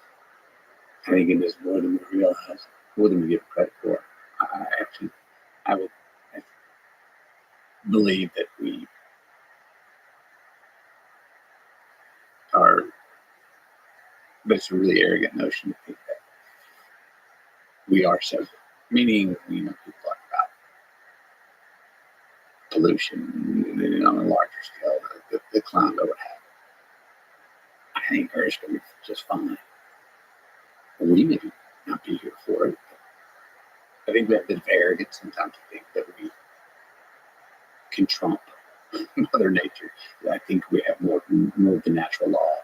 I think it is more than we realize, more than we give credit for. I believe that we are, but it's a really arrogant notion to think that we are so, meaning, people talk about pollution on a larger scale, the climate or what have you. I think Earth's going to be just fine. We may not be here for it. I think we have a bit of arrogance sometimes to think that we can trump Mother Nature. I think we have more of the natural law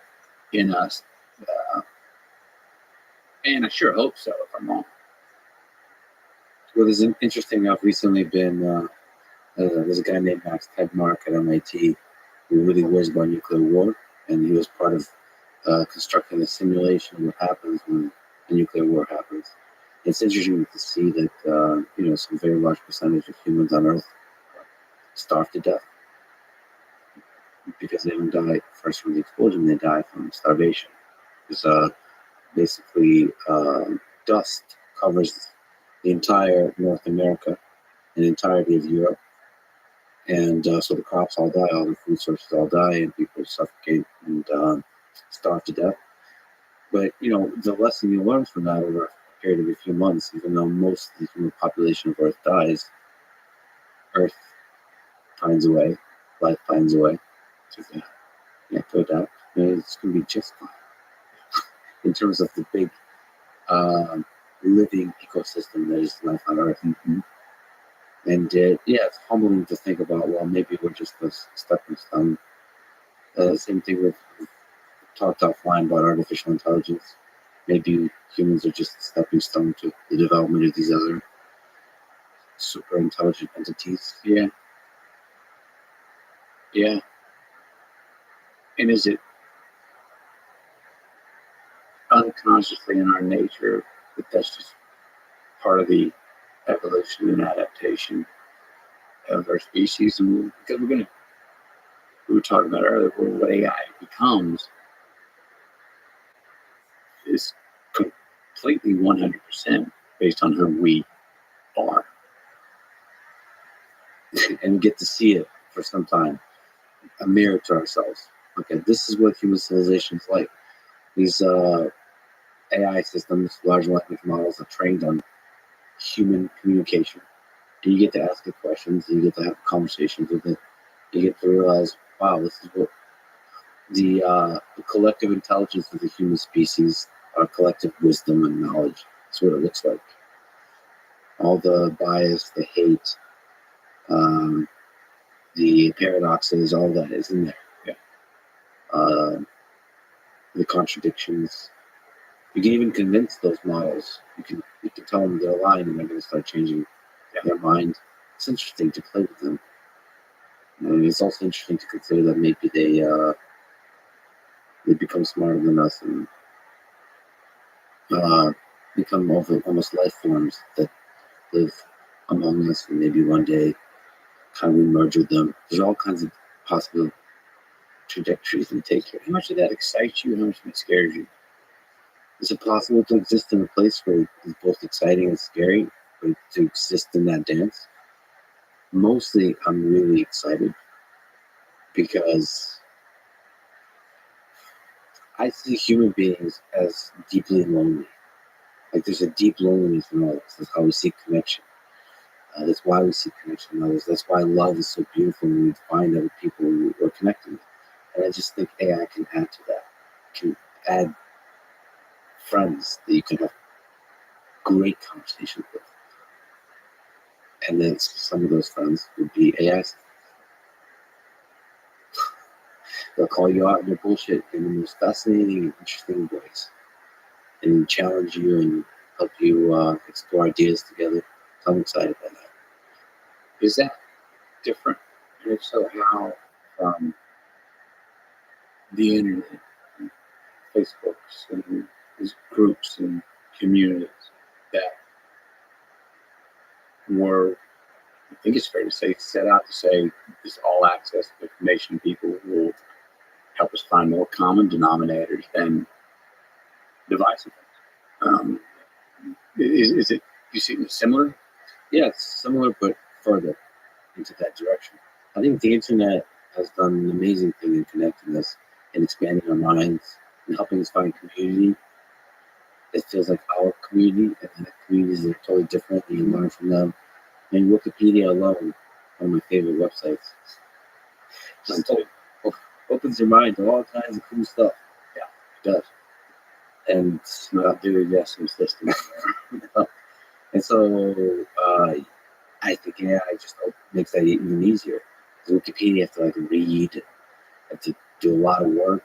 in us. And I sure hope so, if I'm wrong. Well, there's an interesting, I've recently been, there's a guy named Max Tegmark at MIT who really worries about nuclear war, and he was part of constructing a simulation of what happens when a nuclear war happens. It's interesting to see that, some very large percentage of humans on Earth starve to death because they don't die first from the explosion, they die from starvation. It's basically dust covers the entire North America and the entirety of Europe. And so the crops all die, all the food sources all die, and people suffocate and starve to death. But, the lesson you learn from that over a period of a few months, even though most of the human population of Earth dies, Earth finds a way, life finds a way to adapt. And it's going to be just fine in terms of the big living ecosystem that is life on Earth. Mm-hmm. And it's humbling to think about, well, maybe we're just a stepping stone. Same thing with talked offline about artificial intelligence. Maybe humans are just a stepping stone to the development of these other super intelligent entities. Yeah. And is it unconsciously in our nature that that's just part of the evolution and adaptation of our species? And because we were talking about earlier, what AI becomes is completely 100% based on who we are. And we get to see it for some time, a mirror to ourselves. Okay, this is what human civilization is like. These AI systems, large language models, are trained on human communication. And you get to ask it questions, you get to have conversations with it. You get to realize, wow, this is what the collective intelligence of the human species, our collective wisdom and knowledge. That's what it looks like. All the bias, the hate, the paradoxes, all that is in there. Yeah. The contradictions. You can even convince those models. You can tell them they're lying and they're going to start changing their mind. It's interesting to play with them. And it's also interesting to consider that maybe they become smarter than us and become almost life forms that live among us, and maybe one day kind of we merge with them. There's all kinds of possible trajectories we take here. How much of that excites you? How much of it scares you? Is it possible to exist in a place where it's both exciting and scary, but to exist in that dance? Mostly, I'm really excited because I see human beings as deeply lonely. Like there's a deep loneliness in all of us. That's how we seek connection. That's why we seek connection in others. That's why love is so beautiful when we find other people we're connecting with. And I just think AI can add to that. Can add friends that you can have great conversations with. And then some of those friends would be AI. They'll call you out in your bullshit in the most fascinating and interesting ways, and challenge you and help you explore ideas together. So I'm excited by that. Is that different? And if so, how from the internet, and Facebooks, and these groups and communities that were, I think it's fair to say, set out to say this all access to information people will help us find more common denominators than divisive. Is it, you see it similar? Yeah, it's similar, but further into that direction. I think the internet has done an amazing thing in connecting us and expanding our minds and helping us find community. It feels like our community, and then the communities that are totally different, and you learn from them. And Wikipedia alone, one of my favorite websites, just opens your mind to all kinds of cool stuff. Yeah, it does. And It's not doing yes some systems. And so I think AI just makes that even easier. Because Wikipedia, you have to read, have to do a lot of work.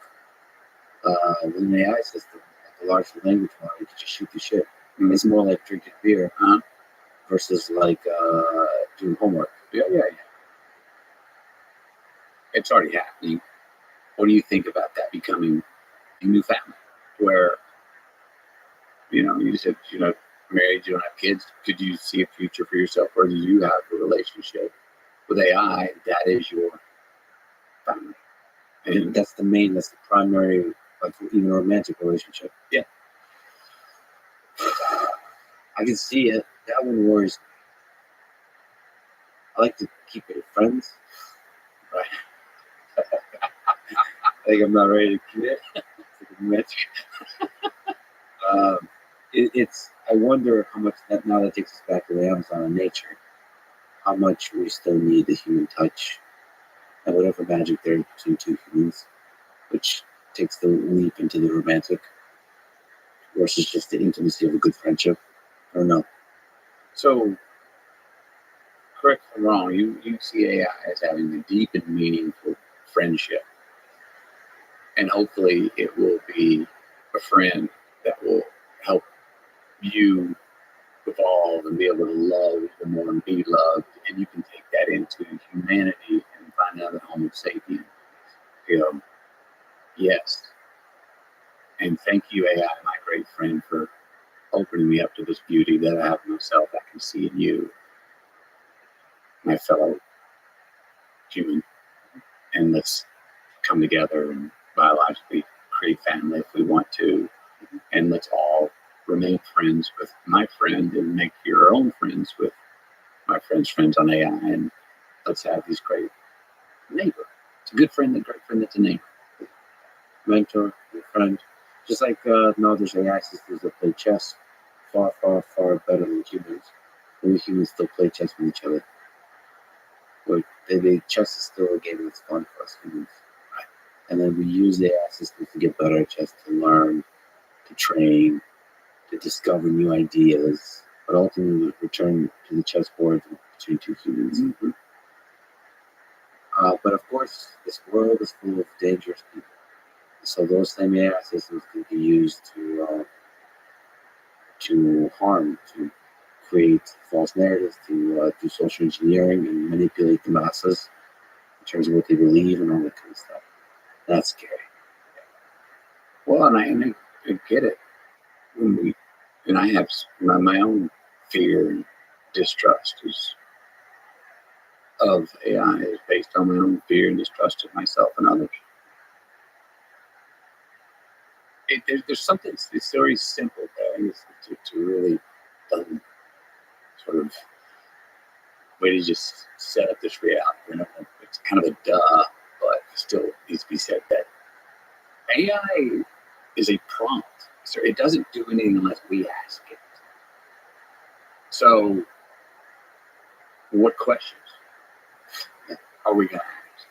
With an AI system, like a large language model, you can just shoot the shit. Mm-hmm. It's more like drinking beer versus doing homework. Yeah. It's already happening. What do you think about that becoming a new family? Where, you said you're not married, you don't have kids. Could you see a future for yourself where you have a relationship with AI that is your family? And that's the primary like even a romantic relationship. Yeah. I can see it. That one worries me. I like to keep it friends. Right. I think I'm not ready to commit. Romantic. It's. I wonder how much that now that takes us back to the Amazon and nature. How much we still need the human touch and whatever magic there is between two humans, which takes the leap into the romantic versus just the intimacy of a good friendship. I don't know. So, correct if I'm wrong, you see AI as having a deep and meaningful friendship. And hopefully it will be a friend that will help you evolve and be able to love even more and be loved. And you can take that into humanity and find out that Homo sapien. Yes. And thank you, AI, my great friend, for opening me up to this beauty that I have in myself. I can see in you, my fellow human. And let's come together and biologically create family if we want to. And let's all remain friends with my friend and make your own friends with my friend's friends on AI. And let's have these great neighbor. It's a good friend, a great friend that's a neighbor. Mentor, your friend. Just like now there's AI systems that play chess far, far, far better than humans. And we humans still play chess with each other. But chess is still a game that's fun for us humans. Right? And then we use the AI systems to get better at chess, to learn, to train, to discover new ideas, but ultimately return to the chessboard between two humans. Mm-hmm. But of course, this world is full of dangerous people. So those same AI systems can be used to harm, to create false narratives, to do social engineering and manipulate the masses in terms of what they believe and all that kind of stuff. That's scary. Well, and I get it. And I have my own fear and distrust of AI is based on my own fear and distrust of myself and others. There's something, it's very simple, guys, to really sort of way to just set up this reality. You know, it's kind of a duh, but it still needs to be said that AI is a prompt. So it doesn't do anything unless we ask it. So, what questions are we going to ask?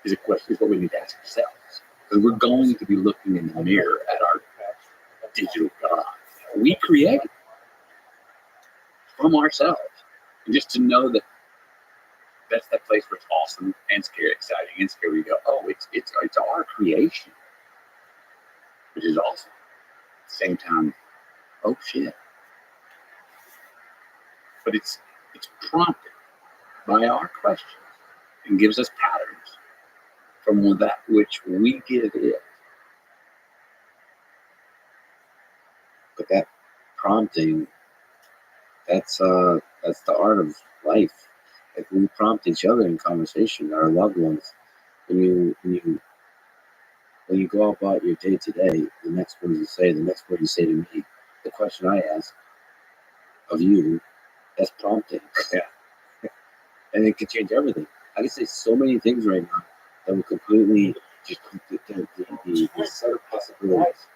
Is a question is what we need to ask ourselves. Because we're going to be looking in the mirror at our digital God. We created from ourselves. And just to know that that's that place where it's awesome and scary, exciting and scary. You go, oh, it's our creation, which is awesome. At the same time, oh shit. But it's prompted by our questions and gives us patterns from that which we give it. But that prompting, that's the art of life. Like we prompt each other in conversation, our loved ones. When you go about your day to day, the next word you say, to me, the question I ask of you, that's prompting. Yeah. And it could change everything. I can say so many things right now that would completely just the set of possibilities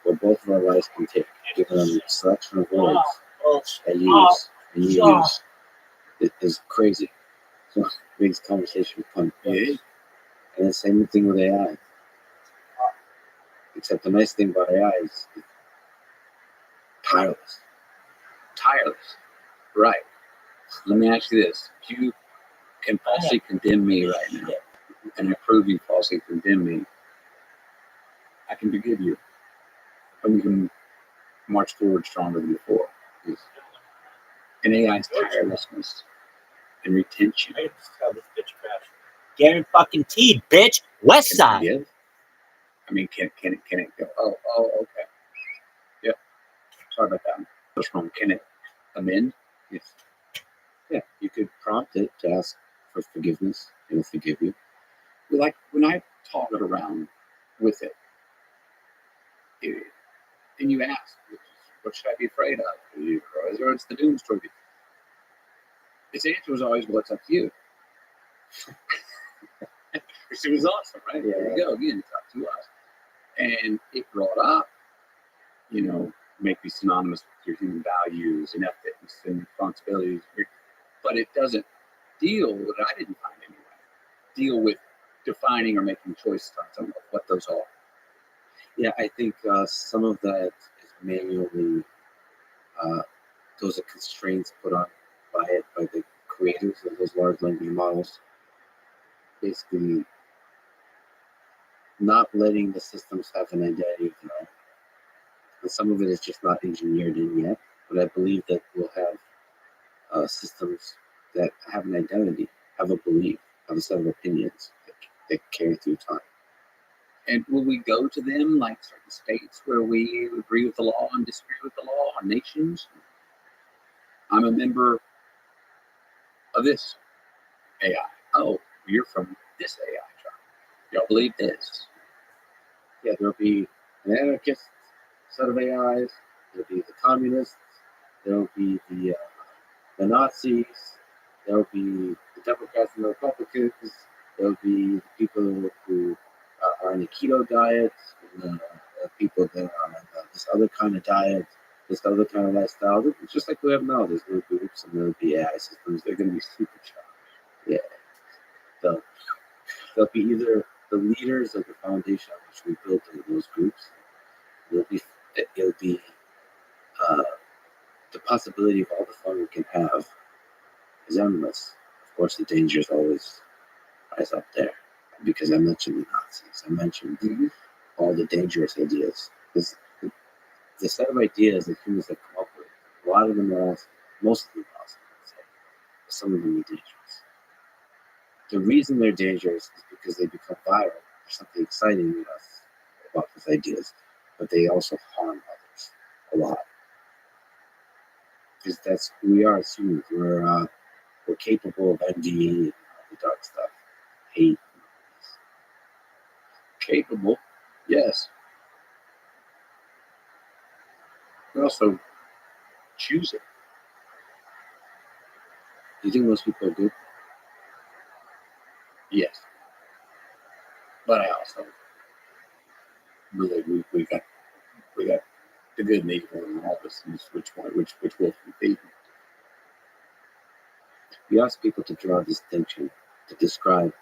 where both of our lives can take, given them a selection of words that you use. It is crazy. So it makes conversation fun. Yeah. And the same thing with AI. Except the nice thing about AI is tireless. Tireless. Right. Let me ask you this. If you can falsely condemn me right now, and I prove you falsely condemn me, I can forgive you. And we can march forward stronger than before. Yes. And AI's tirelessness and retention. I can just tell this bitch crash. Guaranteed, bitch. West Can side. forgive? I mean, can it go, oh, okay. Yep. Sorry about that. What's wrong? Can it amend? Yes. Yeah, you could prompt it to ask for forgiveness. It'll forgive you. Like when I toggle around with it, And you ask, what should I be afraid of? Or it's the doom story. His answer was always, well, it's up to you. Which was awesome, right? Yeah. There you go, again, it's up to us. And it brought up, make me synonymous with your human values and ethics and responsibilities. But it doesn't deal with, I didn't find anyway, deal with defining or making choices on some of what those are. Yeah, I think some of that is manually, those are constraints put on by the creators of those large language models. Basically, not letting the systems have an identity of their own. And some of it is just not engineered in yet, but I believe that we'll have systems that have an identity, have a belief, have a set of opinions that carry through time. And will we go to them like certain states where we agree with the law and disagree with the law, or nations? I'm a member of this AI. Oh, you're from this AI tribe. Y'all believe this? Yeah, there'll be an anarchist set of AIs, there'll be the communists, there'll be the Nazis, there'll be the Democrats and the Republicans, there'll be the people who are on the keto diet, and the people that are on this other kind of diet, this other kind of lifestyle. It's just like we have now. There's little groups and there'll be AI systems. They're going to be supercharged. Yeah. They'll be either the leaders of the foundation on which we built those groups. It'll be the possibility of all the fun we can have is endless. Of course, the danger is always rise up there because I mentioned the Nazis. I mentioned all the dangerous ideas. The set of ideas that humans have come up with, a lot of them are awesome, most of them are awesome, I'd say, but some of them are dangerous. The reason they're dangerous is because they become viral. There's something exciting in us about these ideas, but they also harm others a lot. Because that's who we are as humans. We're capable of envy and all the dark stuff, hate. Capable, yes. We also choose it. Do you think most people are good? Yes. But I also believe we got the good and evil in all this, and which wolf we feed. We ask people to draw a distinction, to describe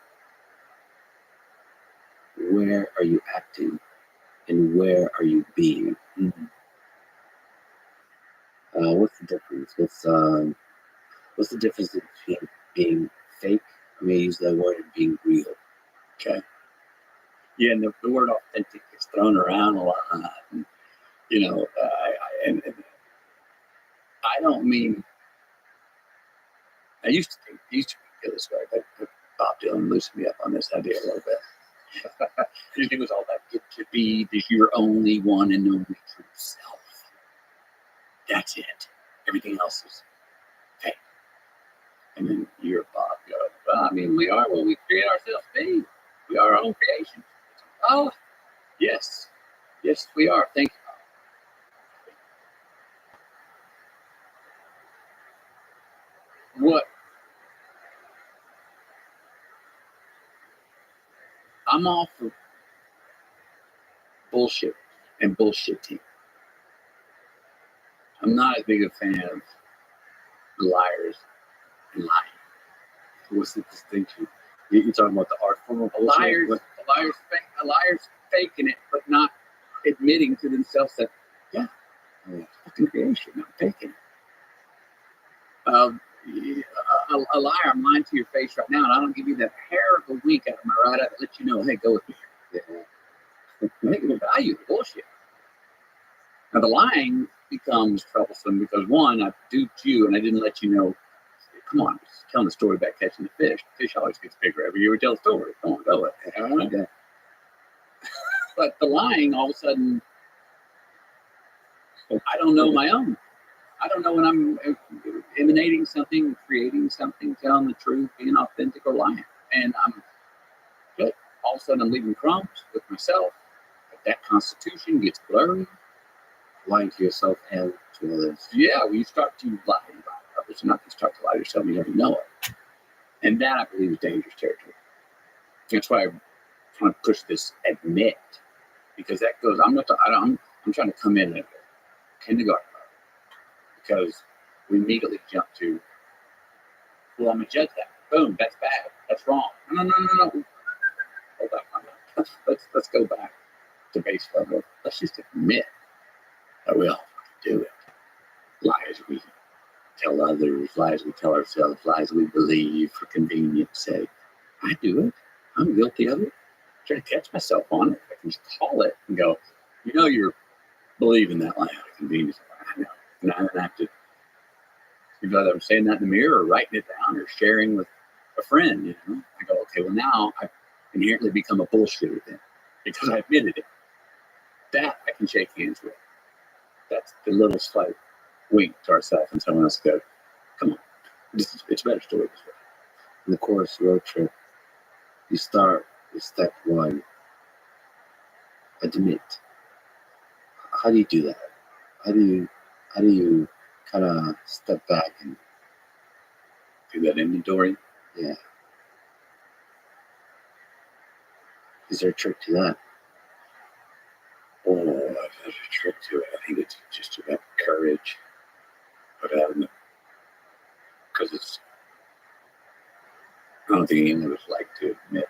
where are you acting and where are you being. What's the difference? What's the difference between being fake? I'm going to use that word, and being real. Okay. Yeah, and the word authentic is thrown around a lot. And, and I don't mean. I used to feel this way, but Bob Dylan loosened me up on this idea a little bit. I used to think it was all about get to be your only one and only true self. That's it. Everything else is fake. And then you're Bob goes, well, I mean, we are what we create ourselves to be. We are our own creation. Oh, yes. Yes, we are. Thank you. What? I'm all for bullshit and bullshitting. I'm not as big a fan of liars and lying. What's the distinction? You're talking about the art form of bullshit? A liar's faking it, but not admitting to themselves that, yeah, fucking creation, I'm faking it. A liar, I'm lying to your face right now, and I don't give you that hair of a wink out of my right eye to let you know, hey, go with me. Yeah. I think the value of bullshit. Now, the lying becomes troublesome because, one, I duped you and I didn't let you know. Come on, just telling the story about catching the fish. The fish always gets bigger every year we tell the story. Come on, go with it. Okay. But the lying, all of a sudden, I don't know my own. I don't know when I'm emanating something, creating something, telling the truth, being authentic or lying. And I'm good. All of a sudden, I'm leaving crumbs with myself. that constitution gets blurry. Lying to yourself and to others. Yeah, when you start to lie about others, not to start to lie to yourself, you never know it. And that, I believe, is dangerous territory. That's why I'm trying to push this admit, because that goes, I'm trying to come in at kindergarten because we immediately jump to, well, I'm going to judge that. Boom, that's bad. That's wrong. No. Hold on. Let's go back to base level. Let's just admit that we all do it. Lies we tell others, lies we tell ourselves, lies we believe for convenience sake. I do it. I'm guilty of it. I try to catch myself on it. I can just call it and go, you're believing that lie out of convenience. I know. And I don't have to, whether I'm saying that in the mirror or writing it down or sharing with a friend, I go, okay, well, now I've inherently become a bullshitter then because I admitted it. That I can shake hands with. That's the little slight wink to ourselves, and someone else goes, come on, it's a better story this way. In the course road trip, you start with step 1, admit. How do you do that? How do you kind of step back and do that inventory? Yeah. Is there a trick to that? Oh, there's a trick to it. I think it's just about courage. But because I don't think any of us like to admit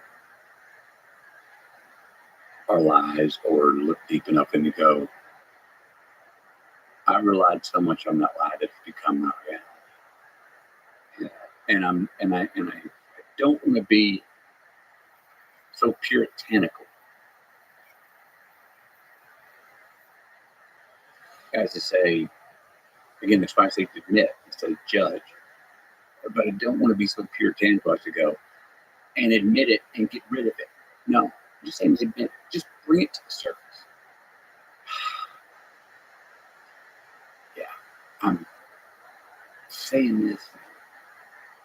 our lies or look deep enough in to go, I relied so much on that lie that it's become my reality. Yeah. And I don't want to be so puritanical as to say, again, that's why I say to admit instead of judge. But I don't want to be so puritanical as to go and admit it and get rid of it. No, I'm just saying admit it. Just bring it to the surface. Yeah, I'm saying this,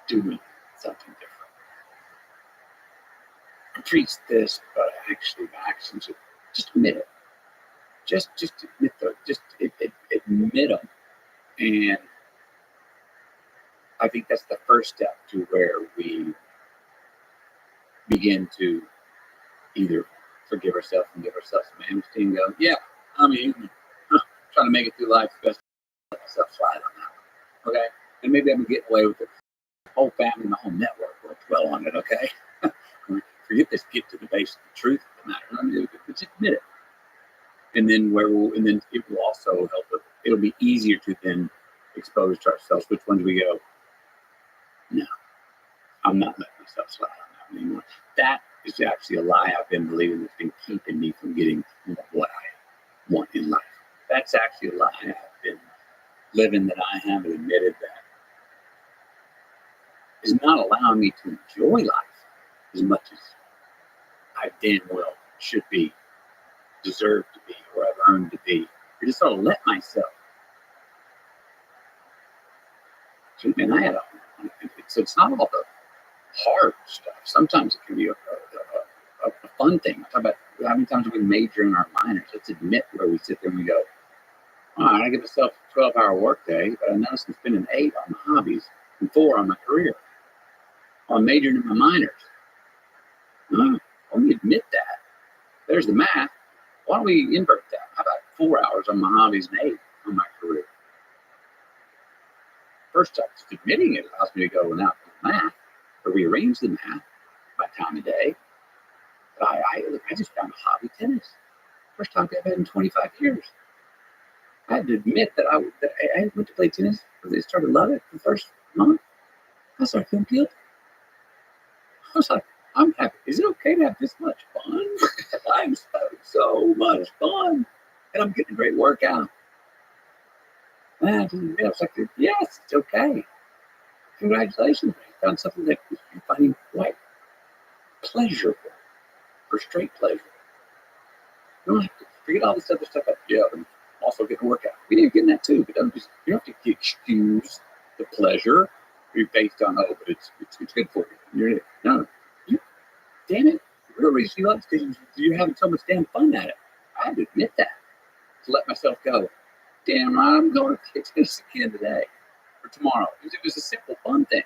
doing something different. I preach this, but actually my actions are just admit it. Just admit them. Just admit them. And I think that's the first step to where we begin to either forgive ourselves and give ourselves some amnesty and go, yeah, I'm a human. Trying to make it through life best. Let myself slide on that one. Okay? And maybe I'm getting away with it. The whole family and the whole network will dwell on it, okay? Forget this, get to the base of the truth of the matter. But just admit it. And then it will also help us. It'll be easier to then expose to ourselves which ones we go, no, I'm not letting myself slide on that anymore. That is actually a lie I've been believing that's been keeping me from getting what I want in life. That's actually a lie I've been living that I haven't admitted that is not allowing me to enjoy life as much as I damn well should be, deserve to be, or I've earned to be. I just sort of let myself. And I had it's not all the hard stuff. Sometimes it can be a fun thing. I talk about how many times we major in our minors. Let's admit where we sit there and we go, all right, I give myself a 12-hour workday, but I notice I'm spending 8 on my hobbies and 4 on my career. Or I'm majoring in my minors. Let me admit that. There's the math. Why don't we invert that? How about 4 hours on my hobbies and 8 on my career? First off, just admitting it allows me to go now the math, or rearrange the math by time of day. But I just found hobby tennis. First time I've had in 25 years. I had to admit that I went to play tennis because I started loving it the first month. I started feeling guilty. I was like, I'm happy. Is it okay to have this much fun? I'm so much fun. And I'm getting a great workout. And I was like, yes, it's okay. Congratulations. You found something that you're finding quite pleasurable or straight pleasure. You don't have to forget all this other stuff. Yeah, I'm also getting a workout. We need to get that too, but you don't have to excuse the pleasure based on, but it's good for you. No, damn it. The real reason you love it is because you're having so much damn fun at it. I had to admit that to let myself go. Damn right, I'm going to kick this again today or tomorrow. It was a simple, fun thing.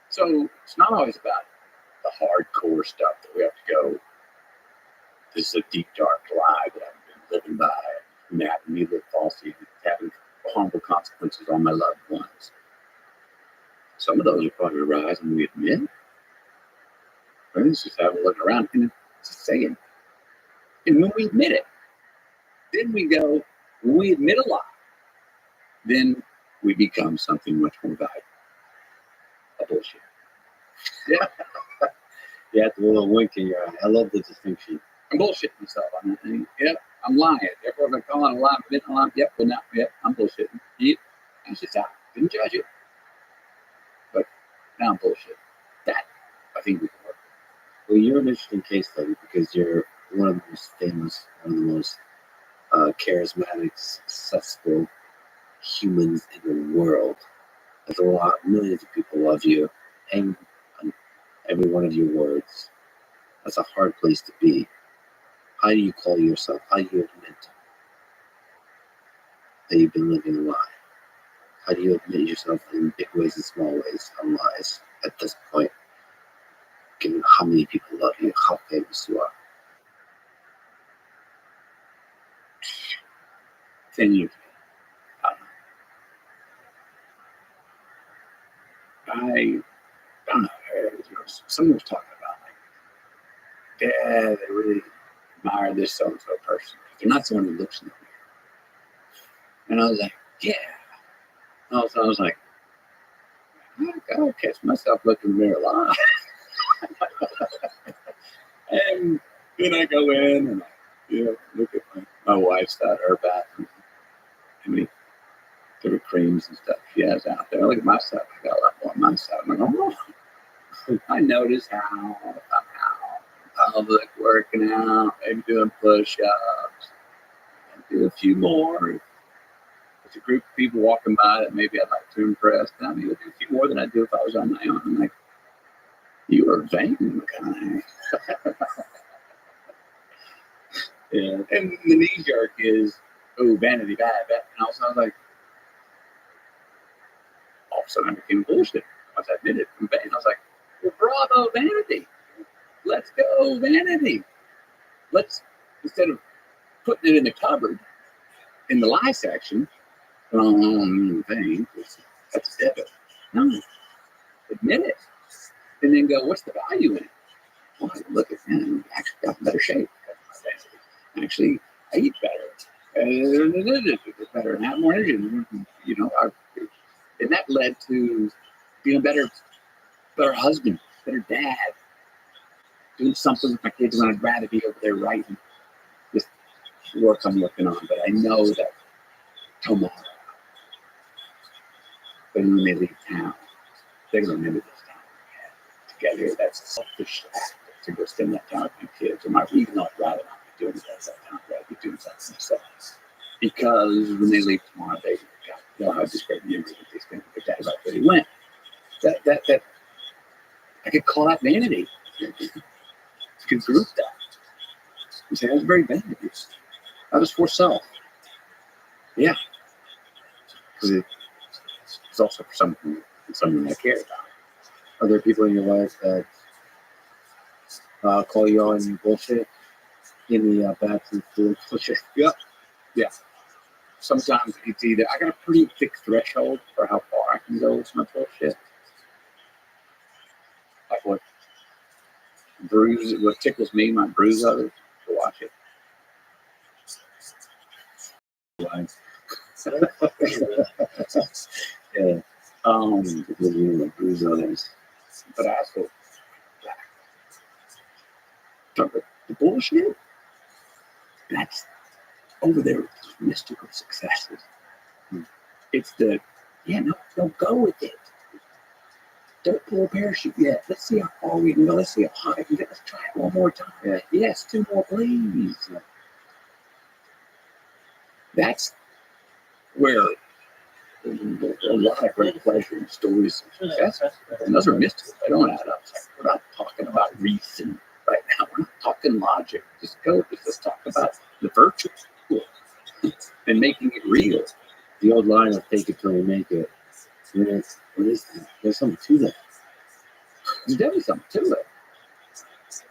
So it's not always about the hardcore stuff that we have to go. This is a deep, dark lie that I've been living by, and having me live falsely, and having harmful consequences on my loved ones. Some of those are probably arise when we admit. Or it's just having a look around and just saying. And when we admit it, then we go, when we admit a lie, then we become something much more valuable. A bullshit. Yeah. Yeah, the little wink in your eye. I love the distinction. I'm bullshitting myself. I'm lying. Therefore, if I call it a lie, admit a lie, yep, but now, yep, I'm bullshitting. Yep, that's just how. Didn't judge it. But now I'm bullshit. That, I think, we can work. Well, you're an interesting case study because you're one of the most famous, one of the most charismatic, successful humans in the world. There's a lot, millions of people love you, hang on every one of your words. That's a hard place to be. How do you call yourself? How do you admit that you've been living a lie? How do you admit yourself in big ways and small ways on lies at this point, given how many people love you, how famous you are? 10 years ago. I don't know. Someone was talking about, like, yeah, they really admire this so and so person. They're not someone who looks in the mirror. And I was like, yeah. And also, I was like, I'll catch myself looking in the mirror a lot. And then I go in and look at my wife's her bathroom. How many different creams and stuff she has out there. Look at my stuff. I got a lot more on my side. I'm like, oh. I notice how I'm out in public working out, maybe doing push-ups, do a few more. There's a group of people walking by that maybe I'd like to impress. I mean, do a few more than I'd do if I was on my own. I'm like, you are vain, McConaughey. Yeah. And the knee jerk is, oh, vanity bad. And also I was like, all of a sudden I became bullshit. Once I admitted from vain, I was like, well, bravo, vanity. Let's go, vanity. Let's, instead of putting it in the cupboard, in the lie section, vain, that's a debit. No, admit it. And then go, what's the value in it? Well, look at him, actually got in better shape. Actually, I eat better. Better and have more energy. And that led to being a better husband, better dad, doing something with my kids when I'd rather be over there writing this work I'm working on. But I know that tomorrow, when they leave town, they're going to remember this time together. That's a selfish act to go spend that time with my kids. Even though I'd rather not be doing that time, I'd rather be doing something themselves. Because when they leave tomorrow, they'll have this great memory that they spent with their dad about where he went. That I could call that vanity. You could group that. You say, that's very vanity. That was for self. Yeah. Because it's also for something I care about. Are there people in your life that call you on your bullshit in the bathroom food bullshit? Yep. Yeah. Sometimes it's either, I got a pretty thick threshold for how far I can go with my bullshit. Like what tickles me might bruise others to watch it. Yeah. Bruise others. But I also the bullshit. That's over there with mystical successes. It's the no, go with it. Don't pull a parachute yet. Let's see how far we can go. Let's see how high we can get. Let's try it one more time. Yeah. Yes, 2 more, please. That's where a lot of great pleasure and stories of success. And those are mystical. They don't add up. We're not talking about wreaths and right now. We're not talking logic. Just go. Let's talk about the virtual and making it real. The old line of "fake it till you make it." You know, what is that? There's something to that. There's definitely something to it.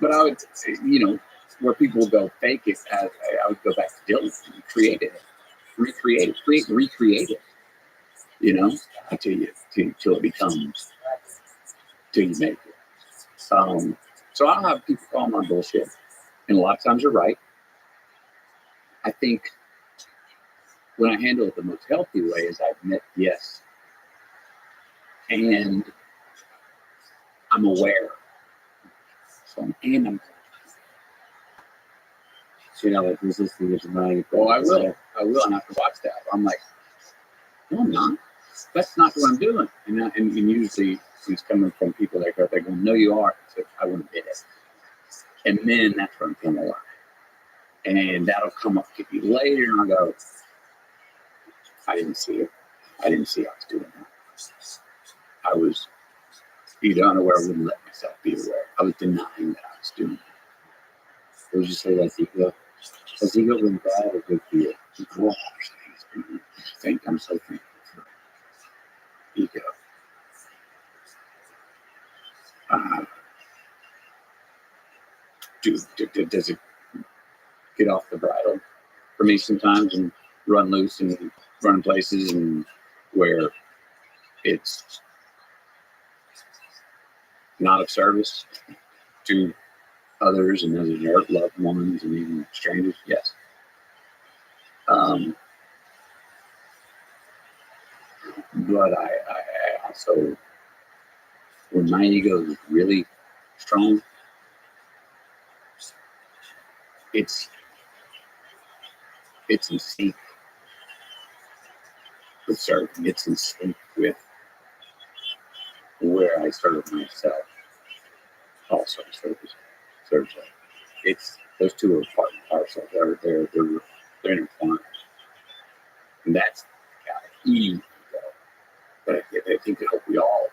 But I would, where people would go fake it, I would go back to Dylan and create it, recreate it, recreate it. Until it becomes, till you make it. So I'll have people call my bullshit, and a lot of times you're right. I think when I handle it the most healthy way is I admit yes, and I'm aware. So I'm So you're not like resisting it, denying it. well, I will, and I have to watch that. I'm like, no, I'm not. That's not what I'm doing. And usually it's coming from people that go, no, you are. So I wouldn't admit it. And then that's where I'm going to lie. And that'll come up to you later, and I'll go, I didn't see it. I didn't see I was doing that. I was either unaware or wouldn't let myself be aware. I was denying that I was doing it. Would you say that's ego? Has ego been bad or good for you? Oh, I'm so thankful for ego. Does it get off the bridle for me sometimes and run loose and run places and where it's not of service to others and other loved ones and even strangers? Yes. But I also, when my ego is really strong, it's in sync with serving. It's in sync with where I serve myself. Also serves. It's those two are part and parcel. They're intertwined, and that's the ego. But I think that hope we all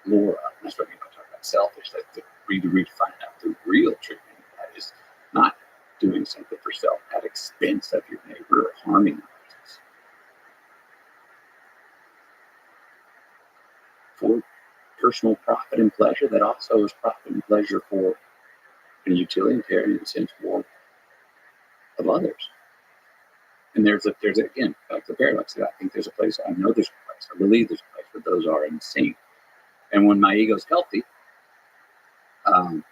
more of. That's what I'm talking about selfish. That we find out the real truth. That is not doing something for self at expense of your neighbor or harming others. For personal profit and pleasure, that also is profit and pleasure for a utilitarian sense more of others. And there's again, like the paradox. I think there's a place. I know there's a place. I believe there's a place where those are in sync. And when my ego's healthy, I'm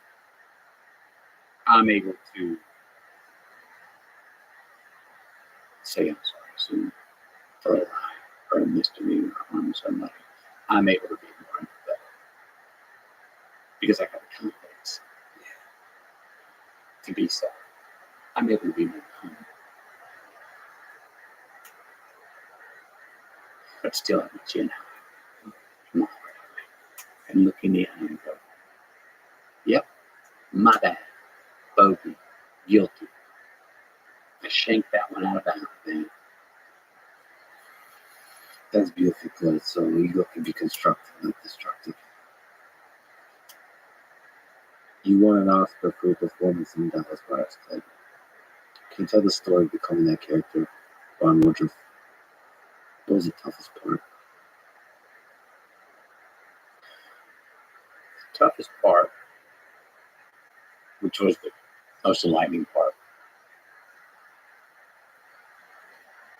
able to say I'm sorry soon for a lie or a misdemeanor or harm somebody. I'm able to be more empathetic because I got the confidence to be sorry. I'm able to be more humble. But still have my chin high. And look in the eye and go, yep, my bad. Bogey. Guilty. I shanked that one out of bounds, man. That's beautifully put. So ego can be constructive, not destructive. You won an Oscar for your performance in Dallas Buyers Club. Can you tell the story of becoming that character, Ron Woodruff? What was the toughest part? The toughest part, which was the most enlightening part,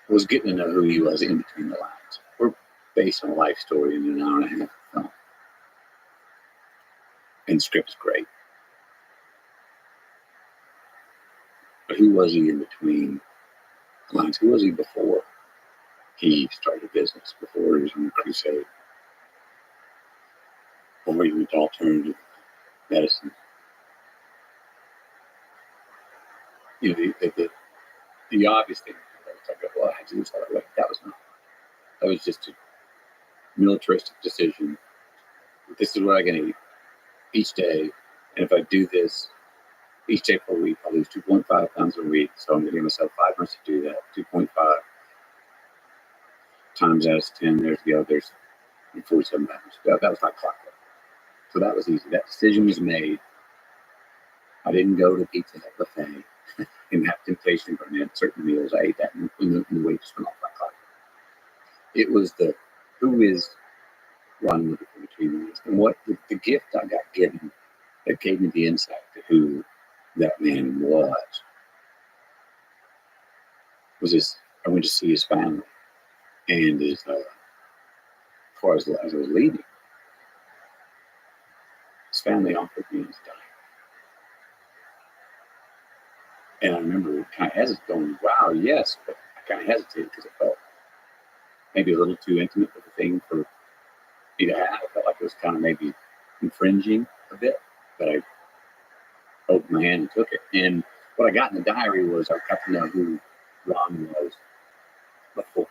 was getting to know who he was in between the lines. We're based on a life story in an hour and a half film. And the script's great. But who was he in between the lines? Who was he before he started a business, before he was on the crusade, before he went to alternative medicine? The obvious thing, well, I had to lose all that weight. That was not. That was just a militaristic decision. This is what I'm going to eat each day. And if I do this each day per week, I'll lose 2.5 pounds a week. So I'm going to give myself 5 months to do that. 2.5 times out of 10, there's 47 pounds. That was my clockwork. So that was easy. That decision was made. I didn't go to Pizza Hut buffet and have temptation to burn certain meals. I ate that when the waitress went off my clock. It was the who is Ron between these and what the gift I got given that gave me the insight to who that man was his. I went to see his family, and as far as I was leaving, his family offered me his diet. And I remember kind of hesitating, going, wow, yes, but I kind of hesitated because it felt maybe a little too intimate of a thing for me to have. I felt like it was kind of maybe infringing a bit, but I opened my hand and took it. And what I got in the diary was I got to know who Ron was before.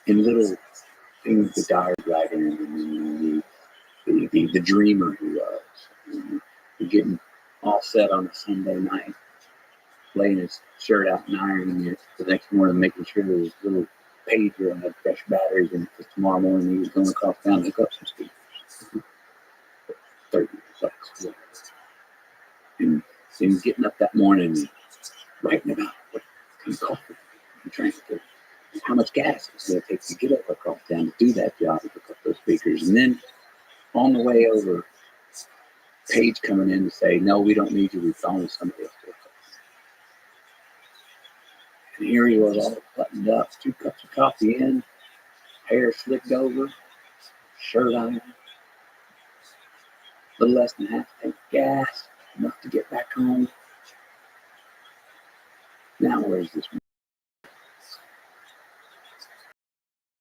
In little things the diary writing, the dreamer he was, getting all set on a Sunday night, laying his shirt out and ironing it the next morning, making sure there was a little pager and had fresh batteries in it because tomorrow morning he was going across town to hook up some speakers. 30 bucks. And then getting up that morning and writing about what kind of coffee I'm trying to get, how much gas it's going to take to get up across town to do that job and hook up those speakers. And then on the way over, Paige coming in to say, no, we don't need you. We found somebody else to hook up. And here he was all buttoned up, 2 cups of coffee in, hair slicked over, shirt on, a little less than half a tank of gas, enough to get back home. Now where's this?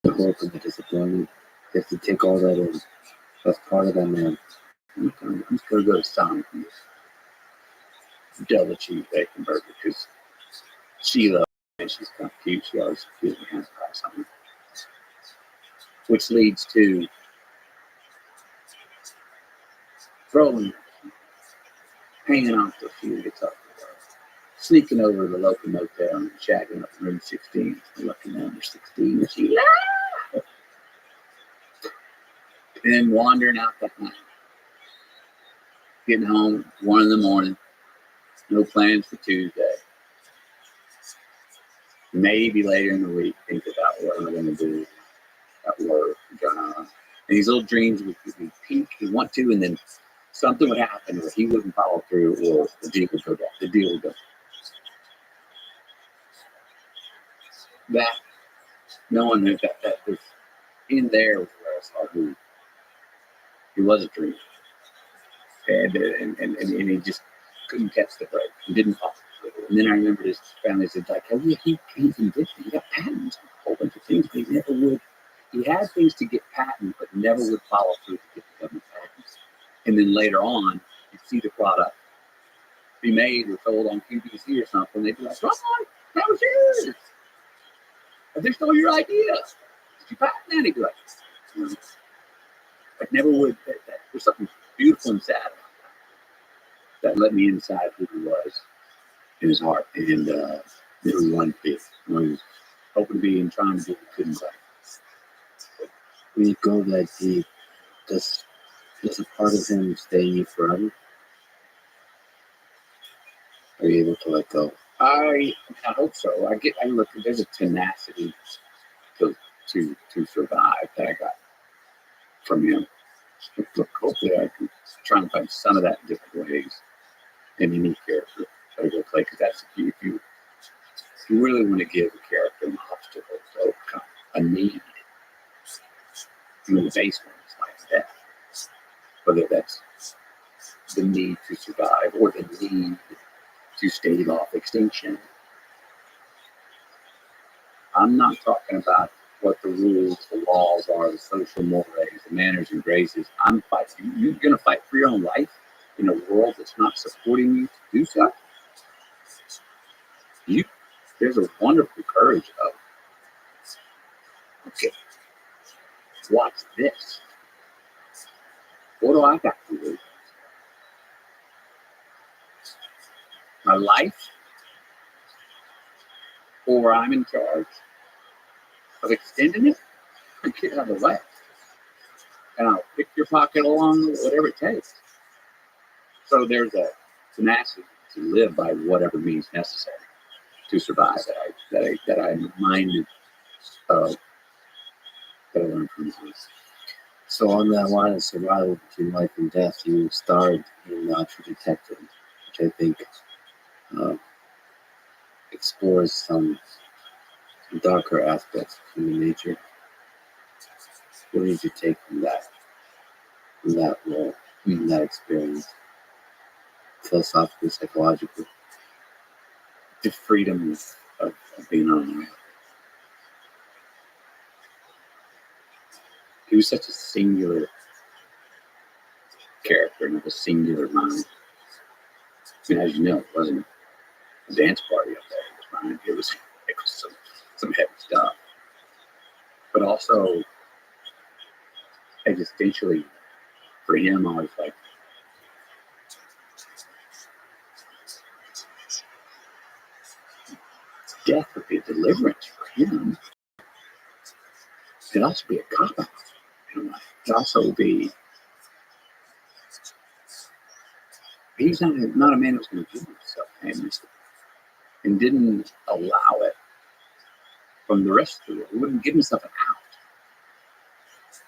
The hope and the disappointment. You have to take all that in. That's part of that man. I'm just going to go to Sonic and double cheese bacon burger because Sheila, and she's kind of cute. She always gives me hands by something. Which leads to throwing, hanging on till she gets up, sneaking over to the local motel and shagging up room 16, lucky number 16, and she and then wandering out that night. Getting home 1 in the morning, no plans for Tuesday. Maybe later in the week, think about what I'm going to do at work, job. And these little dreams would peak, he'd want to, and then something would happen where he wouldn't follow through, or the deal would go down. The deal would go. That, knowing that was in there was where I saw who he was a dreamer. And he just couldn't catch the break. He didn't follow through. And then I remember his family said, like, oh, yeah, he got patents on a whole bunch of things, but he never would. He had things to get patent, but never would follow through to get the government patents. And then later on, you'd see the product be made or sold on QVC or something. They'd be like, Ron, that was yours. They stole your idea. Did you patent that? He'd be like, but never would. That was something beautiful and sad about that let me inside who he was in his heart, and who he wanted to be. He was hoping to be and trying to be, couldn't quite. When you go that deep, does a part of him stay in you forever? Are you able to let go? I hope so. I look. There's a tenacity to survive that I got from him. Look, hopefully I can try and find some of that in different ways in any character that I go play. Because that's if you really want to give a character an obstacle to overcome, a need. The base one is like that. Whether that's the need to survive or the need to stave off extinction. I'm not talking about what the rules, the laws are, the social mores, the manners and graces. I'm fighting. You're going to fight for your own life in a world that's not supporting you to do so. There's a wonderful courage of, okay, watch this. What do I got to do? My life? Or I'm in charge of extending it? Get out of the way. And I'll pick your pocket along whatever it takes. So there's a tenacity to live by whatever means necessary to survive that I'm reminded of, that I learned from this. So on that line of survival between life and death, you starred in True Detective, which I think uh, explores some darker aspects of human nature. What did you take from that role, from that experience, philosophically, psychologically? The freedom of being on. He was such a singular character and with a singular mind. I mean, as you know, it wasn't a dance party up there. It was some heavy stuff. But also, existentially, for him, I was like, death would be a deliverance for him. It could also be a cop out. It could also be, he's not a man who's going to give himself amnesty and didn't allow it from the rest of the world. He wouldn't give himself an out.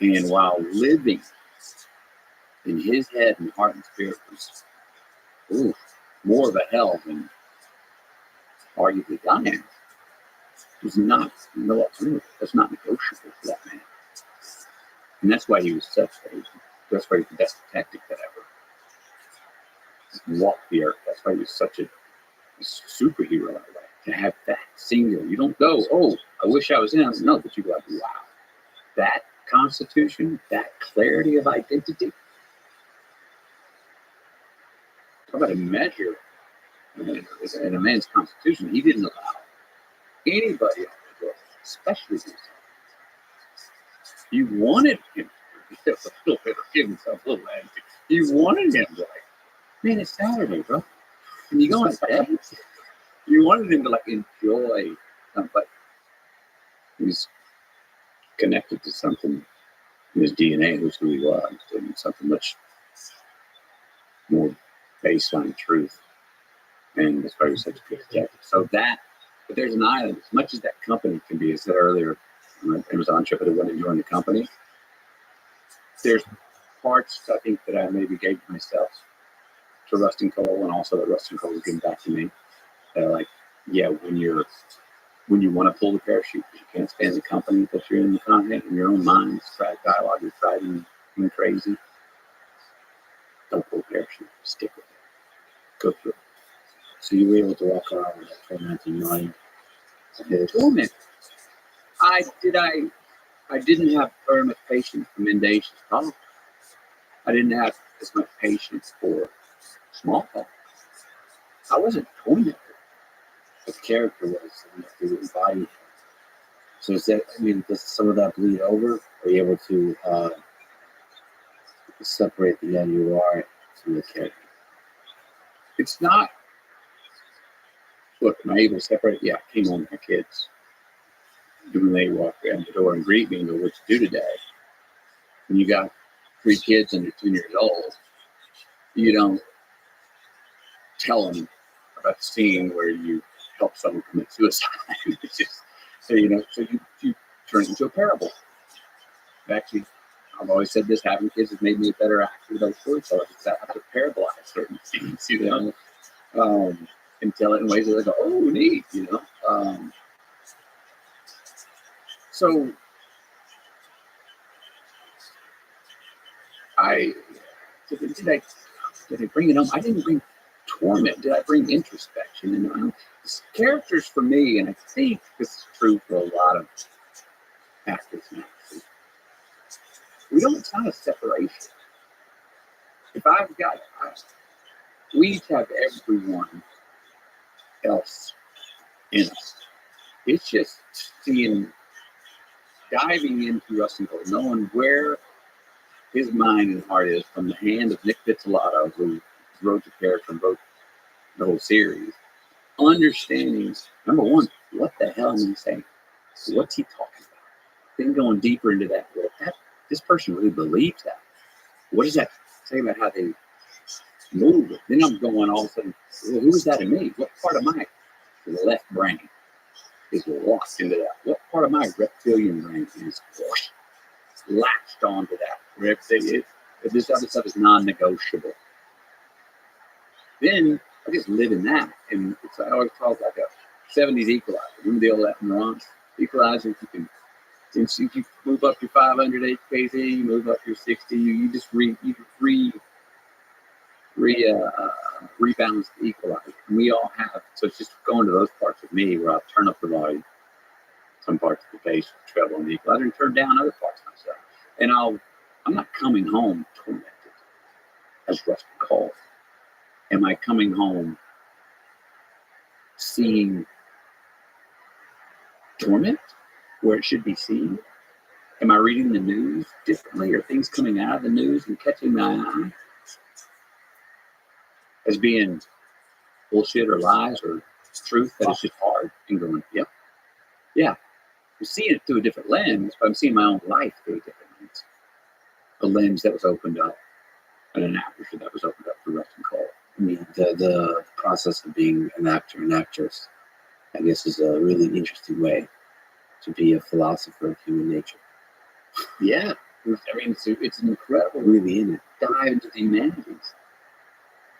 And while living in his head and heart and spirit was more of a hell than arguably Diane, was not no alternative. That's not negotiable for that man. And that's why he was that's why he's the best detective that ever walked the earth. That's why he was such a superhero that way. To have that singular, you don't go, oh, I wish I was in. No, but you go, wow, that constitution, that clarity of identity. Talk about a measure in a man's constitution. He didn't allow anybody else to go, especially himself. You wanted him to give himself a little attitude. You wanted him to man, it's Saturday, bro. And you go on bed. You wanted him to enjoy something, but he was connected to something in his DNA, who's who he was, and something much more baseline truth. And that's why he was such a good detective. So but there's an island, as much as that company can be, as I said earlier, Amazon trip, I wouldn't join the company. There's parts I think that I maybe gave myself to Rustin Cole, and also that Rustin Cole is giving back to me. That when you want to pull the parachute, because you can't stand the company that you're in the content, in your own mind, it's dialogue, you're driving crazy. Don't pull the parachute. Stick with it. Go through it. So you were able to walk around with that tormenting mind. Torment. I didn't have very much patience for mendacious talk. I didn't have as much patience for small talk. I wasn't tormented. The character was, the embodied. So does some of that bleed over? Are you able to separate the man you are from the character? It's not. Look, am I able to separate? Yeah, I came home with my kids. When they walk out the door and greet me and go, "What you do today?" When you got 3 kids under 10 years old, you don't tell them about the scene where you help someone commit suicide. It's just, so you turn it into a parable. Actually, I've always said this: having kids has made me a better actor, better storyteller, because I have to parabolize certain scenes, and tell it in ways that they go, "Oh, neat," So did I bring it home? I didn't bring torment. Did I bring introspection? And characters for me, and I think this is true for a lot of actors and actresses, it's not a separation. If we each have everyone else in us. It's just diving into Rustin Cole, knowing where his mind and heart is from the hand of Nick Pizzolatto, who wrote the character and wrote the whole series. Understanding, number one, what the hell is he saying? What's he talking about? Then going deeper into that, this person really believes that. What does that say about how they move it. Then I'm going all of a sudden, well, who is that in me? What part of my left brain is locked into that? What part of my reptilian brain is latched onto that? If this other stuff is non-negotiable, then I just live in that. And it's, I always call it like a 70s equalizer. Remember the old Latin equalizer? If you move up your 500 HKZ, you move up your 60, you just rebalance the equalizer. And we all have, so it's just going to those parts of me where I'll turn up the volume, some parts of the bass, treble on the equalizer, and turn down other parts of myself. And I'm not coming home tormented, as Rusty calls. Am I coming home seeing torment where it should be seen? Am I reading the news differently? Are things coming out of the news and catching my eye as being bullshit or lies or truth that is just hard? And going, yep, yeah. I'm seeing it through a different lens, but I'm seeing my own life through a different lens. A lens that was opened up and an aperture that was opened up through Rusty Cole. I mean, the process of being an actor and actress, I guess, is a really interesting way to be a philosopher of human nature. Yeah, I mean, it's incredible. Really in it. Dive into the humanities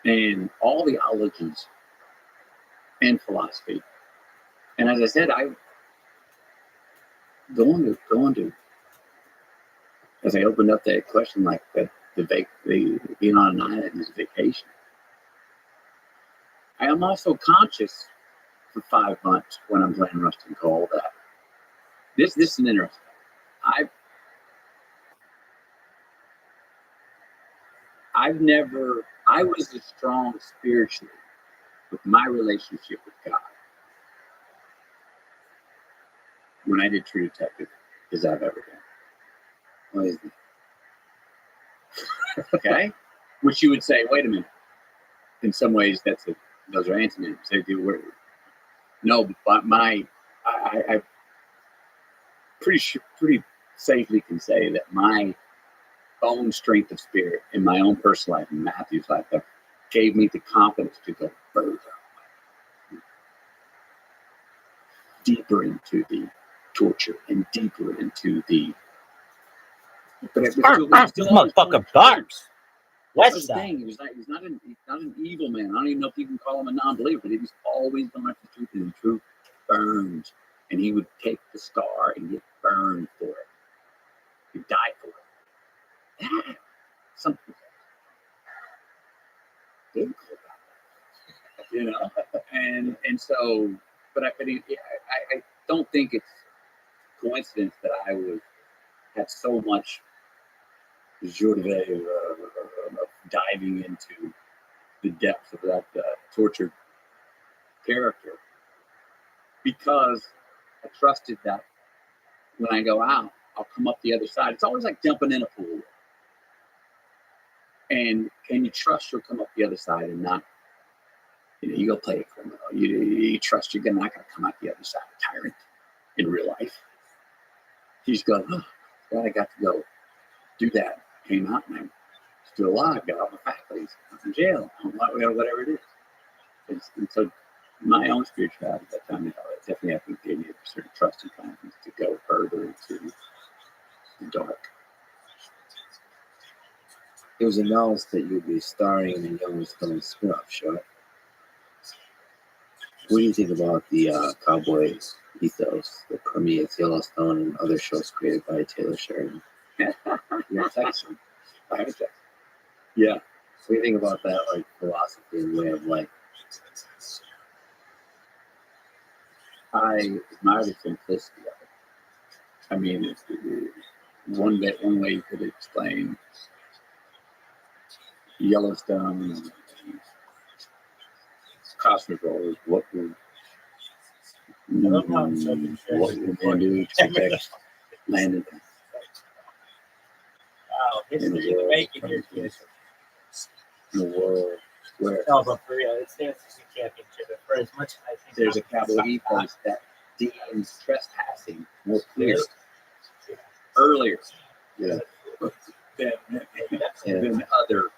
and all the ologies and philosophy. And as I said, I go on to as I opened up that question, like that the being on an island is a vacation. I am also conscious for 5 months when I'm playing Rusty Cole that this is an interesting. I was as strong spiritually with my relationship with God when I did True Detective as I've ever been. What is it? Okay? Which you would say, wait a minute. In some ways, those are antonyms. No, but I pretty safely can say that my own strength of spirit in my own personal life and Matthew's life that gave me the confidence to go further, deeper into the torture and deeper into the. But it was still motherfucker barks. That's the West Side. thing. He's not an evil man. I don't even know if you can call him a non-believer, but he was always going after the truth, and the truth burns. And he would take the star and get burned for it. He'd die for it. Yeah, something biblical about that, you know. And so, but I don't think it's coincidence that I had so much joie de vivre of diving into the depths of that tortured character, because I trusted that when I go out, I'll come up the other side. It's always like jumping in a pool. And can you trust you'll come up the other side and not, you go play a criminal. You trust you're not going to come out the other side a tyrant in real life. You just go, oh, glad I got to go do that. Came out and I'm still alive, got all my faculties, I'm in jail, whatever it is. And so my own spirituality at that time, it definitely, I think, gave me a certain trust and confidence to go further into the dark. It was announced that you'd be starring in the Yellowstone spin-off show. What do you think about the cowboy ethos that permeates Yellowstone and other shows created by Taylor Sheridan? You're a Texan. I have a check. Yeah. What do you think about that, like, philosophy and way of life? I admire the simplicity of it. I mean, one way you could explain Yellowstone Cosmic Roll is what we're going to do to protect land. Wow, history making here, kids. In the world where No, but for real, it's the SEC championship. And for as much as I think there's a cowboy ethos that deems trespassing more clear earlier Yeah. than other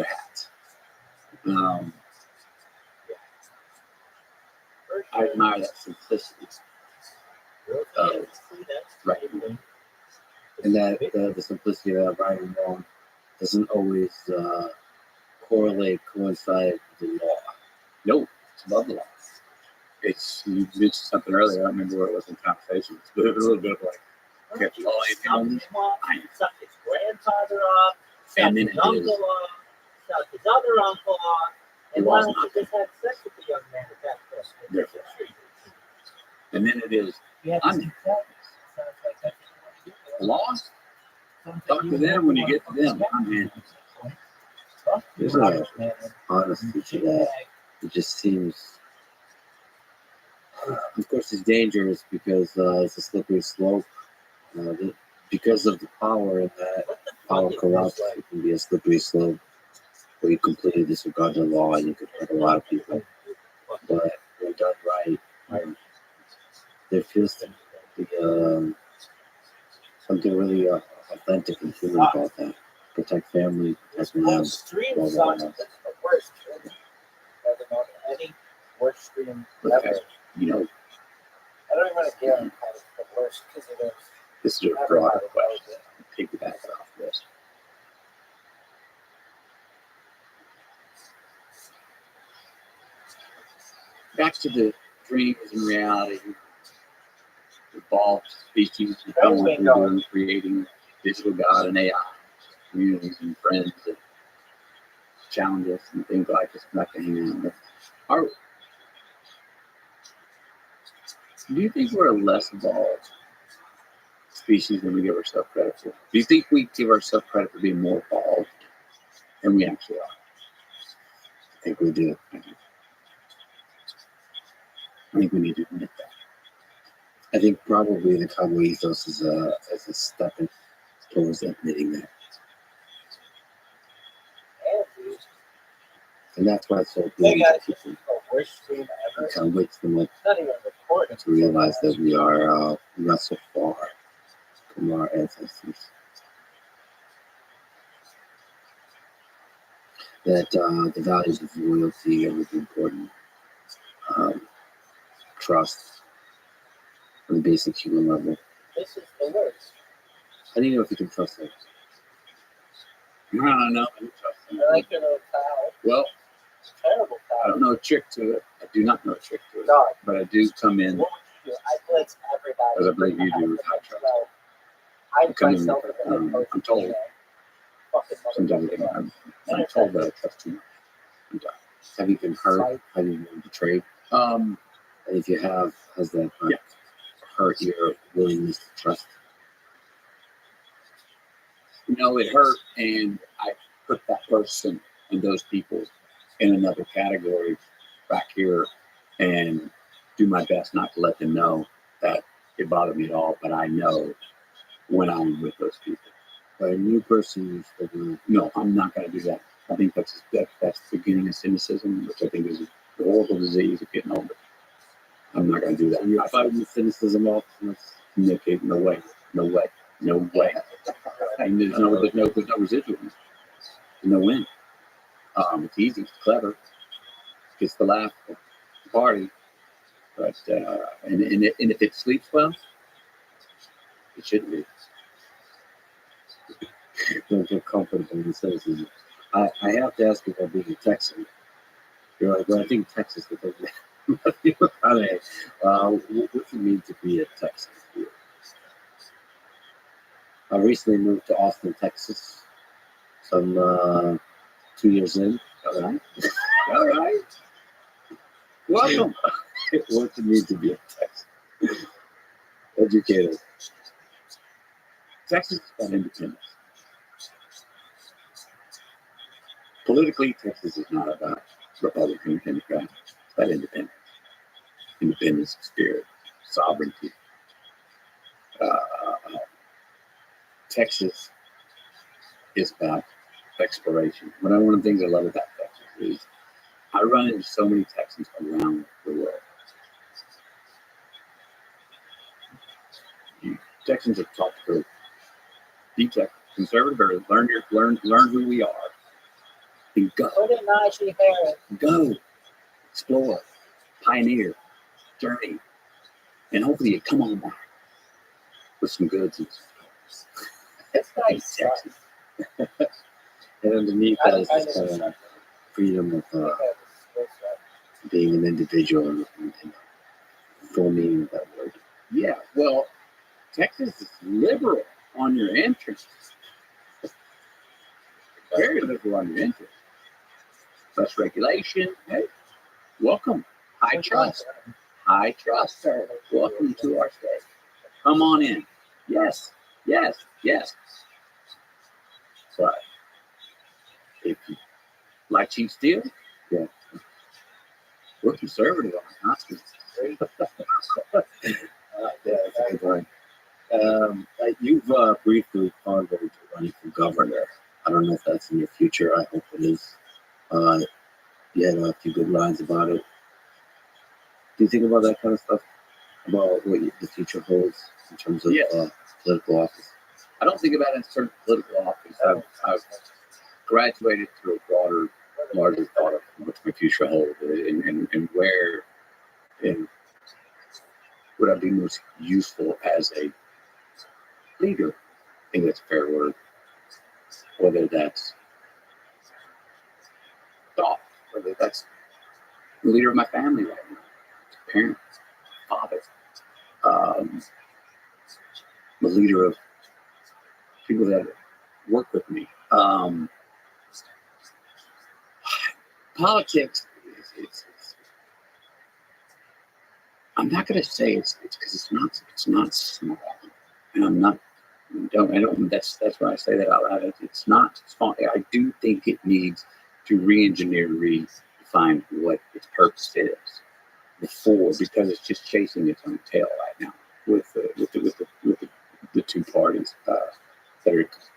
hats. Um, I admire that simplicity. Right. And that the simplicity of that right and wrong doesn't always coincide with the law. No, it's above the law. It's, you mentioned something earlier, I don't remember where it was in conversation. It's a little bit of like, okay, oh, if you don't, suck his grandfather off, suck And then his it uncle is. off, suck his other uncle off, and The why law's don't you not just have sex with the young man at that point? Therefore. And then it is, You have I'm- to do that. Sounds like that's what you the want law, to do. talk to them when you get to them. I mean, There's a honesty to that. It just seems, of course, it's dangerous because it's a slippery slope. Because of the power in that, power corrupts. It can be a slippery slope where you completely disregard the law and you could hurt a lot of people. But when done right, there feels to be something really authentic and human about that. Protect family, protect land. Stream all that sucks. else. That's the worst. Never known any worst stream But ever. you know, I don't even want to guarantee it's the worst because it is. this is a broader question. Piggyback off this. Back to the dreams and reality. Evolved species, and what we're doing, creating digital God and AI, communities and friends that challenge us and things like this. Not to hang out. But do you think we're a less evolved species than we give ourselves credit for? Do you think we give ourselves credit for being more evolved than we actually are? I think we do. I think we need to admit that. I think probably the cowboy ethos is a step towards admitting that. And that's why it's so They good got to people. the worst stream ever. It kind of wakes them up Not even recorded. to realize that we are not so far from our ancestors. That the values of loyalty are really important. Trust on the basic human level. This is the worst. How do you know if you can trust them? No, no, I like your little towel. well, It's a terrible I towel. don't know a trick to it. I do not know a trick to it. God, But I do come in, what would you do? I blitz everybody. as I believe you do, with high trust. Well, I come in, myself as a head coach. I'm told. Fucking Sometimes motherfucker. I'm told that I trust too much. Sometimes. Have you been hurt? Have you been betrayed? Um, And if you have, has that Yeah. hurt your willingness to trust? you know, it hurt, and I put that person and those people in another category back here, and do my best not to let them know that it bothered me at all. But I know when I'm with those people. But a new person, No, I'm not going to do that. I think that's the beginning of cynicism, which I think is a horrible disease of getting older. I'm not going to do that. you're fighting cynicism off. No, kid, no way, no way, no way. And there's no residual. There's no win. It's easy, it's clever, gets the laugh, the party, but and if it sleeps well, it shouldn't be. Don't feel comfortable in cynicism. I have to ask you about being a Texan. You're like, well, I think Texas is the thing. What does it mean to be a Texan? I recently moved to Austin, Texas. Some 2 years in. All right, all right. Welcome. What does it mean to be a Texan? Educated. Texas is about independence. Politically, Texas is not about Republican and Democrat. It's about independence. Independence of spirit, sovereignty. Texas is about exploration. One of the things I love about Texas is I run into so many Texans around the world. Texans have talked to be conservative or learn who we are, And go, Put it Najee Harris. go, explore, pioneer, journey, and hopefully you come on back with some goods and It's nice. Texas. And underneath that is freedom of being an individual and full meaning of that word. Yeah, well, Texas is liberal on your entrance. Very liberal on your entrance. Less regulation. Hey, welcome. High trust. High trust. Welcome to our state. Come on in. Yes, yes, yes. But if you like cheap steel, Yeah. we're conservative on Wisconsin. That's a good one. You've briefly pondered running for governor. I don't know if that's in your future. I hope it is. You had a few good lines about it. Do you think about that kind of stuff? About what the future holds in terms of Yes. Political office? I don't think about it in certain political office. I've graduated through a broader, larger thought of what my future holds and where and would I be most useful as a leader. I think that's a fair word. Whether that's thought, whether that's the leader of my family right now, parents, father, the leader of people that work with me. Politics, I'm not going to say it's because it's not small, and I don't. That's why I say that out loud. It's not small. I do think it needs to re-engineer, redefine what its purpose is before, because it's just chasing its own tail right now with the two parties that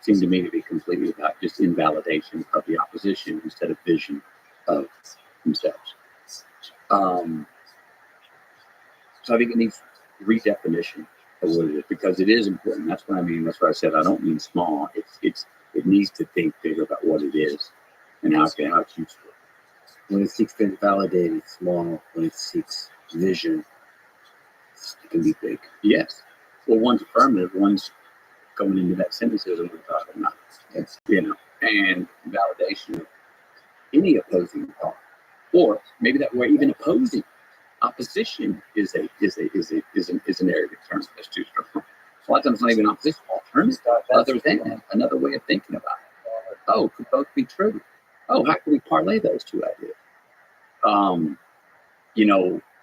seem to me to be completely about just invalidation of the opposition instead of vision of themselves. So I think it needs redefinition of what it is, because it is important. That's what I mean. That's what I said. I don't mean small. It needs to think bigger about what it is and how it's useful. When it seeks to invalidate, it's small. When it seeks vision, it can be big. Yes. Well, one's affirmative, one's going into that cynicism we're talking about. Yes. And validation of any opposing thought, or maybe that way even opposing. Opposition is an arrogant term. That's too strong. A lot of times, it's not even opposition. Alternative, other than another way of thinking about it. Oh, could both be true? Oh, how can we parlay those two ideas?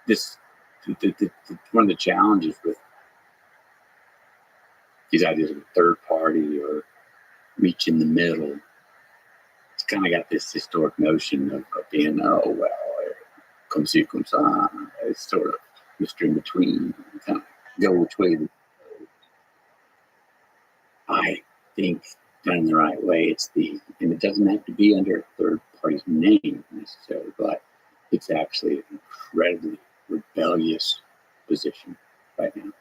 This one of the challenges with these ideas of a third party or reach in the middle. It's kind of got this historic notion of being, come see, come ça. It's sort of Mr. In Between, kind of go between. I think done the right way, and it doesn't have to be under a third party's name necessarily, but it's actually an incredibly rebellious position right now.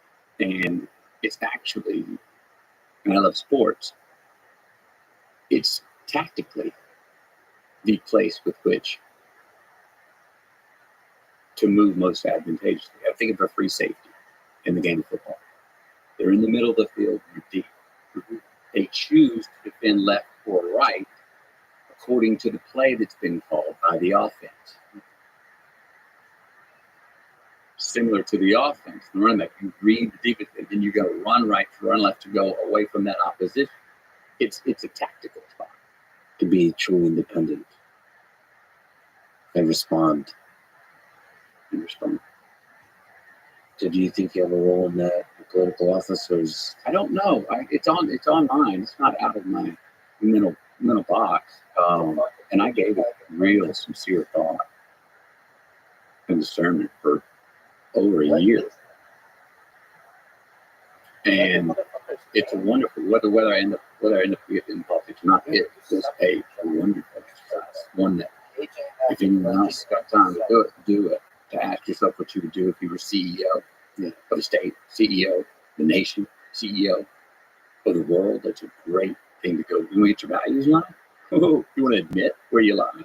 And it's actually, and I love sports, it's tactically the place with which to move most advantageously. I think of a free safety in the game of football. They're in the middle of the field, you're deep. They choose to defend left or right according to the play that's been called by the offense. Similar to the offense, the running back, you read the defense, and then you go run right to run left to go away from that opposition. It's a tactical spot. To be truly independent and respond. So do you think you have a role in that political office, or is... I don't know. It's on mine. It's not out of my mental box. And I gave it real sincere thought and discernment for over a year. And it's a wonderful, whether I end up in politics or not, it was a wonderful exercise. One that if anyone else got time to do it. To ask yourself what you would do if you were CEO of the state, CEO, the nation, CEO of the world. That's a great thing to go. You want to get your values line? Oh, you want to admit where you lie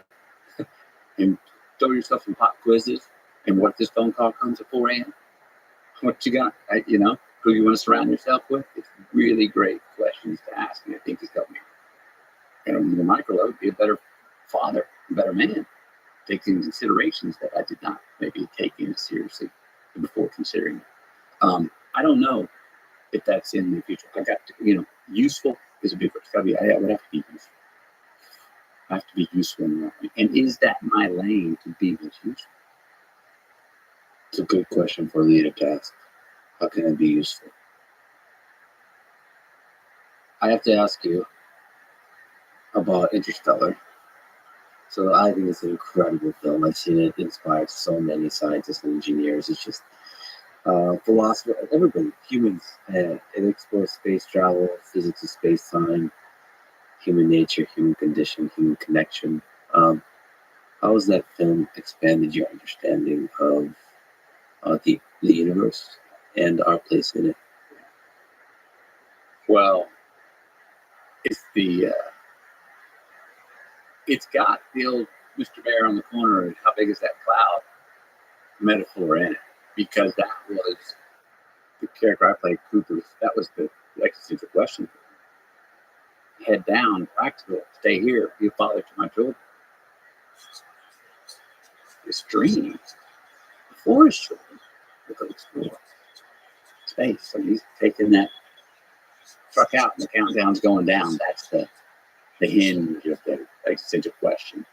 and throw yourself some pop quizzes? And what if this phone call comes at 4 a.m.? What you got? Who you want to surround yourself with? It's really great questions to ask, and I think it's helped me. And the microload, be a better father, a better man, taking considerations that I did not maybe take in seriously before considering. I don't know if that's in the future. I got to, useful is a big word. I would have to be useful. I have to be useful in that way. And is that my lane to be most useful? It's a good question for a leader to ask. How can I be useful? I have to ask you about Interstellar. So I think it's an incredible film. I've seen it inspire so many scientists and engineers. It's just philosophers, everybody, humans. It explores space travel, physics of space time, human nature, human condition, human connection. How has that film expanded your understanding of the universe and our place in it? Well, it's got the old Mr. Bear on the corner and how big is that cloud metaphor in it, because that was the character I played, Cooper. That was the existential question. Head down, practical, stay here, be a father to my children. This dream, the forest children, will go explore space. So he's taking that truck out and the countdown's going down. That's the hinge of the existential question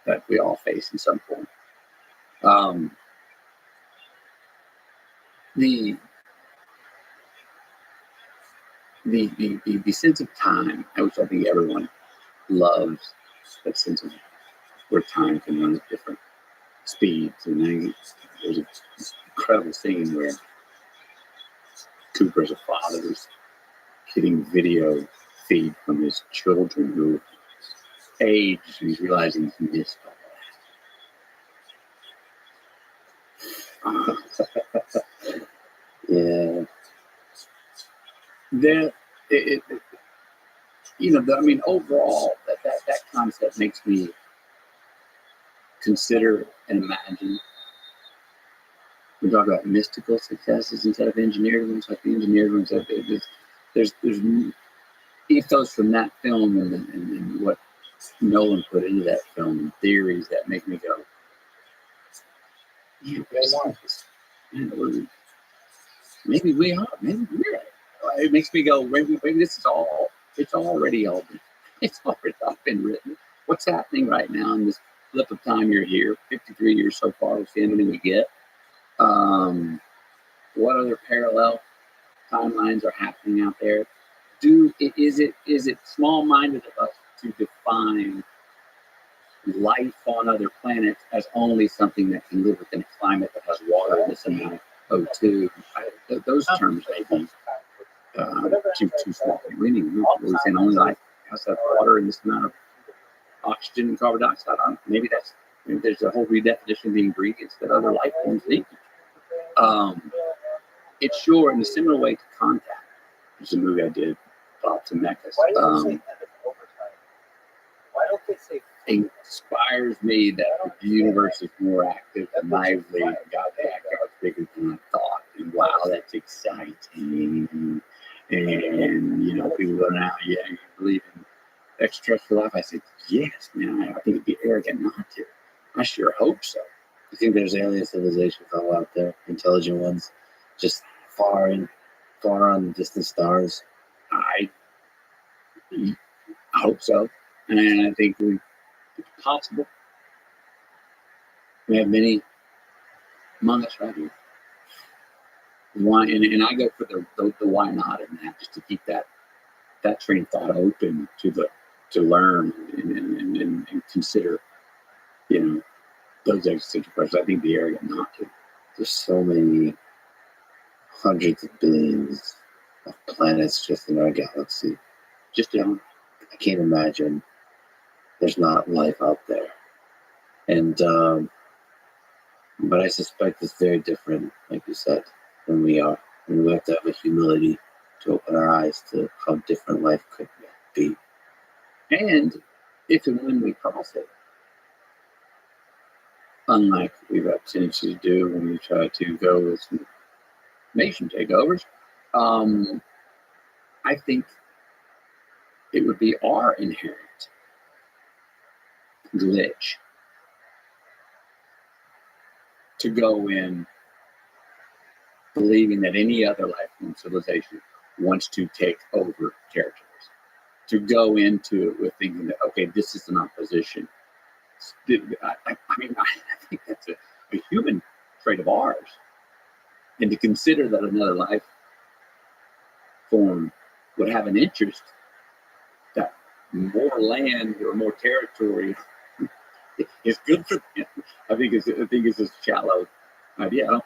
that we all face in some form. The sense of time, which I think everyone loves, that sense of where time can run at different speeds. And there's an incredible scene where Cooper, as a father, is getting video feed from his children who age, and he's realizing he missed all that. Yeah. Overall, that concept makes me consider and imagine. We talk about mystical successes instead of engineered ones. Like the engineered ones, there's ethos from that film and what Nolan put into that film, and theories that make me go, yeah, maybe we are. Maybe we're. It makes me go, maybe this is all. It's already all been. It's already all been written. What's happening right now in this blip of time? You're here. 53 years so far. It's the ending we get. What other parallel timelines are happening out there? Is it small-minded of us to define life on other planets as only something that can live within a climate that has water in this amount of O2? Those terms may be too small. We're saying only life has that water in this amount of oxygen and carbon dioxide. Maybe there's a whole redefinition of the ingredients that other life forms need. It's sure in a similar way to Contact, which is a movie I did, Bob Zemeckis. Why don't they say inspires me that the universe is more active and lively. God's backyard's bigger than I thought. And wow, that's exciting. And people go, now, yeah, you believe in extraterrestrial life? I said, yes, man. I think it'd be arrogant not to. I sure hope so. You think there's alien civilizations all out there, intelligent ones, just far on distant stars? I hope so. And I think it's possible. We have many among us right here. Why? And I go for the why not in that, just to keep that train of thought open to learn and consider, those existential questions. I think the arrogant not to. There's so many hundreds of billions of planets just in our galaxy. I can't imagine there's not life out there. And but I suspect it's very different, like you said, than we are. And we have to have a humility to open our eyes to how different life could be. And if and when we cross it, unlike we've had tendency to do when we try to go with some nation takeovers, I think it would be our inherent glitch to go in believing that any other life form civilization wants to take over territories. To go into it with thinking that, okay, this is an opposition. I think that's a human trait of ours. And to consider that another life form would have an interest that more land or more territory is good for them. I think it's a shallow idea. I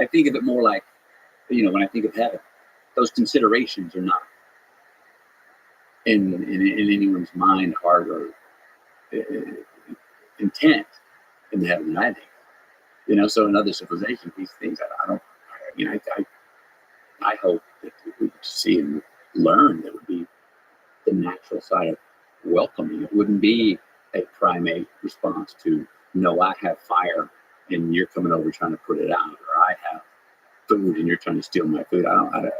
think of it more like, when I think of heaven, those considerations are not in anyone's mind, heart, or intent in the heaven that I think. So in other civilizations, these things, I hope that we would see and learn that would be the natural side of welcoming. It wouldn't be a primate response to, no, I have fire and you're coming over trying to put it out, or I have food and you're trying to steal my food. I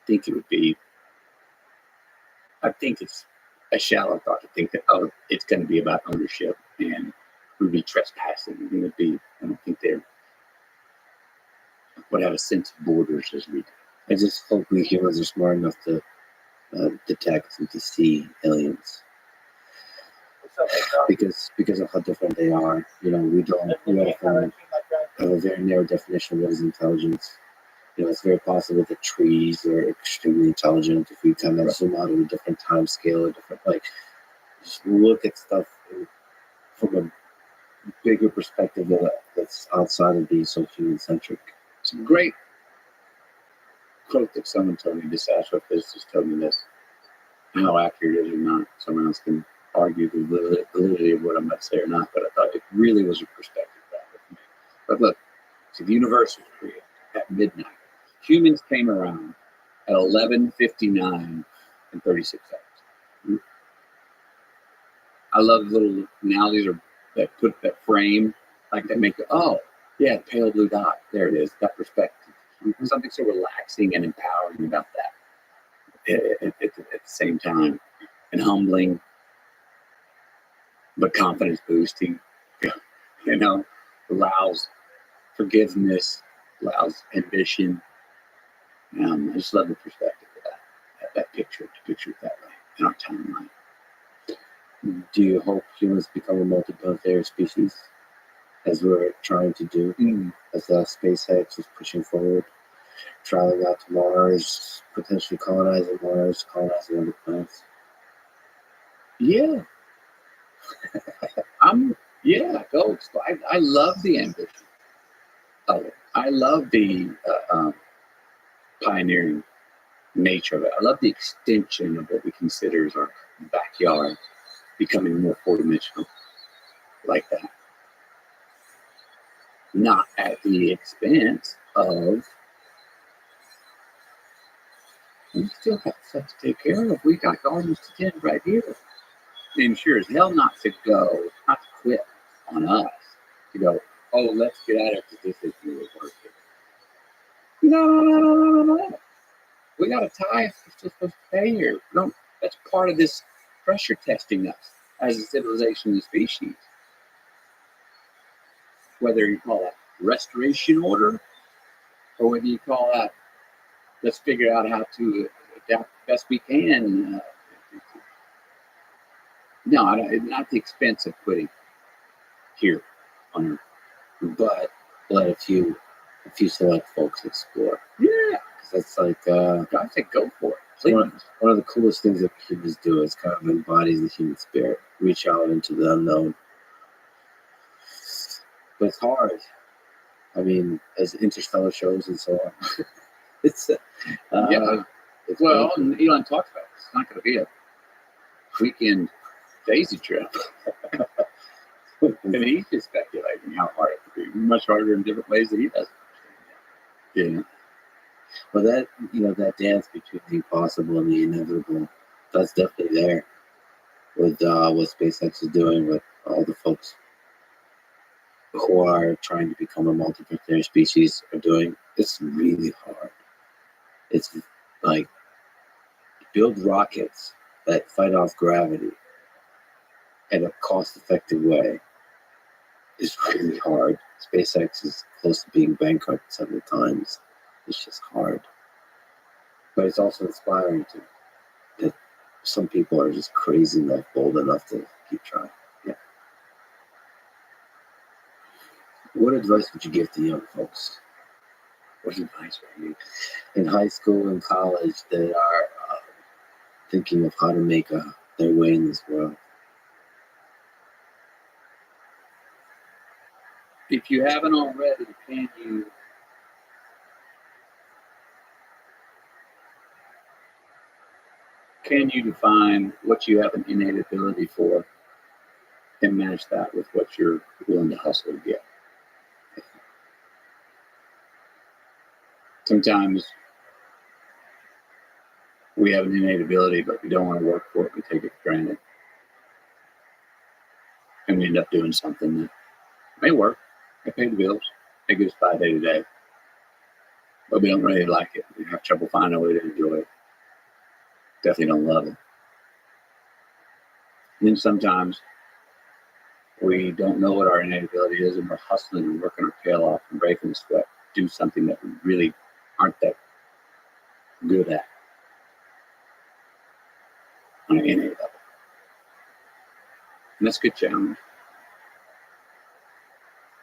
think it would be, I think it's a shallow thought to think that, it's going to be about ownership and we'd be trespassing. I don't think they would have a sense of borders as we do. I just hope we humans are smart enough to detect and to see aliens, because of how different they are. We often have a very narrow definition of what is intelligence. It's very possible that trees are extremely intelligent if we kind of zoom out at a different time scale, just look at stuff from a bigger perspective that's outside of being so human centric. It's a great quote that someone told me. This astrophysicist told me this. How accurate it is or not, someone else can argue the validity of what I'm about to say or not, but I thought it really was a perspective factor for me. But look, so the universe was created at midnight. Humans came around at 11:59 and 36 seconds. I love little analogies that put that frame, like that make it, the pale blue dot. There it is, that perspective. Something so relaxing and empowering about that at the same time, and humbling, but confidence boosting. Allows forgiveness, allows ambition. I just love the perspective of that picture, to picture it that way in our timeline. Do you hope humans become a multiplanetary species, as we're trying to do, as SpaceX is pushing forward, traveling out to Mars, potentially colonizing Mars, colonizing other planets? Yeah. Go. I love the ambition of it. I love the pioneering nature of it. I love the extension of what we consider as our backyard becoming more four-dimensional like that. Not at the expense of, we still have stuff to take care of. We got gardens to tend right here. And sure as hell not to quit on us. To go, let's get out of it because this is really working. No. We got a tie if we're still supposed to pay here. No, that's part of this pressure testing us as a civilization and species. Whether you call that restoration order, or whether you call that, let's figure out how to adapt the best we can. No, not the expense of quitting here on Earth, but let a few select folks explore. Yeah, that's like I say go for it. Please. One of the coolest things that humans do is kind of embodies the human spirit, reach out into the unknown. But it's hard. I mean, as interstellar shows and so on. It's Elon talked about it. It's not going to be a weekend daisy trip. And he's just speculating how hard it could be. Much harder in different ways that he doesn't. Yeah. Well, that dance between the impossible and the inevitable, that's definitely there. with what SpaceX is doing, with all the folks who are trying to become a multiplanetary species are doing. It's really hard. It's like build rockets that fight off gravity in a cost-effective way is really hard. SpaceX is close to being bankrupt several times. It's just hard. But it's also inspiring to that some people are just crazy enough, bold enough to keep trying. Yeah. What advice would you give to young folks? What advice would you in high school and college that are thinking of how to make their way in this world? If you haven't already, can you define what you have an innate ability for and match that with what you're willing to hustle to get? Sometimes we have an innate ability, but we don't want to work for it. We take it for granted. And we end up doing something that may work. It pay the bills. It gives by day to day. But we don't really like it. We have trouble finding a way to enjoy it. Definitely don't love it. And then sometimes we don't know what our innate ability is, and we're hustling and working our tail off and breaking the sweat to do something that we really aren't that good at on an innate level. And that's a good challenge.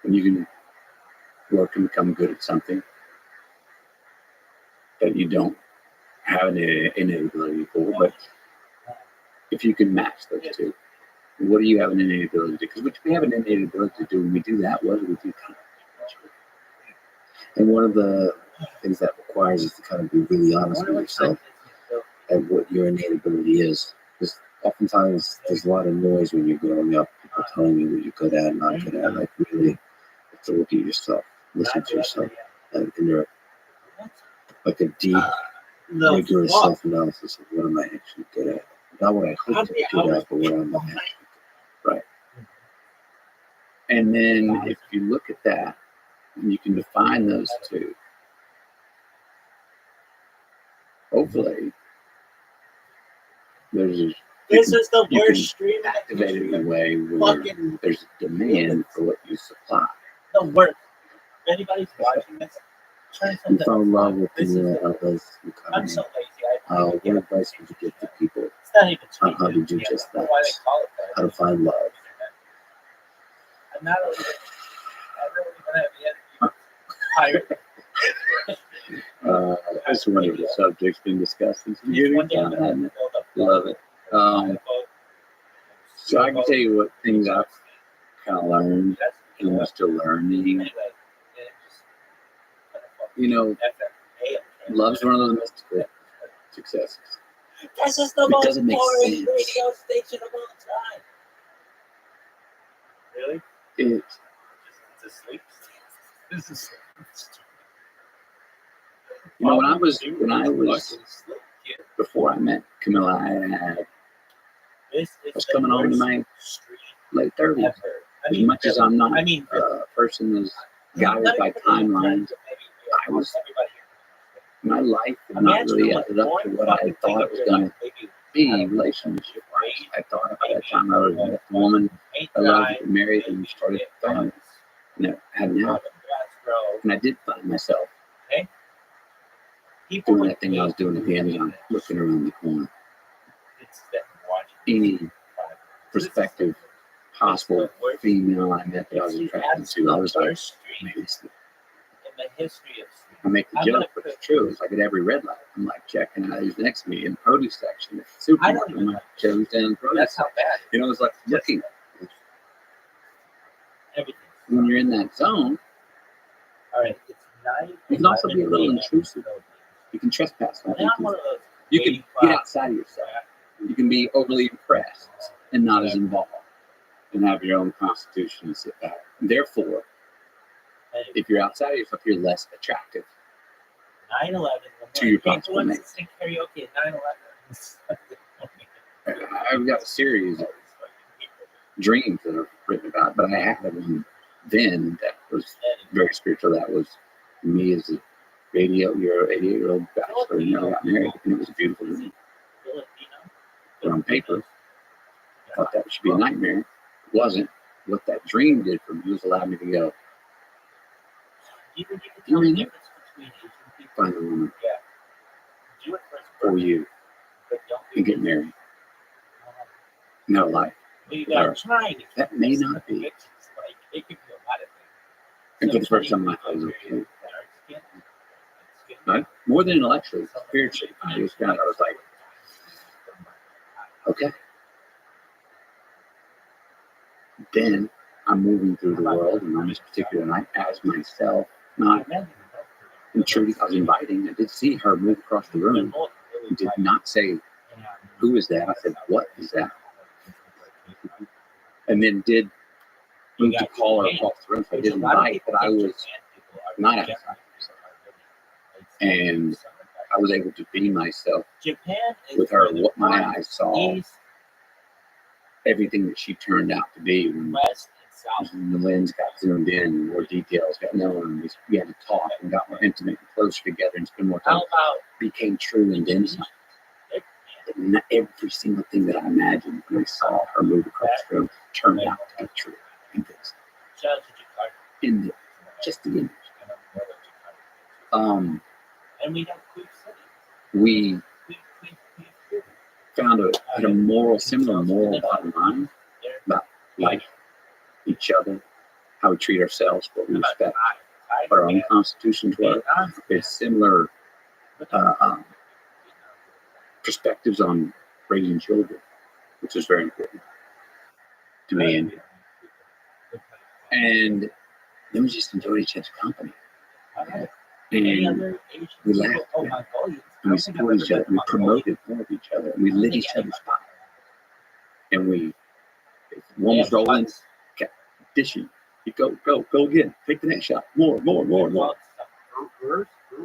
When you can work and become good at something that you don't have an innate ability for, but if you can match those two, what do you have an innate ability to do? Because what we have an innate ability to do, when we do that, what do we do? And one of the things that requires is to kind of be really honest with yourself and what your innate ability is. Because oftentimes there's a lot of noise when you're growing up, people telling you what you're good at, not good at. Like really, you have to look at yourself, listen to yourself, and you're like a deep, rigorous self-analysis of what am I actually good at. Not what I hope to be good at, but what I'm actually good at. Right. And then if you look at that, and you can define those two, hopefully, This is the you worst can stream. activate it in a way where there's a demand for what you supply. The worst. If anybody's watching this, try You something. fall in love with This is the it. outlets I'm economy. so lazy. What advice would you give to people It's not even on how to do tweeting. just I don't that? know why they call it that. How to find love? I'm not only gonna have the pirate. That's one of the subjects been discussed in some One good day I'm time, gonna hasn't it? build up. Love it. So I can tell you what things I've kind of learned and I'm still learning. Anyway, You know, love's one of those mystical successes. this is the It most doesn't make boring sense. radio station of all time. Really? It's It's asleep. This is. you know when I was before I met Camilla, I was coming on to my late 30s. As much as I'm not a person that's guided by timelines, I was my life had not really added up to what I thought it was going to be relationship wise. I thought by that time I would have met the woman I loved, get married, and started a family. And it hadn't happened. And I did find myself doing that thing I was doing at the Amazon, looking around the corner. Any prospective possible female I met that I was attracted to, I was like, maybe this is I make the joke, but it's true. It's like at every red light, I'm like checking out who's next to me in the produce section at the supermarket. I'm like, check who's down in the produce section. You know, it's like looking. When you're in that zone, you can also be a little intrusive. You can trespass on people. You can get outside of yourself. You can be overly impressed and not as involved and have your own constitution and sit back. Therefore, if you're outside of yourself, you're less attractive 9/11. to your possible mate. Karaoke at 9/11. I've got a series of dreams that I've written about, but I had one then that was very spiritual. That was me as a 88-year-old bachelor who never got married, and it was a beautiful dream. But on paper, I thought that should be a nightmare. It wasn't. What that dream did for me was allow me to go, you mean find a woman for you and get married. No life. That may not be. And for the first time in my life, I was okay. Right? More than intellectually, spiritually, I was like, okay. Then I'm moving through the world, and on this particular night, as myself, not intruding, I was inviting. I did see her move across the room. I did not say, who is that? I said, what is that? And then did move to call her across the room. So I did invite, but I was not outside. And I was able to be myself with her, what my eyes saw, everything that she turned out to be. When the lens got zoomed in, more details got known, we had to talk and got more intimate and closer together and spend more time. Became true and then some. Not every single thing that I imagined when I saw her move across the room turned out to be true. And this. In the, just the image. We found a similar moral bottom line about life, each other, how we treat ourselves, what we respect, what our own constitutions were. There's similar perspectives on raising children, which is very important to me. And then we just enjoyed each other's company. And we laughed, and we supported each other, we promoted more of each other, and we lit each other's fire. And if one was rolling, kept dishing. You go again, take the next shot, more.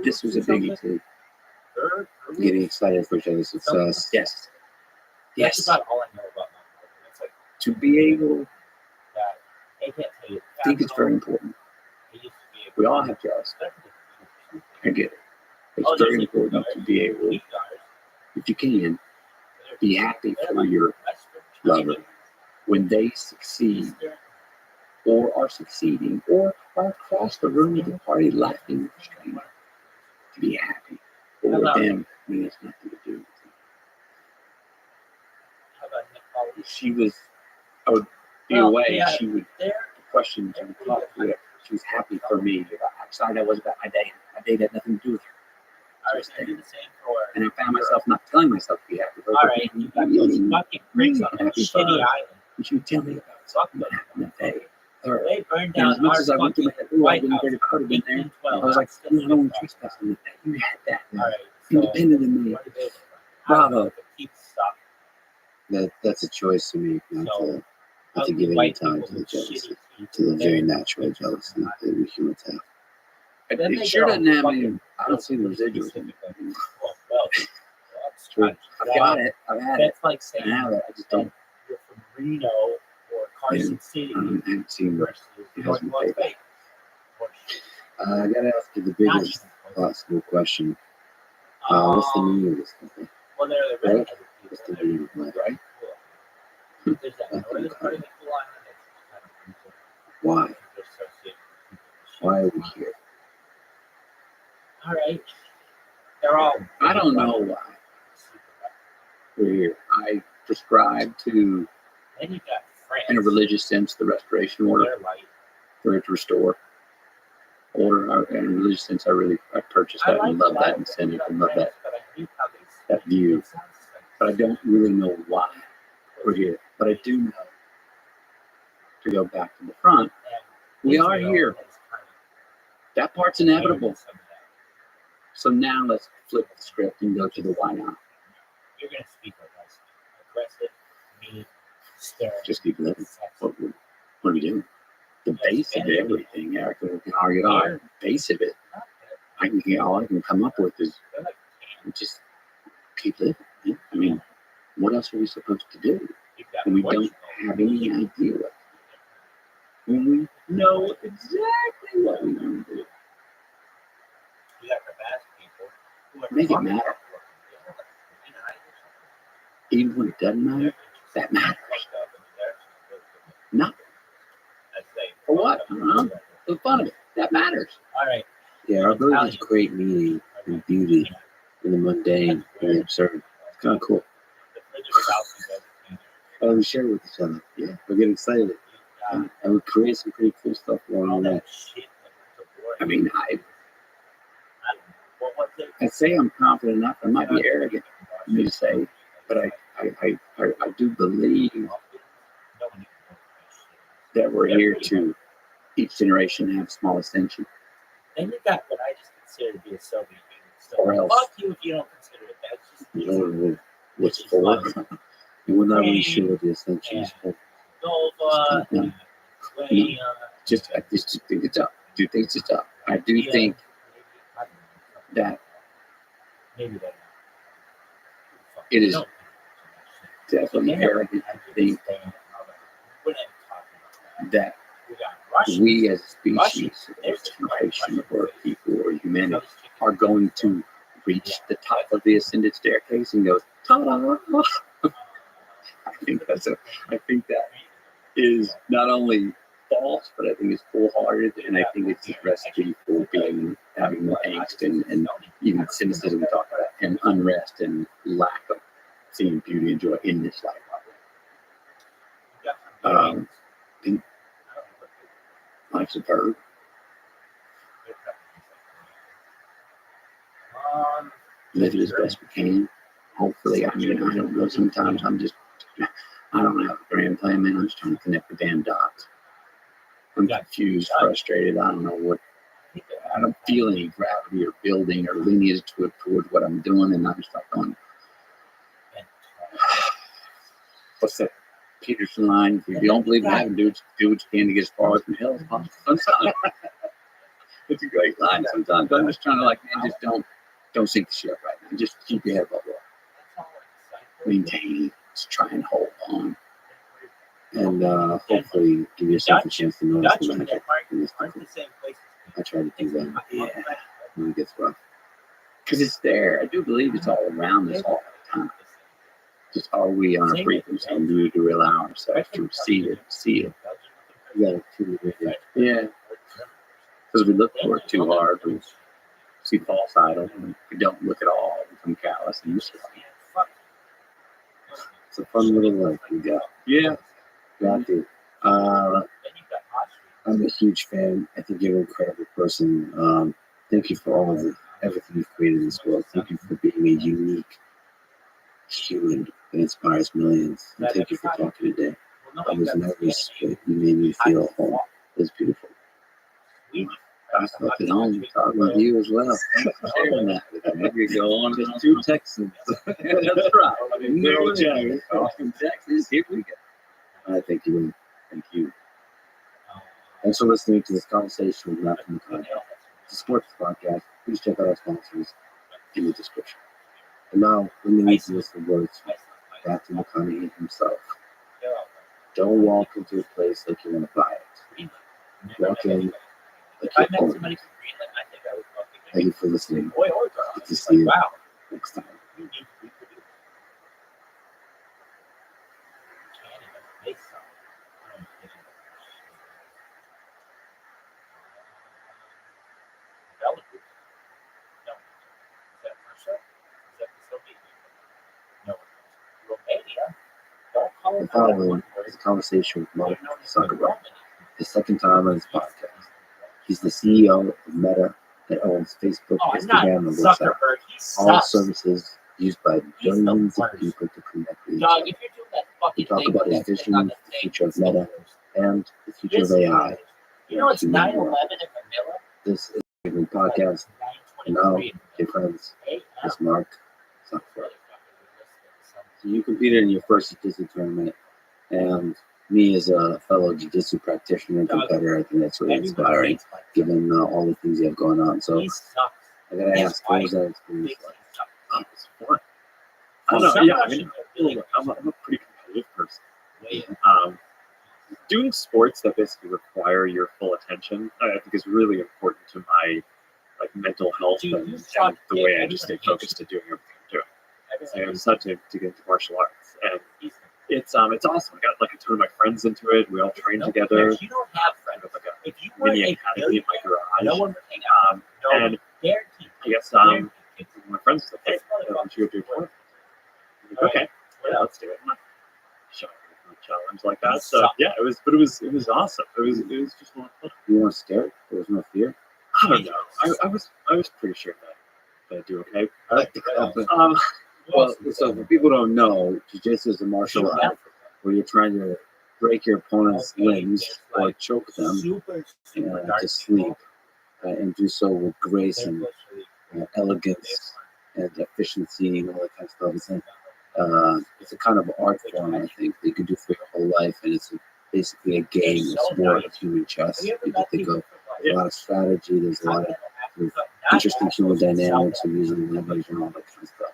This was a biggie too. Getting excited for each other's success. Yes. That's about all I know about my mother. To be able, I think it's very important. We all have jobs. I get it. It's very important to be able, if you can, be happy for your lover when they succeed or are succeeding or are across the room of the party laughing with a stranger. To be happy for them when there's nothing to do with you. She was, I would be away, she would question and talk to it. She was happy for me about how excited I was about my day. My day had nothing to do with her. And I found myself not telling myself to be happy for her. All right, you got those fucking bricks on that shitty island. And she would tell me about what happened that day. They burned And down as much our as I went through my head, I White didn't House. think I could have been there. I 1812. was like, I don't want to trespass on that. You had that. All right, Independent of me. Bravo. Keep stuff. That's a choice to make, not to give any White time people to the with jealousy, shitty to the teeth. very natural jealousy that we humans have. Then It they sure get doesn't all have any, fucking I don't see the residuals. Well, It's true. I've got it. I've had it. that's like I saying have it. I just don't. you're from Reno or Carson City I haven't seen versus it North hasn't Las paid. Vegas. I gotta ask you the biggest possible question. What's the meaning of this company? Well, they're the Right? redheaded What's people. the meaning of it, right? There's that northern part of the cool island that's kind of Why? associated with people. Why are we here? All right. They're all. I don't know why we're here. I prescribe to, Then you got France. in a religious sense, the restoration order, They're light. for it to restore order. In a religious sense, I purchased that and love that incentive and love that view. But I don't really know why we're here. But I do know, to go back to the front, we are here. That part's inevitable. So now let's flip the script and go to the why not. You're going to speak like us. Aggressive, mean, stern. Just keep living. What are we doing? The base of everything, Eric. We can argue all the base of it. All I can come up with is just keep living. Yeah? I mean, what else are we supposed to do You've got when we don't Portugal. have any idea what? When we know exactly what we want to do, You got the best people who are make it talking matter. about working together, like United or Even when it doesn't something. matter, that matters. No, for what? I don't know. For the fun of it, that matters. All right. Yeah, our ability to create meaning and beauty in the mundane and the absurd. It's kind of cool. The further south you go, And we share with each other. Yeah. We get excited. the And we create some pretty cool stuff along all the way. that shit that was I mean, I what was it? I'd say I'm confident enough. I might be arrogant for me to say, but I do believe that we're here to each generation have small ascension. Then you got what I just consider to be a Soviet Union. So Or else. fuck you if you don't consider it. That's just You easy. know what's for. And we're not really sure what the ascension is for. Nova, No. Lithuania, I just think it's up. Do think it's up. I do yeah, think maybe, that maybe that. it is No. definitely arrogant to think that We got Russia. we as a species, or generation, or people, or humanity are going to reach the top of the ascended staircase and go, ta-da! I think that is not only false, but I think it's full-hearted, and I think it's a recipe for having angst and even cynicism we talk about, and unrest and lack of seeing beauty and joy in this life. Life's a verb. Live it as best we can. Hopefully, I mean, I don't know. Sometimes I don't have a grand plan, man. I'm just trying to connect the damn dots. I'm confused, frustrated. I don't know what. I don't feel any gravity or building or lineage toward what I'm doing, and I'm just like going, what's that Peterson line? If you don't believe in heaven, do what you can to get as far from hell as possible. Sometimes it's a great line. Sometimes I'm just trying to man, just don't sink the ship right now. Just keep your head above water. Maintain. Just try and hold on. And hopefully give yourself a chance to notice the magic in this Aren't thing. the same places. I try to do that Yeah, when it gets rough. because it's there. I do believe it's all around us all the time. Just are we on a frequency and do to allow ourselves to see it? You gotta tune it in. Yeah. Because we look for it too hard. We see false idols. And we don't look at all. We become callous and useless. It's a fun little life we got. Yeah. Got to. I'm a huge fan. I think you're an incredible person. Thank you for everything you've created in this world. Thank you for being a unique human that inspires millions. And thank you for talking today. I was nervous, but you made me feel home. It was beautiful. I felt it on talking with you as well. Thanks for sharing that. We could go on Just two Texans. That's right. Austin, Texas. Here we go. I thank you. Thank you. Thanks for listening to this conversation with Malcolm McConaughey. To support this podcast, please check out our sponsors in the description. And now, let me leave you with some words from Matthew McConaughey himself. Don't walk into a place like you want to buy it. Walk in like If I you're met home. somebody from Greenland, I think I would fucking Thank you for listening. boy or girl. Good to see you Wow, next time. you need to reproduce. Can't even make some. I don't get it. Belarus? No. Is that Russia? Is that the Soviet Union? No. Romania? Don't call The it that following one is word. a conversation with Mark They're known as the Zuckerberg, Romans. his second time on this podcast. He's the CEO of Meta that owns Facebook, Oh, I'm not Instagram, and WhatsApp. Zuckerberg. He All sucks. services used by He's the billions of worst. people to connect with each Dog, other. if you're doing that We fucking talk thing about with his that vision, thing on the the thing, future of it's Meta, the worst. and the future of This AI. is- You know, it's 9/11 in Manila. This is a podcast. And now, dear friends, it's Mark Zuckerberg. So you competed in your first jiu-jitsu tournament, and me as a fellow jiu-jitsu practitioner and competitor, I think that's really inspiring, given all the things you have going on. So He sucks. I gotta ask, what was that experience like? Oh, it's fun. fun. know. Some Yeah, I are mean, really look, I'm a pretty competitive person. way. Doing sports that basically require your full attention, I think, is really important to my like mental health Dude, and, you shot the way I everybody just stay hits focused to doing everything I'm doing. So I decided to get into martial arts, and it's awesome. I got like a ton of my friends into it. We all train together. You don't have friends. Got like a If you were mini a academy in my garage. no one would hang out. No one And guaranteed. I guess my friends was like, "Hey, we should go do a tournament." I'm like, okay, yeah, let's do it. I'm not shy of a challenge like that. So yeah, it was awesome. It was just a lot of fun. You weren't scared? There was no fear? I don't know. I was pretty sure that I'd do okay. I like the compliment. Um, Well, so for people who don't know, jiu-jitsu is a martial art where you're trying to break your opponent's limbs or choke them to sleep, and do so with grace and elegance and efficiency and all that kind of stuff. It's a kind of art form, I think, that you can do for your whole life, and it's basically a game, a sport of human chess. People think of a lot of strategy, there's a lot of interesting human dynamics and using leverage and all that kind of stuff.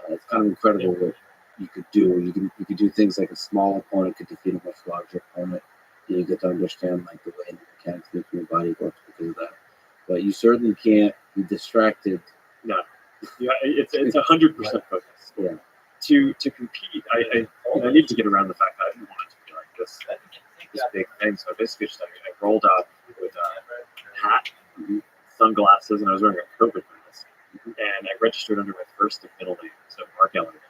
It's kind of incredible what you could do. You could do things like a small opponent could defeat a much larger opponent. And you get to understand like the way the mechanics of your body works because of that. But you certainly can't be distracted. No, yeah, it's 100% focus. Yeah. To compete, I need to get around the fact that I didn't want it to be like this big thing. So basically, just I rolled up with a hat, sunglasses, and I was wearing a COVID mask. And I registered under my first and middle name, so Mark Elliott.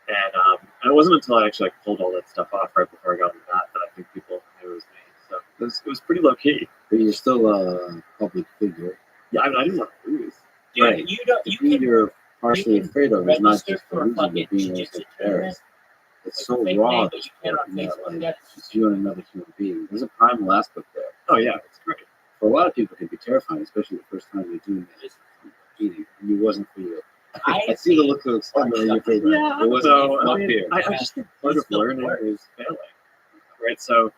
And it wasn't until I actually pulled all that stuff off right before I got on the mat that I think people knew it was me. So it was pretty low key. But you're still a public figure. Yeah, I didn't want to lose. Right. You can you're partially afraid of is not register just for for a losing, but fucking being jiu-jitsu also tournament embarrassed. It's with so a fake raw, name, this but you can't sport, on that, Facebook. like, That's it's you and another human being. There's a primal aspect there. Oh yeah, it's great. For a lot of people, it can be terrifying, especially the first time you're doing this. Competing. And it wasn't for you. I see the look of excitement on your face. Yeah, It wasn't so, not I mean, fear. I just think part of learning is failing, right? So,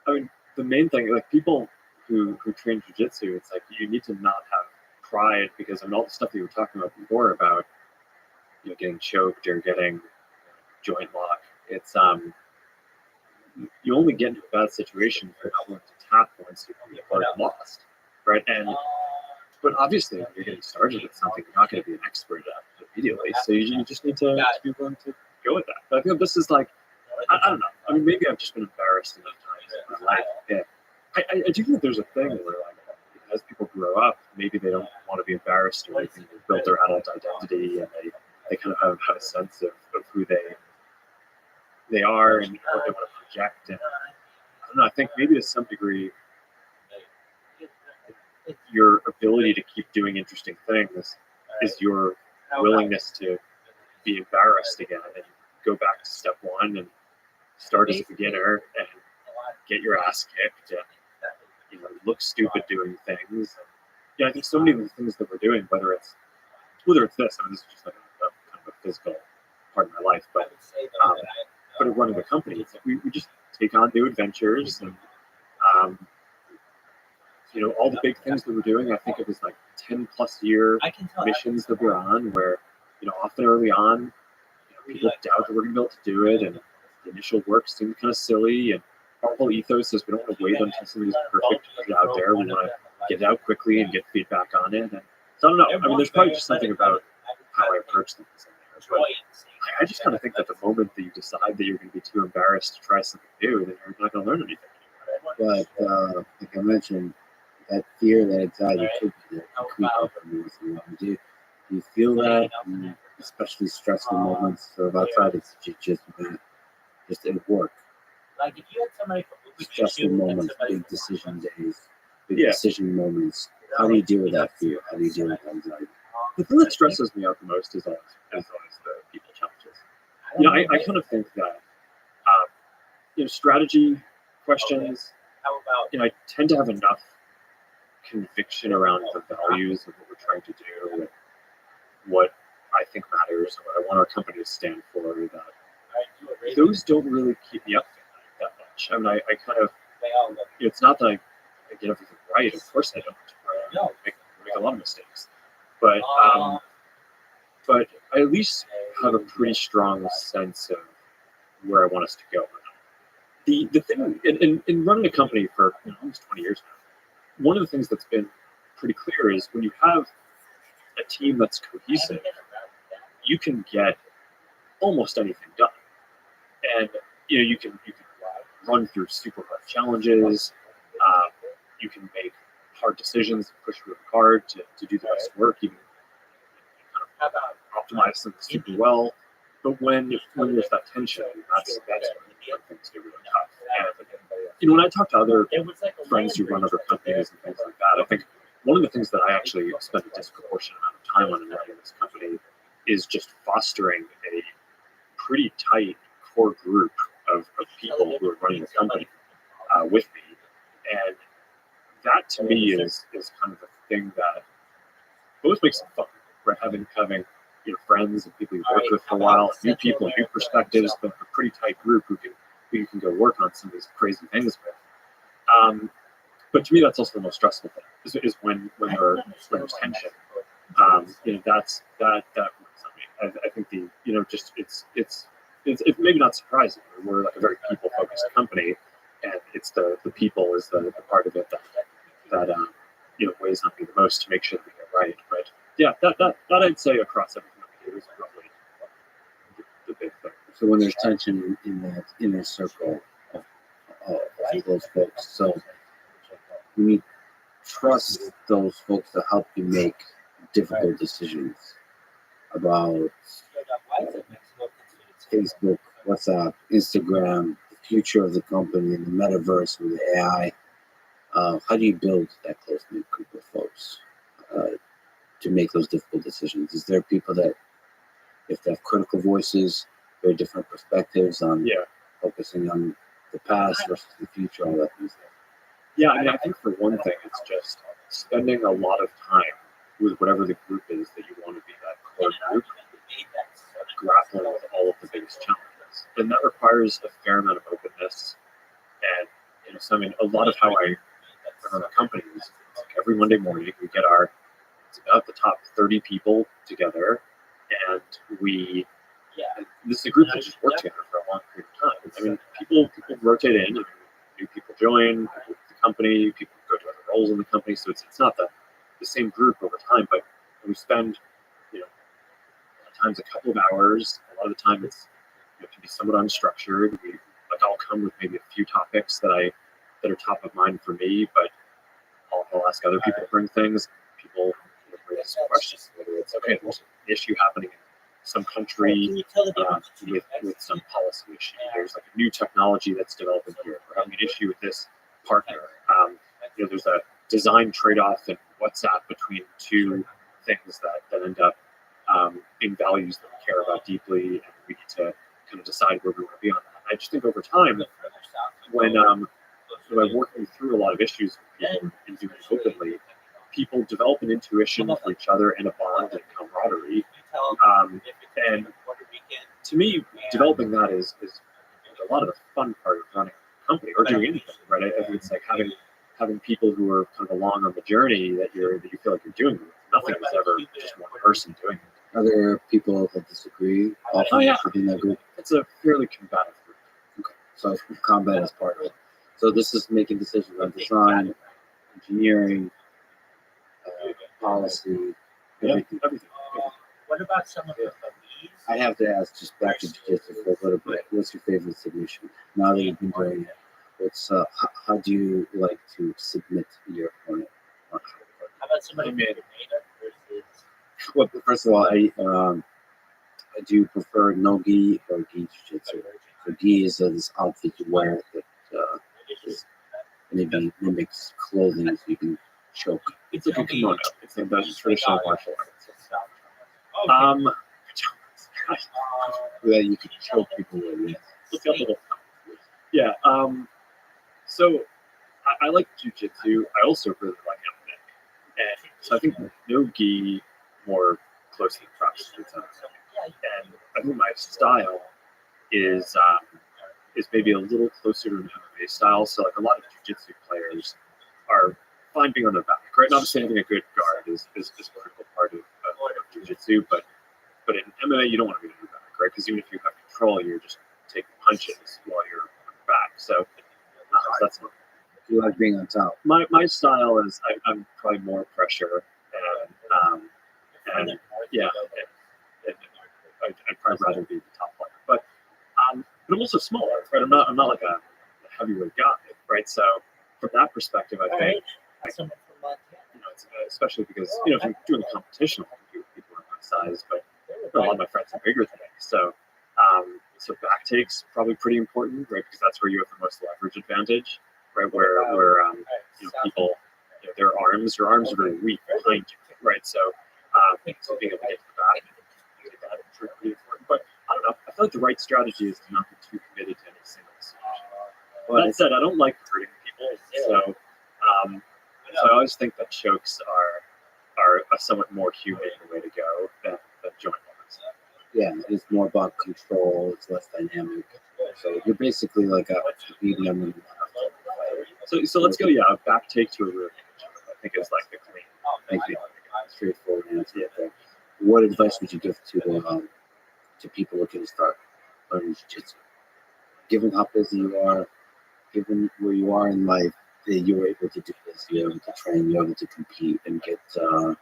I mean, the main thing, like people who train jiu-jitsu, it's like you need to not have pride because I mean all the stuff that you were talking about before about getting choked or getting joint lock. It's you only get into a bad situation if you're not willing to tap once you've already lost, right? And but obviously, when you're getting started at something, you're not going to be an expert at it immediately. So you just need to be willing to go with that. But I think this is like, I don't know. I mean, maybe I've just been embarrassed enough times in my life. Yeah. I do think there's a thing where, like, as people grow up, maybe they don't want to be embarrassed or anything. They've built their adult identity and they kind of have a sense of who they are and what they want to project. And I don't know. I think maybe to some degree, your ability to keep doing interesting things is your willingness to be embarrassed again and go back to step one and start as a beginner and get your ass kicked and look stupid doing things. And, I think so many of the things that we're doing, whether it's this, I mean, this is just like a kind of a physical part of my life, but running a company, it's like we just take on new adventures and all the big things that we're doing, I think it was like 10 plus year missions that we're on where, often early on, people doubt that we're going to be able to do it. And the initial work seemed kind of silly. And our whole ethos is we don't want to wait until something's perfect to put it out there. We want to get it out quickly and get feedback on it. And so I don't know. I mean, there's probably just something about how I approach things in there. But I just kind of think that the moment that you decide that you're going to be too embarrassed to try something new, then you're not going to learn anything. But like I mentioned, that fear, that anxiety could be there, could creep up on you once in a while. Do you feel that, especially stressful moments sort of outside of jiu-jitsu, just at work? Like if you had somebody Stressful moments, big decision days, big decision moments. How do you deal with that fear? How do you deal with anxiety? The thing that stresses me out the most is always the people challenges. I kind of think that strategy questions. I tend to have enough conviction around the values of what we're trying to do and what I think matters and what I want our company to stand for. That those don't really keep me up that much. I mean, I kind of. It's not that I get everything right. Of course, I don't. I make a lot of mistakes, but I at least have a pretty strong sense of where I want us to go. The thing in running a company for almost 20 years now, one of the things that's been pretty clear is when you have a team that's cohesive, you can get almost anything done. And you can run through super hard challenges. You can make hard decisions, push really hard to do the best work, even kind of optimize things super well. But when there's that tension, that's when things get really tough. And when I talk to other friends who run other companies and things like that, I think one of the things that I actually spend a disproportionate amount of time on in running this company is just fostering a pretty tight core group of people who are running the company with me. And that to me is kind of the thing that both makes it fun, right? Having friends and people you worked with for a while, new people, new perspectives, but a pretty tight group who you can go work on some of these crazy things with. But to me, that's also the most stressful thing is when there's tension. That's that works on me. I think it's maybe not surprising. We're like a very people focused company, and it's the people is the part of it that weighs on me the most to make sure that we get right. But yeah, that I'd say across everything that we do is roughly the big thing. So when there's tension in that inner circle of those folks, so you need trust those folks to help you make difficult decisions about Facebook, WhatsApp, Instagram, the future of the company, and the metaverse with the AI. How do you build that close-knit group of folks to make those difficult decisions? Is there people that, if they have critical voices, very different perspectives on focusing on the past versus the future, all that kind of stuff? Yeah, I think for one thing, it's just spending a lot of time with whatever the group is that you want to be that core group, grappling with all of the biggest challenges. And that requires a fair amount of openness. And, so a lot of how I run the company is like every Monday morning, we get it's about the top 30 people together, and this is a group that just worked together for a long period of time. People rotate in, new people join the company, people go to other roles in the company, so it's not the same group over time, but we spend, at times a couple of hours. A lot of the time it can be somewhat unstructured. I'll come with maybe a few topics that are top of mind for me, but I'll ask other people to bring things. People bring us questions, whether it's there's an issue happening in some country with some policy issue. There's like a new technology that's developing here. We're having an issue with this partner. There's a design trade-off in WhatsApp between two things that end up being values that we care about deeply, and we need to kind of decide where we want to be on that. I just think over time, when I'm working through a lot of issues with people and doing it openly, people develop an intuition for each other and a bond and camaraderie. And to me, developing that is a lot of the fun part of running a company or doing anything, right? I think it's like having people who are kind of along on the journey that you feel like you're doing with. Nothing is ever just one person doing it. Are there people that disagree within that group? It's a fairly combative group. Okay. So combat is part of it. So this is making decisions on design, engineering, policy, everything. What about some of the fees? I have to ask, just back to jiu-jitsu for a little bit. What's your favorite submission? Now that you've been doing it, how do you like to submit your opponent? How about somebody made versus? Well, first of all, I do prefer no gi or gi jiu-jitsu. So gi is this outfit you wear that maybe mimics clothing so you can choke. It's like a kimono. It's like the traditional martial arts. That you can choke people with. Yeah. So I like jiu-jitsu. I also really like MMA. And so I think no gi more closely tracks to the. And I think my style is maybe a little closer to an MMA style. So like a lot of jiu-jitsu players are fine being on their back, right? Not saying having a good guard is a critical part of jiu-jitsu, but in MMA you don't want to be on your because even if you have control, you're just taking punches while you're on your back. So that's not You like being on top. my style. Is I'm probably more pressure and yeah, I'd probably rather be the top player. But I'm also smaller, right? I'm not like a heavyweight guy, right? So from that perspective, I think it's, especially because if you're doing a competition, I compete with people of my size, but a lot of my friends are bigger than me. So so back takes probably pretty important, right? Because that's where you have the most leverage advantage, right? Where people your arms are very weak behind you, right? So so being able to get to the back, that's pretty important. But I don't know. I feel like the right strategy is to not be too committed to any single situation. Well, that said, I don't like hurting people, so I always think that chokes are a somewhat more humane way to go than joint locks. Yeah, it's more about control. It's less dynamic. So you're basically like a medium. And so let's go. Yeah, a back take to a rear choke, I think is like the clean. Thank you. Straightforward answer. Yeah. What advice would you give to people looking to start learning jiu-jitsu? Given how busy you are, given where you are in life, that you're able to do this, you're able to train, you're able to compete, and get to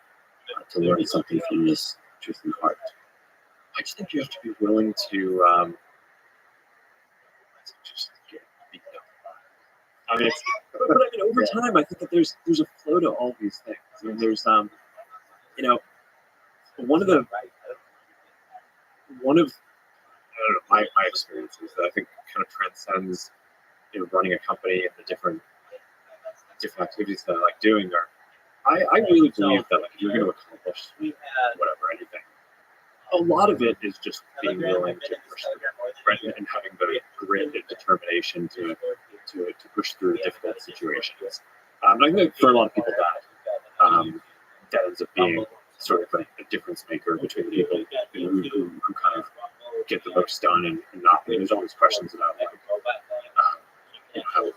learn something from this truth and heart. I just think you have to be willing to just get beaten up. I mean, but I mean, over time, I think that there's a flow to all these things. I mean, there's one of I don't know, my experiences that I think kind of transcends running a company and the different activities that I like doing are I really believe that like if you're going to accomplish anything, a lot of it is just being willing to push through, right? And having the grit and determination to push through difficult situations. I think for a lot of people that ends up being sort of a difference maker between the people who kind of get the most done and not. I mean, there's always questions about like how many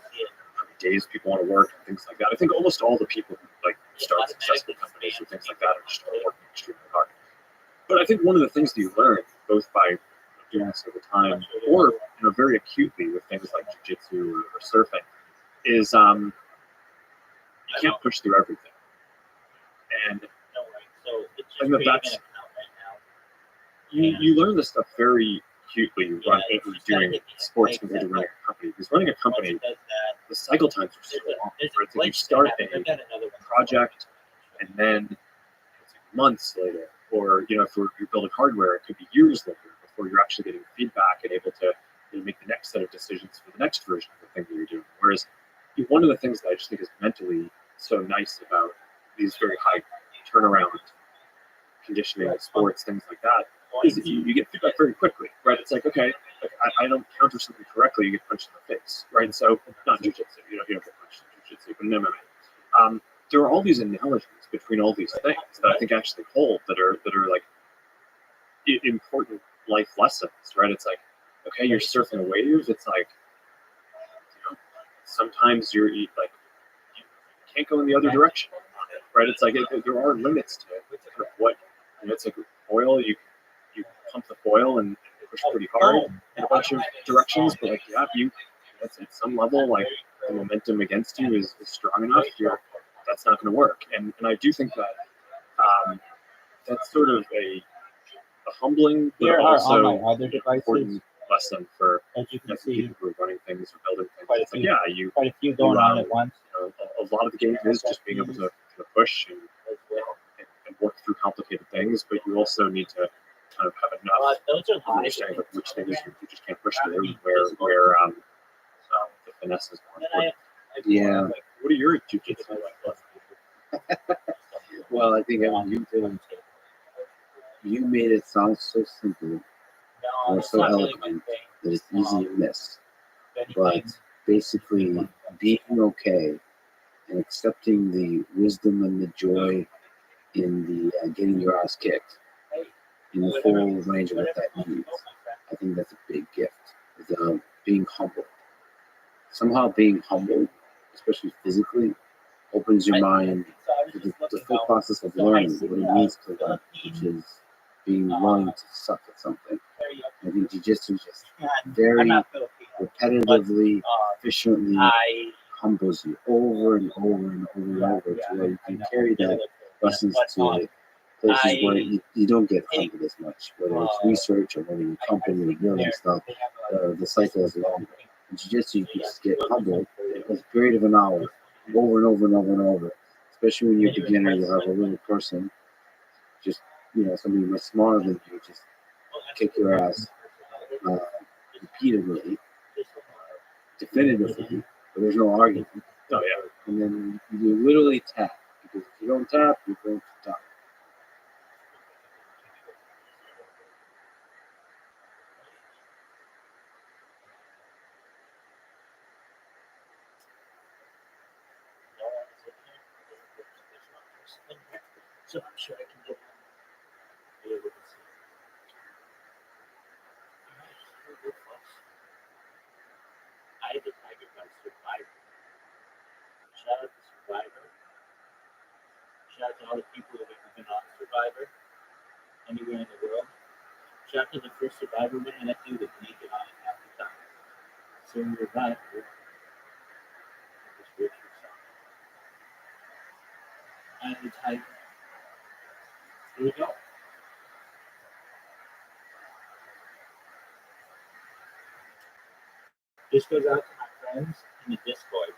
days people want to work and things like that. I think almost all the people who like start successful companies and things like that are just working extremely hard. But I think one of the things that you learn, both by doing this over time or very acutely with things like jiu-jitsu or surfing, is you can't push through everything. And that's you learn this stuff very acutely if you're doing sports compared to running a company. Because running a company, the cycle times are so long. Right? It's like you start a project and then it's months later, or if you're building hardware, it could be years later before you're actually getting feedback and able to make the next set of decisions for the next version of the thing that you're doing. Whereas one of the things that I just think is mentally so nice about these very high turnaround conditioning sports, things like that, is that you get feedback very quickly, right? It's like, okay, like I don't counter something correctly, you get punched in the face, right? So not jiu-jitsu, you don't get punched in jiu-jitsu, but in MMA. There are all these analogies between all these things that I think actually hold that are like important life lessons, right? It's like, okay, you're surfing a wave. It's like, sometimes you can't go in the other direction, right? It's like there are limits to kind of what it's like oil. You pump the foil and push pretty hard in a bunch of directions, but like at some level, like the momentum against you is strong enough. That's not going to work, and I do think that that's sort of a humbling but also important lesson for people who are running things or building things. It's like, quite a few going on at once. A lot of the game is just being able to push and work through complicated things, but you also need to kind of have enough understanding of which things you just can't push through, where the finesse is more important. Yeah. What are your jiu-jitsu Well, I think you made it sound so simple or so eloquent that it's easy to miss. But basically, being okay and accepting the wisdom and the joy in the getting your ass kicked in the full range of what that means, I think that's a big gift. Is being humble. Somehow being humble, especially physically, opens your mind to the full process of learning what it means to learn, which is being willing to suck at something. If in jiu-jitsu just And I'm very not Filipino, repetitively, but efficiently I humbles you over and over and over and over to where you can carry that lessons to places where you don't get humbled as much, whether it's research or running a company or building stuff. The cycle is longer. In jiu-jitsu, you can just get humbled in a period of an hour, over and over and over and over. Especially when you're a beginner, you have a little person, just somebody much smaller than you, just kick your ass repeatedly, definitively, but there's no argument. Oh yeah. And then you literally tap, because if you don't tap, you're going to die. So I'm sure I can get be able to see. I the Tiger by Survivor. Shout out to Survivor. Shout out to all the people that have been on Survivor anywhere in the world. Shout out to the first Survivor winner, that dude was naked on it half the time. Survivor. This Richard song. I the Tiger. Here we go. This goes out to my friends in the Discord.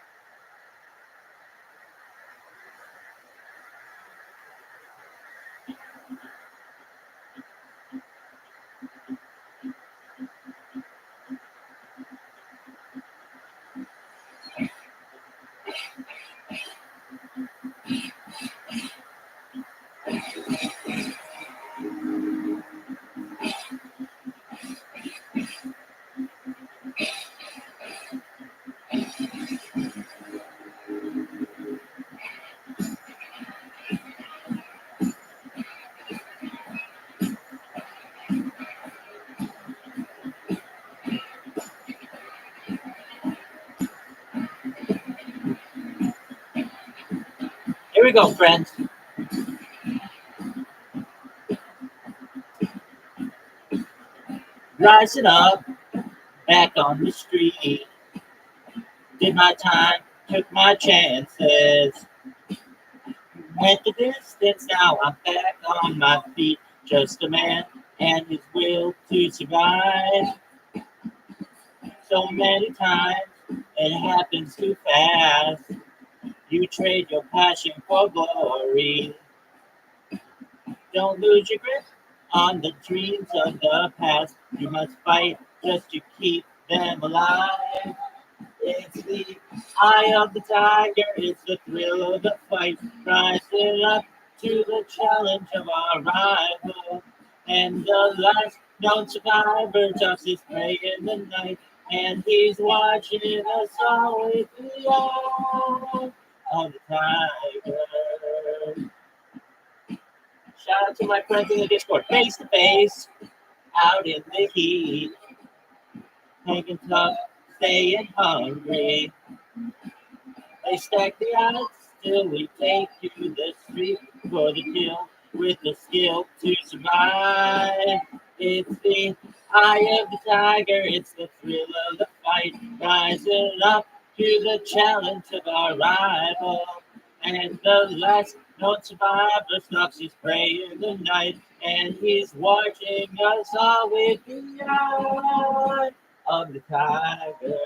Here we go, friends. Rising up, back on the street. Did my time, took my chances. Went the distance, now I'm back on my feet. Just a man and his will to survive. So many times, it happens too fast. You trade your passion for glory. Don't lose your grip on the dreams of the past. You must fight just to keep them alive. It's the eye of the tiger, it's the thrill of the fight, rising up to the challenge of our rival. And the last known survivor just his prey in the night, and he's watching us all with the eye of the tiger. Shout out to my friends in the Discord, face to face, out in the heat, hanging tough, staying hungry. They stack the odds till we take you to the street for the kill with the skill to survive. It's the eye of the tiger, it's the thrill of the fight, rising up to the challenge of our rival. And the last known survivor stalks his prey in the night, and he's watching us all with the eye of the tiger.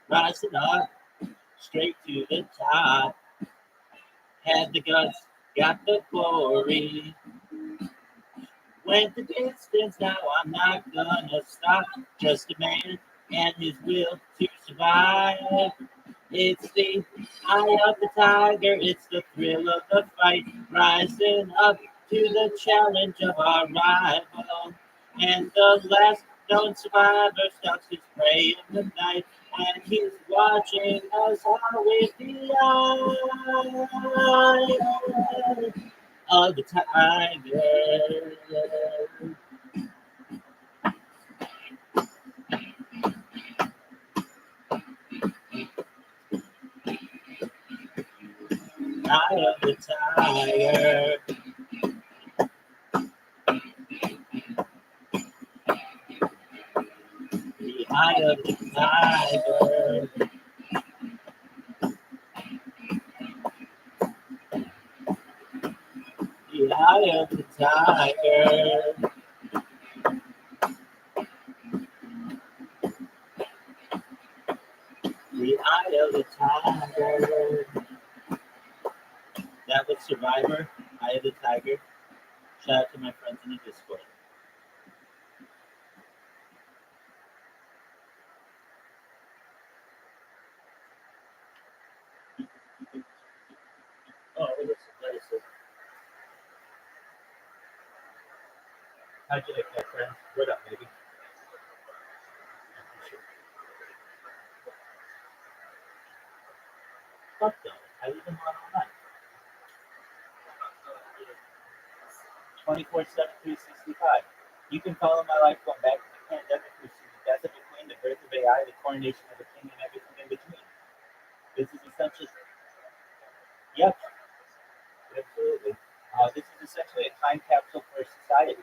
Rising up, straight to the top. Had the guts, got the glory. Went the distance, now I'm not gonna stop. Just a man and his will to survive. It's the eye of the tiger, it's the thrill of the fight, rising up to the challenge of our rival. And the last known survivor stalks his prey in the night, and he's watching us all with the eye of the tiger. eye of the tiger. The eye of the tiger. The eye of the tiger. The eye of the tiger. That was Survivor, Eye of the Tiger. Shout out to my friends in the Discord. Oh, let us see. How'd you like that, friend? What up, baby? Fuck no. I leave them on all night. 24/7, 365. You can follow my life going back to the pandemic, which is the death of the queen, the birth of AI, the coronation of the king, and everything in between. This is essentially, yep, absolutely. This is essentially a time capsule for society.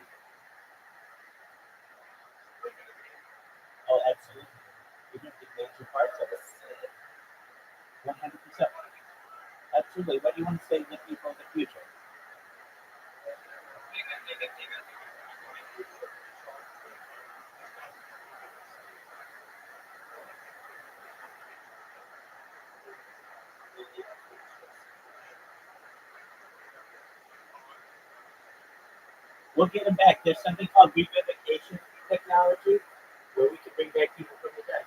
Oh, absolutely. You're going to be major parts of it. 100%. Absolutely. What do you want to say to the people in the future? We'll get them back. There's something called revivification technology where we can bring back people from the dead.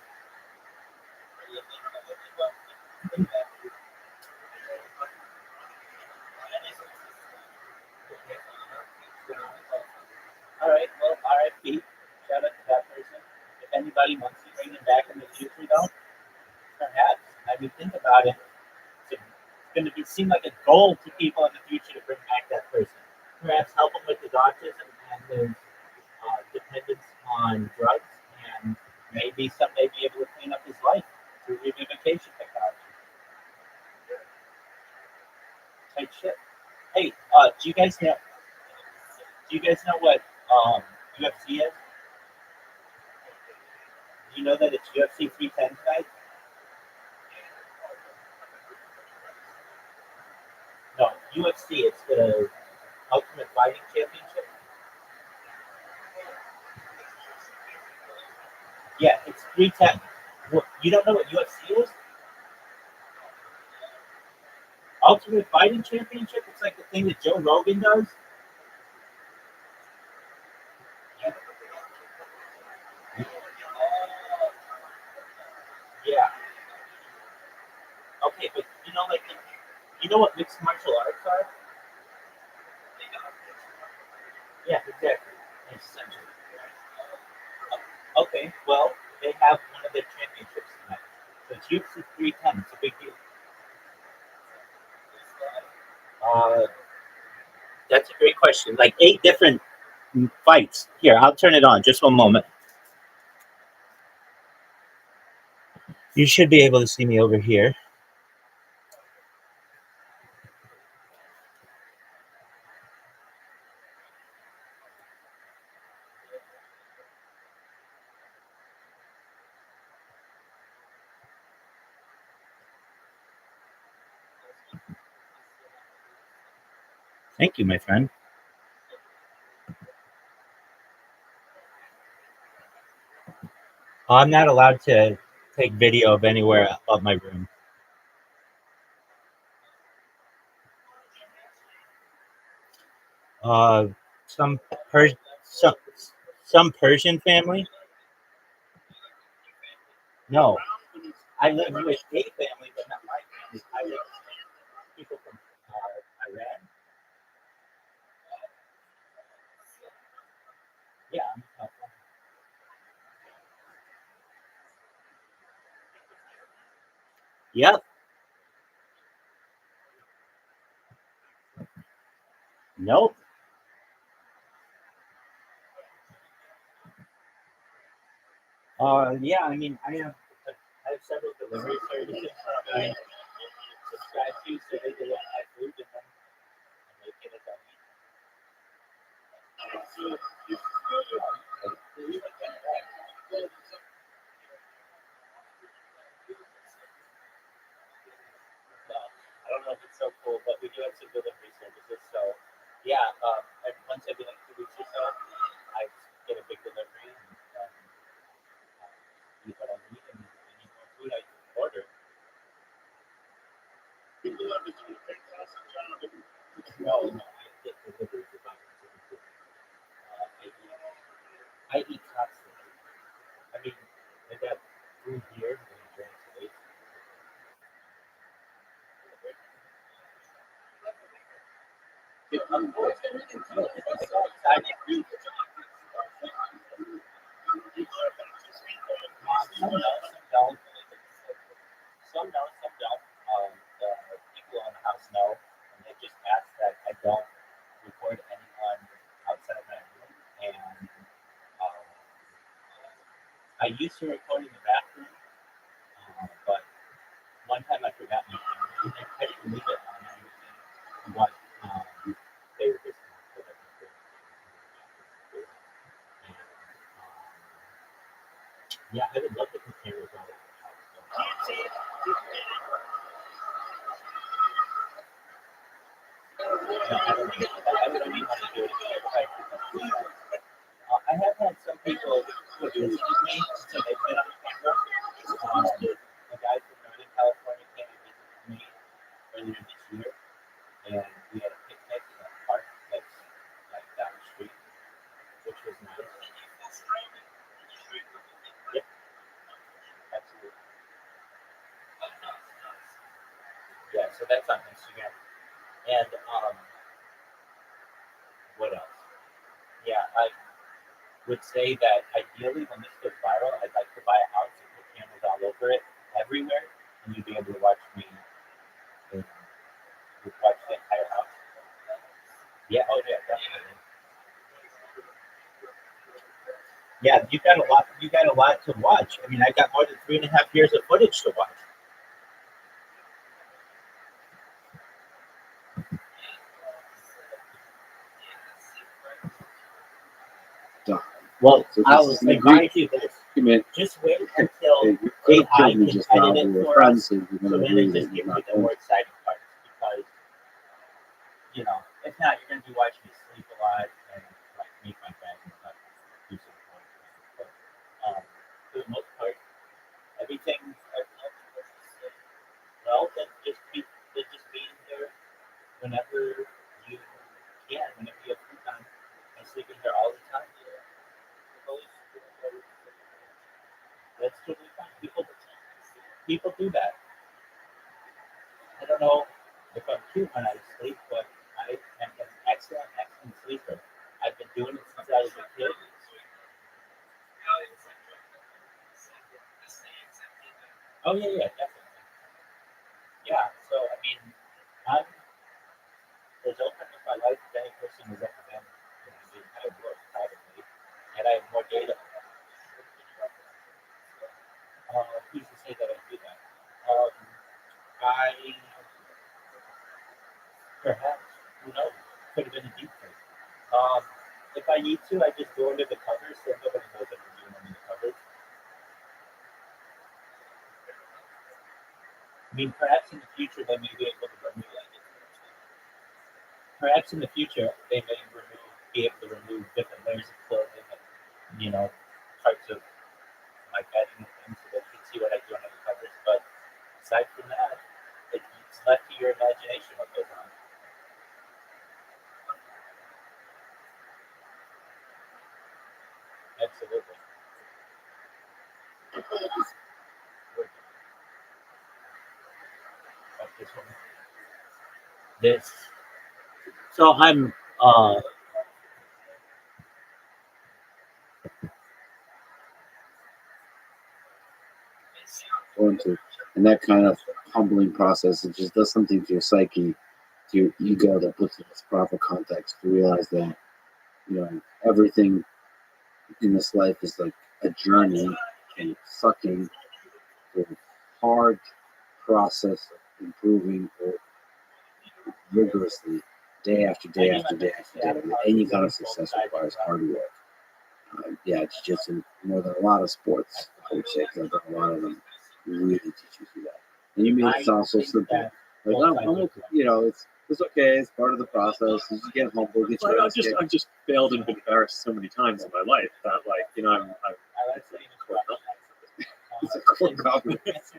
All right, well, RIP. Shout out to that person. If anybody wants to bring them back in the future, though, perhaps. I mean, think about it. It's going to seem like a goal to people in the future to bring back that person. Perhaps help him with his autism and his dependence on drugs, and maybe someday be able to clean up his life through revivification technology. Type shit. Hey, do you guys know? Do you guys know what UFC is? Do you know that it's UFC 310 tonight? No, UFC. It's the Ultimate Fighting Championship. Yeah, it's 310. You don't know what UFC is? Ultimate Fighting Championship? It's like the thing that Joe Rogan does. Yeah. Okay, but you know what mixed martial arts are? Yeah, exactly. Essentially. Okay, well, they have one of their championships tonight. So it's UFC 310. It's a big deal. Uh, that's a great question. Like 8 different fights. Here, I'll turn it on. Just one moment. You should be able to see me over here. Thank you, my friend. I'm not allowed to take video of anywhere of my room. Uh, some per some some Persian family. No, I live with a family, but not my family. I live with people from Iran. Yeah, I'm from California. Yep. Nope. Yeah, I mean, I have several delivery services. drive-thru so they deliver my food and then make it as I eat. So, I don't know if it's so cool, but we do have some delivery services. So, yeah, once every like 2 weeks or so, I get a big delivery and eat what I need, and if I need more food, I order. People have been doing a fantastic job. No, I get deliveries if I'm consuming food. I eat constantly. I mean, I got food here and drinks away. Some know, some don't. Some know, some don't. The people in the house know, and they just ask that I don't record anyone outside my room. And um, I used to record in the bathroom, but one time I forgot my camera. I didn't leave it on anything, but they were just put it in the and yeah, I would love to put cameras all over the house. So, no, I don't need that. I don't even want to do it. I have had some people who visit me, so they've been on camera. A guy from Northern California came and visited me earlier this year, and we had a picnic in a park that's like down the street, which was nice. Yep, absolutely. Yeah, so that's on Instagram. And what else? Yeah, I would say that ideally when this goes viral, I'd like to buy a house and put cameras all over it everywhere, and you'd be able to watch me and watch the entire house. Yeah, oh yeah, definitely. Yeah, you got a lot. You got a lot to watch. I mean, I got more than 3.5 years of footage to watch. Well, So I this will is an advise you this. agreement. Just wait until Hey, you could have AI killed me can just now. edit We it were for friends, us, so you're so gonna then agree it that just you're gives me not the going more to. exciting parts because if not, you're gonna be watching me sleep a lot and like make my bed and like do some fun things. But for the most part, everything. Well, then just be in there whenever you can, whenever you have free time. I sleep in here all the time. That's totally fine. People do that. I don't know if I'm cute when I sleep, but I am an excellent sleeper. I've been doing it since I was a kid. Oh yeah, definitely. Yeah. So I mean, I'm as open with my life as any person has ever been in the entire world, probably, and I have more data. Who's to say that I do that? I perhaps who knows? Could have been a deep fake. Um, if I need to, I just go under the covers so nobody knows that I'm doing under the covers. I mean, perhaps in the future they may be able to remove. Perhaps in the future they may be able to remove different layers of clothing and parts of my bedding and things so that you can see what I do under the covers. But aside from that, it's left to your imagination what goes on. Absolutely. This one. This. So I'm Going to. And that kind of humbling process, it just does something to your psyche, to your ego, that puts it in its proper context to realize that, everything in this life is like a journey and sucking through a hard process of improving rigorously day after day after day after day. Any kind of success requires hard work. Yeah, jiu-jitsu more than a lot of sports, I would say, because I've done a lot of them, really teach you through that. And you made it sound so simple. Like, I'm okay, it's okay. It's part of the process. You just get humble, get your ass kicked. I've just failed and been embarrassed so many times in my life that, like, I'm It's a core competence.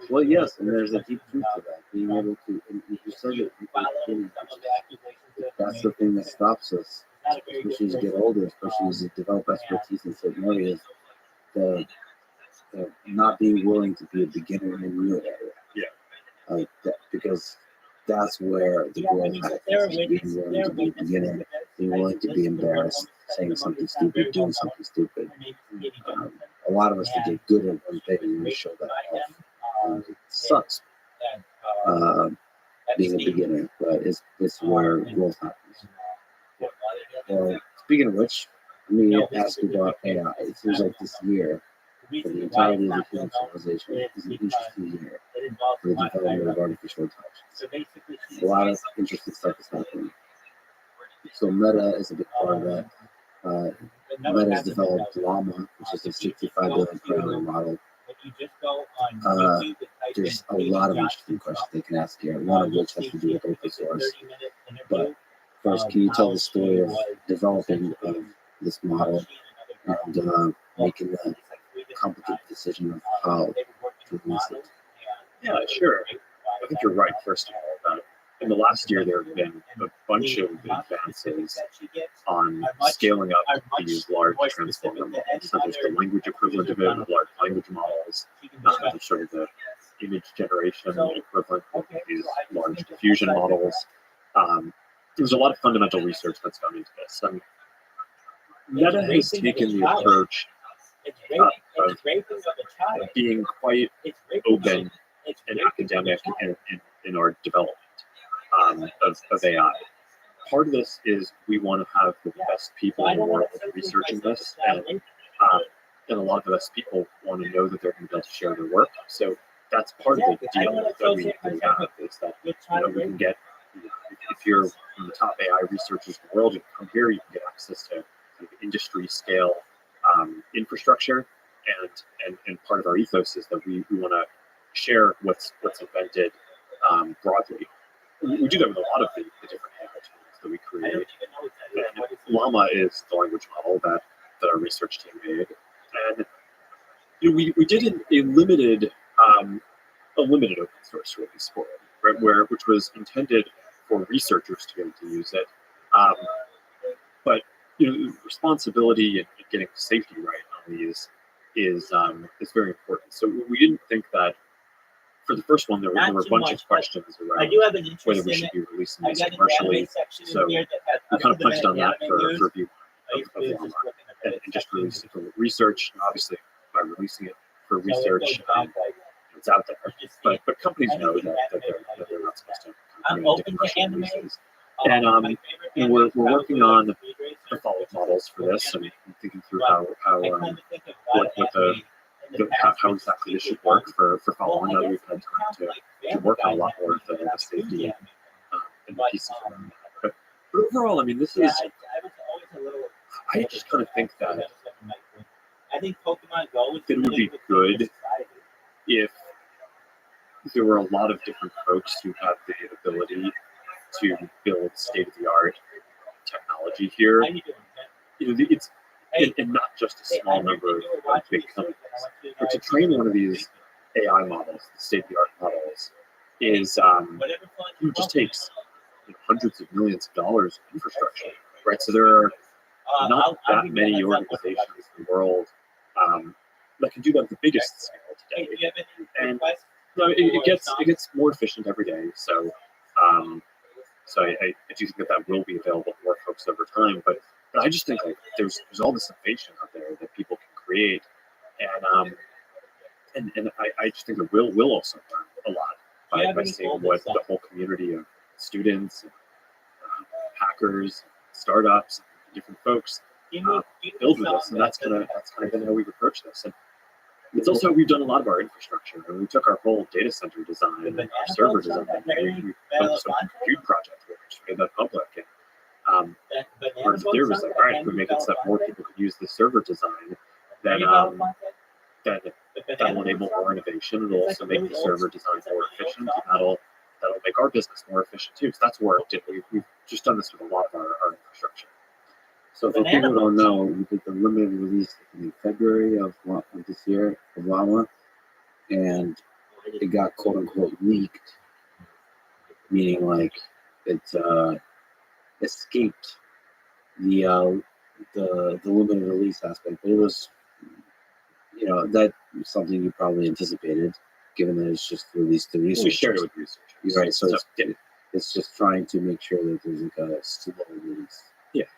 Well, yes, and there's a deep truth to that. Being able to, and you said it, that's the thing that stops us, especially as you get older, especially as you develop expertise in certain areas, the not being willing to be a beginner in a new area. Yeah. Because that's where the growth happens. Being willing to be a beginner, being willing to be embarrassed, saying something stupid, doing something stupid. A lot of us can get good at one thing and we show that off. It sucks being a beginner, but it's where growth happens. Well, speaking of which, let me ask you about AI. It seems like this year, for the entirety of the human civilization, is an interesting year for the development of artificial intelligence. A lot of interesting stuff is happening. So Meta is a big part of that. Meta has developed Llama, which is a 65 billion parameter model. There's a lot of interesting questions they can ask here, one of which has to do with open source. But first, can you tell the story of developing this model and making the complicated decision of how to release it? Yeah, sure. I think you're right, first of all, that in the last year there have been a bunch of advances on scaling up these large transformer models. So there's the language equivalent of it, large language models. There's sort of the image generation equivalent of these large diffusion models. There's a lot of fundamental research that's gone into this. Meta has taken the approach of being quite open and academic in our development of AI. Part of this is we want to have the best people in the world researching this, and a lot of the best people want to know that they're going to be able to share their work. So that's part of the deal that we have, is that we can get, if you're one of the top AI researchers in the world, you can come here, you can get access to industry scale infrastructure, and part of our ethos is that we want to share what's invented broadly. We do that with a lot of the different AI tools that we create. And Llama is the language model that our research team made, and we did a limited open source release for it, right? Which was intended for researchers to be able to use it, but responsibility and getting safety right on these is very important. So we didn't think that. For the first one, there were a bunch of questions around whether we should be releasing these commercially. So we kind of punched on that for review of Llama and just released it for research. And obviously, by releasing it for research, it's out there. But companies know that they're not supposed to into commercial releases. And we're working on the follow-up models for this, and thinking through how exactly this should work for following. Now we've had time to work on a lot more of the safety and the pieces around that. But overall, this is. I just kind of think that it would be good if there were a lot of different folks who have the ability to build state-of-the-art technology here. It's and not just a small number of big companies. But to train one of these AI models, the state-of-the-art models, is it just takes hundreds of millions of dollars of infrastructure, right? So there are not that many organizations in the world that can do that at the biggest scale today. And it gets more efficient every day. So I do think that will be available to more folks over time. But I just think there's all this innovation out there that people can create, and I just think that we'll also learn a lot by seeing what the whole community of students, hackers, startups, different folks build with us, and that's kind of been how we've approached this. And It's also, we've done a lot of our infrastructure. And we took our whole data center design and our server design. We've done some compute project, which made that public. And part of the theory was like, all right, if we make it so that more people could use the server design, then that will enable more innovation. It'll also make the server design more efficient, and that'll make our business more efficient too. So that's worked. And we've just done this with a lot of our infrastructure. So for people who don't know, we did the limited release in February of this year of Llama, and it got quote unquote leaked, meaning like it escaped the limited release aspect. But it was, that was something you probably anticipated, given that it's just released to researchers. We shared it with researchers. Right, so it's just trying to make sure that there's like a slow release. Yeah.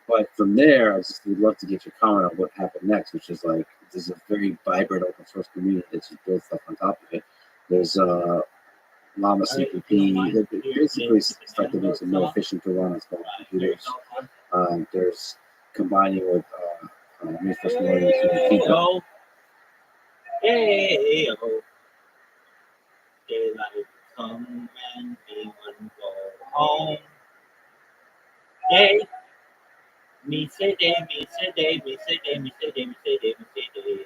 But from there, would love to get your comment on what happened next, which is like there's a very vibrant open source community that's just built stuff on top of it. There's Llama CPP, basically stuff that makes it more efficient to run on small computers. There's combining with reinforcement learning to feedback. Hey, oh, daylight come and even go home. Day, me say day, me say day, me say day, me say day, me say day, me say day.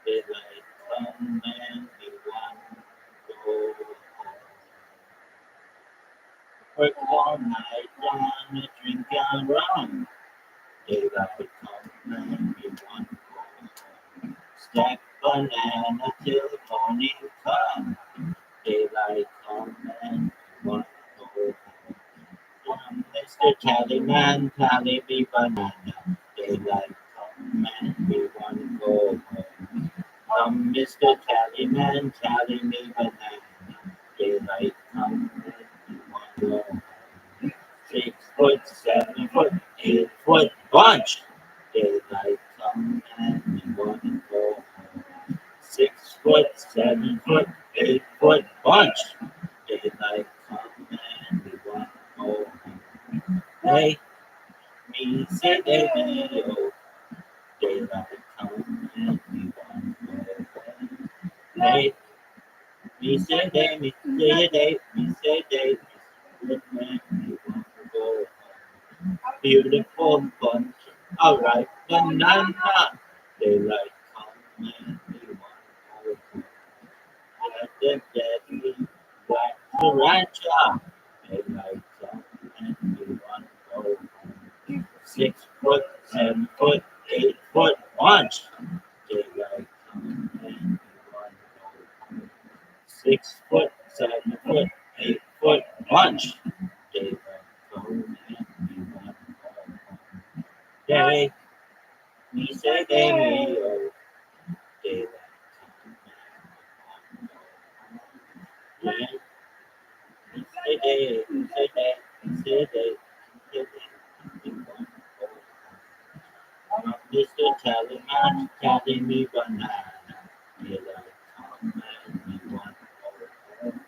Daylight come and everyone go home. Work all night long, drink and rum. Daylight come and everyone go home. Stack banana till morning come. Daylight come and everyone go home. Mr. Tallyman, tally me banana. Daylight come and we want to go home. Mr. Tallyman, tally me banana. Daylight come and we want to go home. 6 foot, 7 foot, 8 foot bunch. Daylight come and we want to go home. 6 foot, 7 foot, 8 foot bunch. Daylight come and we want to go home. Hey, me say day, oh, daylight come and we want to go home. Hey, me say day, me say day, me say day, me want to go home. Beautiful bunch, alright, banana. Daylight come and we want to go home. Let the deadly black tarantula. Daylight come and we want to go home. 6 foot, 7 foot, 8 foot bunch. Daylight come and we want to go home. 6 foot, 7 foot, 8 foot bunch. Daylight come and we want to go home. Day, me say day, me oh. Daylight come and we want to go home. Day, me say day, me say day, me say day, me say day. Mr. Tallyman, tally me banana. Daylight come and we want to go home.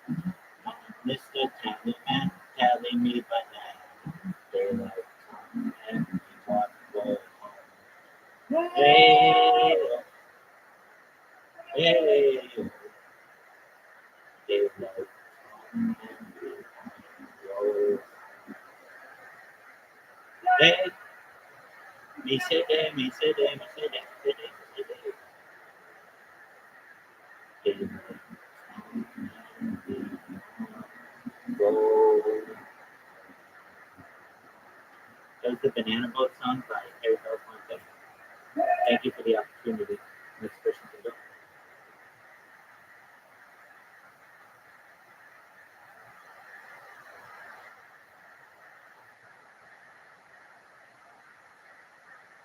Mr. Tallyman, tally me banana. Daylight come and we want to go home. Hey, hey, daylight come and we want to go. Hey. Me say day, me say day, me say day, me say day, me say day. Daylight come and we go. That was the Banana Boat song by Harry Belafonte. Thank you for the opportunity. Next person can go.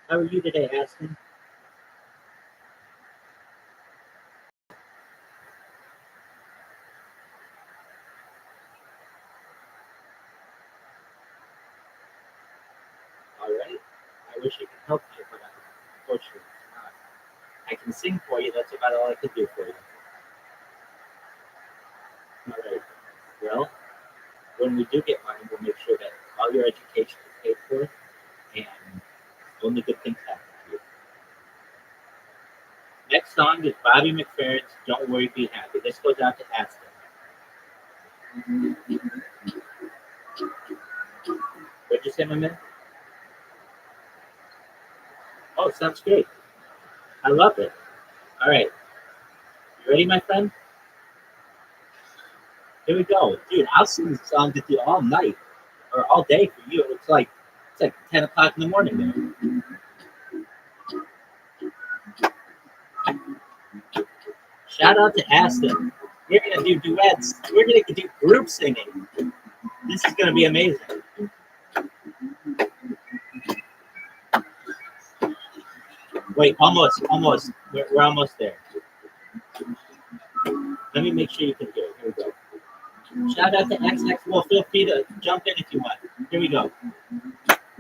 How are you today, Aston? All right. I wish I could help you, but unfortunately not. I can sing for you. That's about all I can do for you. All right. Well, when we do get money, we'll make sure that all your education is paid for, and only good things happen to you. song is Bobby McFerrin's "Don't Worry, Be Happy." This goes out to Aston. What'd you say, my man? Oh, sounds great. I love it. All right. You ready, my friend? Here we go. Dude, I'll sing this song with you all night or all day for you. It's like 10 o'clock in the morning there. Shout out to Aston. We're going to do duets. We're going to do group singing. This is going to be amazing. Wait, almost. We're almost there. Let me make sure you can hear it. Here we go. Shout out to XX. Well, feel free to jump in if you want. Here we go.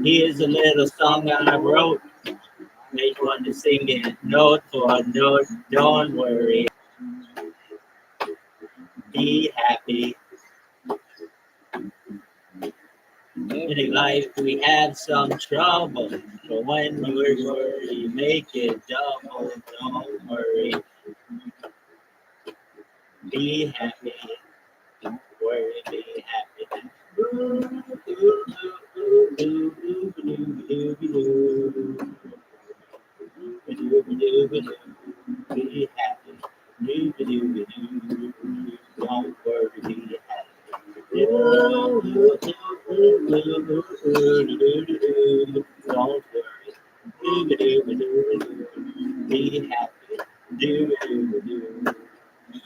Here's a little song I wrote. Made one to sing it note for note. Don't worry. Be happy. In life we have some trouble, but when you worry, make it double. Don't worry. Be happy. Don't worry, be happy. Be happy. Don't worry, be happy. Don't worry. Be happy.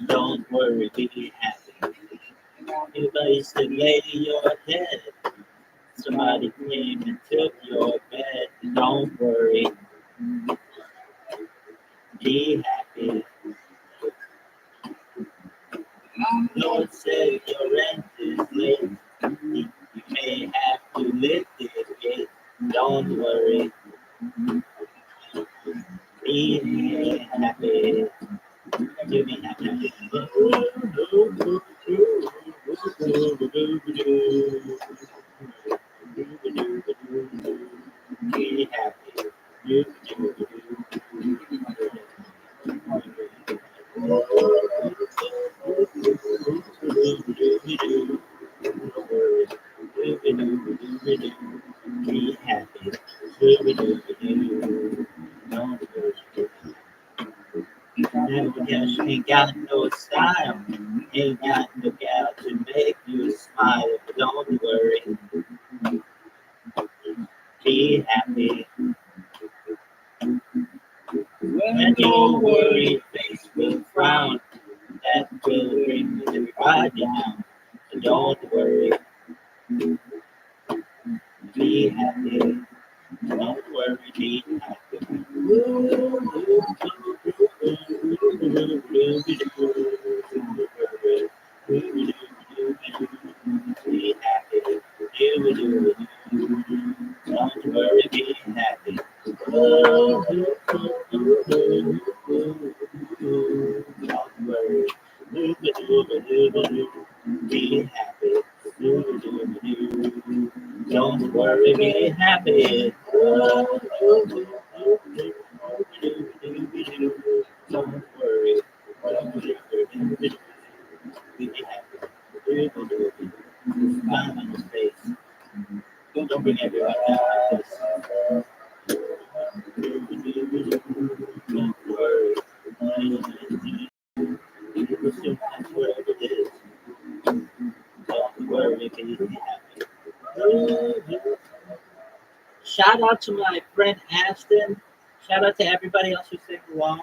Don't worry, be happy. You place to lay your head. Somebody came and took your bed. Don't worry. Be happy. Lord said your rent is late. You may have to lift it gate. Don't worry. Be happy. You be happy. Be happy. Be happy. Yes, ain't got no style, ain't got no gal to make you smile. Don't worry, be happy. When your worried face will frown, that will bring the pride down. Don't worry, be happy. Don't worry, be happy. Be happy. Don't worry, be happy. Don't worry. Be happy. Don't worry, be happy. Don't worry. Be happy. Smile on your face. Don't bring everyone down like this. Don't worry. Whatever it is. Don't worry, be happy. Shout out to my friend Aston. Shout out to everybody else who sang along.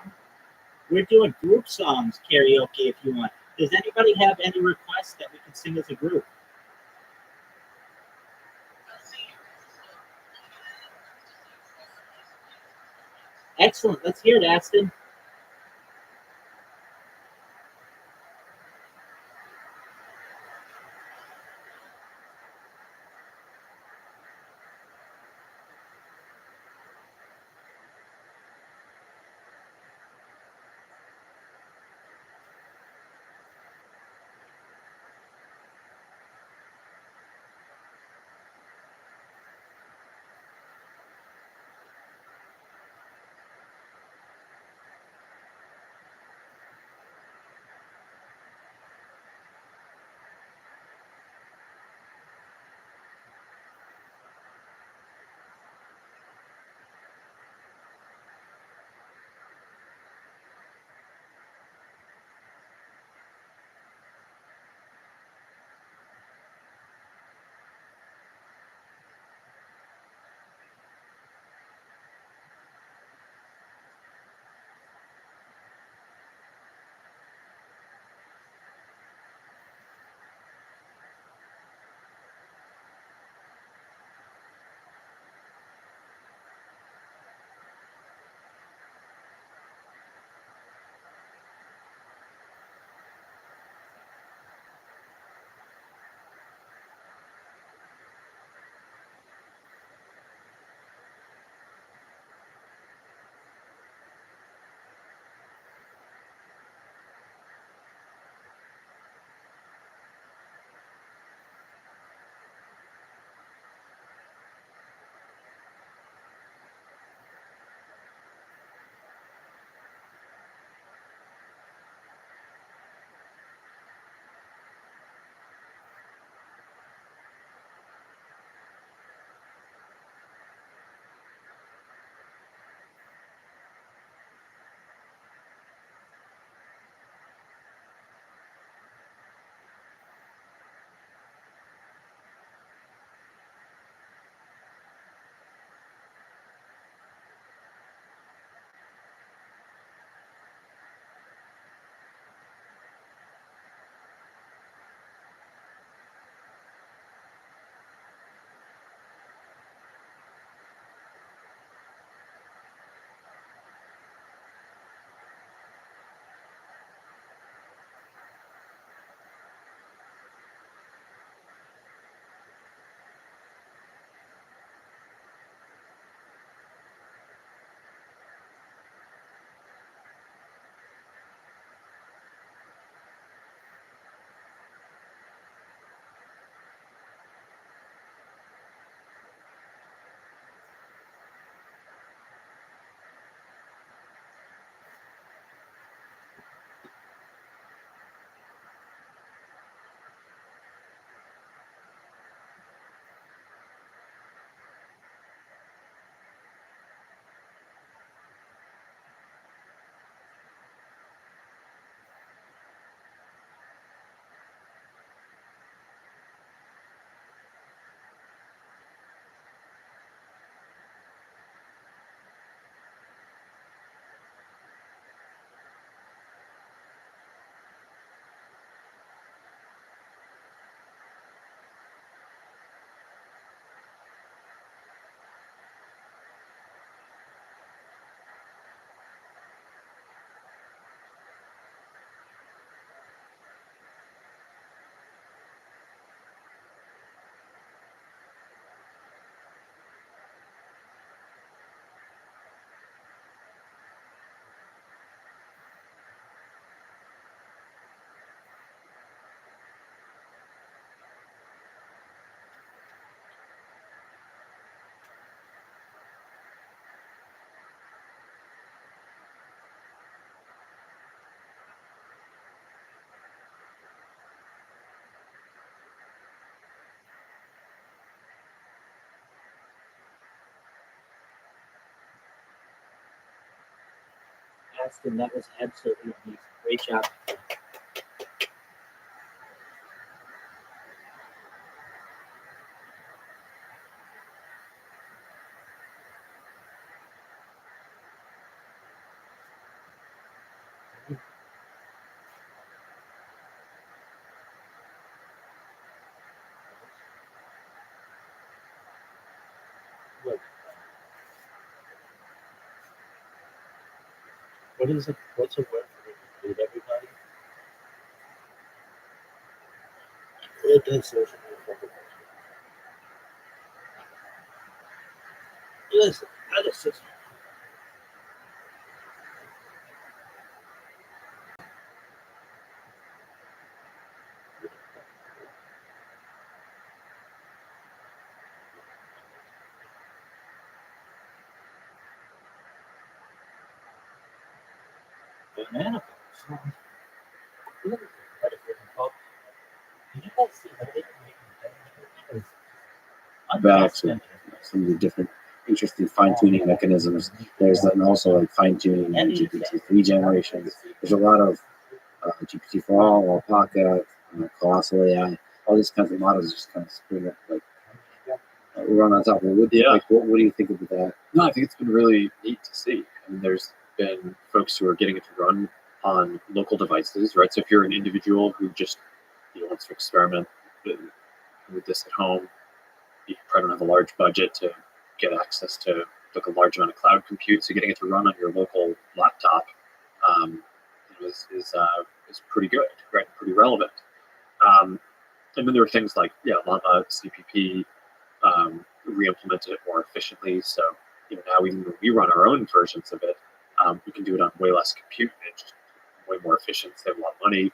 We're doing group songs karaoke if you want. Does anybody have any requests that we can sing as a group? Excellent. Let's hear it, Aston. asked him. That was absolutely amazing. Great job. What is it? What's a word for it, everybody? It does social media. Listen, I just banana boats. Look at that. Did you guys see how they can make it? Back to some of the different interesting fine-tuning mechanisms. There's then also like fine-tuning in GPT-3 generations. There's a lot of GPT-4, Alpaca, Colossal AI, all these kinds of models just kind of spring up like run on top of it. What do you think of that? No, I think it's been really neat to see. I mean, there's been folks who are getting it to run on local devices, right? So if you're an individual who just wants to experiment with this at home, you probably don't have a large budget to get access to like a large amount of cloud compute. So getting it to run on your local laptop is pretty good, right? Pretty relevant. And then there are things like Llama CPP re-implemented it more efficiently. So now even when we run our own versions of it, we can do it on way less compute and it's just way more efficient, save a lot of money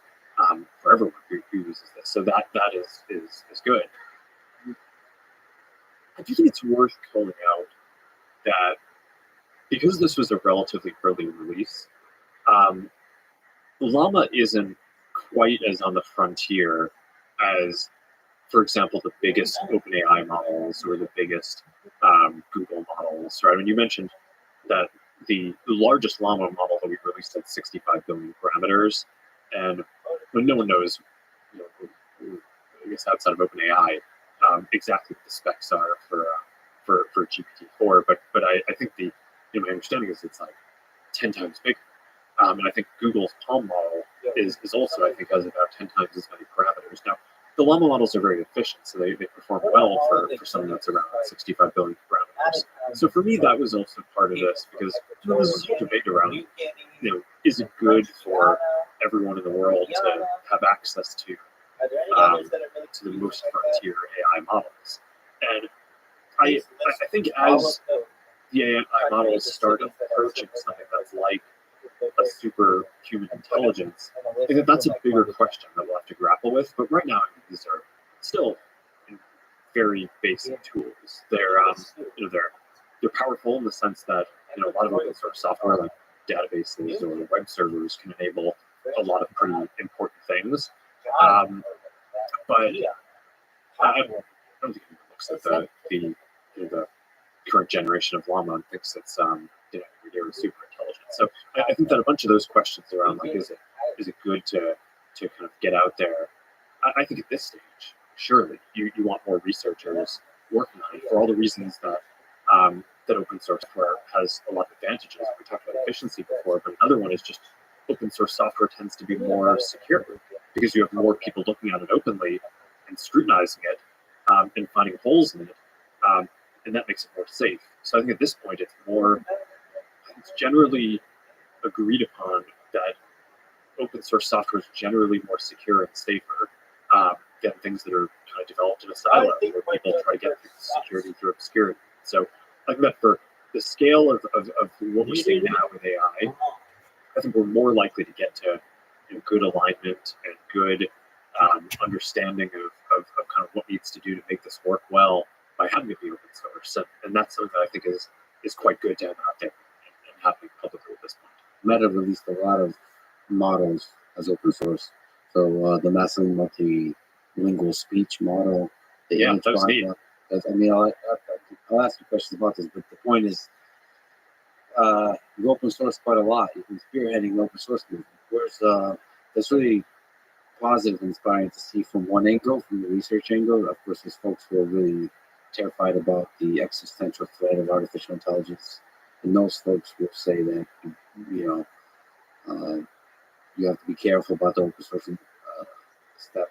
for everyone who uses this. So that is good. I do think it's worth calling out that because this was a relatively early release, Llama isn't quite as on the frontier as, for example, the biggest OpenAI models or the biggest Google models, right? I mean, you mentioned that the largest Llama model that we released had 65 billion parameters, and when no one knows, I guess outside of OpenAI, exactly what the specs are for GPT-4, but I think my understanding is it's like 10 times bigger. And I think Google's Palm model is also, I think, has about 10 times as many parameters. Now, the Llama models are very efficient, so they perform well for something that's around 65 billion parameters. So for me, that was also part of this because there's this whole debate around, is it good for everyone in the world to have access to the most frontier AI models? And I think as the AI models start approaching something that's like a superhuman intelligence, I think that's a bigger question that we'll have to grapple with. But right now, these are still very basic tools. They're powerful in the sense that a lot of open source software like databases or web servers can enable a lot of pretty important things. But I don't think anyone looks at the current generation of Llama and thinks it's they're super intelligent. So I think that a bunch of those questions around like is it good to kind of get out there? I think at this stage, surely you want more researchers working on it for all the reasons that that open source software has a lot of advantages. We talked about efficiency before, but another one is just open source software tends to be more secure because you have more people looking at it openly and scrutinizing it and finding holes in it, and that makes it more safe. So I think at this point it's generally agreed upon that open source software is generally more secure and safer than things that are kind of developed in a silo where people try to get security through obscurity. So I think that for the scale of what we're seeing now with AI, I think we're more likely to get to good alignment and good understanding of kind of what needs to do to make this work well by having it be open source. And that's something that I think is quite good to have out there and happening publicly at this point. Meta released a lot of models as open source. So the massive multilingual speech model. That was neat. I mean, I'll ask you questions about this, but the point is, you open source quite a lot. You've been spearheading the open source movement. That's really positive and inspiring to see from one angle, from the research angle. Of course, there's folks who are really terrified about the existential threat of artificial intelligence, and those folks will say that you have to be careful about the open source step.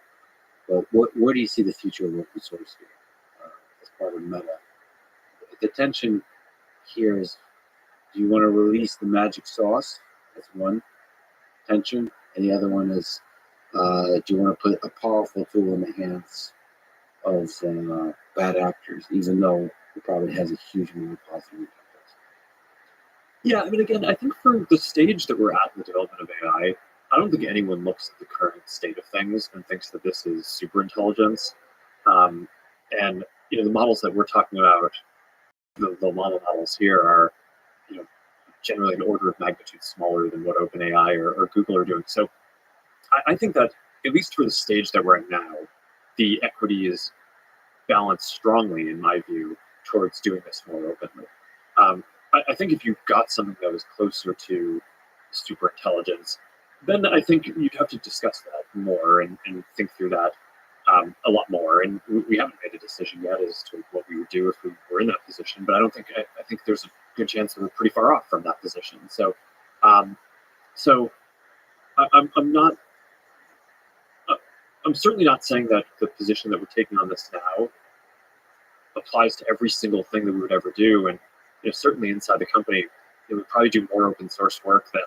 But where do you see the future of open source here as part of Meta? The tension here is, do you want to release the magic sauce? That's one tension. And the other one is, do you want to put a powerful tool in the hands of bad actors, even though it probably has a huge amount of positive impact? Yeah, I mean, again, I think for the stage that we're at in the development of AI, I don't think anyone looks at the current state of things and thinks that this is super intelligence. And the models that we're talking about, the models here are, generally an order of magnitude smaller than what OpenAI or Google are doing. So I think that, at least for the stage that we're at now, the equity is balanced strongly, in my view, towards doing this more openly. I think if you got something that was closer to super intelligence, then I think you'd have to discuss that more and think through that a lot more. And we haven't made a decision yet as to what we would do if we were in that position. But I think there's a good chance that we're pretty far off from that position. So, I'm not. I'm certainly not saying that the position that we're taking on this now applies to every single thing that we would ever do. And certainly inside the company, we probably do more open source work than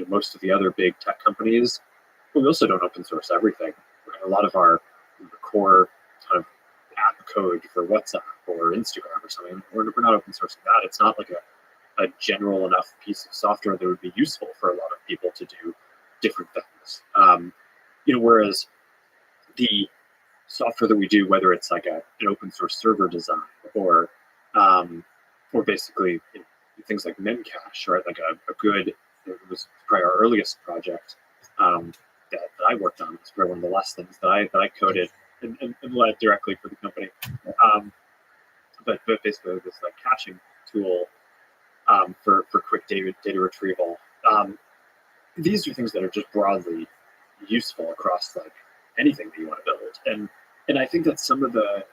most of the other big tech companies. But we also don't open source everything. A lot of our core kind of app code for WhatsApp or Instagram or something, we're not open sourcing that. It's not like a general enough piece of software that would be useful for a lot of people to do different things. Whereas the software that we do, whether it's like an open source server design or basically things like Memcache, or like a good, it was probably our earliest project that I worked on. It's probably one of the last things that I coded and led directly for the company. But basically this like caching tool for quick data retrieval. These are things that are just broadly useful across like anything that you want to build. And I think that some of the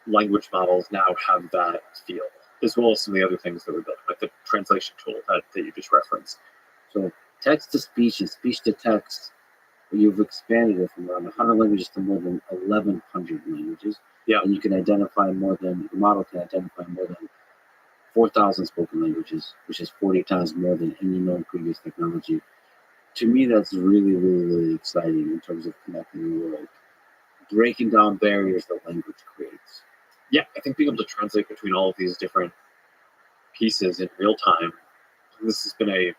language models now have that feel, as well as some of the other things that we're building, like the translation tool that you just referenced. So text to speech and speech to text, you've expanded it from around 100 languages to more than 1,100 languages. Yeah. And you can identify the model can identify more than 4,000 spoken languages, which is 40 times more than any known previous technology. To me, that's really, really, really exciting in terms of connecting the world, breaking down barriers that language creates. Yeah, I think being able to translate between all of these different pieces in real time, this has been a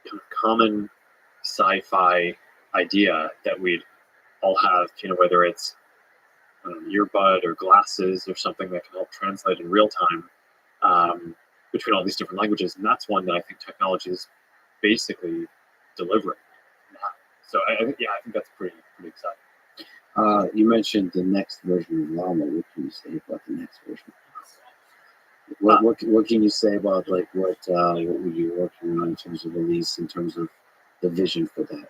kind of common sci-fi idea that we'd all have, whether it's earbud or glasses or something that can help translate in real time between all these different languages. And that's one that I think technology is basically delivering now. So I think that's pretty exciting. You mentioned the next version of Llama. What can you say about the next version? What can you say about like what you're working on in terms of release, in terms of the vision for that?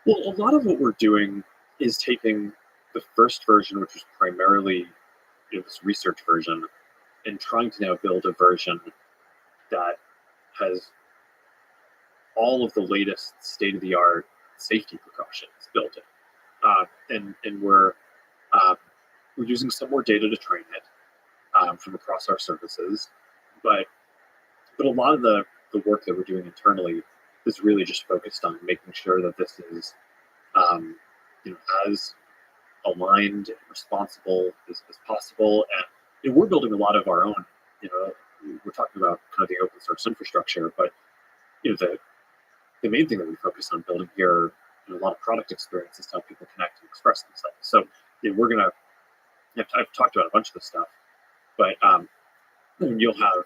Well, a lot of what we're doing is taking the first version, which was primarily this research version, and trying to now build a version that has all of the latest state-of-the-art safety precautions built in. And we're using some more data to train it from across our services, but a lot of the work that we're doing internally is really just focused on making sure that this is as aligned and responsible as possible. And we're building a lot of our own. We're talking about kind of the open source infrastructure, but the main thing that we focus on building here, a lot of product experiences to help people connect and express themselves. So we're gonna. I've talked about a bunch of this stuff, but you'll have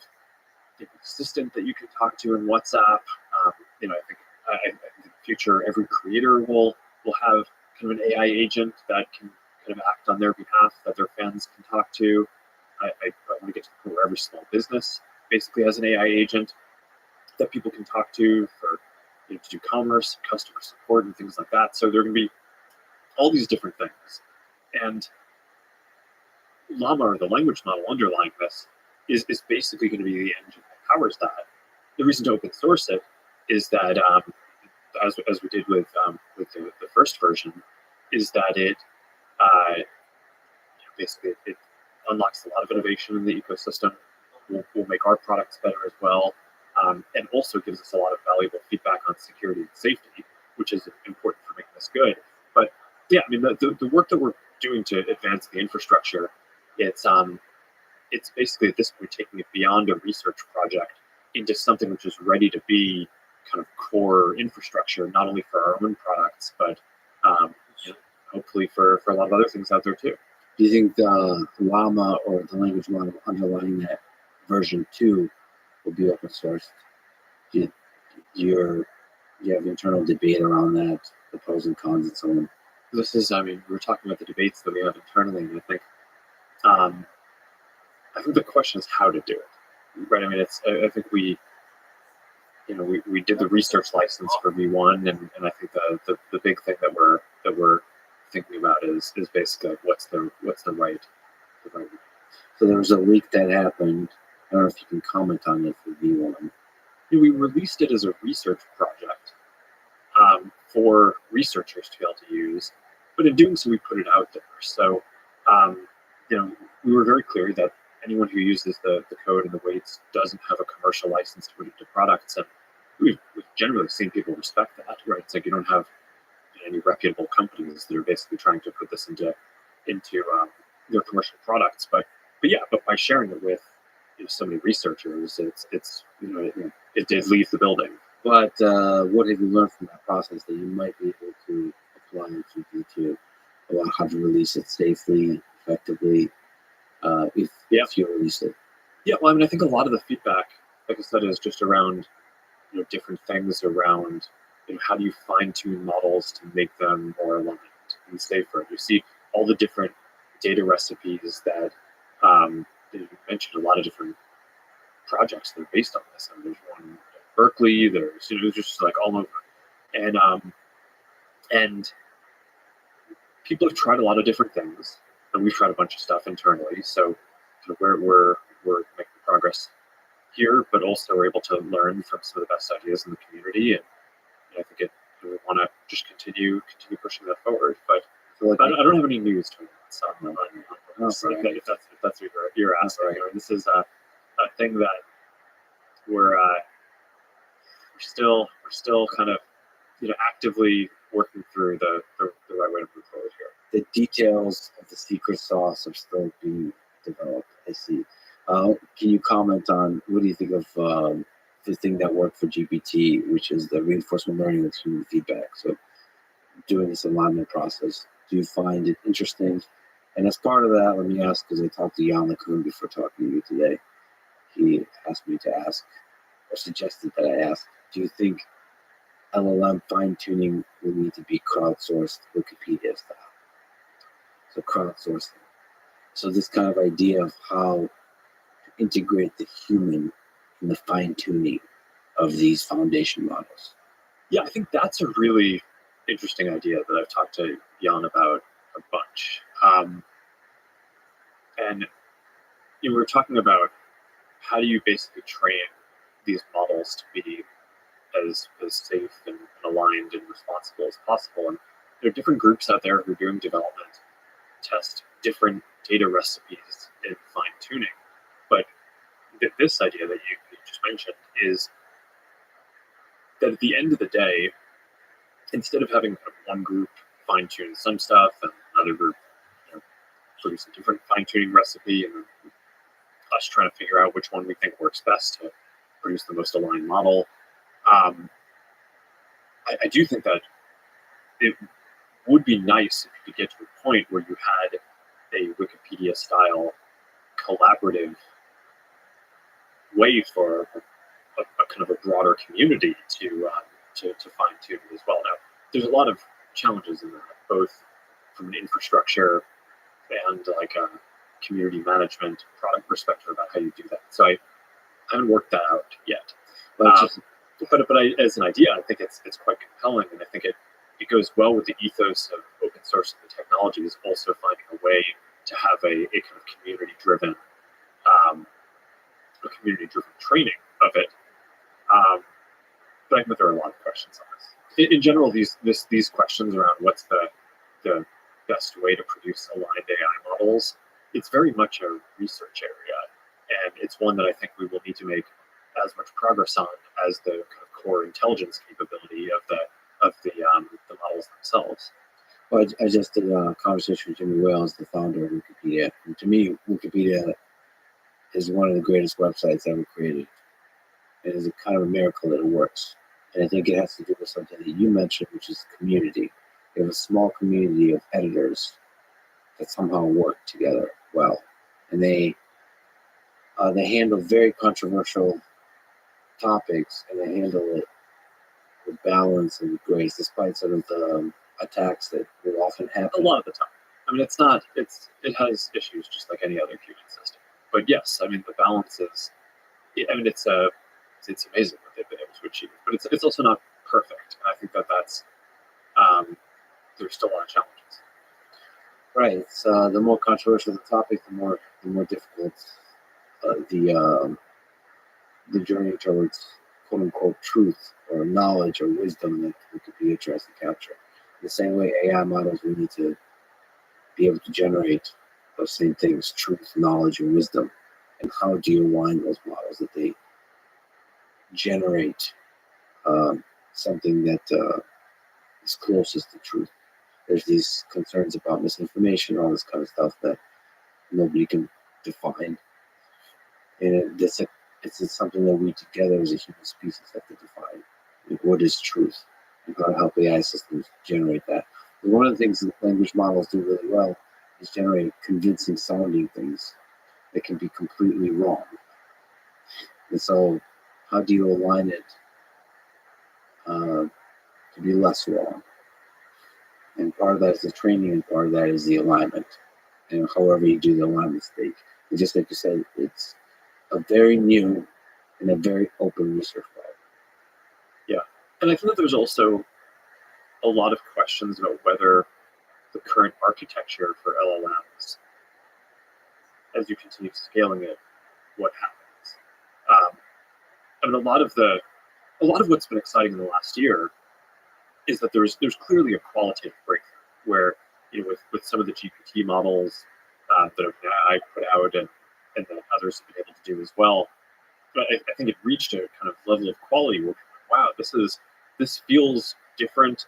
an assistant that you can talk to in WhatsApp. I think in the future, every creator will have kind of an AI agent that can kind of act on their behalf, that their fans can talk to. I want to get to the point where every small business basically as an AI agent that people can talk to for to do commerce, customer support, and things like that. So there are going to be all these different things, and Llama, or the language model underlying this, is basically going to be the engine that powers that. The reason to open source it is that, as we did with the first version, is that it basically it unlocks a lot of innovation in the ecosystem. Will make our products better as well, and also gives us a lot of valuable feedback on security and safety, which is important for making this good. But yeah, I mean, the work that we're doing to advance the infrastructure, it's basically at this point taking it beyond a research project into something which is ready to be kind of core infrastructure, not only for our own products, but hopefully for a lot of other things out there too. Do you think the Llama or the language model underlying that version 2 will be open source? Do you have internal debate around that, the pros and cons and so on? This is, I mean, we're talking about the debates that we have internally, and I think the question is how to do it, right? I mean, I think we did the research license for V1, and I think the big thing that we're thinking about is basically like what's the right. So there was a leak that happened. I don't know if you can comment on it for V1. We released it as a research project for researchers to be able to use, but in doing so, we put it out there. So, we were very clear that anyone who uses the code and the weights doesn't have a commercial license to put into products, and we've generally seen people respect that, right? It's like you don't have any reputable companies that are basically trying to put this into their commercial products, but by sharing it with so many researchers, it did leave the building. But what have you learned from that process that you might be able to apply in GPT2 about how to release it safely, effectively, if you release it? Yeah, well, I mean, I think a lot of the feedback, like I said, is just around different things around how do you fine-tune models to make them more aligned and safer. You see all the different data recipes that you mentioned, a lot of different projects that are based on this. I mean, there's one at Berkeley, there's just like all over, and people have tried a lot of different things, and we've tried a bunch of stuff internally. So we're making progress here, but also we're able to learn from some of the best ideas in the community, and I think we want to just continue pushing that forward. But I don't have any news to announce on this, if that's what you're asking. Right. This is a thing that we're still kind of actively working through the right way to move forward here. The details of the secret sauce are still being developed. I see. Can you comment on what do you think of the thing that worked for GPT, which is the reinforcement learning with human feedback? So doing this alignment process, do you find it interesting? And as part of that, let me ask, because I talked to Jan LeCun before talking to you today. He asked me to ask, or suggested that I ask, do you think LLM fine-tuning will need to be crowdsourced Wikipedia style? So crowdsourcing. So this kind of idea of how to integrate the human in the fine-tuning of these foundation models. Yeah, I think that's a really interesting idea that I've talked to Jan about a bunch. And we were talking about how do you basically train these models to be as safe and aligned and responsible as possible. And there are different groups out there who are doing development, test different data recipes in fine-tuning. But this idea that you just mentioned is that at the end of the day, instead of having one group fine-tune some stuff and another group produce a different fine-tuning recipe, and us trying to figure out which one we think works best to produce the most aligned model, I do think that it would be nice if you could get to a point where you had a Wikipedia-style collaborative way for a kind of a broader community to fine-tune as well. Now, there's a lot of challenges in that, both from an infrastructure and like a community management product perspective about how you do that. So haven't worked that out yet. But Um, just, but as an idea, I think it's quite compelling, and I think it goes well with the ethos of open source and the technology is also finding a way to have a kind of community-driven training of it. But I think there are a lot of questions on this. In general, these questions around what's the best way to produce aligned AI models, it's very much a research area, and it's one that I think we will need to make as much progress on as the kind of core intelligence capability of the models themselves. well, I just did a conversation with Jimmy Wales, the founder of Wikipedia. And to me, Wikipedia is one of the greatest websites ever created. It is a kind of a miracle that it works. And I think it has to do with something that you mentioned, which is community. You have a small community of editors that somehow work together well. And they handle very controversial topics, and they handle it with balance and grace, despite some of the attacks that will often happen. A lot of the time. I mean, it has issues just like any other human system. But yes, I mean, the balance is, I mean, it's amazing what they've been able to achieve. But it's also not perfect. And I think that's, there's still a lot of challenges. Right. So the more controversial the topic, the more difficult the journey towards quote unquote truth or knowledge or wisdom that Wikipedia tries to capture. In the same way, AI models, we need to be able to generate those same things: truth, knowledge, and wisdom. And how do you align those models that they generate something that is closest to truth? There's these concerns about misinformation, all this kind of stuff that nobody can define. And it's something that we together as a human species have to define. Like, what is truth? And how to help AI systems generate that. And one of the things that language models do really well is generate convincing sounding things that can be completely wrong. And so how do you align it to be less wrong? And part of that is the training, and part of that is the alignment. And however you do the alignment stage. And just like you said, it's a very new and a very open research problem. Yeah. And I think that there's also a lot of questions about whether the current architecture for LLMs, as you continue scaling it, what happens? I mean, a lot of what's been exciting in the last year is that there's clearly a qualitative breakthrough where, with some of the GPT models that OpenAI put out and that others have been able to do as well. But I think it reached a kind of level of quality where, wow, this feels different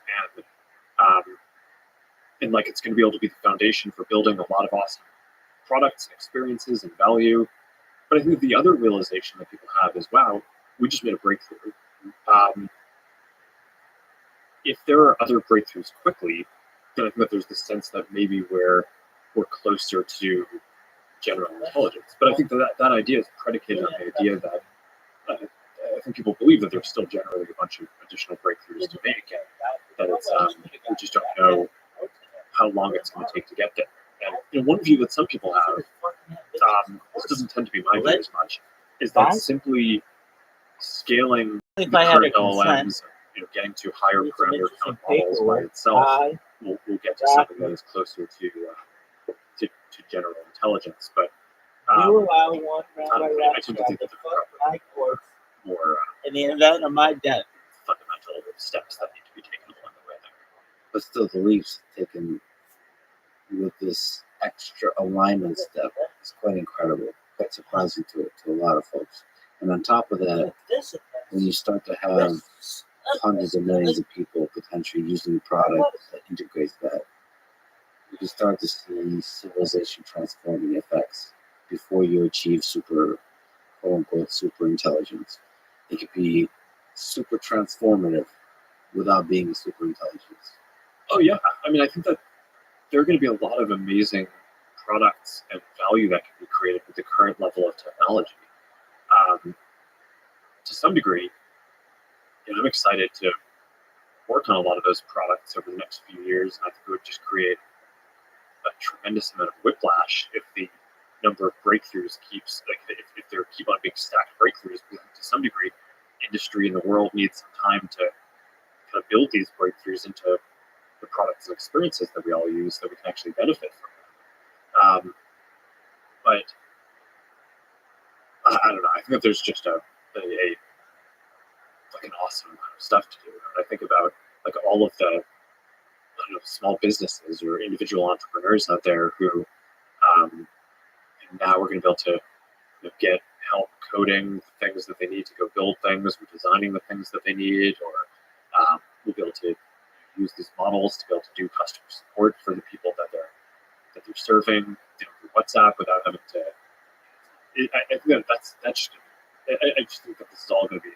and like it's going to be able to be the foundation for building a lot of awesome products and experiences and value. But I think the other realization that people have is, wow, we just made a breakthrough. If there are other breakthroughs quickly, then I think that there's this sense that maybe we're closer to general intelligence. But I think that idea is predicated on the idea that I think people believe that there's still generally a bunch of additional breakthroughs to make, and that it's we just don't know how long it's going to take to get there. And one view that some people have, this doesn't tend to be my view as much, is that simply scaling the current LLMs, getting to higher parameter count models by itself will get to something that is closer to general intelligence. But I tend to think that there are more in the event of my death, fundamental steps that need to be taken along the way there. But still, the leaps taken with this extra alignment step is quite incredible, quite surprising to a lot of folks. And on top of that, when you start to have hundreds of millions of people potentially using a product that integrates that, you can start to see civilization transforming effects before you achieve super, quote unquote, super intelligence. It could be super transformative without being super intelligence. Oh yeah, I mean, I think that there are going to be a lot of amazing products and value that can be created with the current level of technology. To some degree, I'm excited to work on a lot of those products over the next few years, and I think it would just create a tremendous amount of whiplash if the number of breakthroughs keeps, like, if there keep on being stacked breakthroughs, because to some degree, industry in the world needs some time to kind of build these breakthroughs into the products and experiences that we all use that we can actually benefit from. But I don't know. I think that there's just like an awesome amount of stuff to do. And I think about like all of the, I don't know, small businesses or individual entrepreneurs out there who now we're going to be able to get help coding the things that they need to go build things, or designing the things that they need, or we'll be able to use these models to be able to do customer support for the people that they're serving, through WhatsApp without having to. I think that's just. I just think that this is all going to be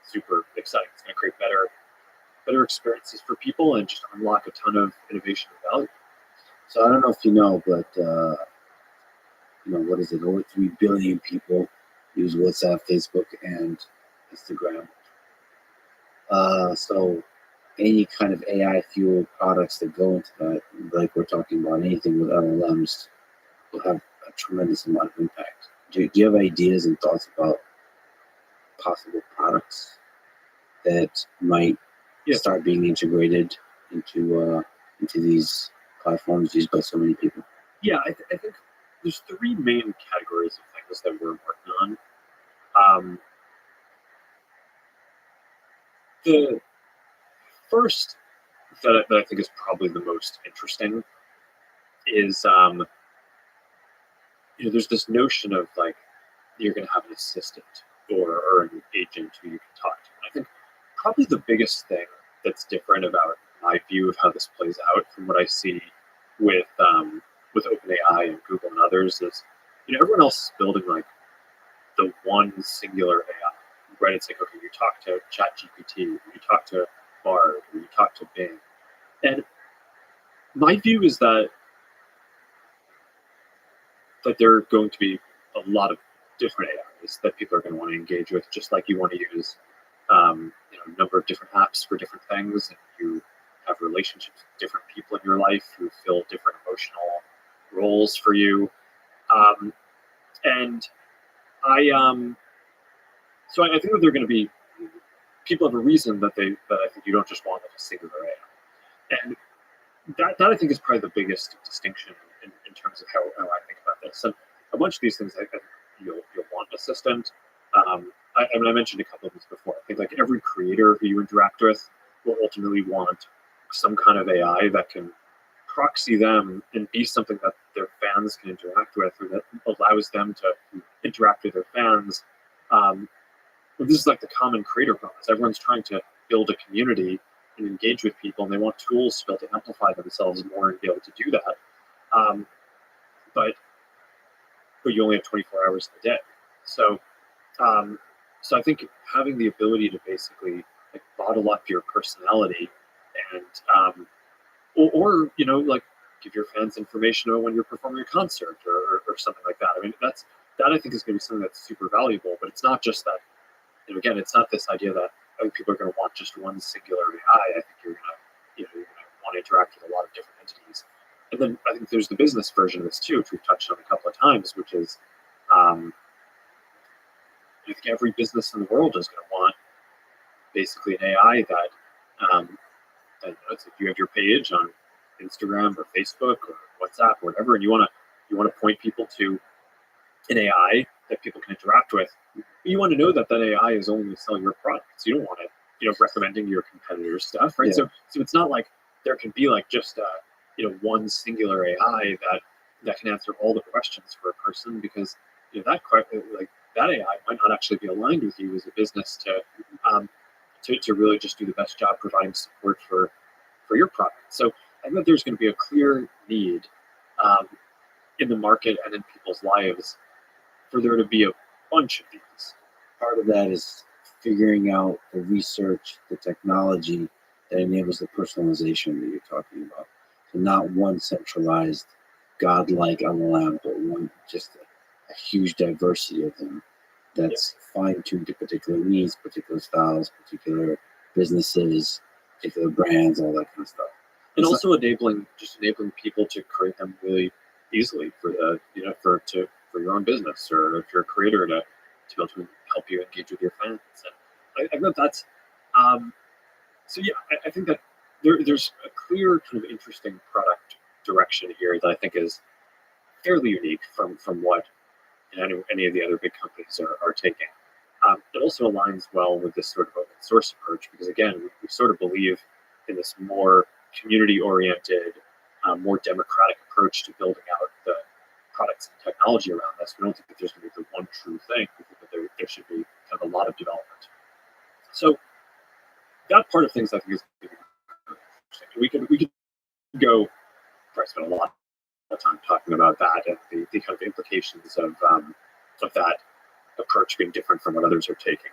super exciting. It's going to create better experiences for people and just unlock a ton of innovation and value. So I don't know if you know, but what is it? Over 3 billion people use WhatsApp, Facebook, and Instagram. So any kind of AI fueled products that go into that, like we're talking about, anything with LLMs, will have a tremendous amount of impact. Do you have ideas and thoughts about possible products that might start being integrated into these platforms used by so many people? Yeah, I think there's 3 main categories of things that we're working on. The first that I think is probably the most interesting is there's this notion of like you're going to have an assistant or an agent who you can talk to. And I think probably the biggest thing that's different about my view of how this plays out from what I see with OpenAI and Google and others is, everyone else is building like the one singular AI, right? It's like, okay, you talk to ChatGPT, you talk to Bard, or you talk to Bing. And my view is that there are going to be a lot of different AIs that people are going to want to engage with, just like you want to use a number of different apps for different things, and you have relationships with different people in your life who fill different emotional roles for you. And so I think that they're going to be people have a reason that I think you don't just want like a singular AI. And that I think is probably the biggest distinction in terms of how I think about this. And a bunch of these things, I think you'll want an assistant. I mentioned a couple of these before. I think like every creator who you interact with will ultimately want some kind of AI that can proxy them and be something that their fans can interact with, or that allows them to interact with their fans. This is like the common creator problem. Everyone's trying to build a community and engage with people, and they want tools to be able to amplify themselves more and be able to do that. But you only have 24 hours in a day. So I think having the ability to basically like bottle up your personality and or like give your fans information about when you're performing a concert or something like that. I mean, that I think is going to be something that's super valuable. But it's not just that. Again, it's not this idea that people are going to want just one singular AI. I think you're going to want to interact with a lot of different entities. And then I think there's the business version of this too, which we've touched on a couple of times, which is I think every business in the world is going to want basically an AI that it's like you have your page on Instagram or Facebook or WhatsApp or whatever, and you want to point people to an AI that people can interact with. You want to know that AI is only selling your products. You don't want it, recommending your competitors' stuff, right? Yeah. So it's not like there can be like just one singular AI that can answer all the questions for a person, because that AI might not actually be aligned with you as a business to really just do the best job providing support for your product. So I think there's going to be a clear need in the market and in people's lives for there to be a bunch of these. Part of that is figuring out the research, the technology that enables the personalization that you're talking about. So not one centralized, godlike LLM, but one just a huge diversity of them that's fine-tuned to particular needs, particular styles, particular businesses, particular brands, all that kind of stuff. And also enabling people to create them really easily for for your own business, or if you're a creator, to be able to help you engage with your fans. And I think that's so yeah, I think that there's a clear kind of interesting product direction here that I think is fairly unique from what any of the other big companies are taking. It also aligns well with this sort of open source approach because, again, we sort of believe in this more community-oriented, more democratic approach to building out the products and technology around this. We don't think that there's going to be the one true thing. We think that there should be kind of a lot of development. So that part of things I think is interesting. We could go, probably spend a lot of time talking about that and the kind of implications of that approach being different from what others are taking.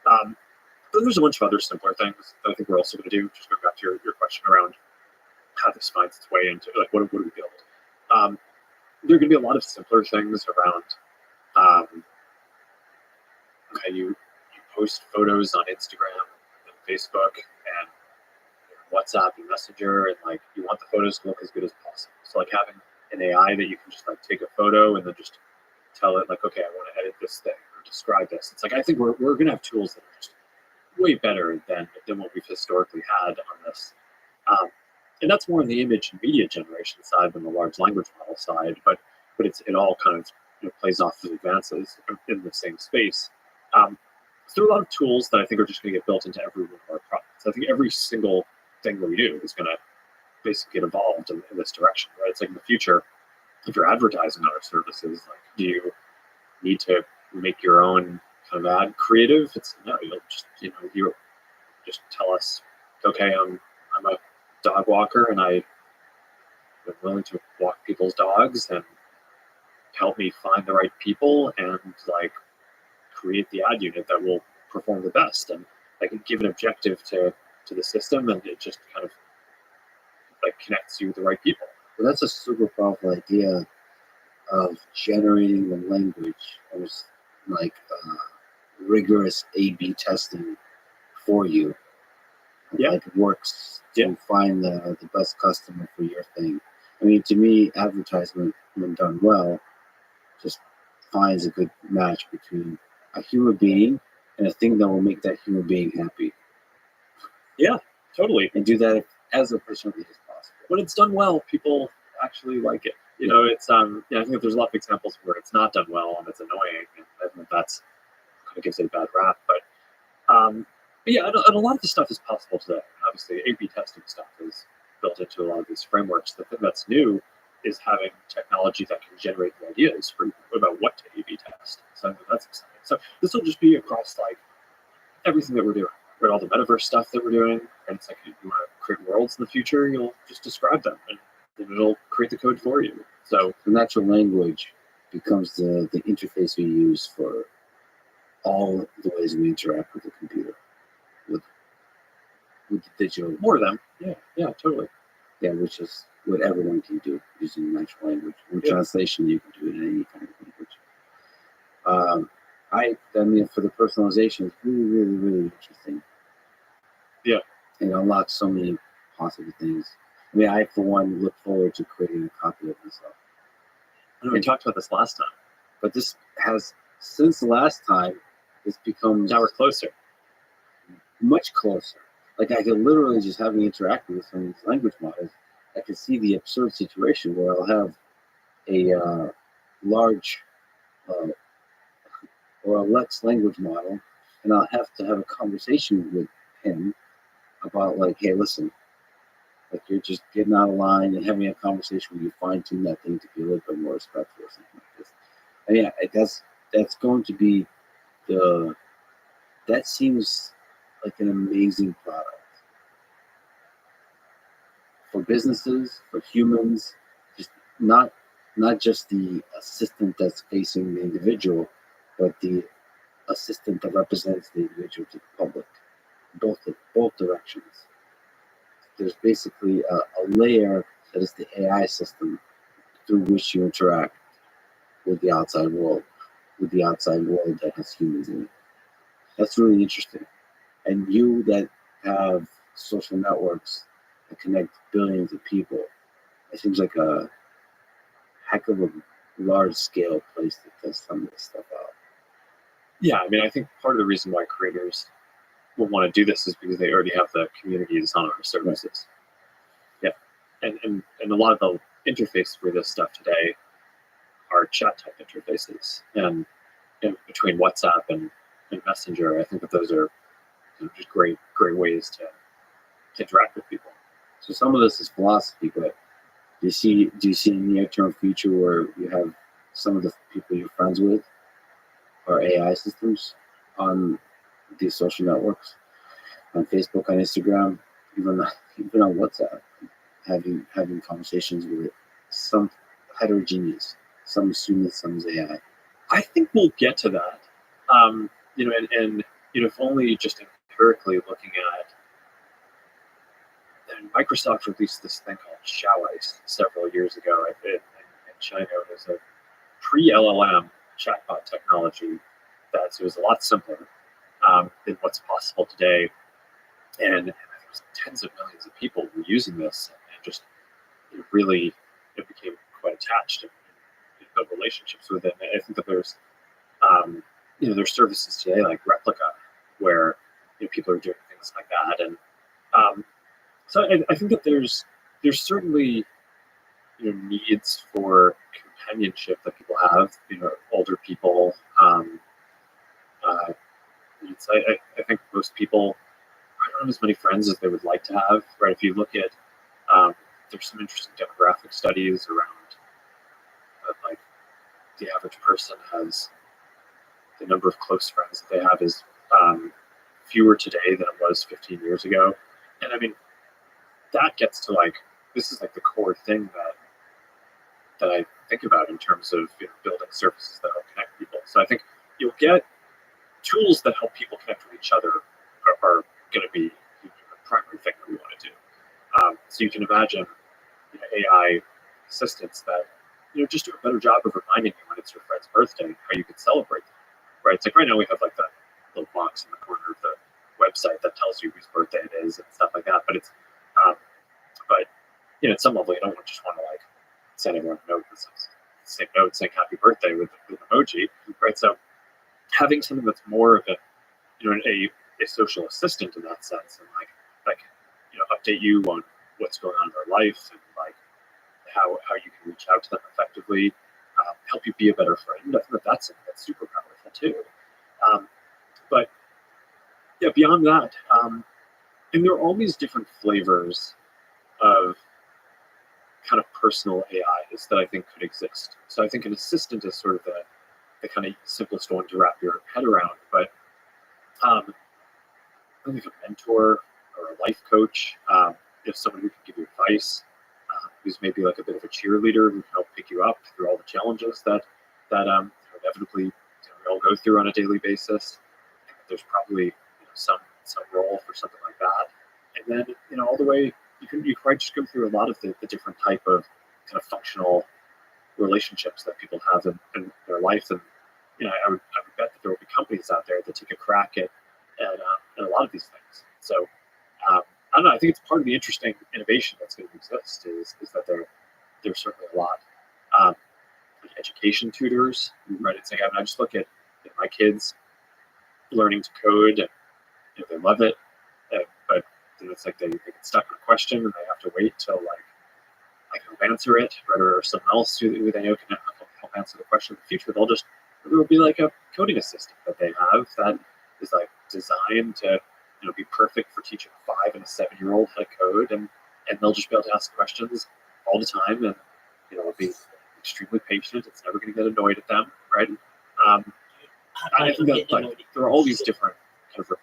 But there's a bunch of other simpler things that I think we're also going to do. Just going back to your question around how this finds its way into, like, what do we build? There are going to be a lot of simpler things around how you post photos on Instagram and Facebook and WhatsApp and Messenger, and like you want the photos to look as good as possible. So like having an AI that you can just like take a photo and then just tell it like, okay, I want to edit this thing or describe this. It's like I think we're going to have tools that are just way better than what we've historically had on this. And that's more on the image and media generation side than the large language model side, but it all kind of plays off of advances in the same space. So there are a lot of tools that I think are just going to get built into every one of our products. I think every single thing that we do is going to basically get evolved in this direction, right? It's like in the future, if you're advertising on our services, like, do you need to make your own kind of ad creative? It's no, you'll just you just tell us, okay, I'm a dog walker and I'm willing to walk people's dogs and help me find the right people and like create the ad unit that will perform the best. And I can give an objective to the system, and it just kind of like connects you with the right people. Well, that's a super powerful idea of generating the language. It was like rigorous A/B testing for you. Yeah. Like it works to find the best customer for your thing. I mean, to me, advertisement, when done well, just finds a good match between a human being and a thing that will make that human being happy. Yeah, totally. And do that as efficiently as possible. When it's done well, people actually like it. It's I think that there's a lot of examples where it's not done well and it's annoying, and I think that's kind of gives it a bad rap. But yeah, and a lot of this stuff is possible today. Obviously, A/B testing stuff is built into a lot of these frameworks. The thing that's new is having technology that can generate the ideas for about what to A/B test. So I think that's exciting. So this will just be across like everything that we're doing. Right, all the metaverse stuff that we're doing, and it's like if you want to create worlds in the future, you'll just describe them, and it'll create the code for you. So the natural language becomes the interface we use for all the ways we interact with the computer, with the digital. More of them, yeah, totally. Yeah, which is what everyone can do using natural language. In translation, you can do it in any kind of language. I mean, for the personalization, it's really, really, really interesting. Yeah. And it unlocks so many possible things. I mean, I, for one, look forward to creating a copy of myself. I know we talked about this last time. But this has, since the last time, it's become... Now we're closer. Much closer. Like, I can literally just having interacted with some of these language models, I can see the absurd situation where I'll have a large... or a Lex language model, and I'll have to have a conversation with him about like, hey, listen, like you're just getting out of line and having a conversation where you fine tune that thing to be a little bit more respectful or something like this. And yeah, that's going to be that seems like an amazing product for businesses, for humans, just not just the assistant that's facing the individual, but the assistant that represents the individual to the public, both directions. There's basically a layer that is the AI system through which you interact with the outside world, that has humans in it. That's really interesting. And you that have social networks that connect billions of people, it seems like a heck of a large scale place that does some of this stuff out. Yeah, I mean, I think part of the reason why creators will want to do this is because they already have the communities on our services. Yeah, and a lot of the interface for this stuff today are chat type interfaces, and between WhatsApp and Messenger, I think that those are just great ways to interact with people. So some of this is philosophy, but do you see a near term future where you have some of the people you're friends with are AI systems on these social networks, on Facebook, on Instagram, even on WhatsApp, having conversations with some heterogeneous, some is human, some is AI. I think we'll get to that. And if only just empirically looking at, and Microsoft released this thing called Xiaoice several years ago in China. It was a pre-LLM chatbot technology it was a lot simpler than what's possible today. And there was tens of millions of people were using this, and just really became quite attached and built relationships with it. And I think that there's services today like Replica where people are doing things like that, and so I think that there's certainly needs for companionship that people have, older people. I think most people don't have as many friends as they would like to have, right? If you look at, there's some interesting demographic studies around like the average person has the number of close friends that they have is fewer today than it was 15 years ago. And I mean, that gets to this is the core thing that I think about in terms of building services that help connect people. So I think you'll get tools that help people connect with each other are going to be the primary thing that we want to do. So you can imagine AI assistants that just do a better job of reminding you when it's your friend's birthday, how you can celebrate them, right? It's right now we have that little box in the corner of the website that tells you whose birthday it is and stuff like that. But it's at some level you don't just want to send everyone a note that says same note saying happy birthday with emoji, right? So having something that's more of a a social assistant in that sense, and update you on what's going on in their life, and how you can reach out to them effectively, help you be a better friend. I think that's super powerful too. But yeah, beyond that, and there are all these different flavors of kind of personal AIs that I think could exist. So I think an assistant is sort of the kind of simplest one to wrap your head around. But I think a mentor or a life coach, someone who can give you advice, who's maybe a bit of a cheerleader who can help pick you up through all the challenges that inevitably we all go through on a daily basis. I think there's probably some role for something like that. And then all the way you can just go through a lot of the different type of kind of functional relationships that people have in their life. And I would bet that there will be companies out there that take a crack at a lot of these things. So I don't know. I think it's part of the interesting innovation that's going to exist is that there's certainly a lot. Education tutors, right? It's I just look at my kids learning to code, and they love it, but it's they get stuck on a question and they have to wait till I can help answer it, right? Or someone else who they know can help answer the question in the future. There will be a coding assistant that they have that is designed to be perfect for teaching a 5 and a 7-year-old how to code, and they'll just be able to ask questions all the time, and it'll be extremely patient. It's never going to get annoyed at them, right? I think that there are all these different kind of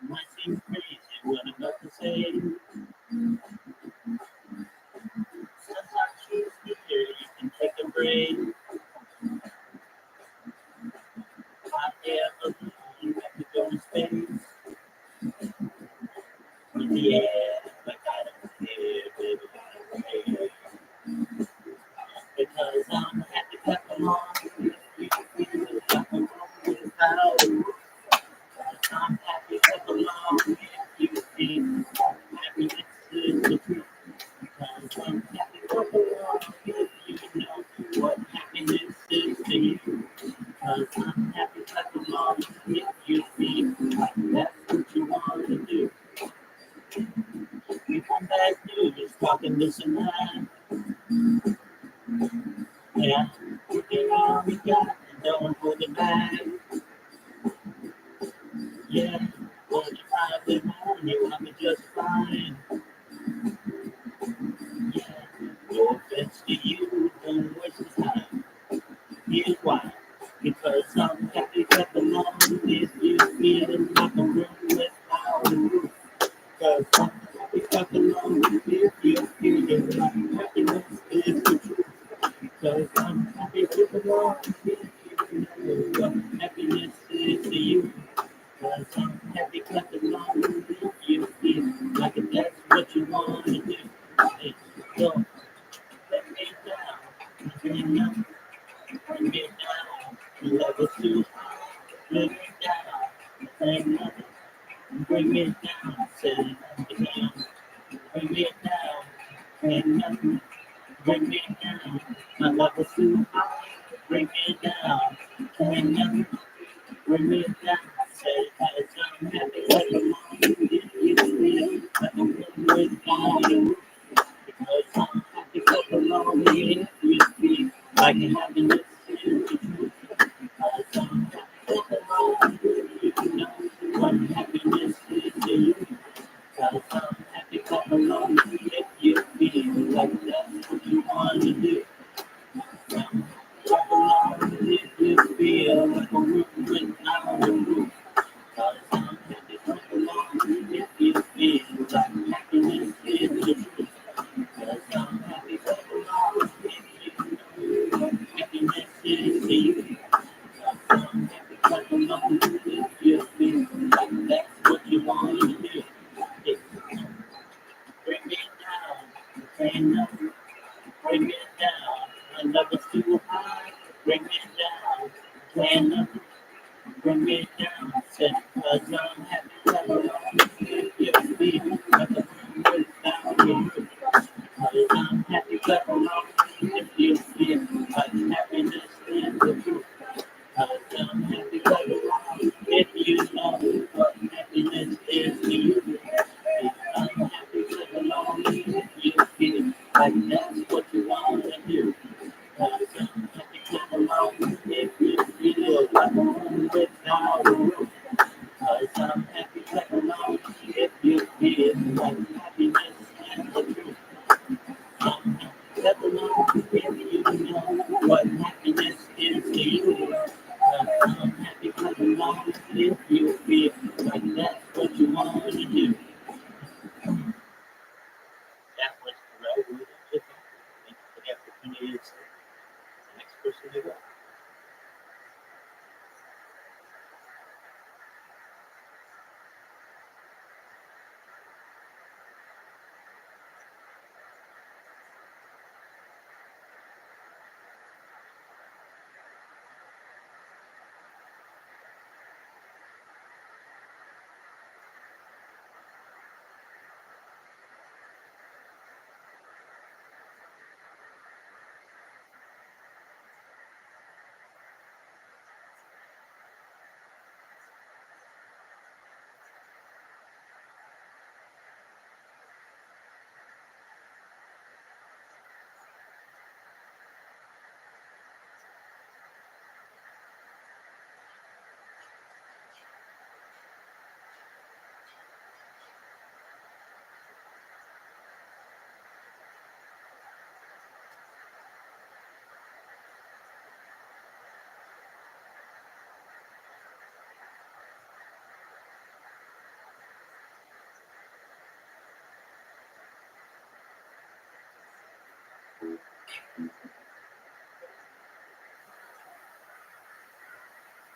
Might seem crazy what I'm about to say. Sometimes she's here, you can take a break. Hot air balloon, you have to go in space. In the air, like I don't care, baby, I don't care. Because I'm happy clap along with you, feel like I'm going without. I'm happy clap along with you, feel happiness is the truth. Because I'm happy clap along with you, know what happiness is to you. Because I'm happy clap along with you, feel like that's what you want to do. We come back news, talking this and that. Yeah, looking all we got and don't hold it back. Yeah, well, you probably won't, you want me just fine. Yeah, no offense to you, don't waste the time. Here's why. Because I'm happy clap along if you feel like a room without a roof. Because I'm happy clap along if you feel like happiness is the truth. Because I'm happy clap along if you know what happiness is to you. Because I'm happy clap along if you feel like that's what you want to do. Hey, so let me down, bring me up, bring me down, level 2, bring me down, ain't nothing, bring me down, say nothing down, bring me down, ain't nothing, bring me down, my level 2, bring me down, ain't nothing, bring me down, say I'm happy, like a long, if you feel like I'm without you. Because I'm happy clap along if you feel like happiness is the truth. Because I'm happy clap along if you know what happiness is to you. Because I'm happy clap along if you feel like that's what you want to do. I'm clap along if you feel like a roof without a roof. Because I'm happy clap along if you feel like happiness is the truth. Because I'm happy clap along if you know what happiness is to you. Because I'm happy clap along if you feel like that's what you want to do. Yeah. Bring me down, ain't nothing. Bring me down, my love is too high. Bring me down, ain't nothing. Bring me down, said, because I'm happy clap along if you feel like a room without you. Because I'm happy clap along if you feel like happiness is the truth. Because I'm happy clap along if you know what happiness is to you. Because I'm happy clap along if you feel like that's what you want to do. Because I'm happy clap along if you feel like a room without a roof. Because I'm happy clap along if you feel like happiness is the truth. I'm happy clap along if you know what happiness is to you. I'm happy clap along if you feel like that's what you want to do. That was Rabbi. Thank you for the opportunity to say the next person to go.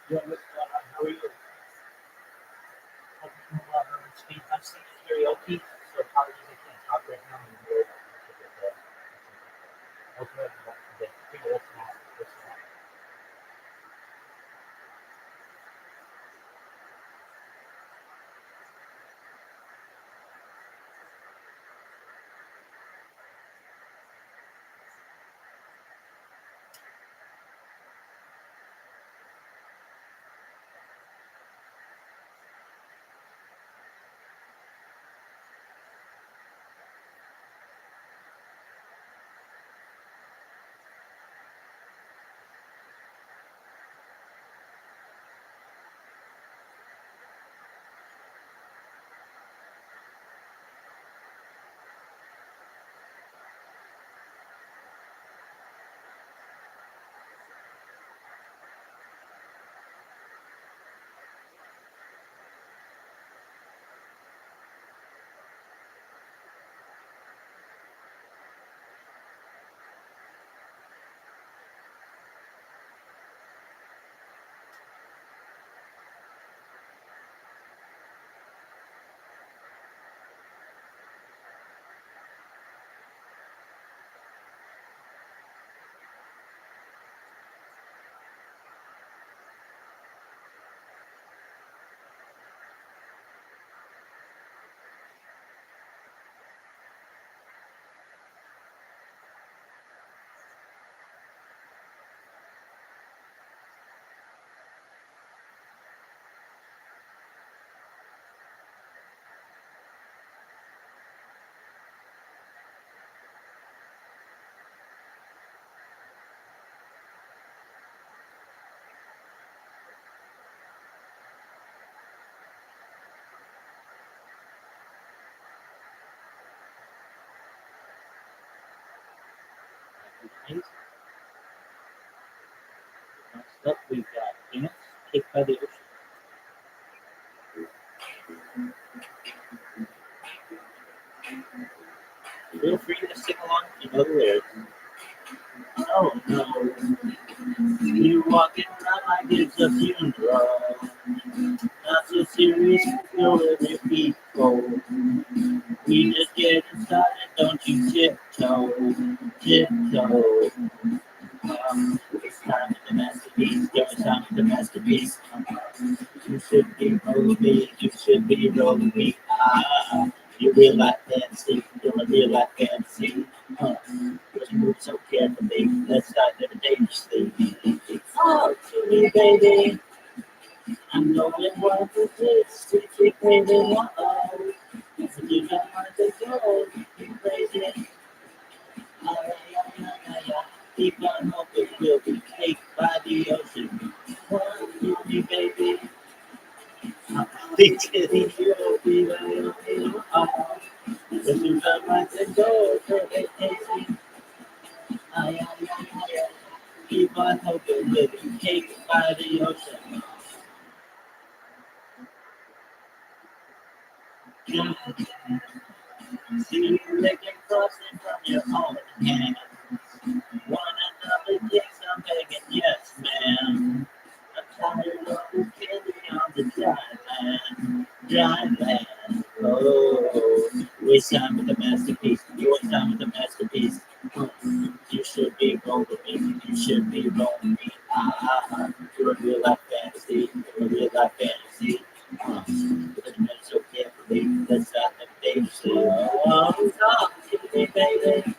Yeah, what's going on? How are you? Hope you're doing well, Herman Speed. I'm singing karaoke, so apologies I can't talk right now. I'm very okay. That's not. Next up, we've got Guinness, Cake by the Ocean. Feel free to sing along if you know the lyrics. Oh no, you walking around like it's a funeral. Not so serious, feel every feet cold. We just getting started, don't you tiptoe, tiptoe. It's time with the masterpiece, yo, it's time with the masterpiece. You should be rolling me, you should be rolling me. You real life fantasy, you're a real life fantasy. But you move so carefully, let's start living dangerously. Oh, to me, baby, I'm knowing what this is, sweet baby, uh-oh. You don't want to go, you crazy. Keep on hoping we'll be cake by the ocean. One, you, baby. Think you'll be right on. This is the right to go for vacation. Keep on hoping we'll be cake by the ocean. See you licking frosting from your own hand. One another kicks, I'm begging, yes, ma'am. I'm tired of the candy on the dry land. Oh, waste time with the masterpiece. You waste time with the masterpiece. You should be rolling me. You should be rolling me. You're a real life fantasy. You're a real life fantasy. Listen so carefully. Let's not have dangerously. Oh, talk to me, baby.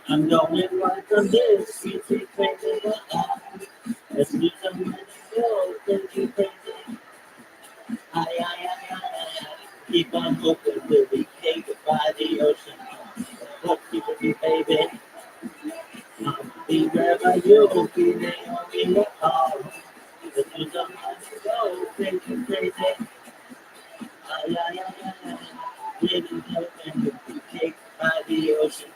I'm going right from this. Sweet, sweet, crazy. Let's do some money. Go, crazy, crazy. Keep on hoping we'll be cake by the ocean. Hope you will be, baby. Be wherever you'll be, Naomi, let's do some money. Go, crazy, crazy. Living hoping we'll be cake by the ocean.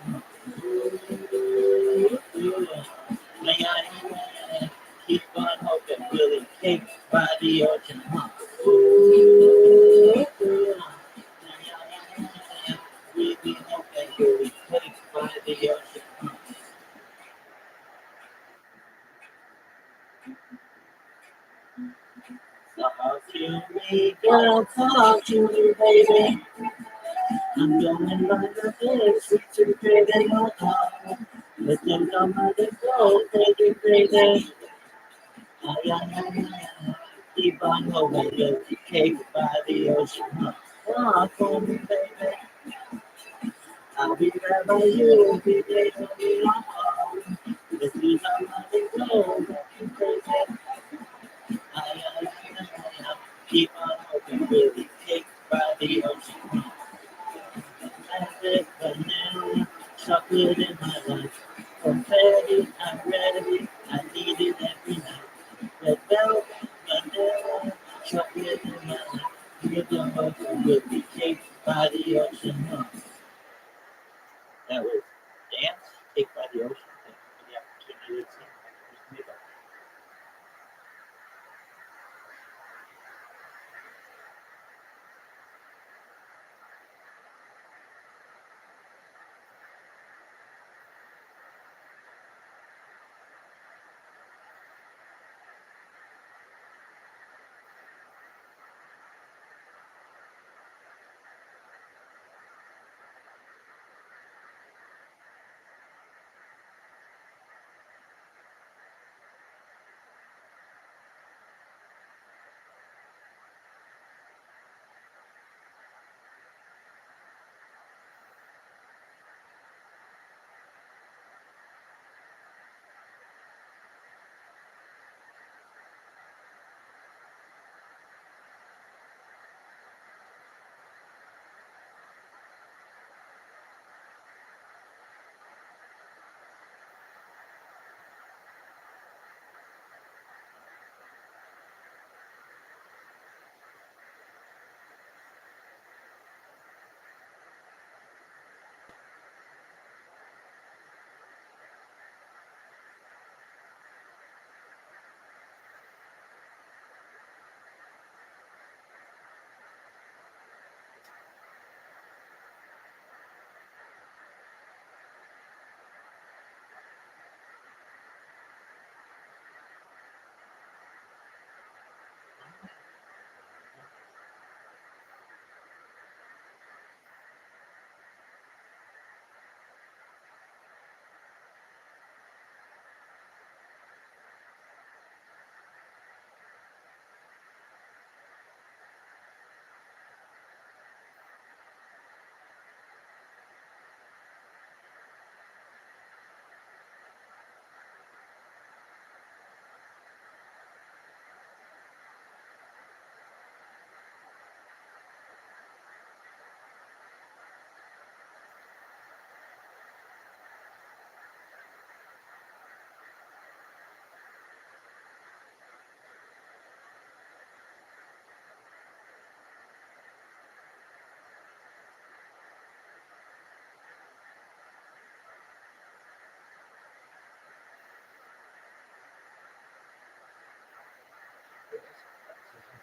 Keep on hoping we'll be cake by the ocean. We be hoping we'll be cake by the ocean. Talk to me, girl, talk to me, baby. I'm going by the face, it's a crazy heart. But then come out the go, crazy, crazy. Ay, ay, ay, ay. Keep on going, you'll be caked by the ocean. Walk on me, baby. I'll be there by you, be there to be alone. This is how I go, walking crazy. Ay, ay, ay, ay, ay. Keep on hoping we'll be caked by the ocean. Magic, vanilla, chocolate in my life. Confetti, I'm ready, I need it every night. Red velvet, vanilla, chocolate in my life. You're the most will be caked by the ocean. That was Dance, Caked by the Ocean. Thank you for the opportunity to sing. Thank you, Mr. Maybach.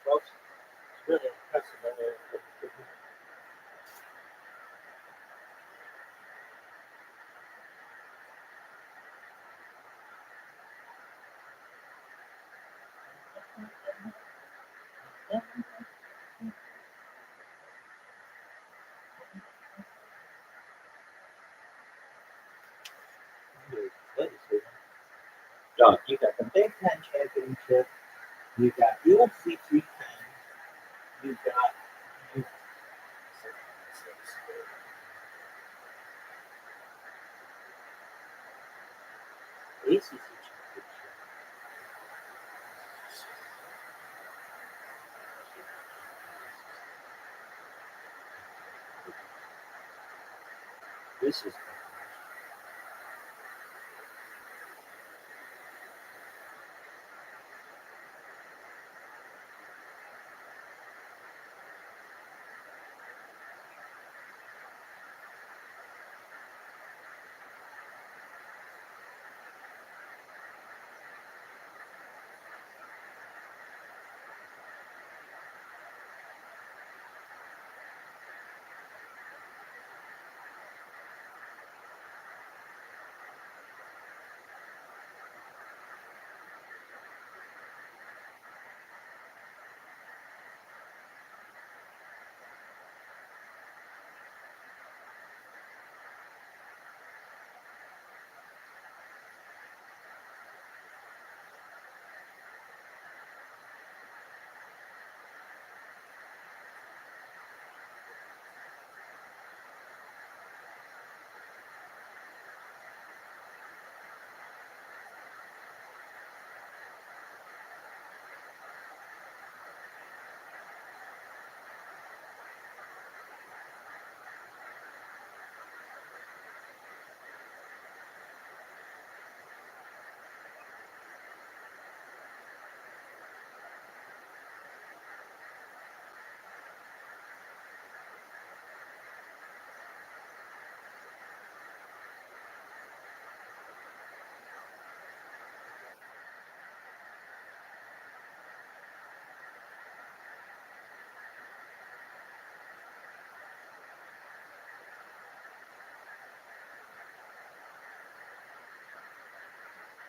Folks, it's really impressive. Dog, you got the Big Ten Championship, you got UFC 310, you got ACC Championship. This is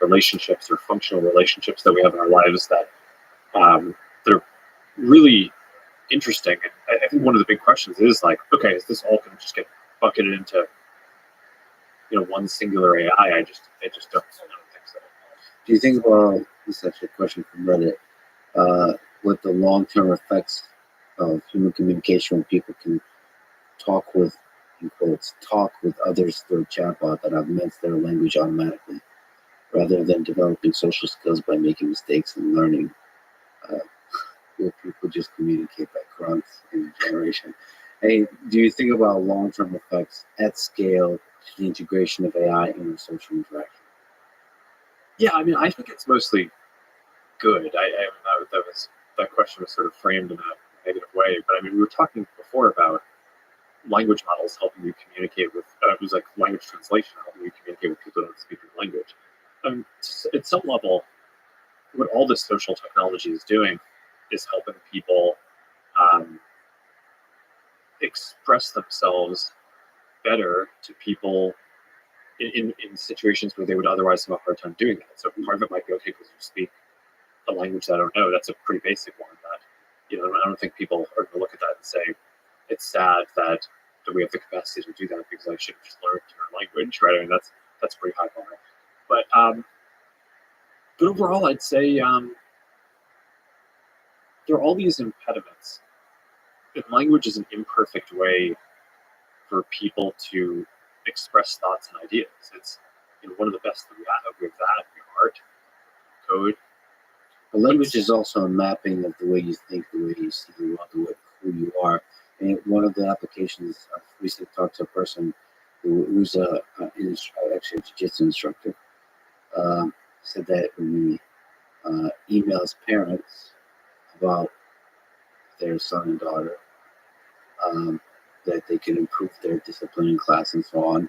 relationships or functional relationships that we have in our lives that are really interesting. And I think one of the big questions is like, okay, is this all going to just get bucketed into one singular AI? I just don't think so. Do you think about this is actually a question from Reddit? What the long-term effects of human communication when people can talk with, in quotes, talk with others through a chatbot that augments their language automatically, rather than developing social skills by making mistakes and learning? Will people just communicate by grunts in a generation? Hey, do you think about long-term effects at scale to the integration of AI in our social interaction? Yeah, I mean, I think it's mostly good. That question was sort of framed in a negative way, but I mean, we were talking before about language models helping you communicate with. It was like language translation helping you communicate with people who don't speak your language. At some level, what all this social technology is doing is helping people express themselves better to people in situations where they would otherwise have a hard time doing that. So part of it might be okay because you speak a language that I don't know. That's a pretty basic one that I don't think people are going to look at that and say it's sad that we have the capacity to do that because I should have just learned your language, right? I mean that's pretty high bar. But overall, I'd say there are all these impediments. And language is an imperfect way for people to express thoughts and ideas. It's one of the best that we have. We have that, art, code. The language is also a mapping of the way you think, the way you see the world, the way who you are. And one of the applications, I've recently talked to a person who's actually a jiu-jitsu instructor, said that when he emails parents about their son and daughter, that they can improve their discipline in class and so on,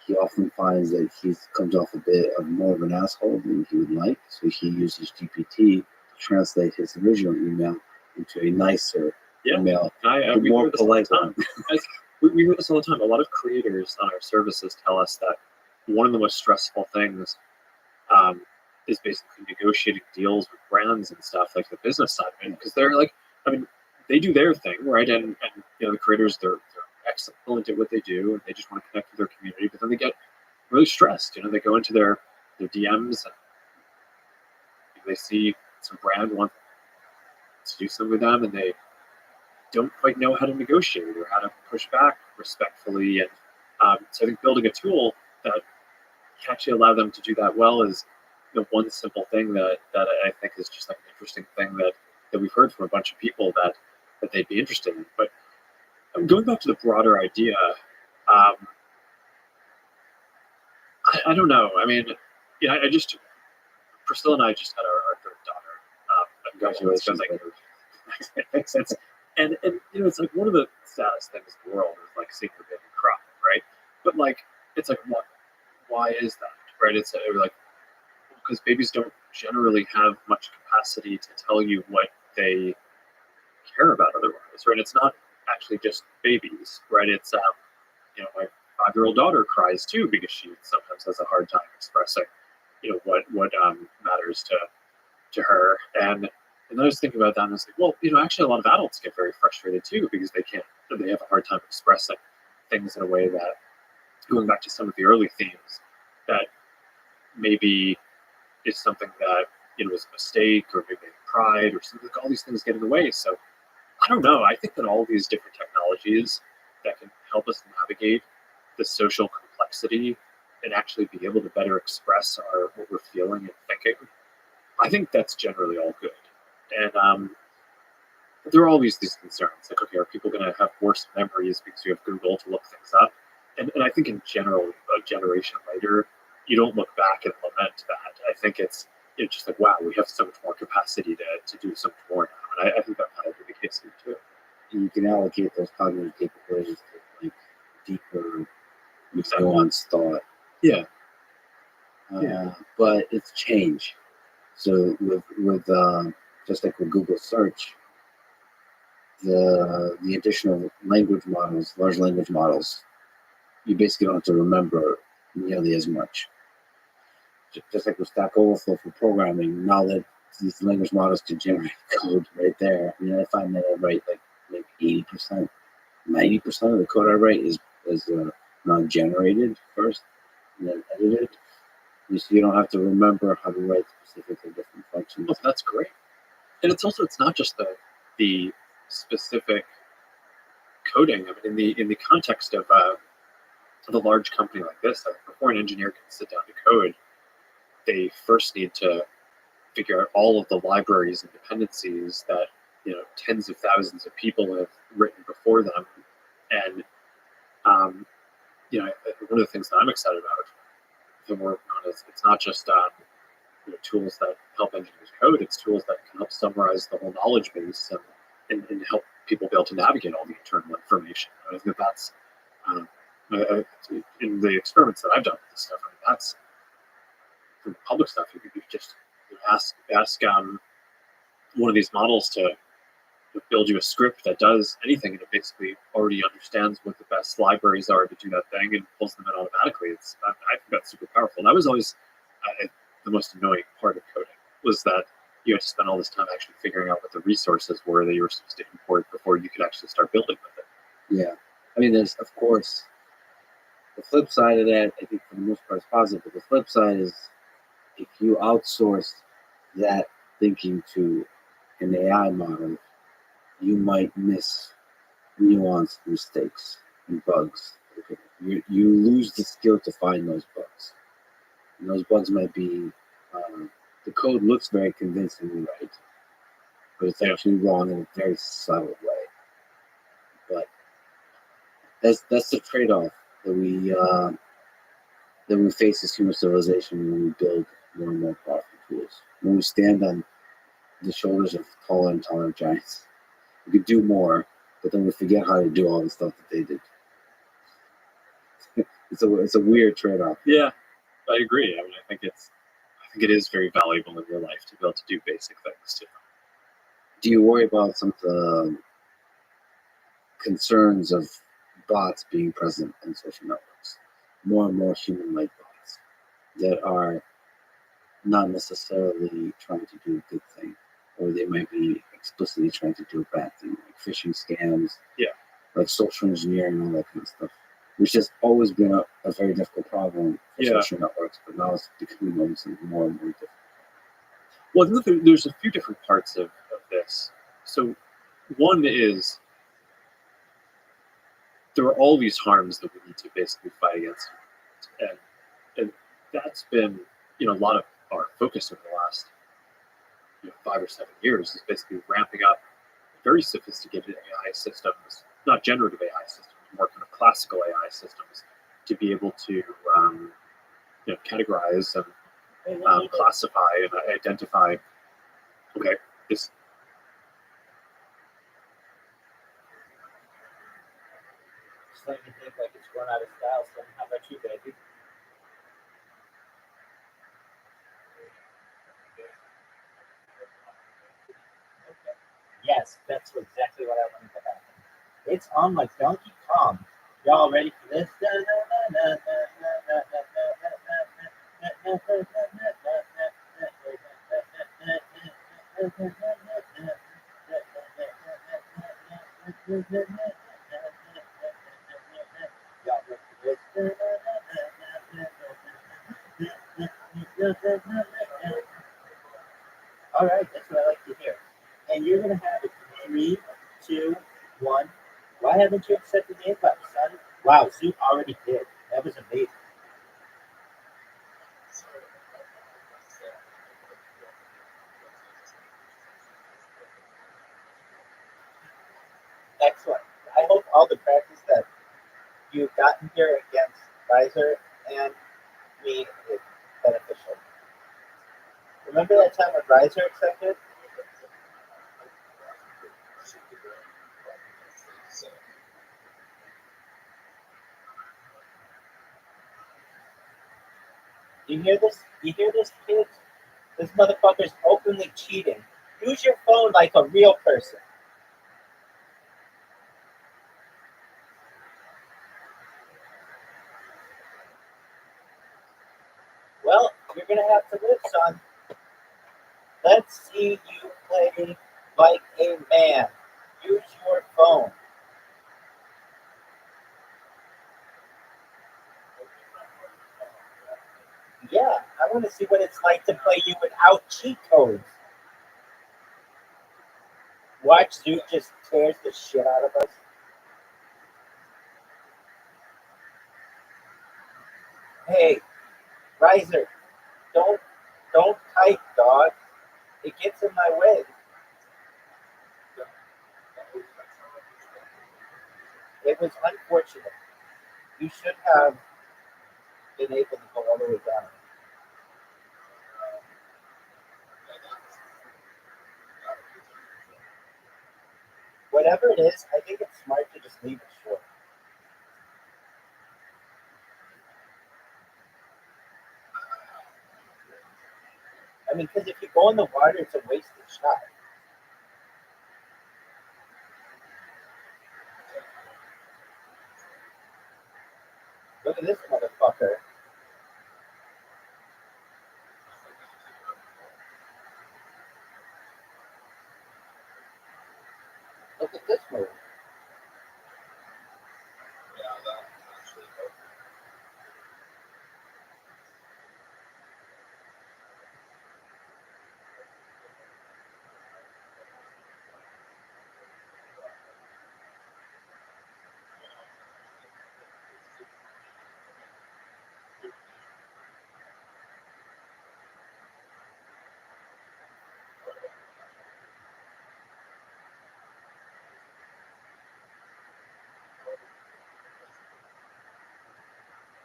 he often finds that he comes off a bit of more of an asshole than he would like. So he uses GPT to translate his original email into a nicer email, more polite one. We hear this all the time. A lot of creators on our services tell us that one of the most stressful things is basically negotiating deals with brands and stuff, like the business side of it, because they're like, I mean, they do their thing, right? And the creators, they're excellent at what they do, and they just want to connect with their community. But then they get really stressed. They go into their DMs and they see some brand wants to do something with them, and they don't quite know how to negotiate or how to push back respectfully. And so I think building a tool that can actually allow them to do that well is one simple thing that I think is just like an interesting thing that we've heard from a bunch of people that they'd be interested in. But going back to the broader idea, I don't know. I mean, Priscilla and I just had our third daughter. Congratulations. It makes sense. And it's like one of the saddest things in the world is like seeing your baby cry, right? But like, it's like, what? Why is that, right? It's like, because babies don't generally have much capacity to tell you what they care about otherwise, right? It's not actually just babies, right? It's my 5-year-old daughter cries too because she sometimes has a hard time expressing what matters to her. And then I was thinking about that, and I was like, well, actually a lot of adults get very frustrated too because they have a hard time expressing things in a way that, going back to some of the early themes, that maybe is something that was a mistake, or maybe pride, or something. Like all these things get in the way. So I don't know. I think that all these different technologies that can help us navigate the social complexity and actually be able to better express what we're feeling and thinking, I think that's generally all good. And there are always these concerns, like, okay, are people going to have worse memories because you have Google to look things up? And I think in general, a generation later, you don't look back and lament that. I think it's just like, wow, we have so much more capacity to do so much more now. And I think that'll be the case here too. And you can allocate those cognitive capabilities to like deeper, nuanced thought. Yeah. But it's change. So with just like with Google search, the additional language models, large language models, you basically don't have to remember nearly as much. just like with Stack Overflow for programming, now that these language models can generate code right there. I mean, I find that I write like 80%, 90% of the code I write is not generated first and then edited. So you don't have to remember how to write specific or different functions. Well, that's great. And it's not just the specific coding. I mean, in the context of a large company like this, before an engineer can sit down to code, they first need to figure out all of the libraries and dependencies that tens of thousands of people have written before them. And one of the things that I'm excited about the work on is it's not just tools that help engineers code; it's tools that can help summarize the whole knowledge base and help people be able to navigate all the internal information. I think that's in the experiments that I've done with this stuff. I mean, that's from public stuff. You could just ask one of these models to build you a script that does anything, and it basically already understands what the best libraries are to do that thing and pulls them in automatically. I think that's super powerful. And that was always the most annoying part of coding, was that you had to spend all this time actually figuring out what the resources were that you were supposed to import before you could actually start building with it. Yeah. I mean, there's, of course, the flip side of that, I think for the most part is positive, but the flip side is if you outsource that thinking to an AI model, you might miss nuanced mistakes and bugs. You lose the skill to find those bugs. And those bugs might be, the code looks very convincingly right, but it's actually wrong in a very subtle way. But that's the trade-off that we face as human civilization when we build more and more powerful tools. When we stand on the shoulders of taller and taller giants, we could do more, but then we forget how to do all the stuff that they did. It's a weird trade-off. Yeah, I agree. I mean, I think it is very valuable in your life to be able to do basic things too. Do you worry about some of the concerns of bots being present in social networks? More and more human-like bots that are not necessarily trying to do a good thing, or they might be explicitly trying to do a bad thing, like phishing scams, like social engineering, all that kind of stuff, which has always been a very difficult problem for social networks, but now it's becoming almost more and more difficult. Well, there's a few different parts of this. So one is there are all these harms that we need to basically fight against, and that's been a lot of our focus over the last 5 or 7 years is basically ramping up very sophisticated AI systems, not generative AI systems, more kind of classical AI systems, to be able to categorize and classify and identify. Okay, this. Starting to think like it's run out of style. So how about you, baby? Yes, that's exactly what I wanted to happen. It's on like Donkey Kong. Y'all ready for this? Y'all ready for this? All right, that's what I like to hear. And you're gonna have it 3, 2, 1. Why haven't you accepted the invite, son? Wow, Zoom already did. That was amazing. Excellent. I hope all the practice that you've gotten here against Riser and me is beneficial. Remember that time when Riser accepted? You hear this? You hear this, kids? This motherfucker's openly cheating. Use your phone like a real person. Well, you're gonna have to live, son. Let's see you play like a man. Use your phone. Yeah, I want to see what it's like to play you without cheat codes. Watch Zoot just tears the shit out of us. Hey, Riser, don't type, dog. It gets in my way. It was unfortunate. You should have been able to go all the way down. Whatever it is, I think it's smart to just leave it short. I mean, because if you go in the water, it's a wasted shot. Look at this motherfucker. Look at this move.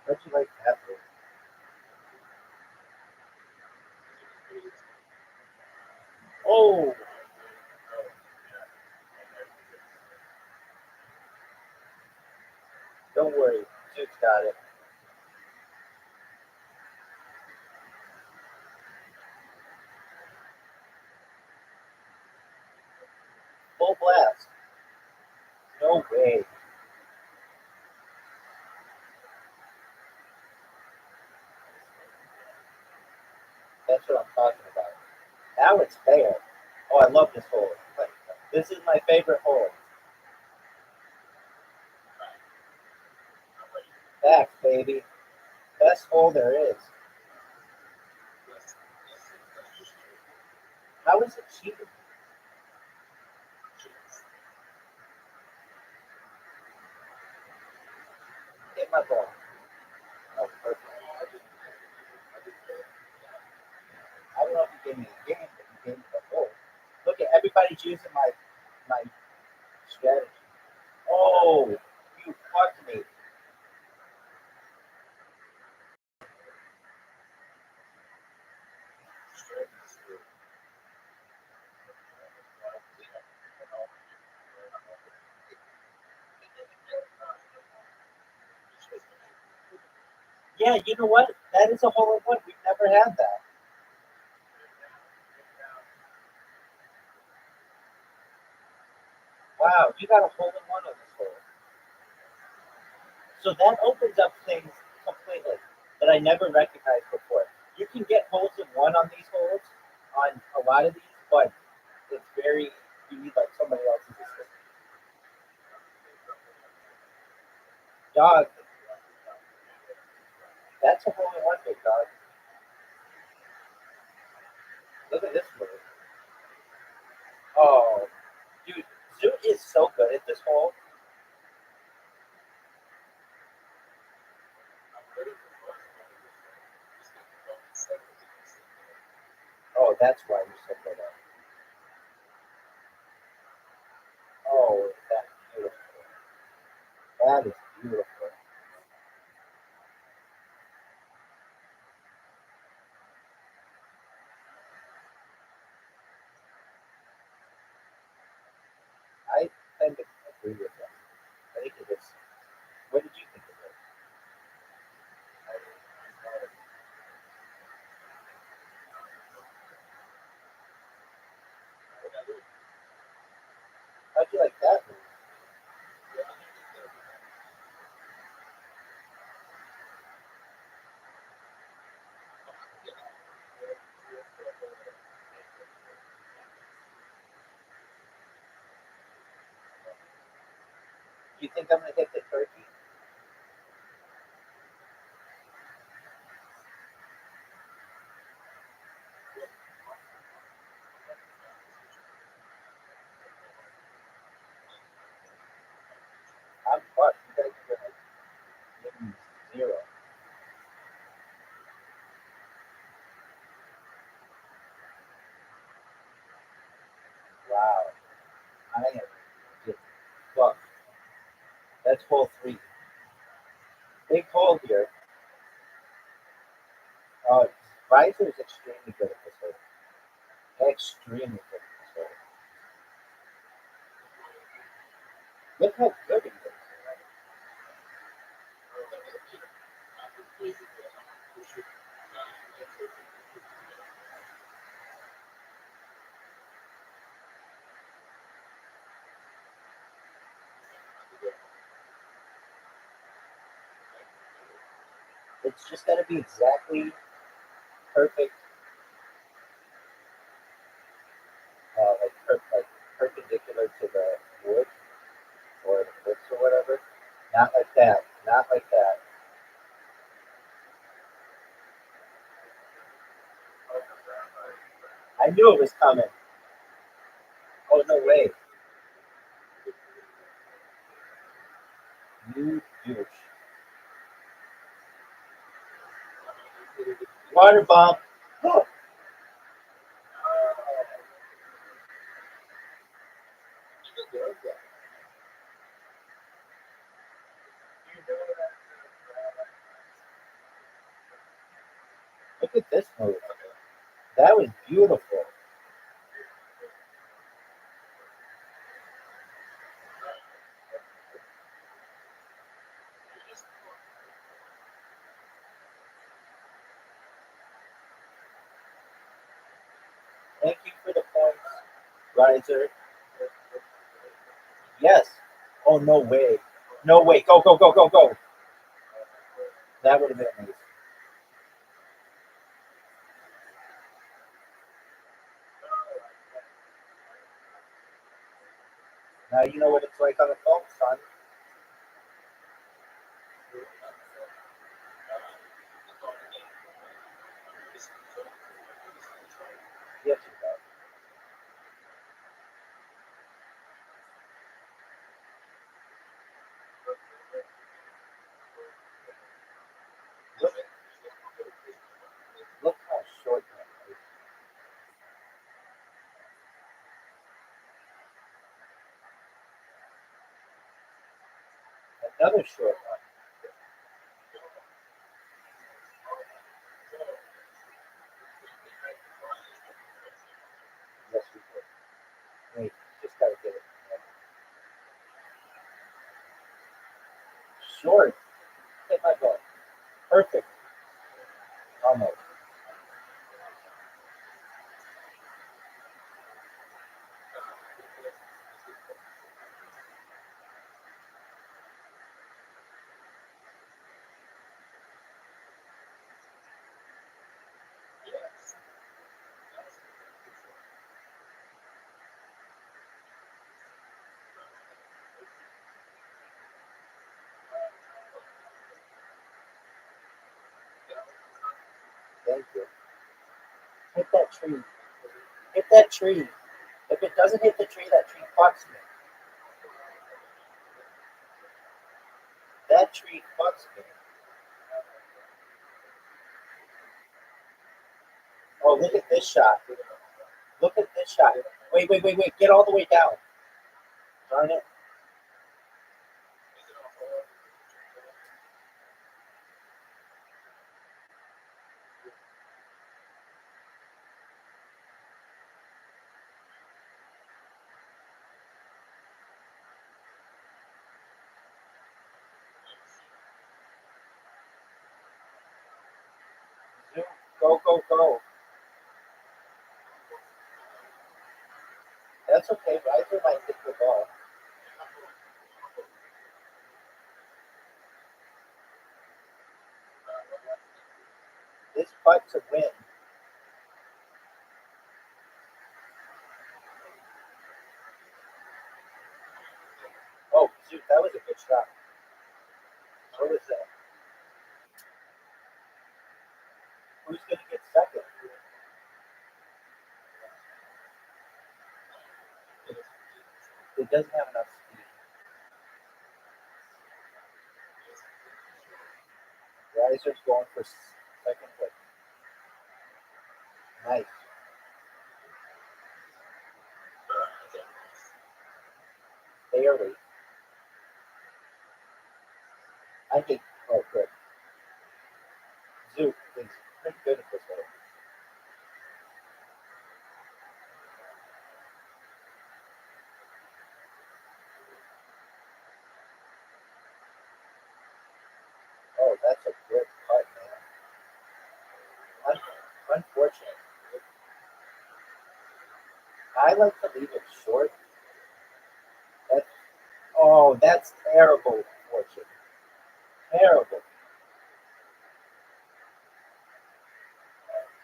How'd you like that move? Oh, don't worry. Dude's got it. Full blast. No way. That's what I'm talking about. Now it's fair. Oh, I love this hole. This is my favorite hole. Back, baby. Best hole there is. How is it cheating? Hit my ball. Oh, perfect. I don't know if you gave me a game, but you gave me the hole. Look at everybody's using my strategy. Oh, you fucked me. Yeah, you know what? That is a hole in one. We've never had that. Wow, you got a hole in one on this hole. So that opens up things completely that I never recognized before. You can get holes in one on these holes, on a lot of these, but it's very, you need like somebody else's assistance. Dog, that's a hole in one, big dog. Look at this move. Oh, dude, Zoot is so good at this hole. Oh, that's why you're so good at it. Oh, that's beautiful. That is beautiful. I tend to agree with that. I think it is. What did you think of it? How'd you like that move? You think I'm gonna hit the turkey? I'm fucked. You guys are gonna give me 0. Wow. I am just fucked. That's hole 3. Big hole here. Riser is extremely good at this hole. Extremely good at this hole. Look how good he is. It's just got to be exactly perfect, like perpendicular to the wood or the bricks or whatever. Not like that. Not like that. I knew it was coming. Oh, no way. You douche. Water bomb. Oh. Look at this move. That was beautiful. Thank you for the points, Riser. Yes. Oh, no way. No way. Go, go, go, go, go. That would have been amazing. Now you know what it's like on the phone, son. Yes, you know. Look, look how short that is. Another short one. Yes, we did. Wait, just gotta get it. Short. Hit my ball. Perfect. Almost. Thank you. Hit that tree. Hit that tree. If it doesn't hit the tree, that tree fucks me. That tree fucks me. Oh, look at this shot. Look at this shot. Wait, wait, wait, wait. Get all the way down. Darn it. Zoom. Go, go, go. That's okay. Riser might hit the ball. This putt's a win. Oh, shoot. That was a good shot. What was that? Who's going to get second? It doesn't have enough speed. Riser's going for second place. Nice. Barely. I think, oh, good. Zook is pretty good at this one. Oh, that's a good putt, man. Unfortunate. I like to leave it short. That's terrible, fortune. Terrible.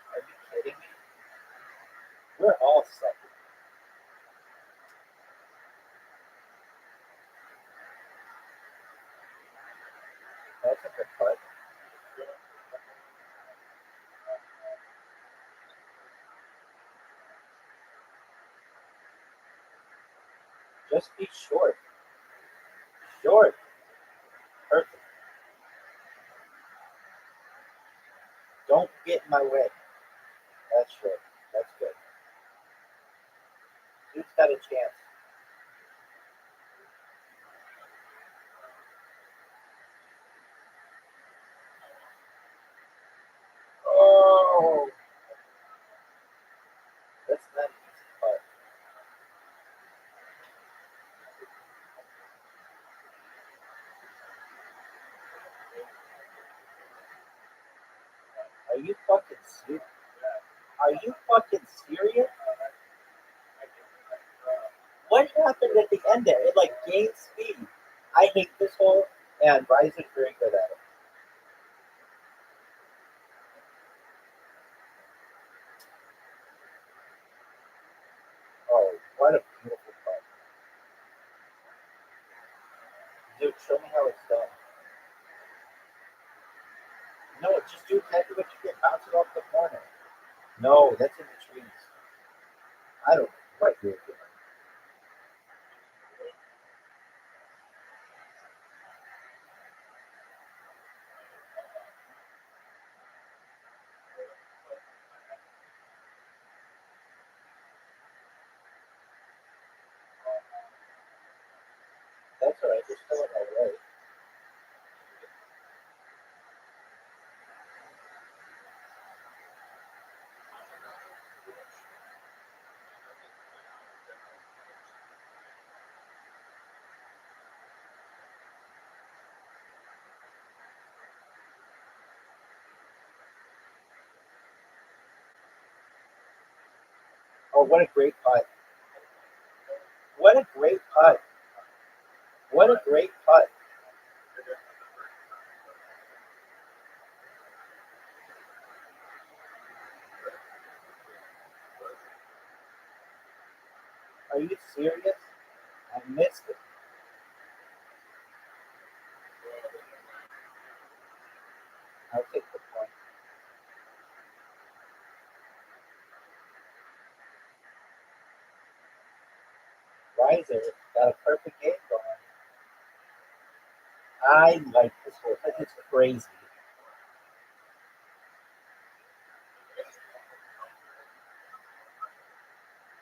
Are you kidding me? We're all suckers. That's a good putt. Just be short. Short. Perfect. Don't get in my way. That's short. That's good. Dude's got a chance. Oh, that's not an easy putt. Are you fucking serious? Are you fucking serious? What happened at the end there? It like gained speed. I hate this hole, and Riser's very good at it. Oh, what a beautiful putt. Dude, show me how it's done. No, just do exactly what you did. Bounce it off the corner. No, that's in the trees. I don't know what you're doing. That's all right. You're still in my way. Oh, what a great putt. What a great putt. What a great putt. Are you serious? I missed it. I'll take the point. Riser got a perfect game going. I like this whole thing. It's crazy.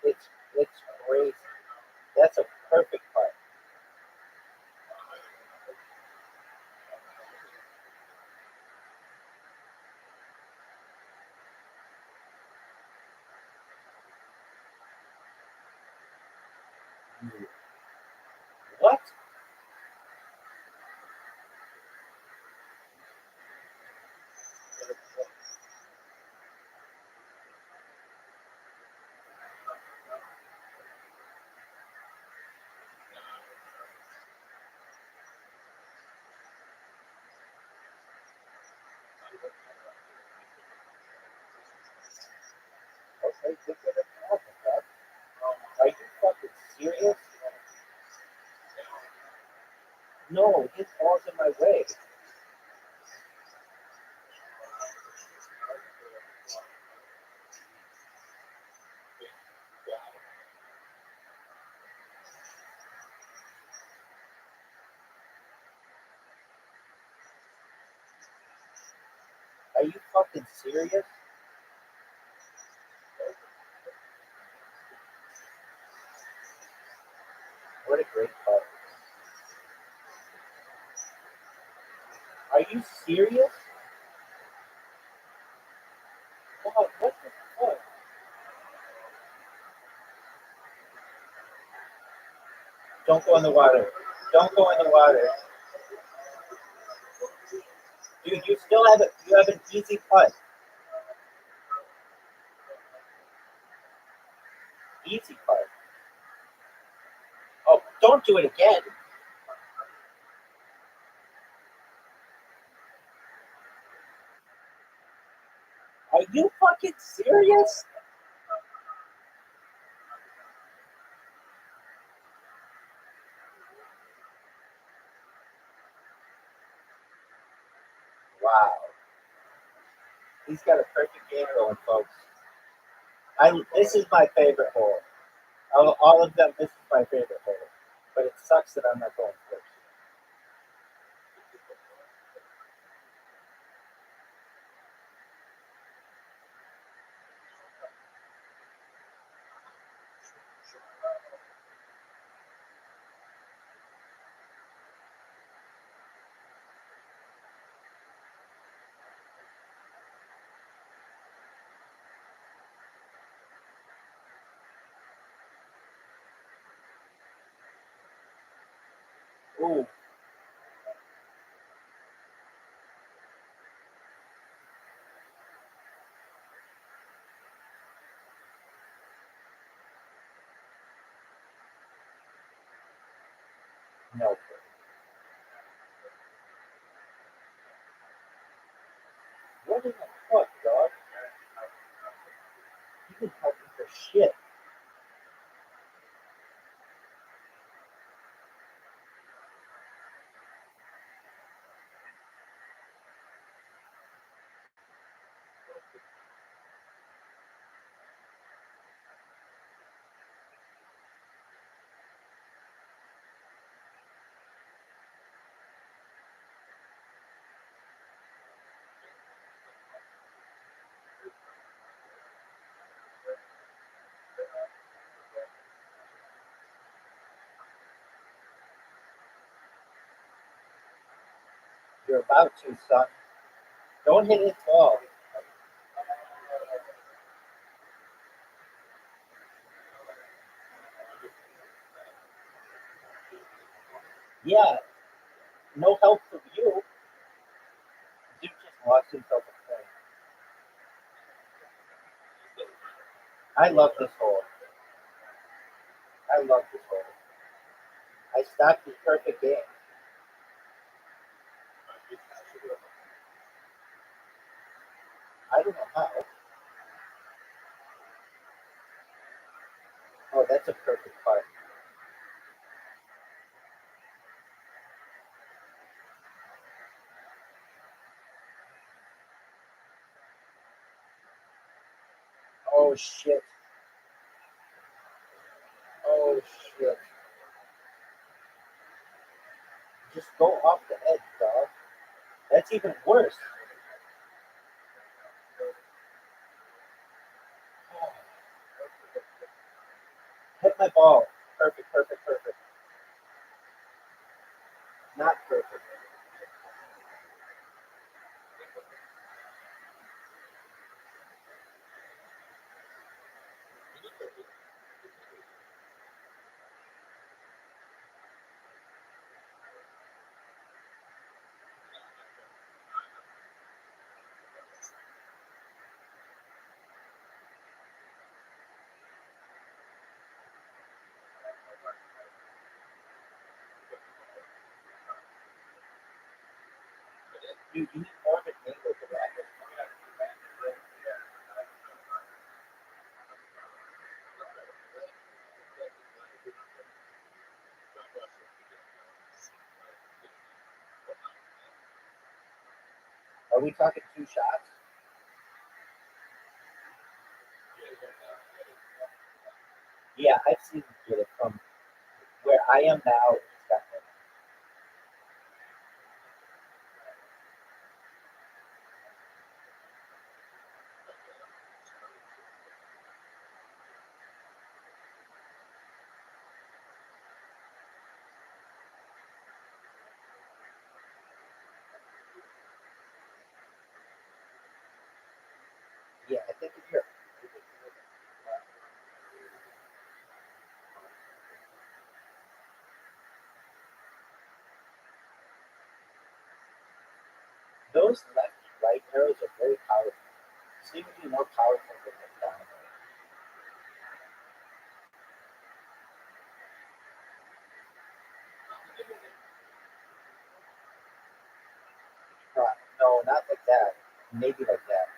It's crazy. That's a perfect putt. What? Okay, good for the putt. Are you fucking serious? No, his ball's in my way. Are you fucking serious? What a great putt. Are you serious? God, what the fuck? Don't go in the water. Don't go in the water. Dude, you still have it. You have an easy putt. Easy putt. Oh, don't do it again. Are you fucking serious? Wow. He's got a perfect game going, folks. This is my favorite hole. All of them, this is my favorite hole. But it sucks that I'm not going first. Ooh. No. What in the fuck, dog? You been helping for shit. You're about to, son. Don't hit his ball. Yeah, no help from you. Dude just lost himself a point. I love this hole. I love this hole. I stopped his perfect game. I don't know how. Oh, that's a perfect putt. Oh shit. Oh shit. Just go off the edge, dog. That's even worse. Oh, hit my ball. Perfect, perfect, perfect. Not perfect. Dude, you need more of an angle to that. Are we talking 2 shots? Yeah, I've seen it from where I am now. It's got yeah, I think if you're those left and right arrows are very powerful. Seem to be more powerful than the down arrow. No, not like that. Maybe like that.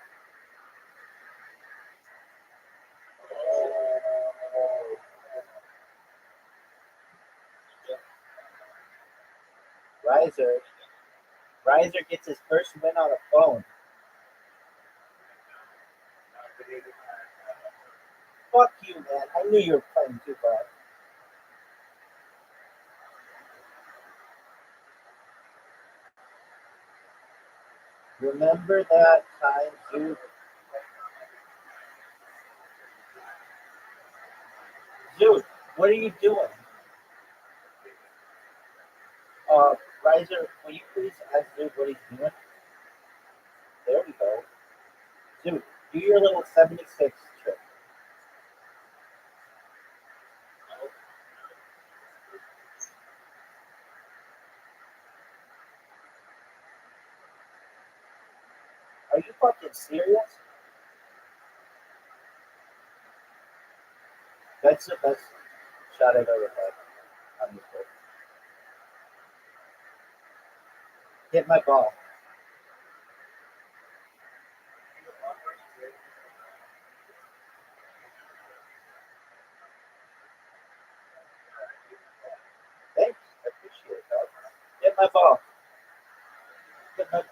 Riser. Riser gets his first win on a phone. Fuck you, man. I knew you were playing too bad. Remember that time, dude? Dude, what are you doing? Riser, will you please ask Dude what he's doing? There we go. Dude, do your little 76 trick. Are you fucking serious? That's the best shot I've ever had on this boat. Hit my ball. Thanks. I appreciate it, dog. Hit my ball. Hit my ball.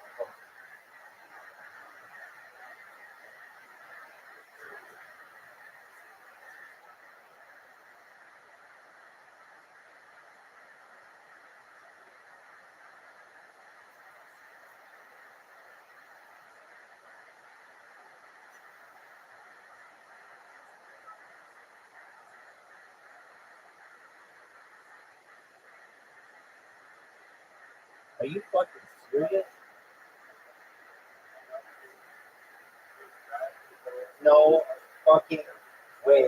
Are you fucking serious? No fucking way.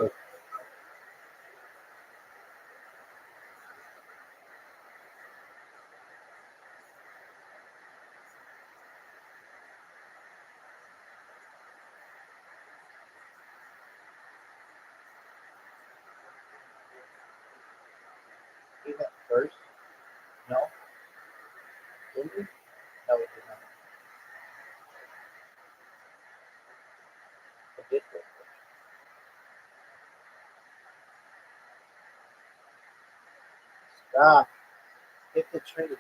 He went first? No? Didn't he? No, he did not. He did go first. Stop. Hit the tree.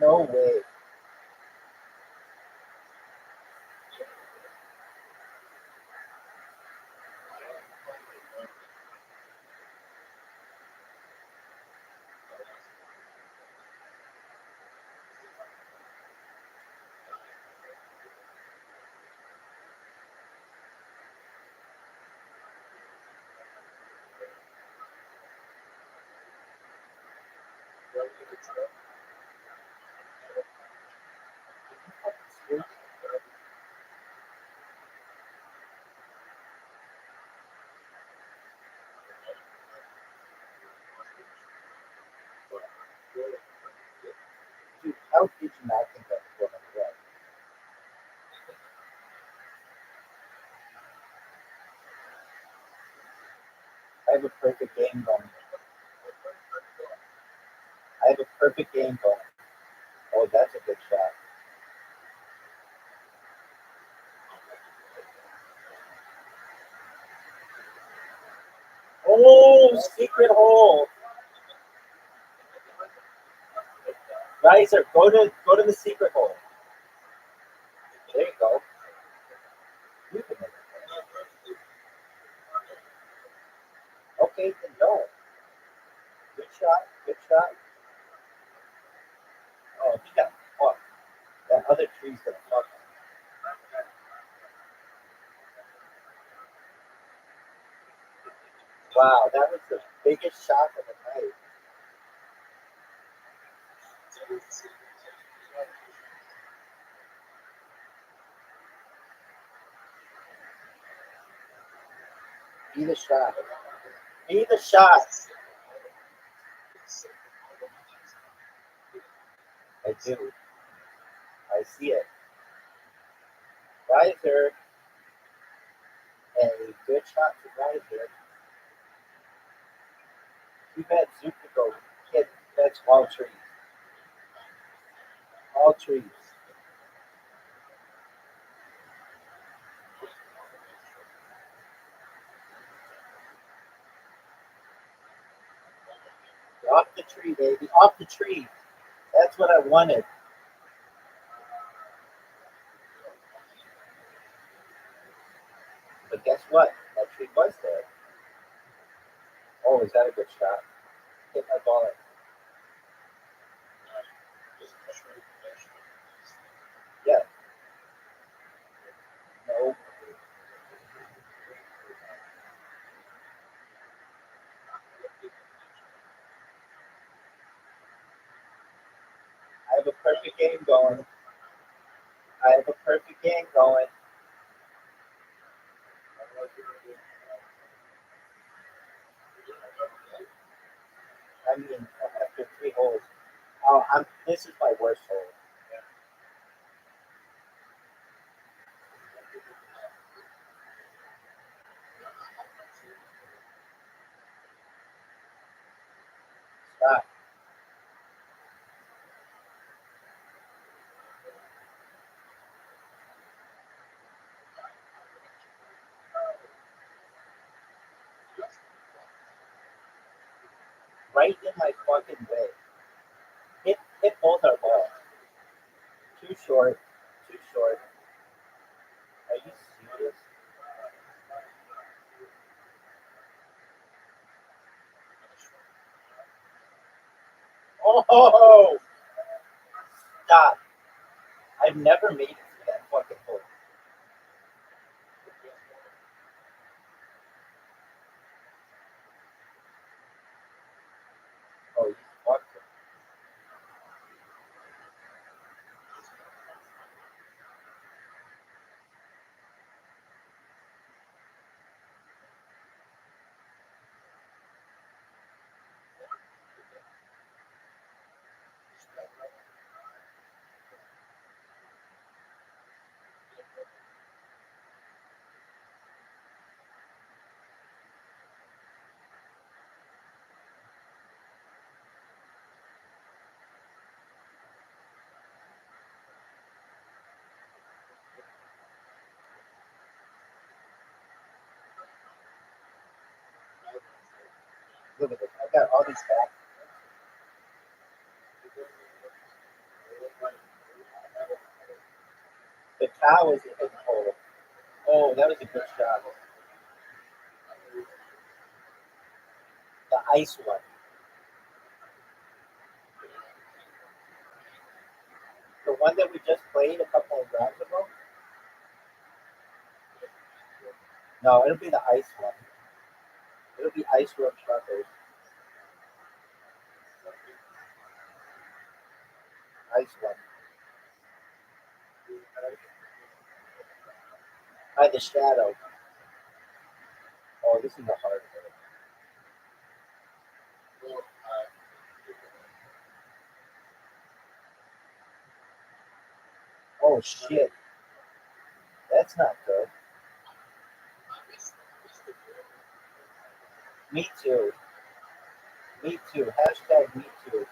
No way. Dude, how did you not think that was going to work? I have a perfect game going. I have a perfect game going. Oh, that's a good shot. secret hole. Riser, go to the secret hole. There you go. You can make it. Okay, then no. Good shot. Good shot. Oh, he got fucked. That other tree's gonna fuck him. Wow, that was the biggest shot of the night. Be the shot. Be the shot. I do. I see it. Riser. A good shot to Riser. Too bad Zuko hit. That's all trees. All trees. Off the tree, baby. Off the tree. That's what I wanted. But guess what? That tree was there. Oh, is that a good shot? Hit my ball. Yeah. No. I have a perfect game going. I have a perfect game going. I mean, after 3 holes. Oh, this is my worst hole. Stop. Right in my fucking way. Hit both our balls. Too short. Too short. Are you serious? Oh! Stop. I've never made it to that fucking hole. Oh, you fucked it. Look at this. I got all these back. The cow is a hidden hole. Oh, that was a good shot. The ice one. The one that we just played a couple of rounds ago? No, it'll be the ice one. It'll be ice road truckers. Ice one. By the shadow. Oh, this is a hard one. Oh shit. That's not good. Me too. Me too. Hashtag me too.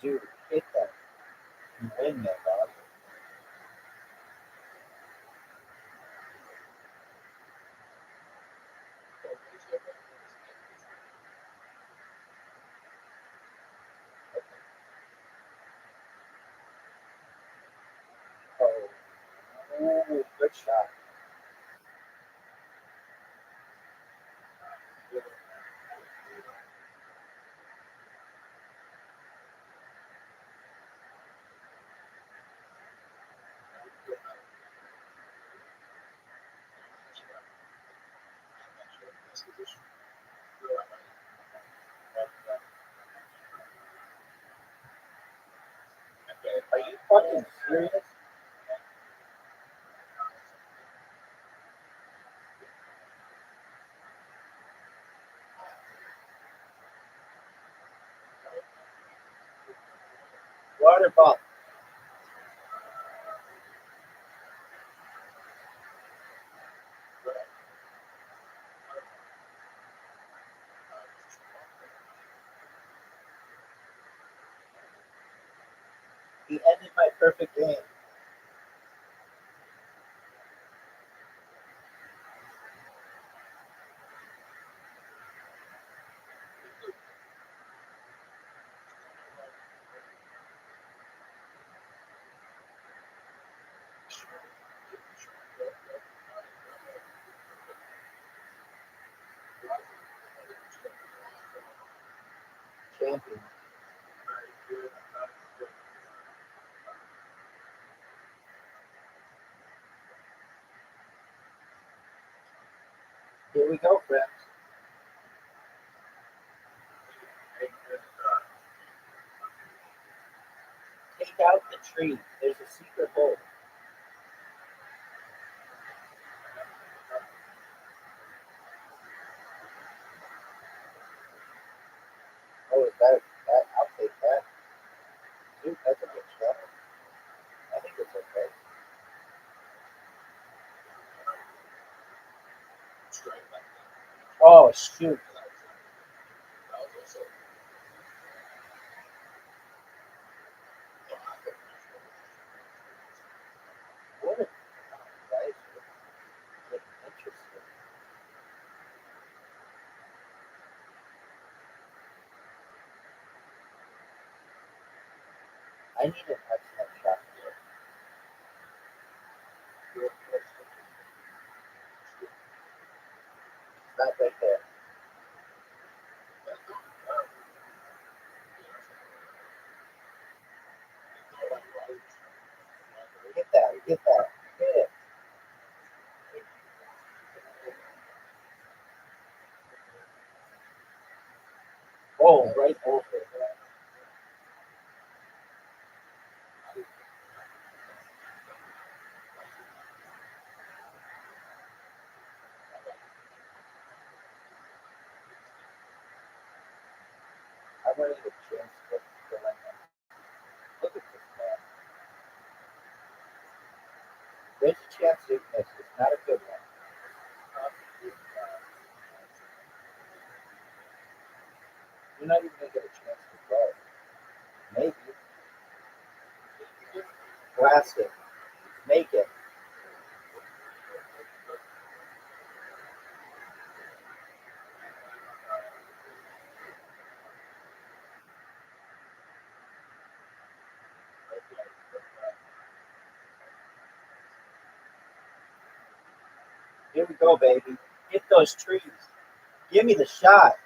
Dude, hit that. You win that, dog. a shot. Are you fucking serious? Water bottle. He ended my perfect game. Champion. Here we go, friends. Take out the tree. There's a secret hole. Oh, is that? I'll take that. Dude, that's a good shot. I think it's okay. Oh, shoot. What a guys. Interesting. I need an excellent shot here. Not right there. Get that. Get that. Get it. Oh, right over. I'm ready to chance to kill him. Look at this man. There's a chance to miss. It's not a good one. You're not even going to get a chance to play. Maybe. Blast it. Make it. Here we go, baby. Hit those trees. Give me the shot.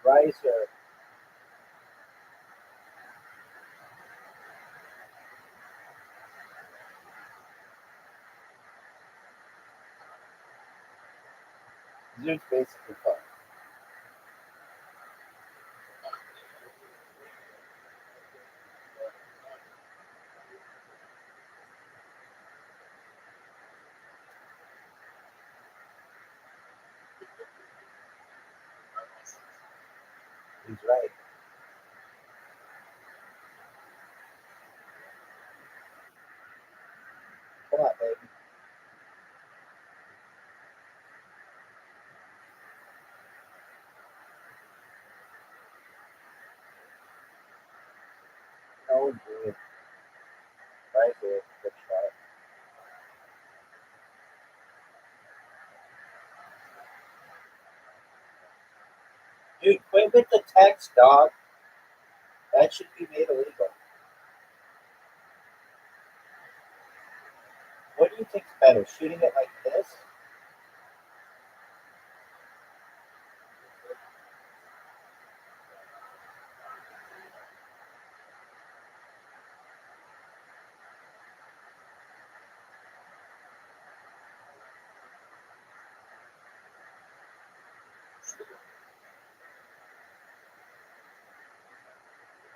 Riser. Dude's basically fucked. He's right. Come on, baby. Oh, good. Right there. Good shot. Dude, quit with the text, dog. That should be made illegal. What do you think's better, shooting it like this?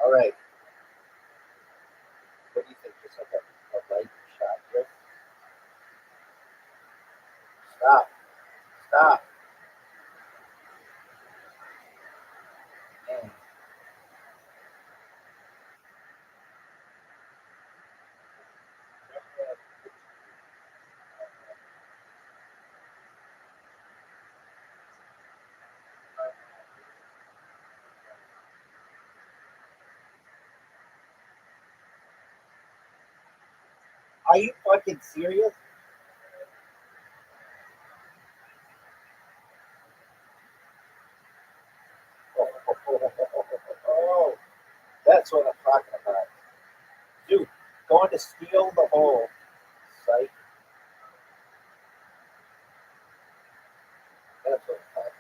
All right. What do you think? Just like a light shot here? Stop. Stop. Man. Are you fucking serious? Oh, that's what I'm talking about. Dude, going to steal the hole. Psych. That's what I'm talking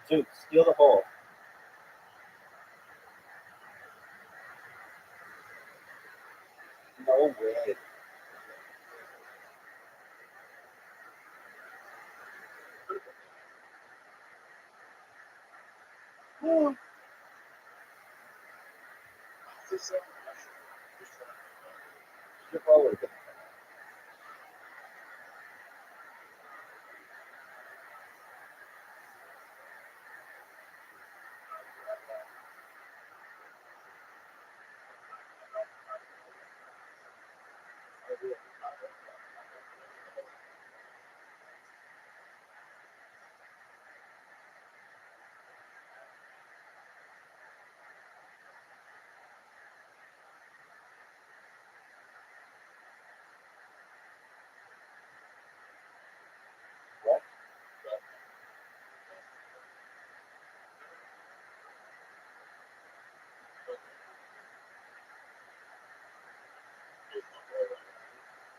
about. Dude, steal the hole. No way. Oh, you're forward. What?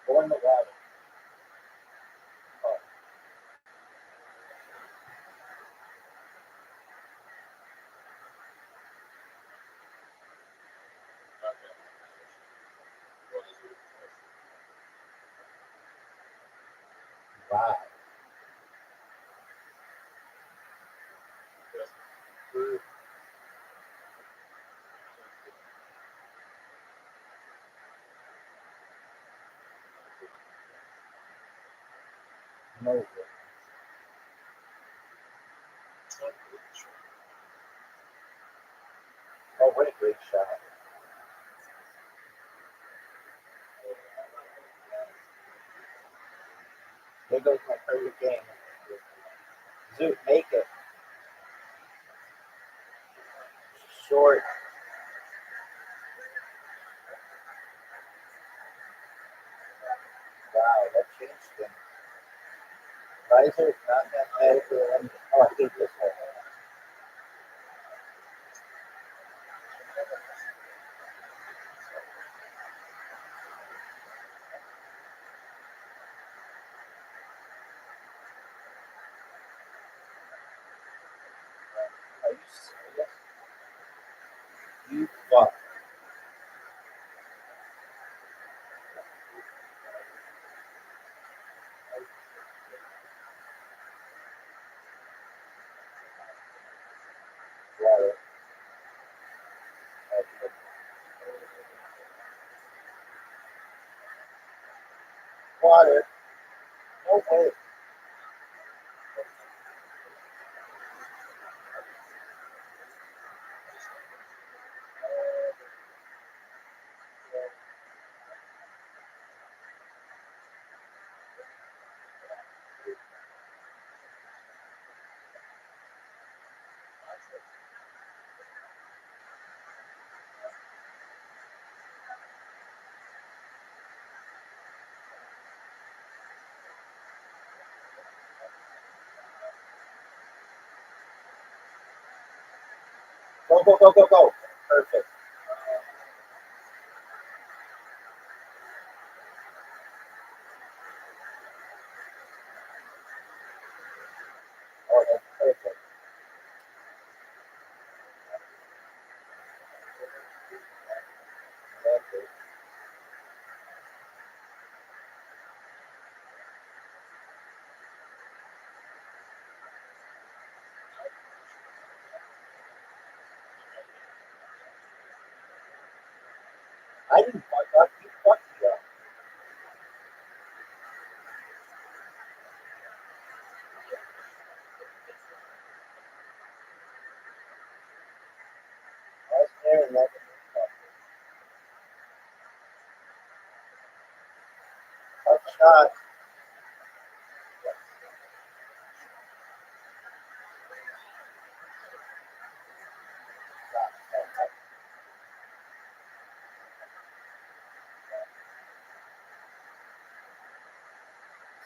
Go in the water. Oh, wow. No way. Oh, what a great shot. There goes my perfect game. Zoot, make it. Short. Wow, that changed things. Riser, not mathematically. Oh, I hate this one. Are you serious? You fuck. Water. Water. No way. Go, go, go, go, go. Perfect. Oh, that's perfect. Lovely. I didn't fuck up. You fucked me up. I was there and loving you. Tough shot.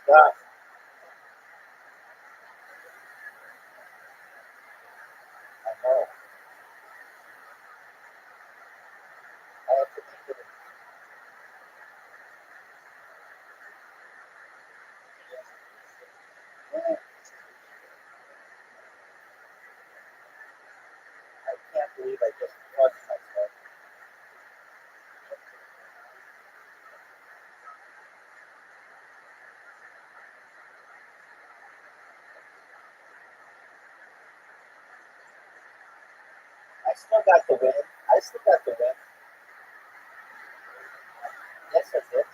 Stop. I know. I have to make it. I can't believe I just fucked myself. I still got the win. I still got the win. Yes, I did.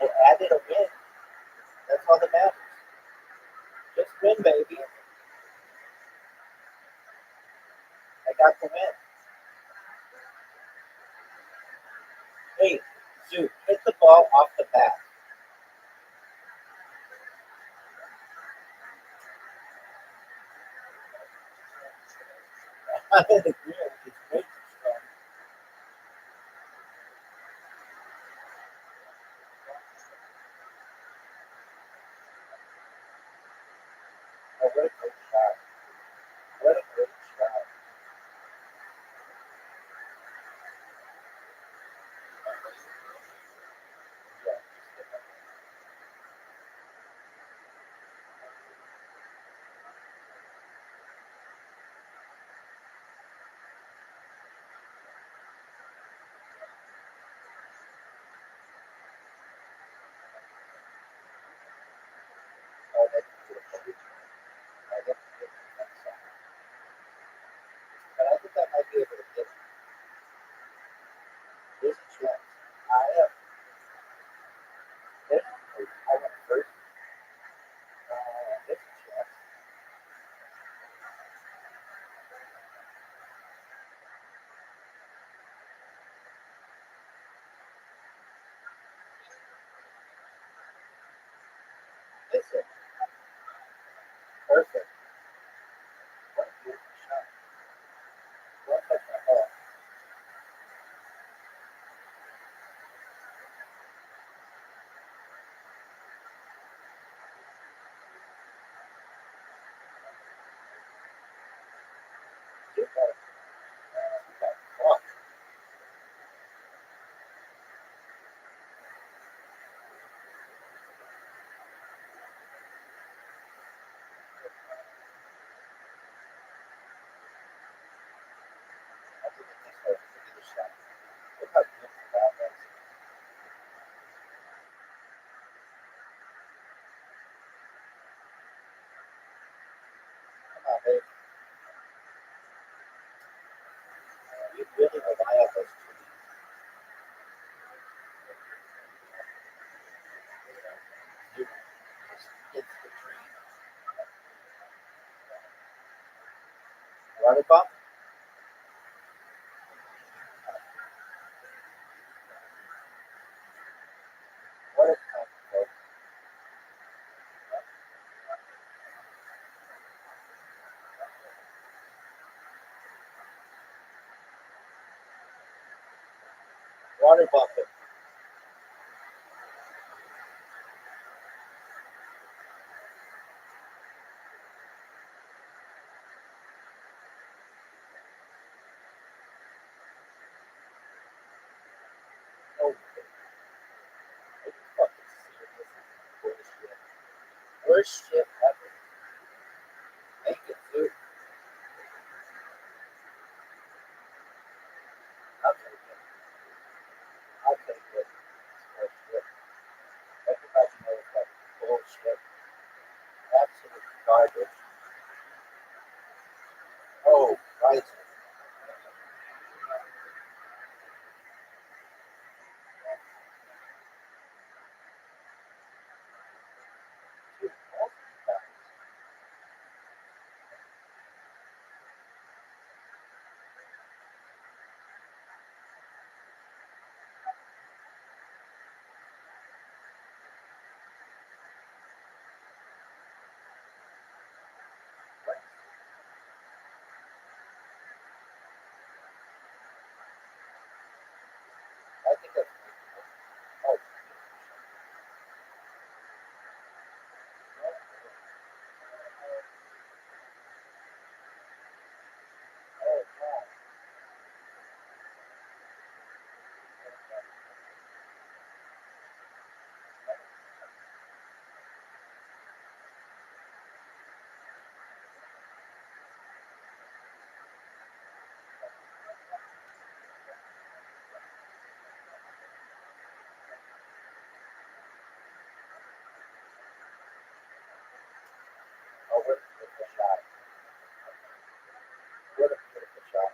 It added a win. That's all that matters. Just win, baby. I got the win. Hey, Zoo, hit the ball off the bat. I didn't agree with it. It's way too strong. Oh, what a great shot. What a great shot. Yeah. Oh, that's beautiful. I didn't get that shot. But I think I might be able to get it. There's a chance. I am. I went first. There's a chance. Listen. Perfect. What a beautiful shot. Don't touch my ball. You got fucked. I didn't think so. Look at the shot. Look how beautiful that was. Come on, babe. You really rely on those trees. You it's the tree. Water bump? What a comfort. Water bumping. Worst shit ever. Making food. I'll take it. I'll take it. Worst shit. Everybody knows that bullshit. Absolute garbage. Oh, right. I think that's oh, oh, no. Oh, what a beautiful shot. What a beautiful shot.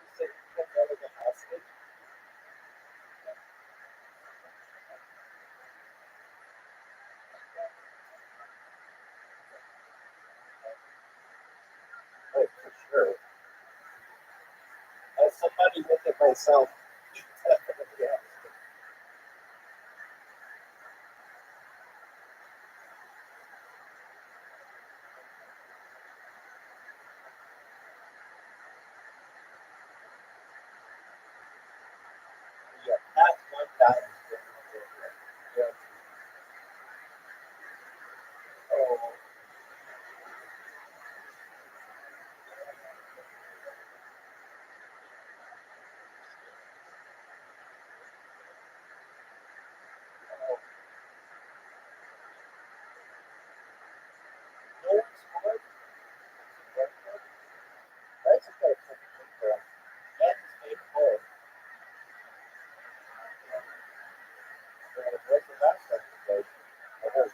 You said you can never get hostage? Oh, for sure. As somebody look at myself, definitely yes. Yeah, that's one guy who's yeah. Oh, oh, no one's scored? That's a good for him. And he's made four. What's the last one he played? I heard.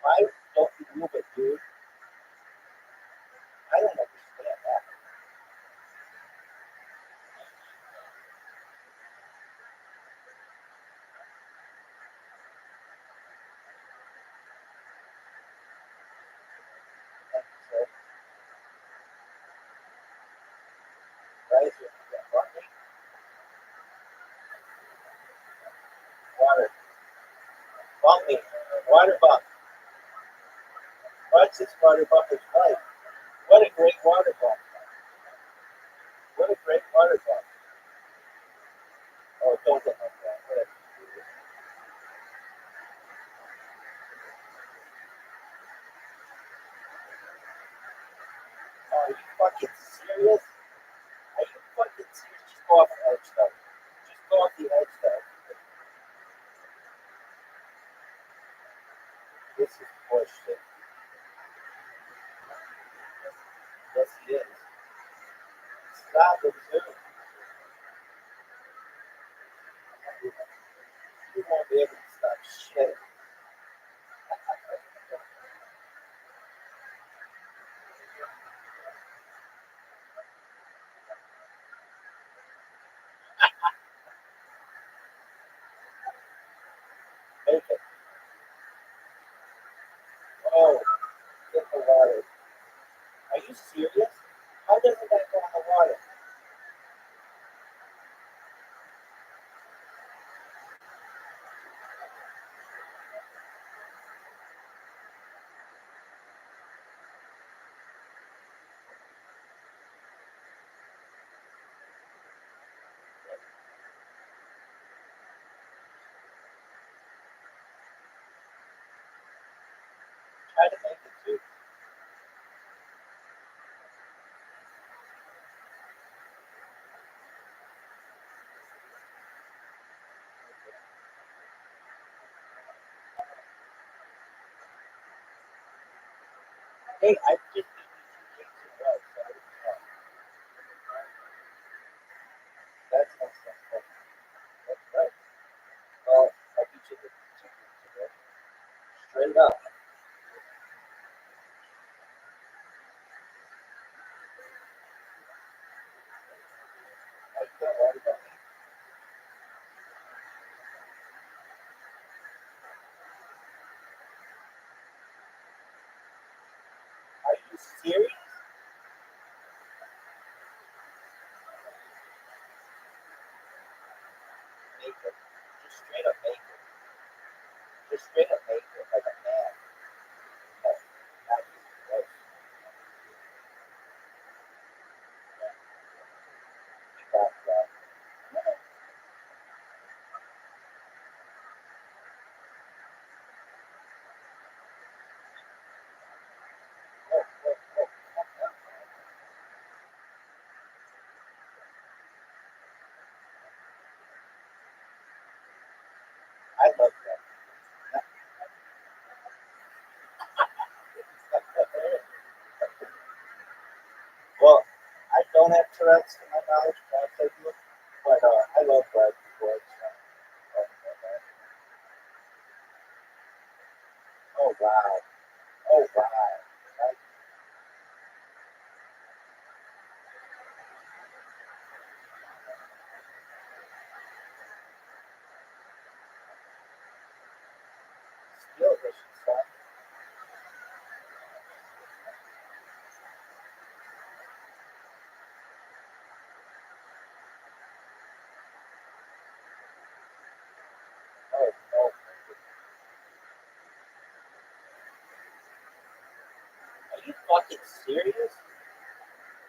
Why don't you move it, dude? I don't understand that. So, guys, you want me? Water. Want me? Water bump. Watch this water bump is life. What a great water bump. What a great water bump. Oh, don't get like that. What a, are you fucking serious? Are you fucking serious? Just go off the edge, though. Just go off the edge, though. won't be able to stop shit. Make it. Oh, get the water. Are you serious? How doesn't that go in the water? Try to make it too. Hey, I just did two things in a row, so that's right. That's right. Well, I beat you to two things in a row. Straight up. I can't worry about it. Are you serious? Make it. Just straight up make it. Just straight up make it like a man. No, not even close. Got that. Oh, oh, oh. I love that. Well, I don't have Tourette's to my knowledge, perhaps I do, but I love Brad before. Oh, wow. Oh, wow. Right? Still vicious, son. Oh, no. Are you fucking serious?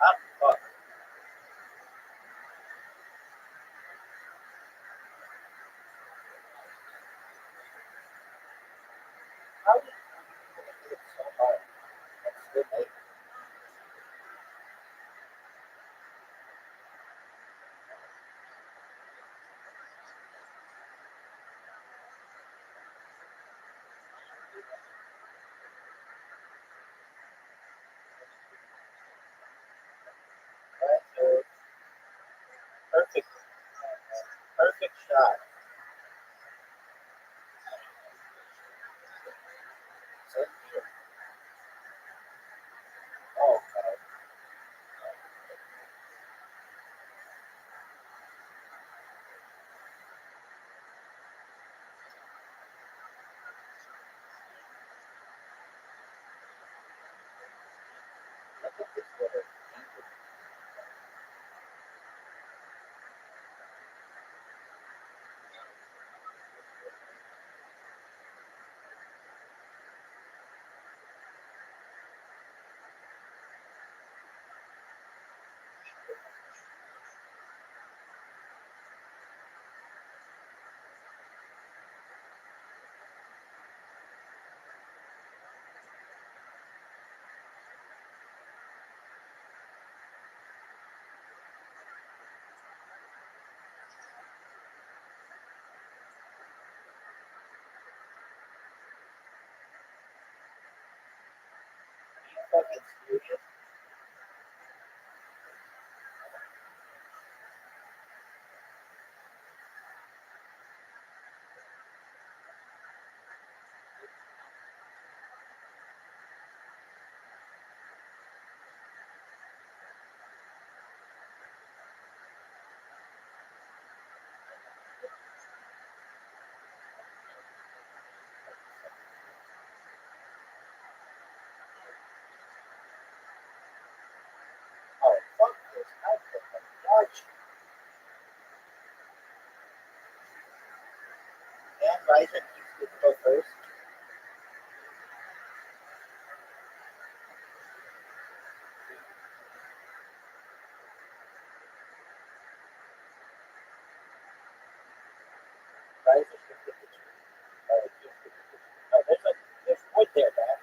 I'm fucking. How did you do it so hard and still make it? That's a perfect, perfect shot. Same here. Oh, no. I think this would have ended. Are you fucking serious? much. And Riser keeps the go first. Riser should get the tree. Oh, there's wood there, man.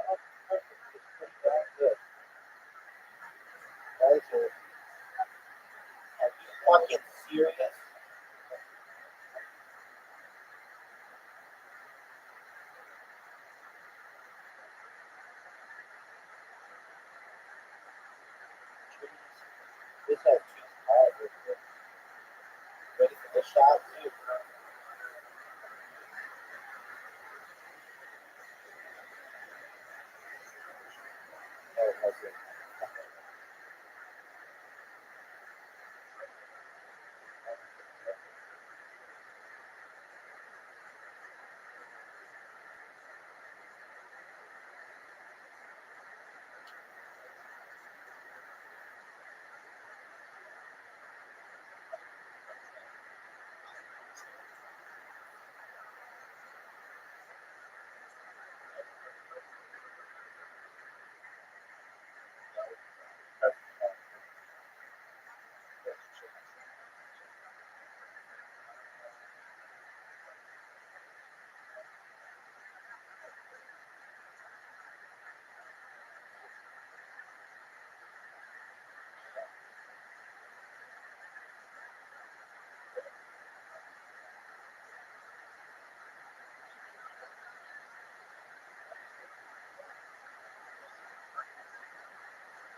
Oh, perfect. It's pretty darn good. Riser, are you fucking serious? Trees. This has trees all over it. Ready for the shot, too. Oh, okay.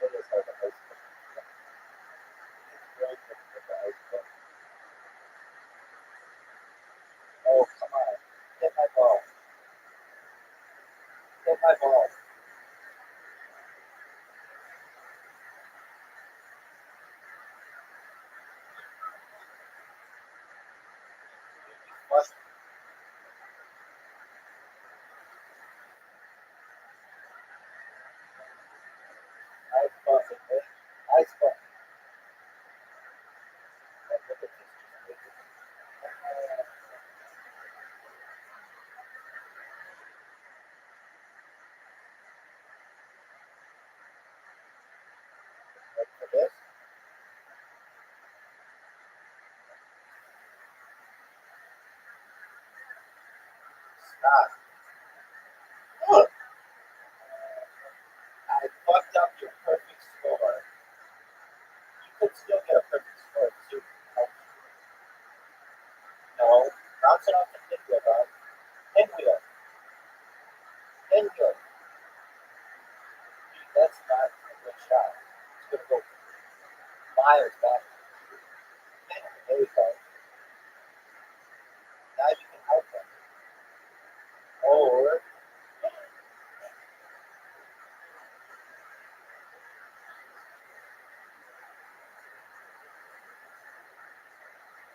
It is like a ice cream. It's very difficult to ice cream. Oh, come on. Hit my ball. Hit my ball. Flush. Ice bucket, man. Ice bucket. Like, look at this. Like for this. Stop. Look. I fucked up your perfect score. You could still get a perfect score, too. No. Bounce it off the pinwheel, dog. Pinwheel. Pinwheel. Dude, that's not a good shot. It's going to go miles back. There you go. Now you can help them. Or,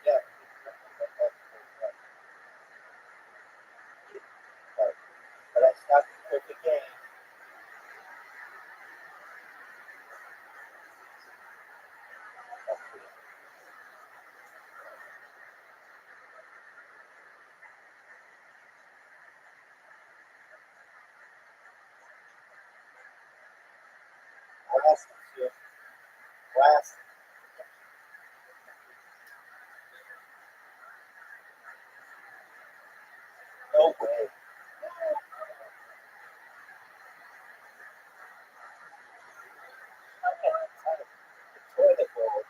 yeah. But that's not the perfect game. Last, monsieur. Last. No way. Okay, toilet bowl.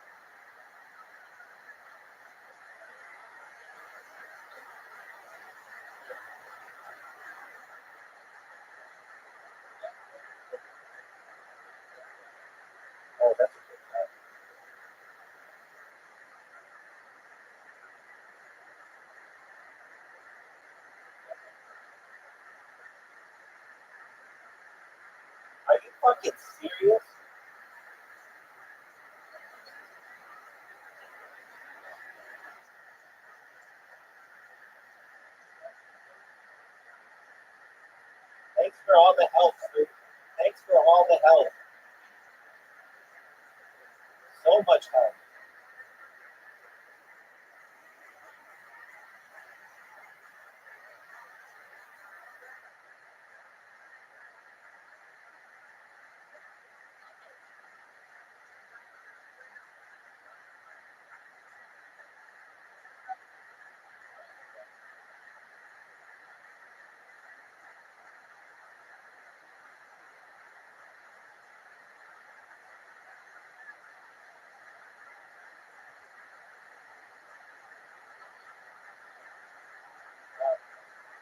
Oh, that's a good one. fucking serious? Thanks for all the help, dude. Thanks for all the help. So much help.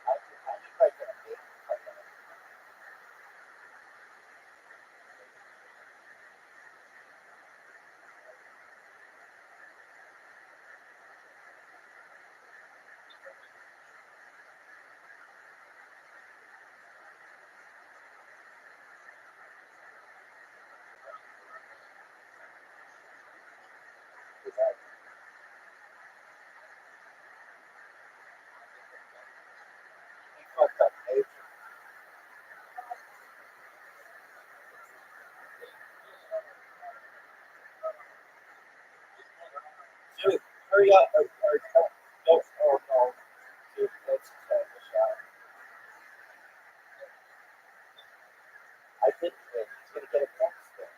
I need like a big fucked up nature. Dude, hurry up or don't. Oh no. Dude, let's take a shot. I didn't win. He's gonna get a next thing.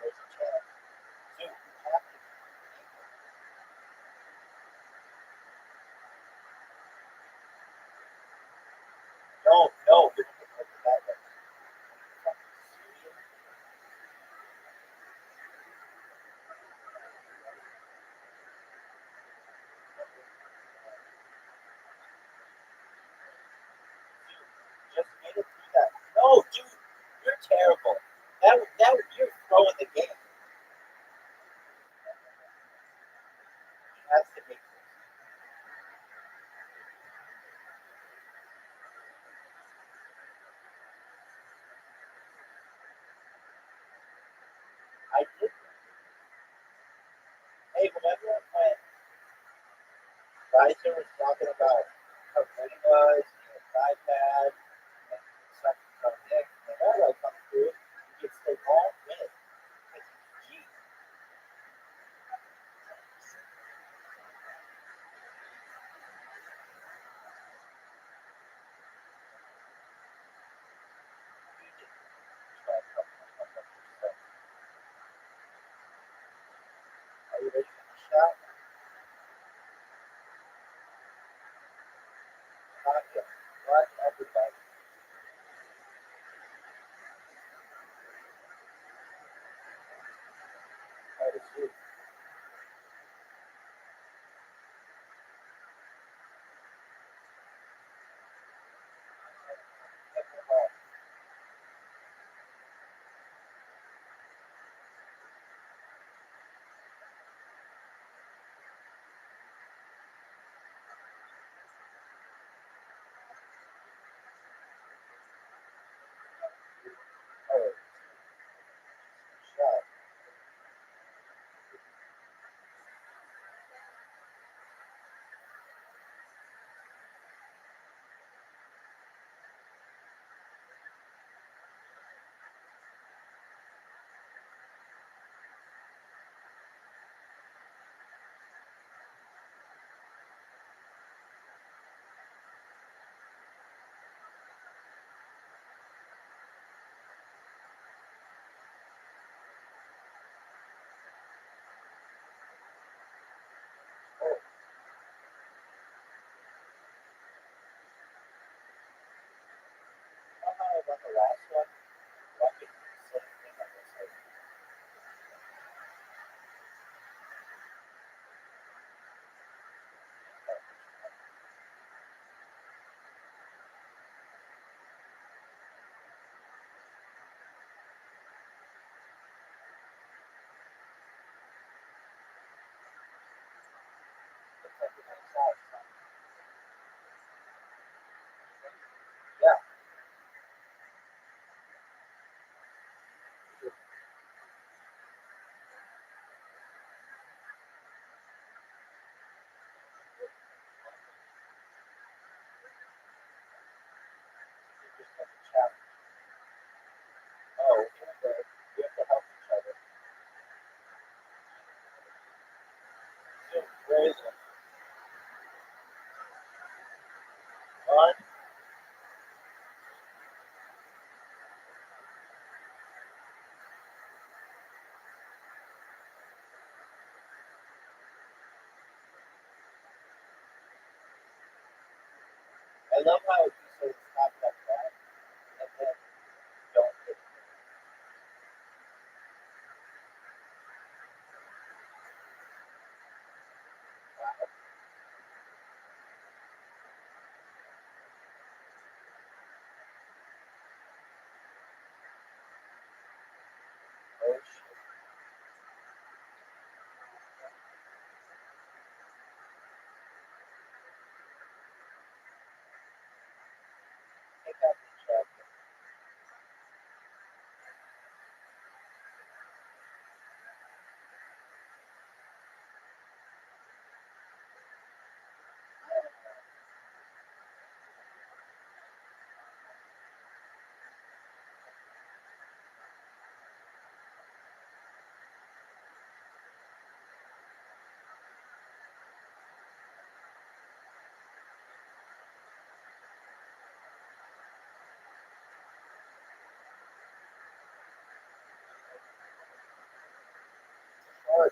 There's a chance. Dude, you have to. No, no, you're gonna get that way. Fucking serious? Just get it through that. No, dude, you're terrible. You're throwing the game. He has to make this. I did. Hey, remember when Riser was talking about how good he was, iPad, and stuff from Nick, and all that comes through, it's the wrong win. It's G. Are you ready for the shot? Not yet. Not everybody. That is you. Oh, shot. Oh, somehow I got the last one. Lucky same thing on this side. love how you say it's not that bad, and then don't hit it. Oh shit. Take out the check. Or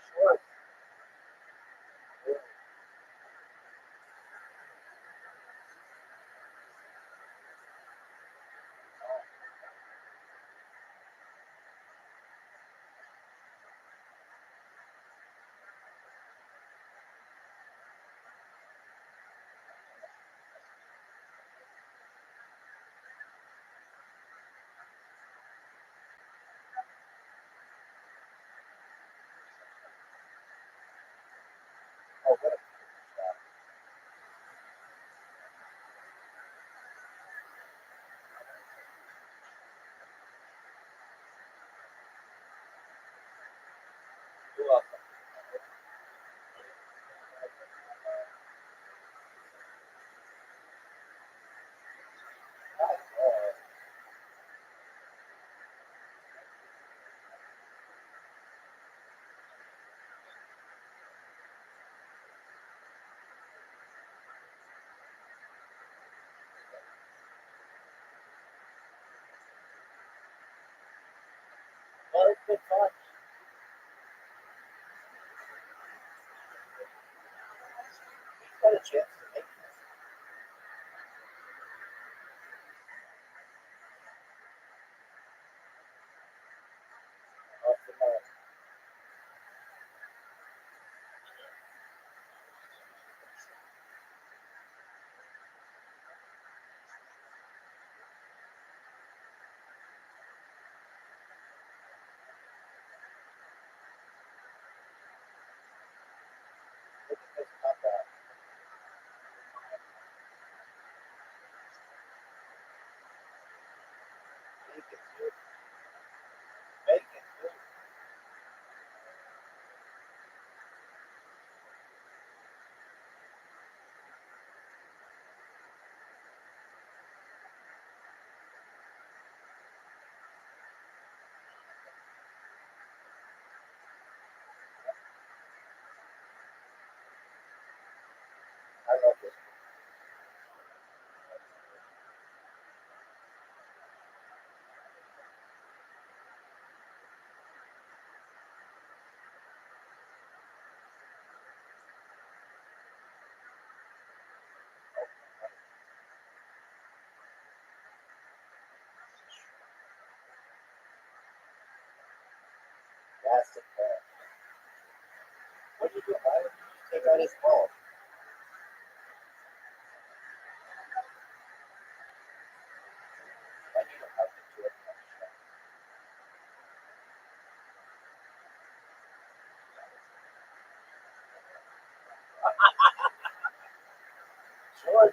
short. Oh, what a shot. You're welcome. Well, it's been fun. He's got a chance to make this. Off the mark. Look at this comeback. Make it, dude. Make it, dude. I love this. That's the plan. What did you do? Why would you just take out his ball? I need a help to it. Sure.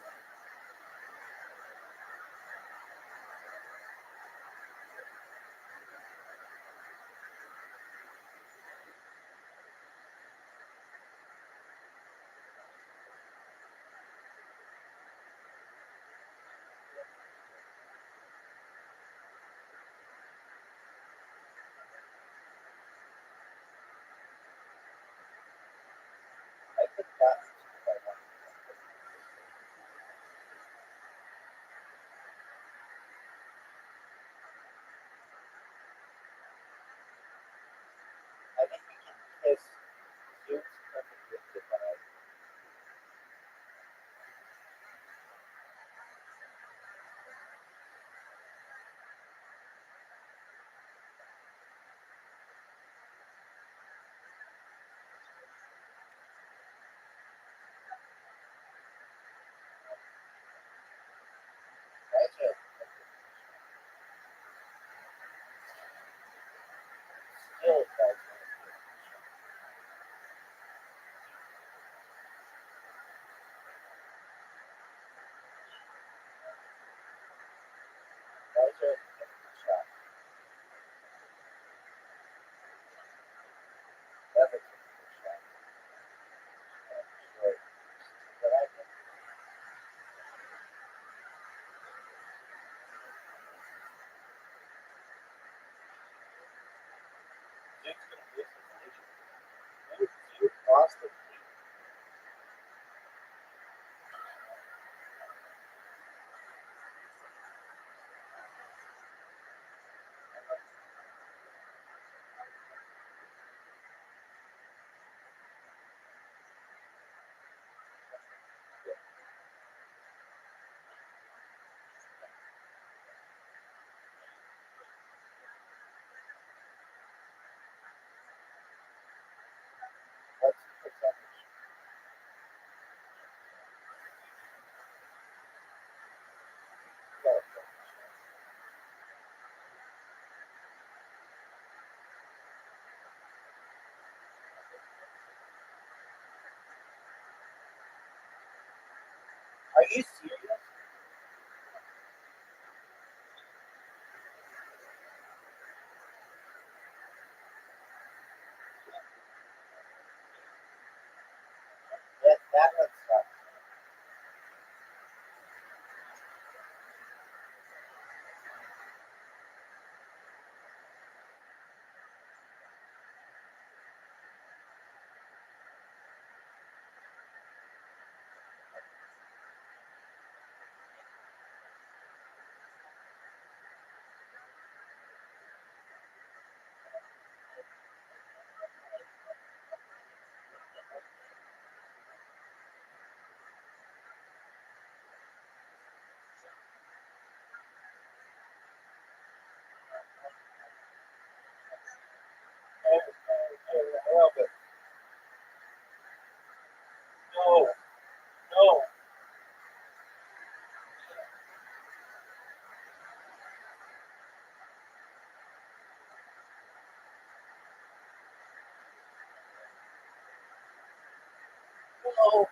Whoa,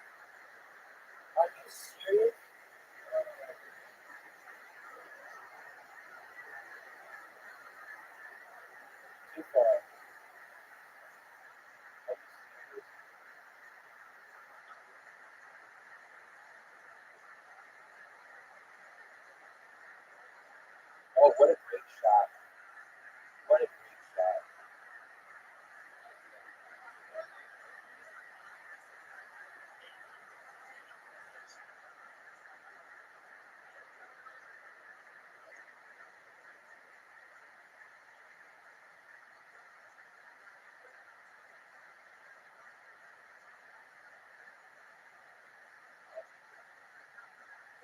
are you serious? Too far. Are you serious? Oh, what a great shot. What a great shot.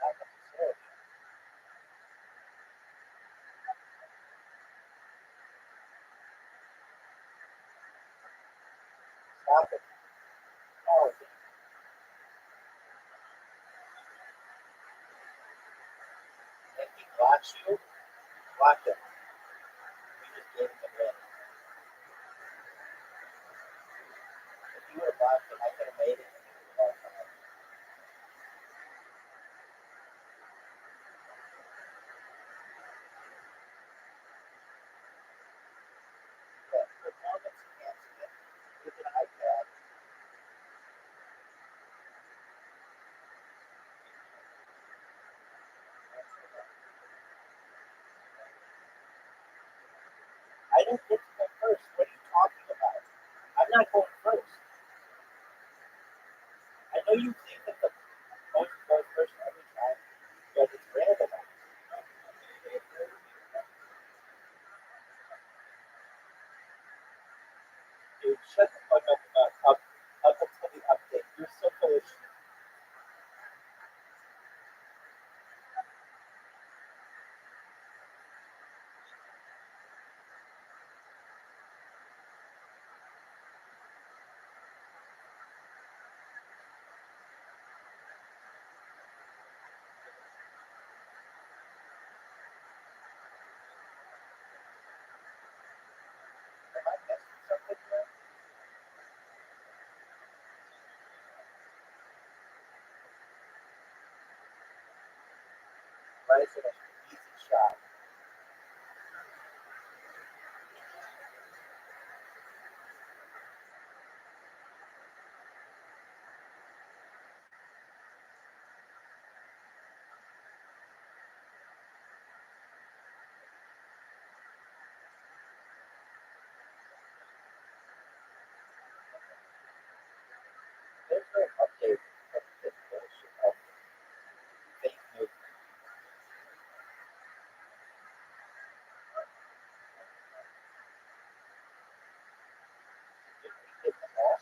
Not necessarily. Stop it. Oh, if he blocks you, block him. You just gave him a win. If you would have blocked him, I could have made it. And he would have blocked him. Yeah, performance enhancement with an iPad. I didn't get to go first. What are you talking about? I'm not going first. I know you think that the most goes first every time, but it's randomized. Dude, shut the fuck up up until the update. You're so full of shit. Am I missing something here? Bryson, a easy shot. There's no update of this bullshit of fake news. Did we get the ball?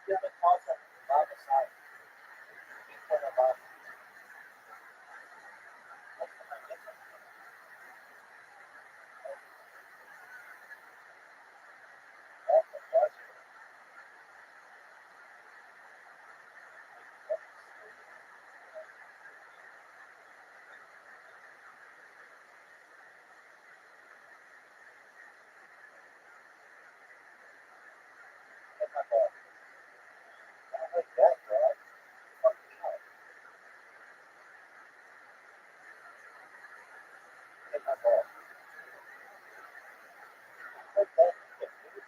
The other calls on the side. Big corner box. What am I missing? That's the buzzer. Get my ball. Not like that, dog. Fuck me out. Get my ball. Like that. Get me.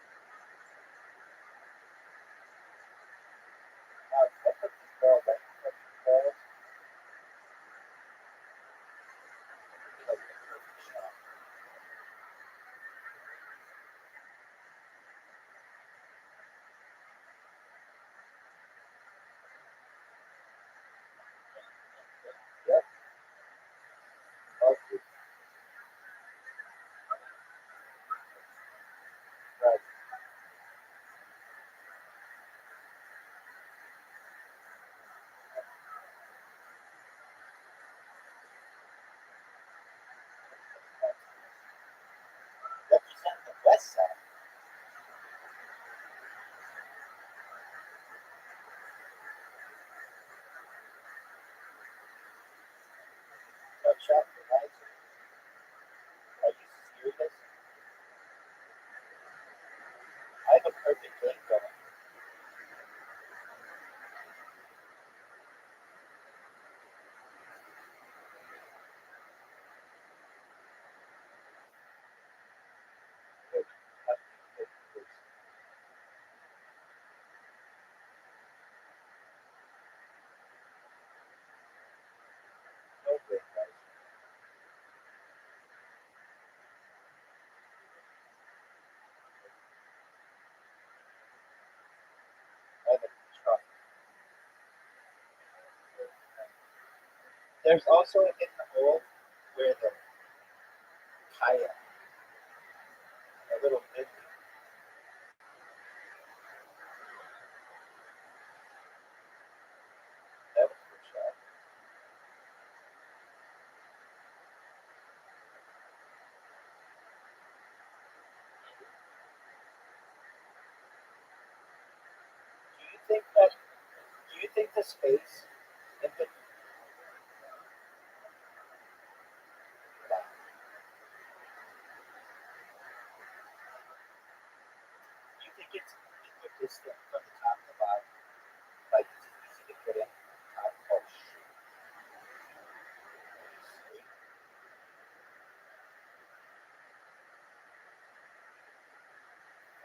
I put this ball right in front of the ball. Like a perfect shot. Yep. Okay. Right. Represent the west side. What shot for Bryson? Are you serious? I have a perfect game going. There's also in the hole where the kayak, a little mini. That was a good shot. Do you think the space in the do you think it's equidistant from the top to the bottom? Like it's easy to get in top push.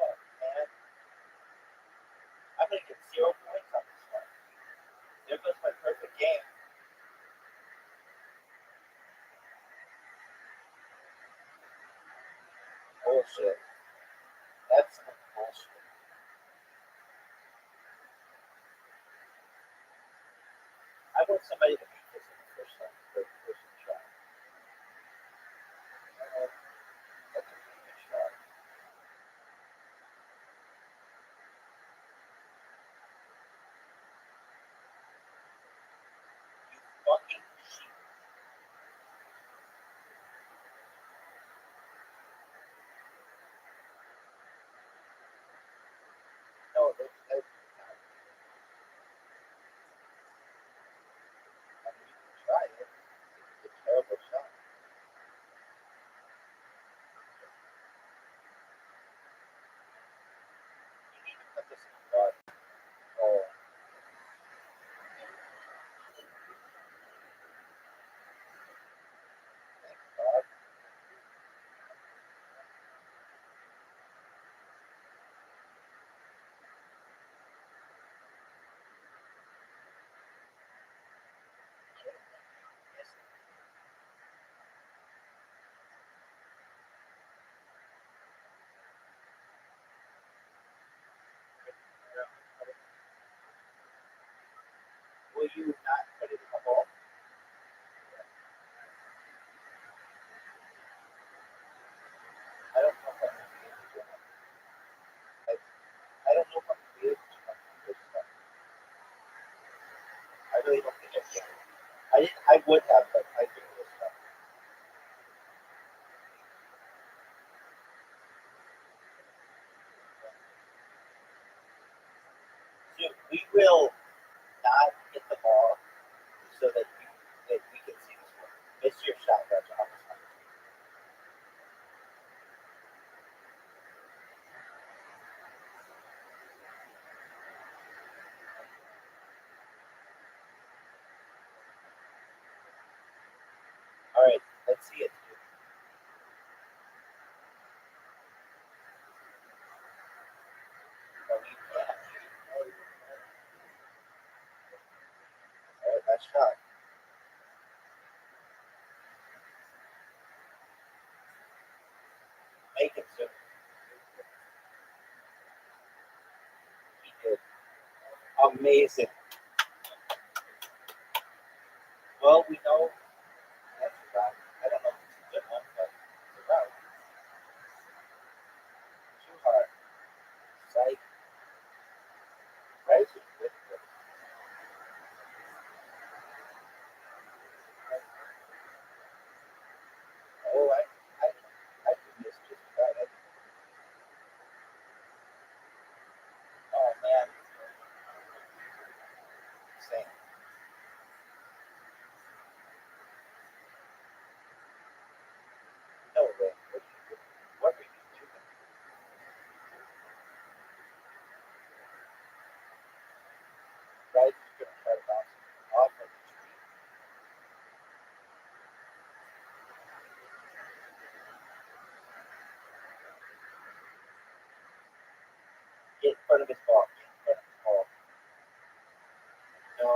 Oh man, I'm gonna get 0 points on this one. There goes my perfect game. Bullshit. That's some bullshit. I want somebody to beat this in the first time, first shot. That's a pretty good shot. You fucking sheep. No, that's not. I mean, you can try it. It's a terrible shot. You need to put this in the water. Oh, thank God. Yes. Will you not put it in the hole? I don't know if I'm going to be able to do it. I don't know if I'm going to be able to do this stuff. I really don't think I can. I would have, but I do this stuff. So we will not hit the ball so that we can see this one. Miss your shot, Rabbi. All right, let's see it. No, you can't. All right, nice shot. Make it soon. He did. Amazing. Well, we know that's a route. I don't know if it's a good one, but it's a route. Too hard. Psych. Right? Oh, I do this just about it. Oh, man. Same. No way. What are you doing? Right? You're going to try to bounce it off of the tree. Get in front of his ball. Get in front of his ball. No.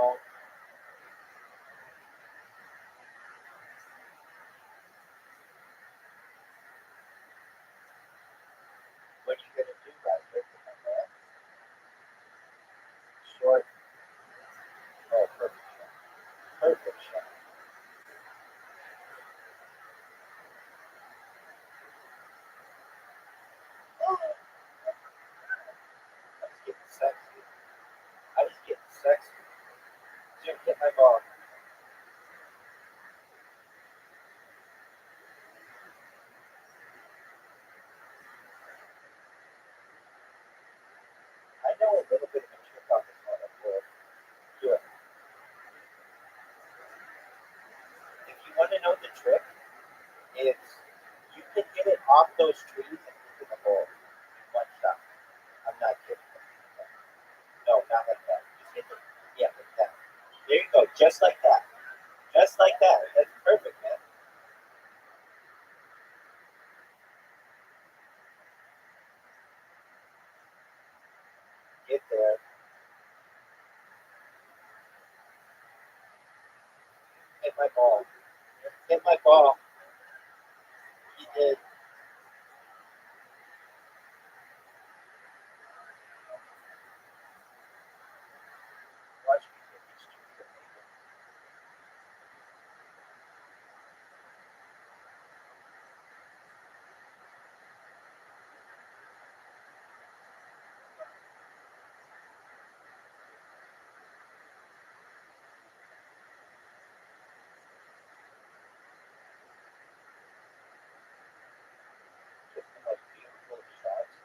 What are you going to do, Roger? Short. Oh, perfect shot. Perfect shot. you want to know the trick, it's you can get it off those trees and into the hole in one shot. I'm not kidding. No, not like that. Just hit the, yeah, like that. There you go, just like that. Just like that. That's perfect, man. Get there. Hit my ball. Hit my ball. He did. Watch me hit these trees. Just the most beautiful shots.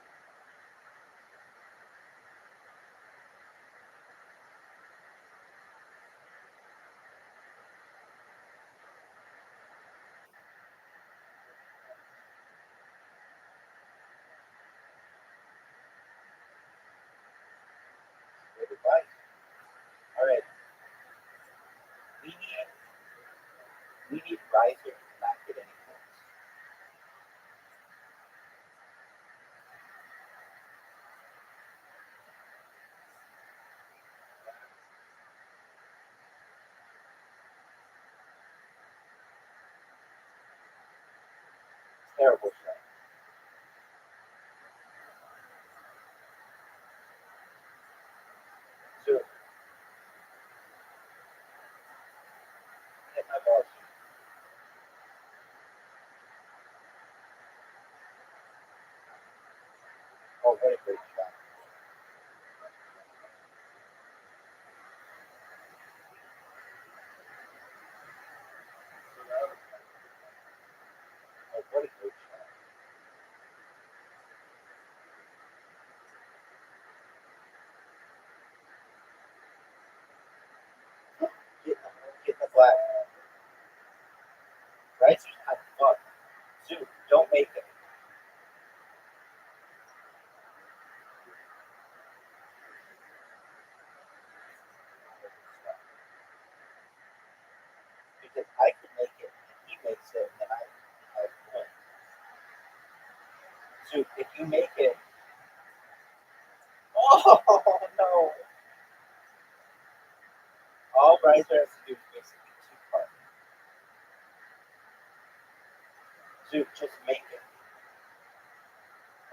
Good advice. All right. We need risers to not get any points. Terrible shot. So hit my ball. Oh, what a great shot. Oh, what a great shot. Get in the black. Risers not fun. Zoo, don't make it. Because I can make it, and he makes it, and I win. So if you make it, oh no! All Riser has to do is basically two parts. So just make it.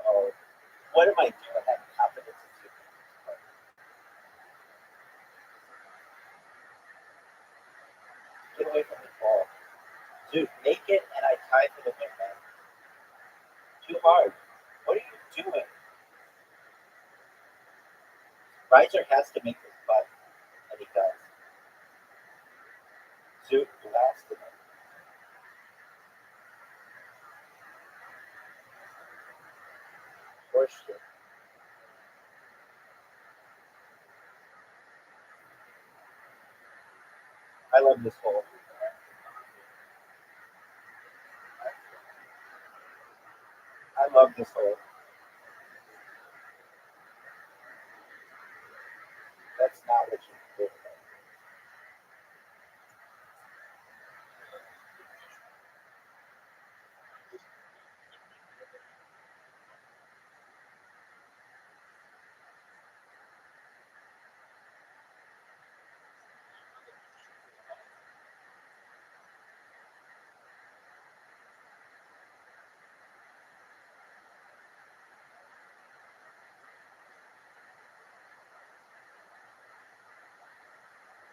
Oh, what am I doing? I have confidence in two parts. Get away from the ball. Dude, make it, and I tie for the win, man. Too hard. What are you doing? Riser has to make this putt, and he does. Zoot blasted him. Pushed it. I love this hole. I love this hole. That's not what you do.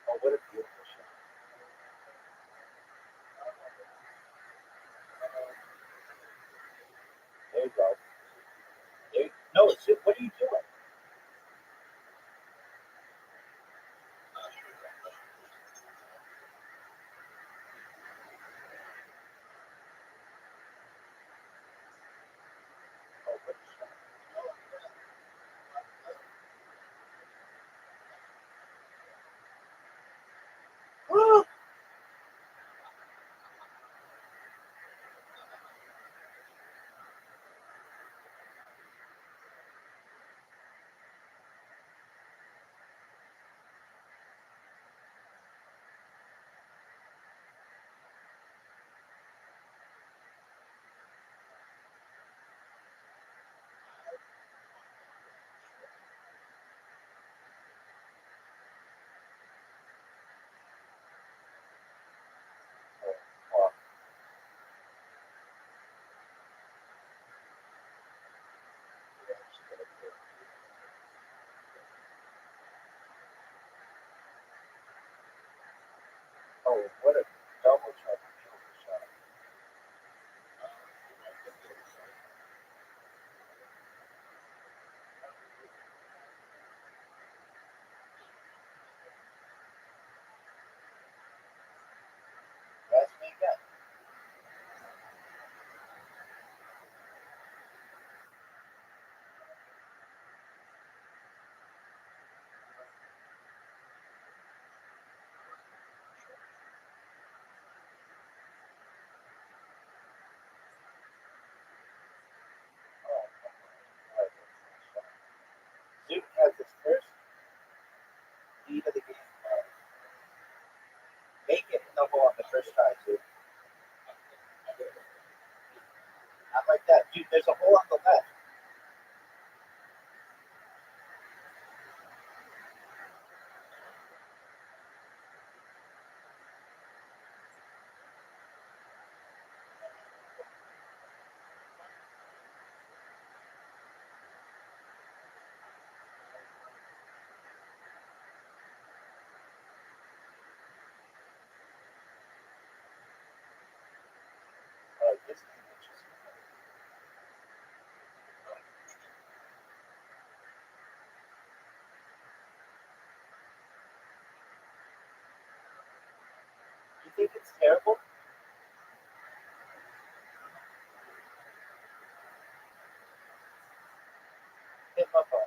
Oh, what a beautiful shot. There you go. No, Zoot, what are you doing? Oh, what a shot. Oh, what a double shot. Beautiful shot. Ask me again. Duke has his first lead of the game. Make it in the hole on the first try, dude. Not like that. Dude, there's a hole on the left. This is interesting. You think it's terrible? Hit my phone.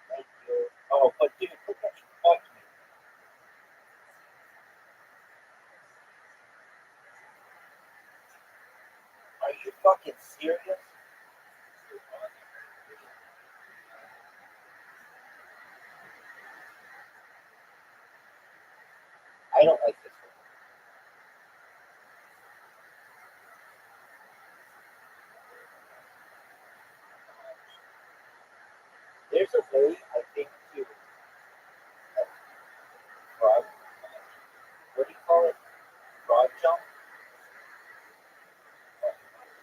Thank you. Oh, but dude, look at you. Fuck me. Are you fucking serious? I don't like this one. There's a way, I think, to frog. What do you call it? Frog jump?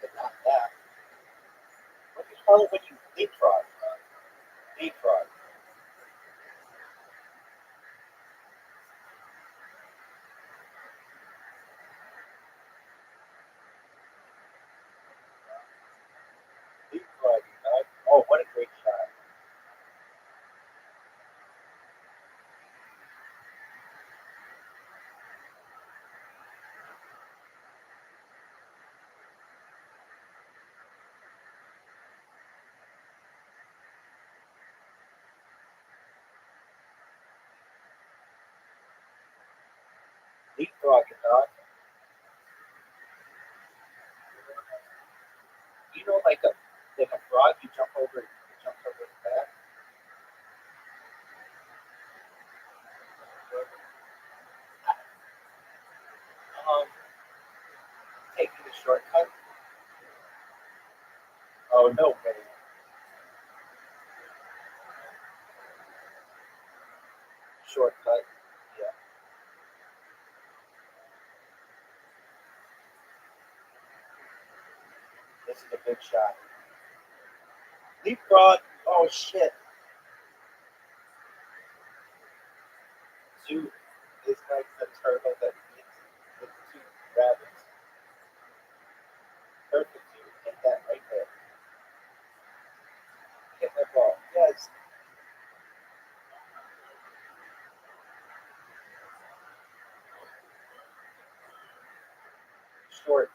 But not that. What do you call it when you leapfrog? Leapfrog. Leapfrog. Oh, what a great shot. Leapfrog, dog. You know, like a frog, you jump over, it jumps over its back. Taking the shortcut. Oh no way. Shortcut. Yeah. This is a good shot. Leapfrog. Oh shit. like the turtle that eats with two rabbits. Perfect. You hit that right there. Hit the ball. Yes. Short.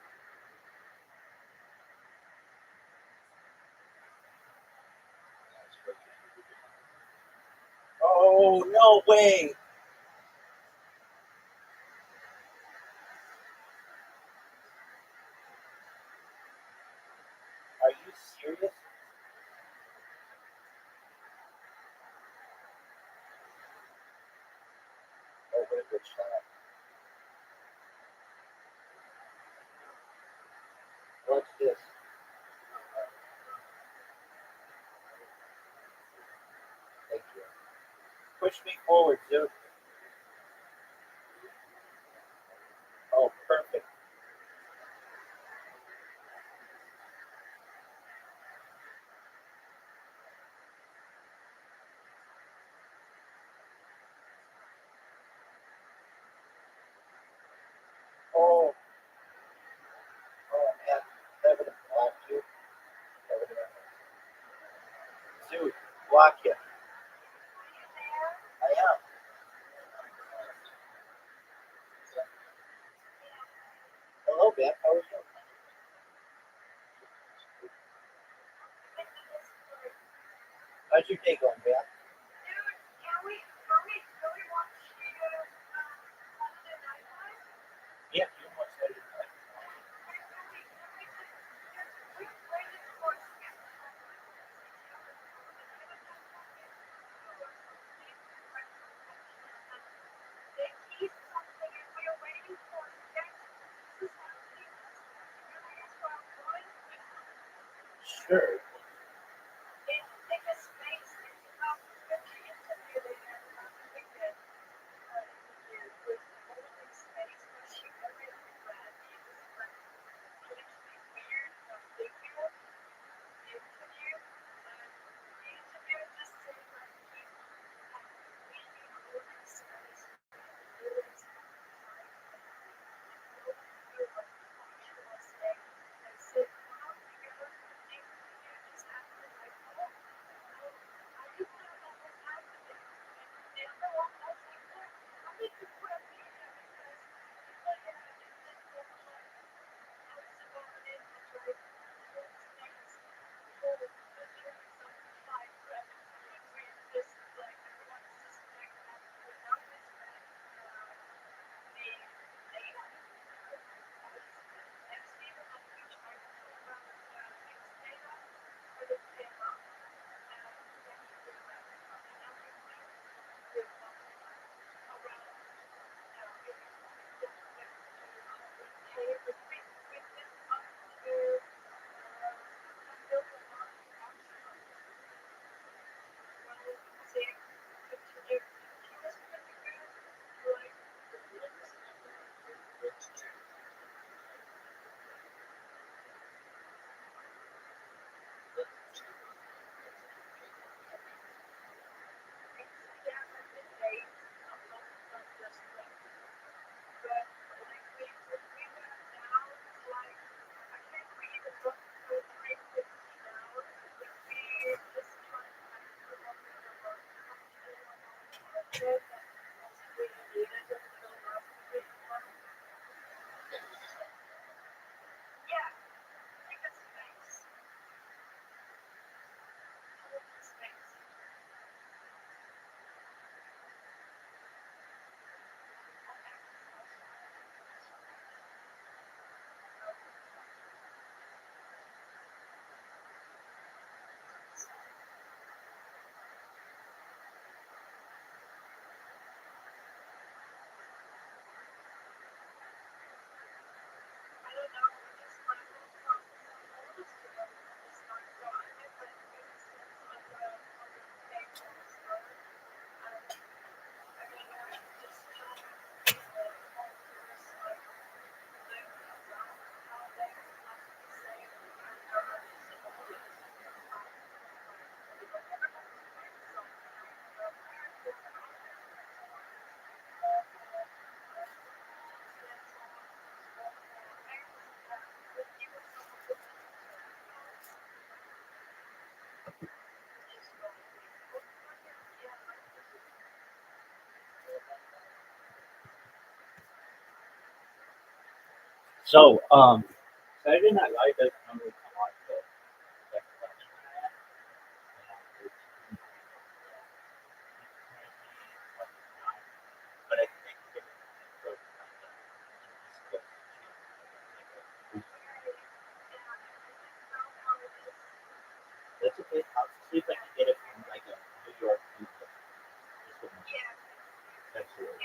Oh, no way. Are you serious? Oh, what a good shot. Watch this. Thank you. Push me forward, Zoom. Oh, perfect. Oh, man. That would have blocked you. That would have Zoom, block you. I am. Hello, man. How are you? How's your day going, man? Yeah, you almost said it. Sure. So, Saturday Night Live doesn't normally come on till like 11 at, but I think it's that's okay. I'll see if I can get it from like a New York people. That's it.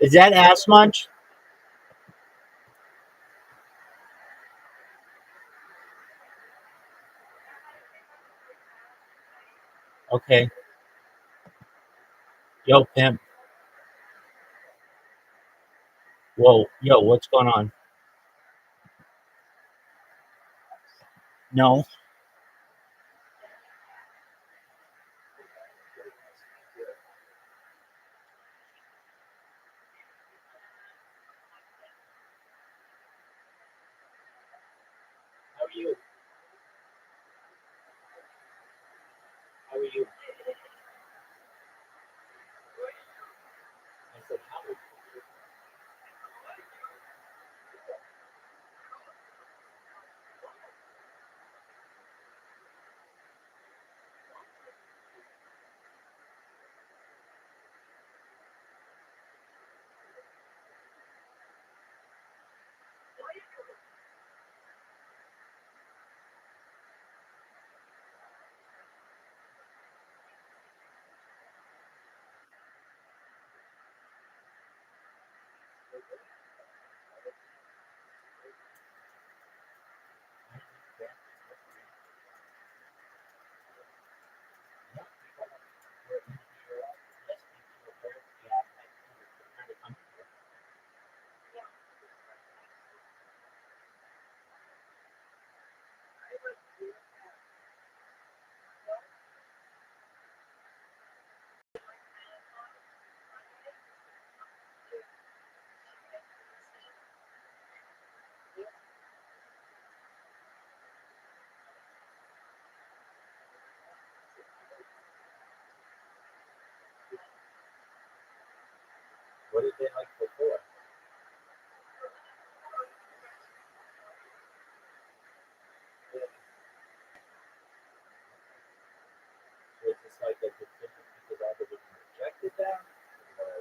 Is that ass munch? Okay. Yo, pimp. Whoa, yo, what's going on? No. How are you? How are you? I said, how are you? What has it been like before? Was this like a decision because all the women rejected them? Or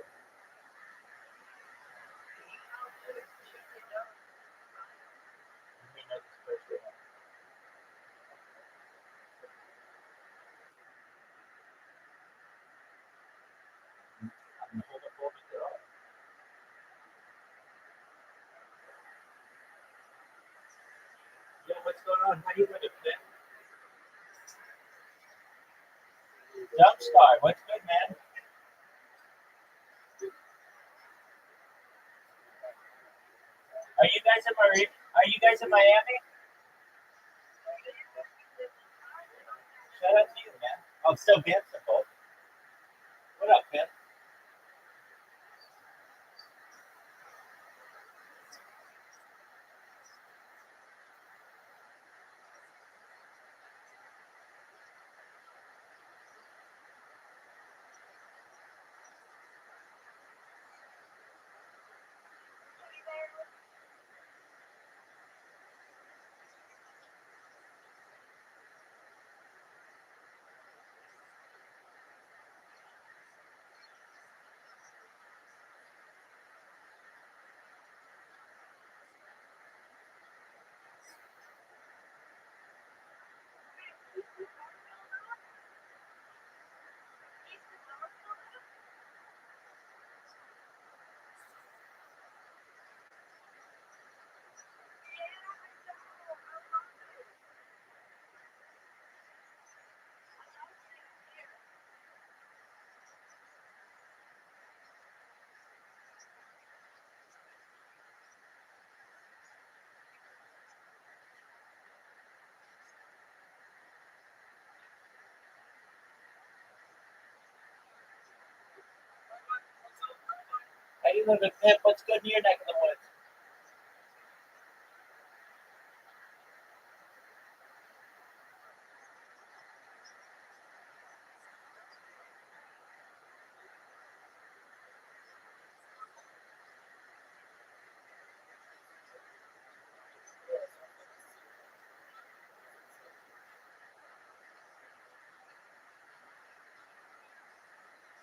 you may know this person? I'm homophobic at all. Yo, what's going on? How you living, man? Jumpstart, what's good, man? Are you guys in Miami? Shout out to you, man. I'm still dancing, folks. What up, man? How you living, Pip? What's good in your neck of the woods?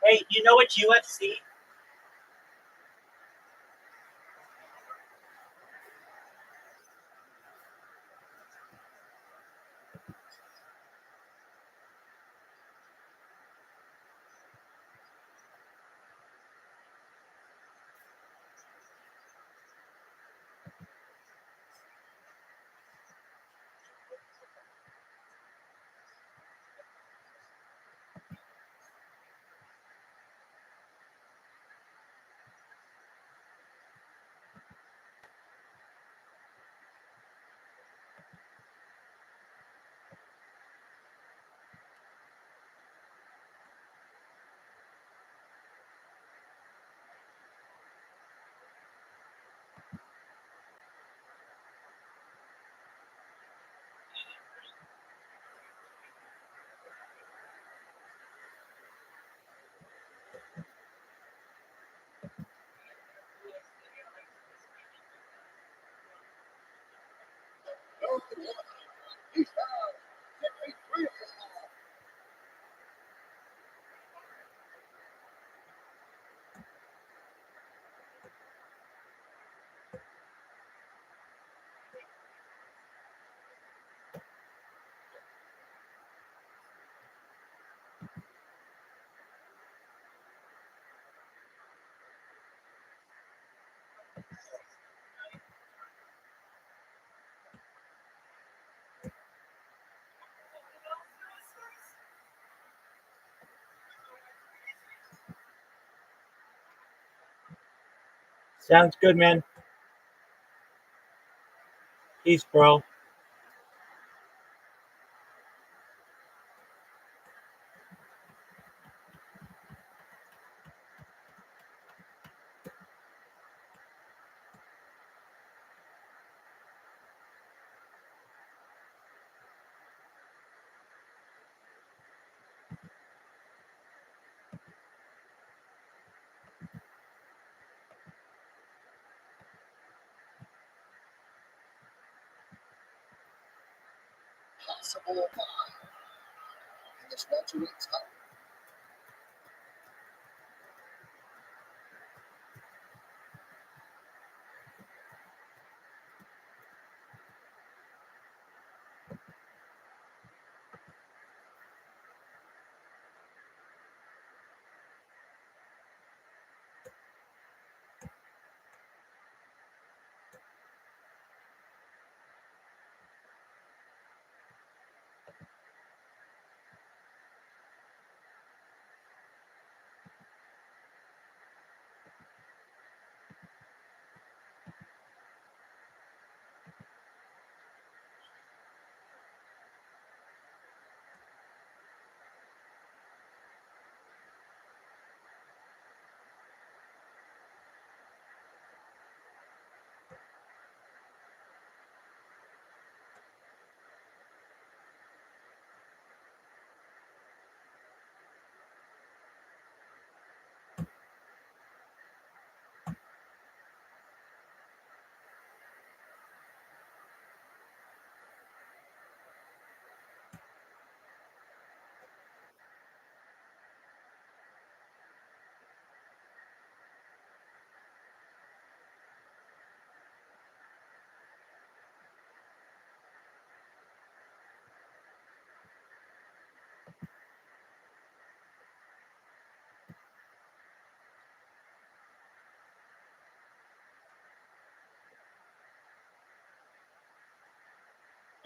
Hey, you know what UFC? Sounds good, man. Peace, bro. possible in this welterweight title.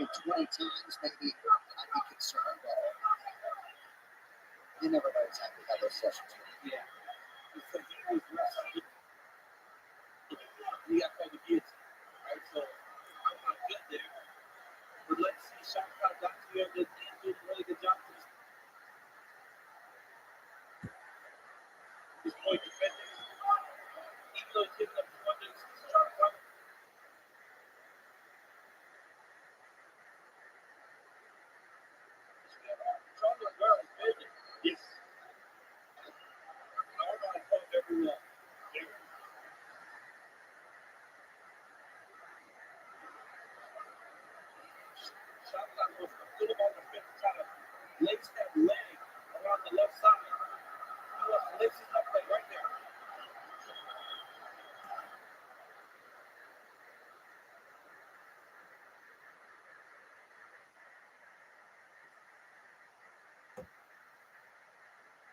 And 20 times, maybe I'd be concerned, but you never know exactly how those sessions go. Yeah. Because he was wrestling. He got called the guillotine, right? So I'm not good there. But let's see, Shaka got to the other team, did a really good job to this point defending. Even though he's giving up 200, he's trying to cover. Trouble girl is busy. Yes. I don't know how to everyone. Shaka was good about the fifth time. Lace that leg around the left side. Laces that leg right there.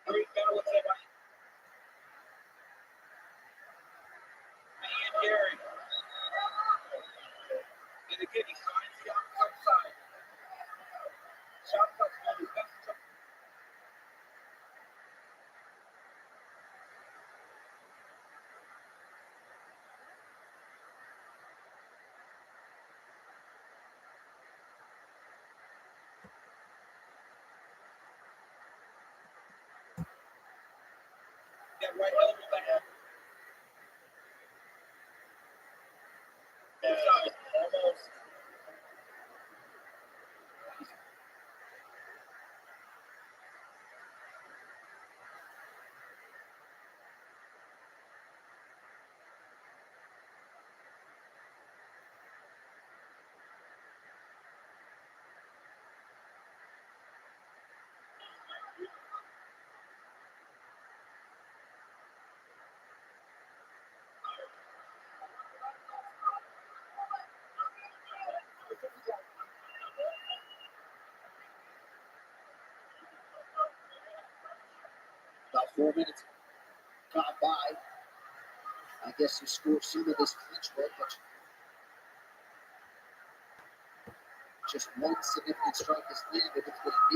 Great balance everybody. And Gary. And again, he finds the outside. Shaka's on his best. That right elbow back. Almost. About 4 minutes gone by. I guess you scored some of this clinch work, but just one significant strike is landed. It's going to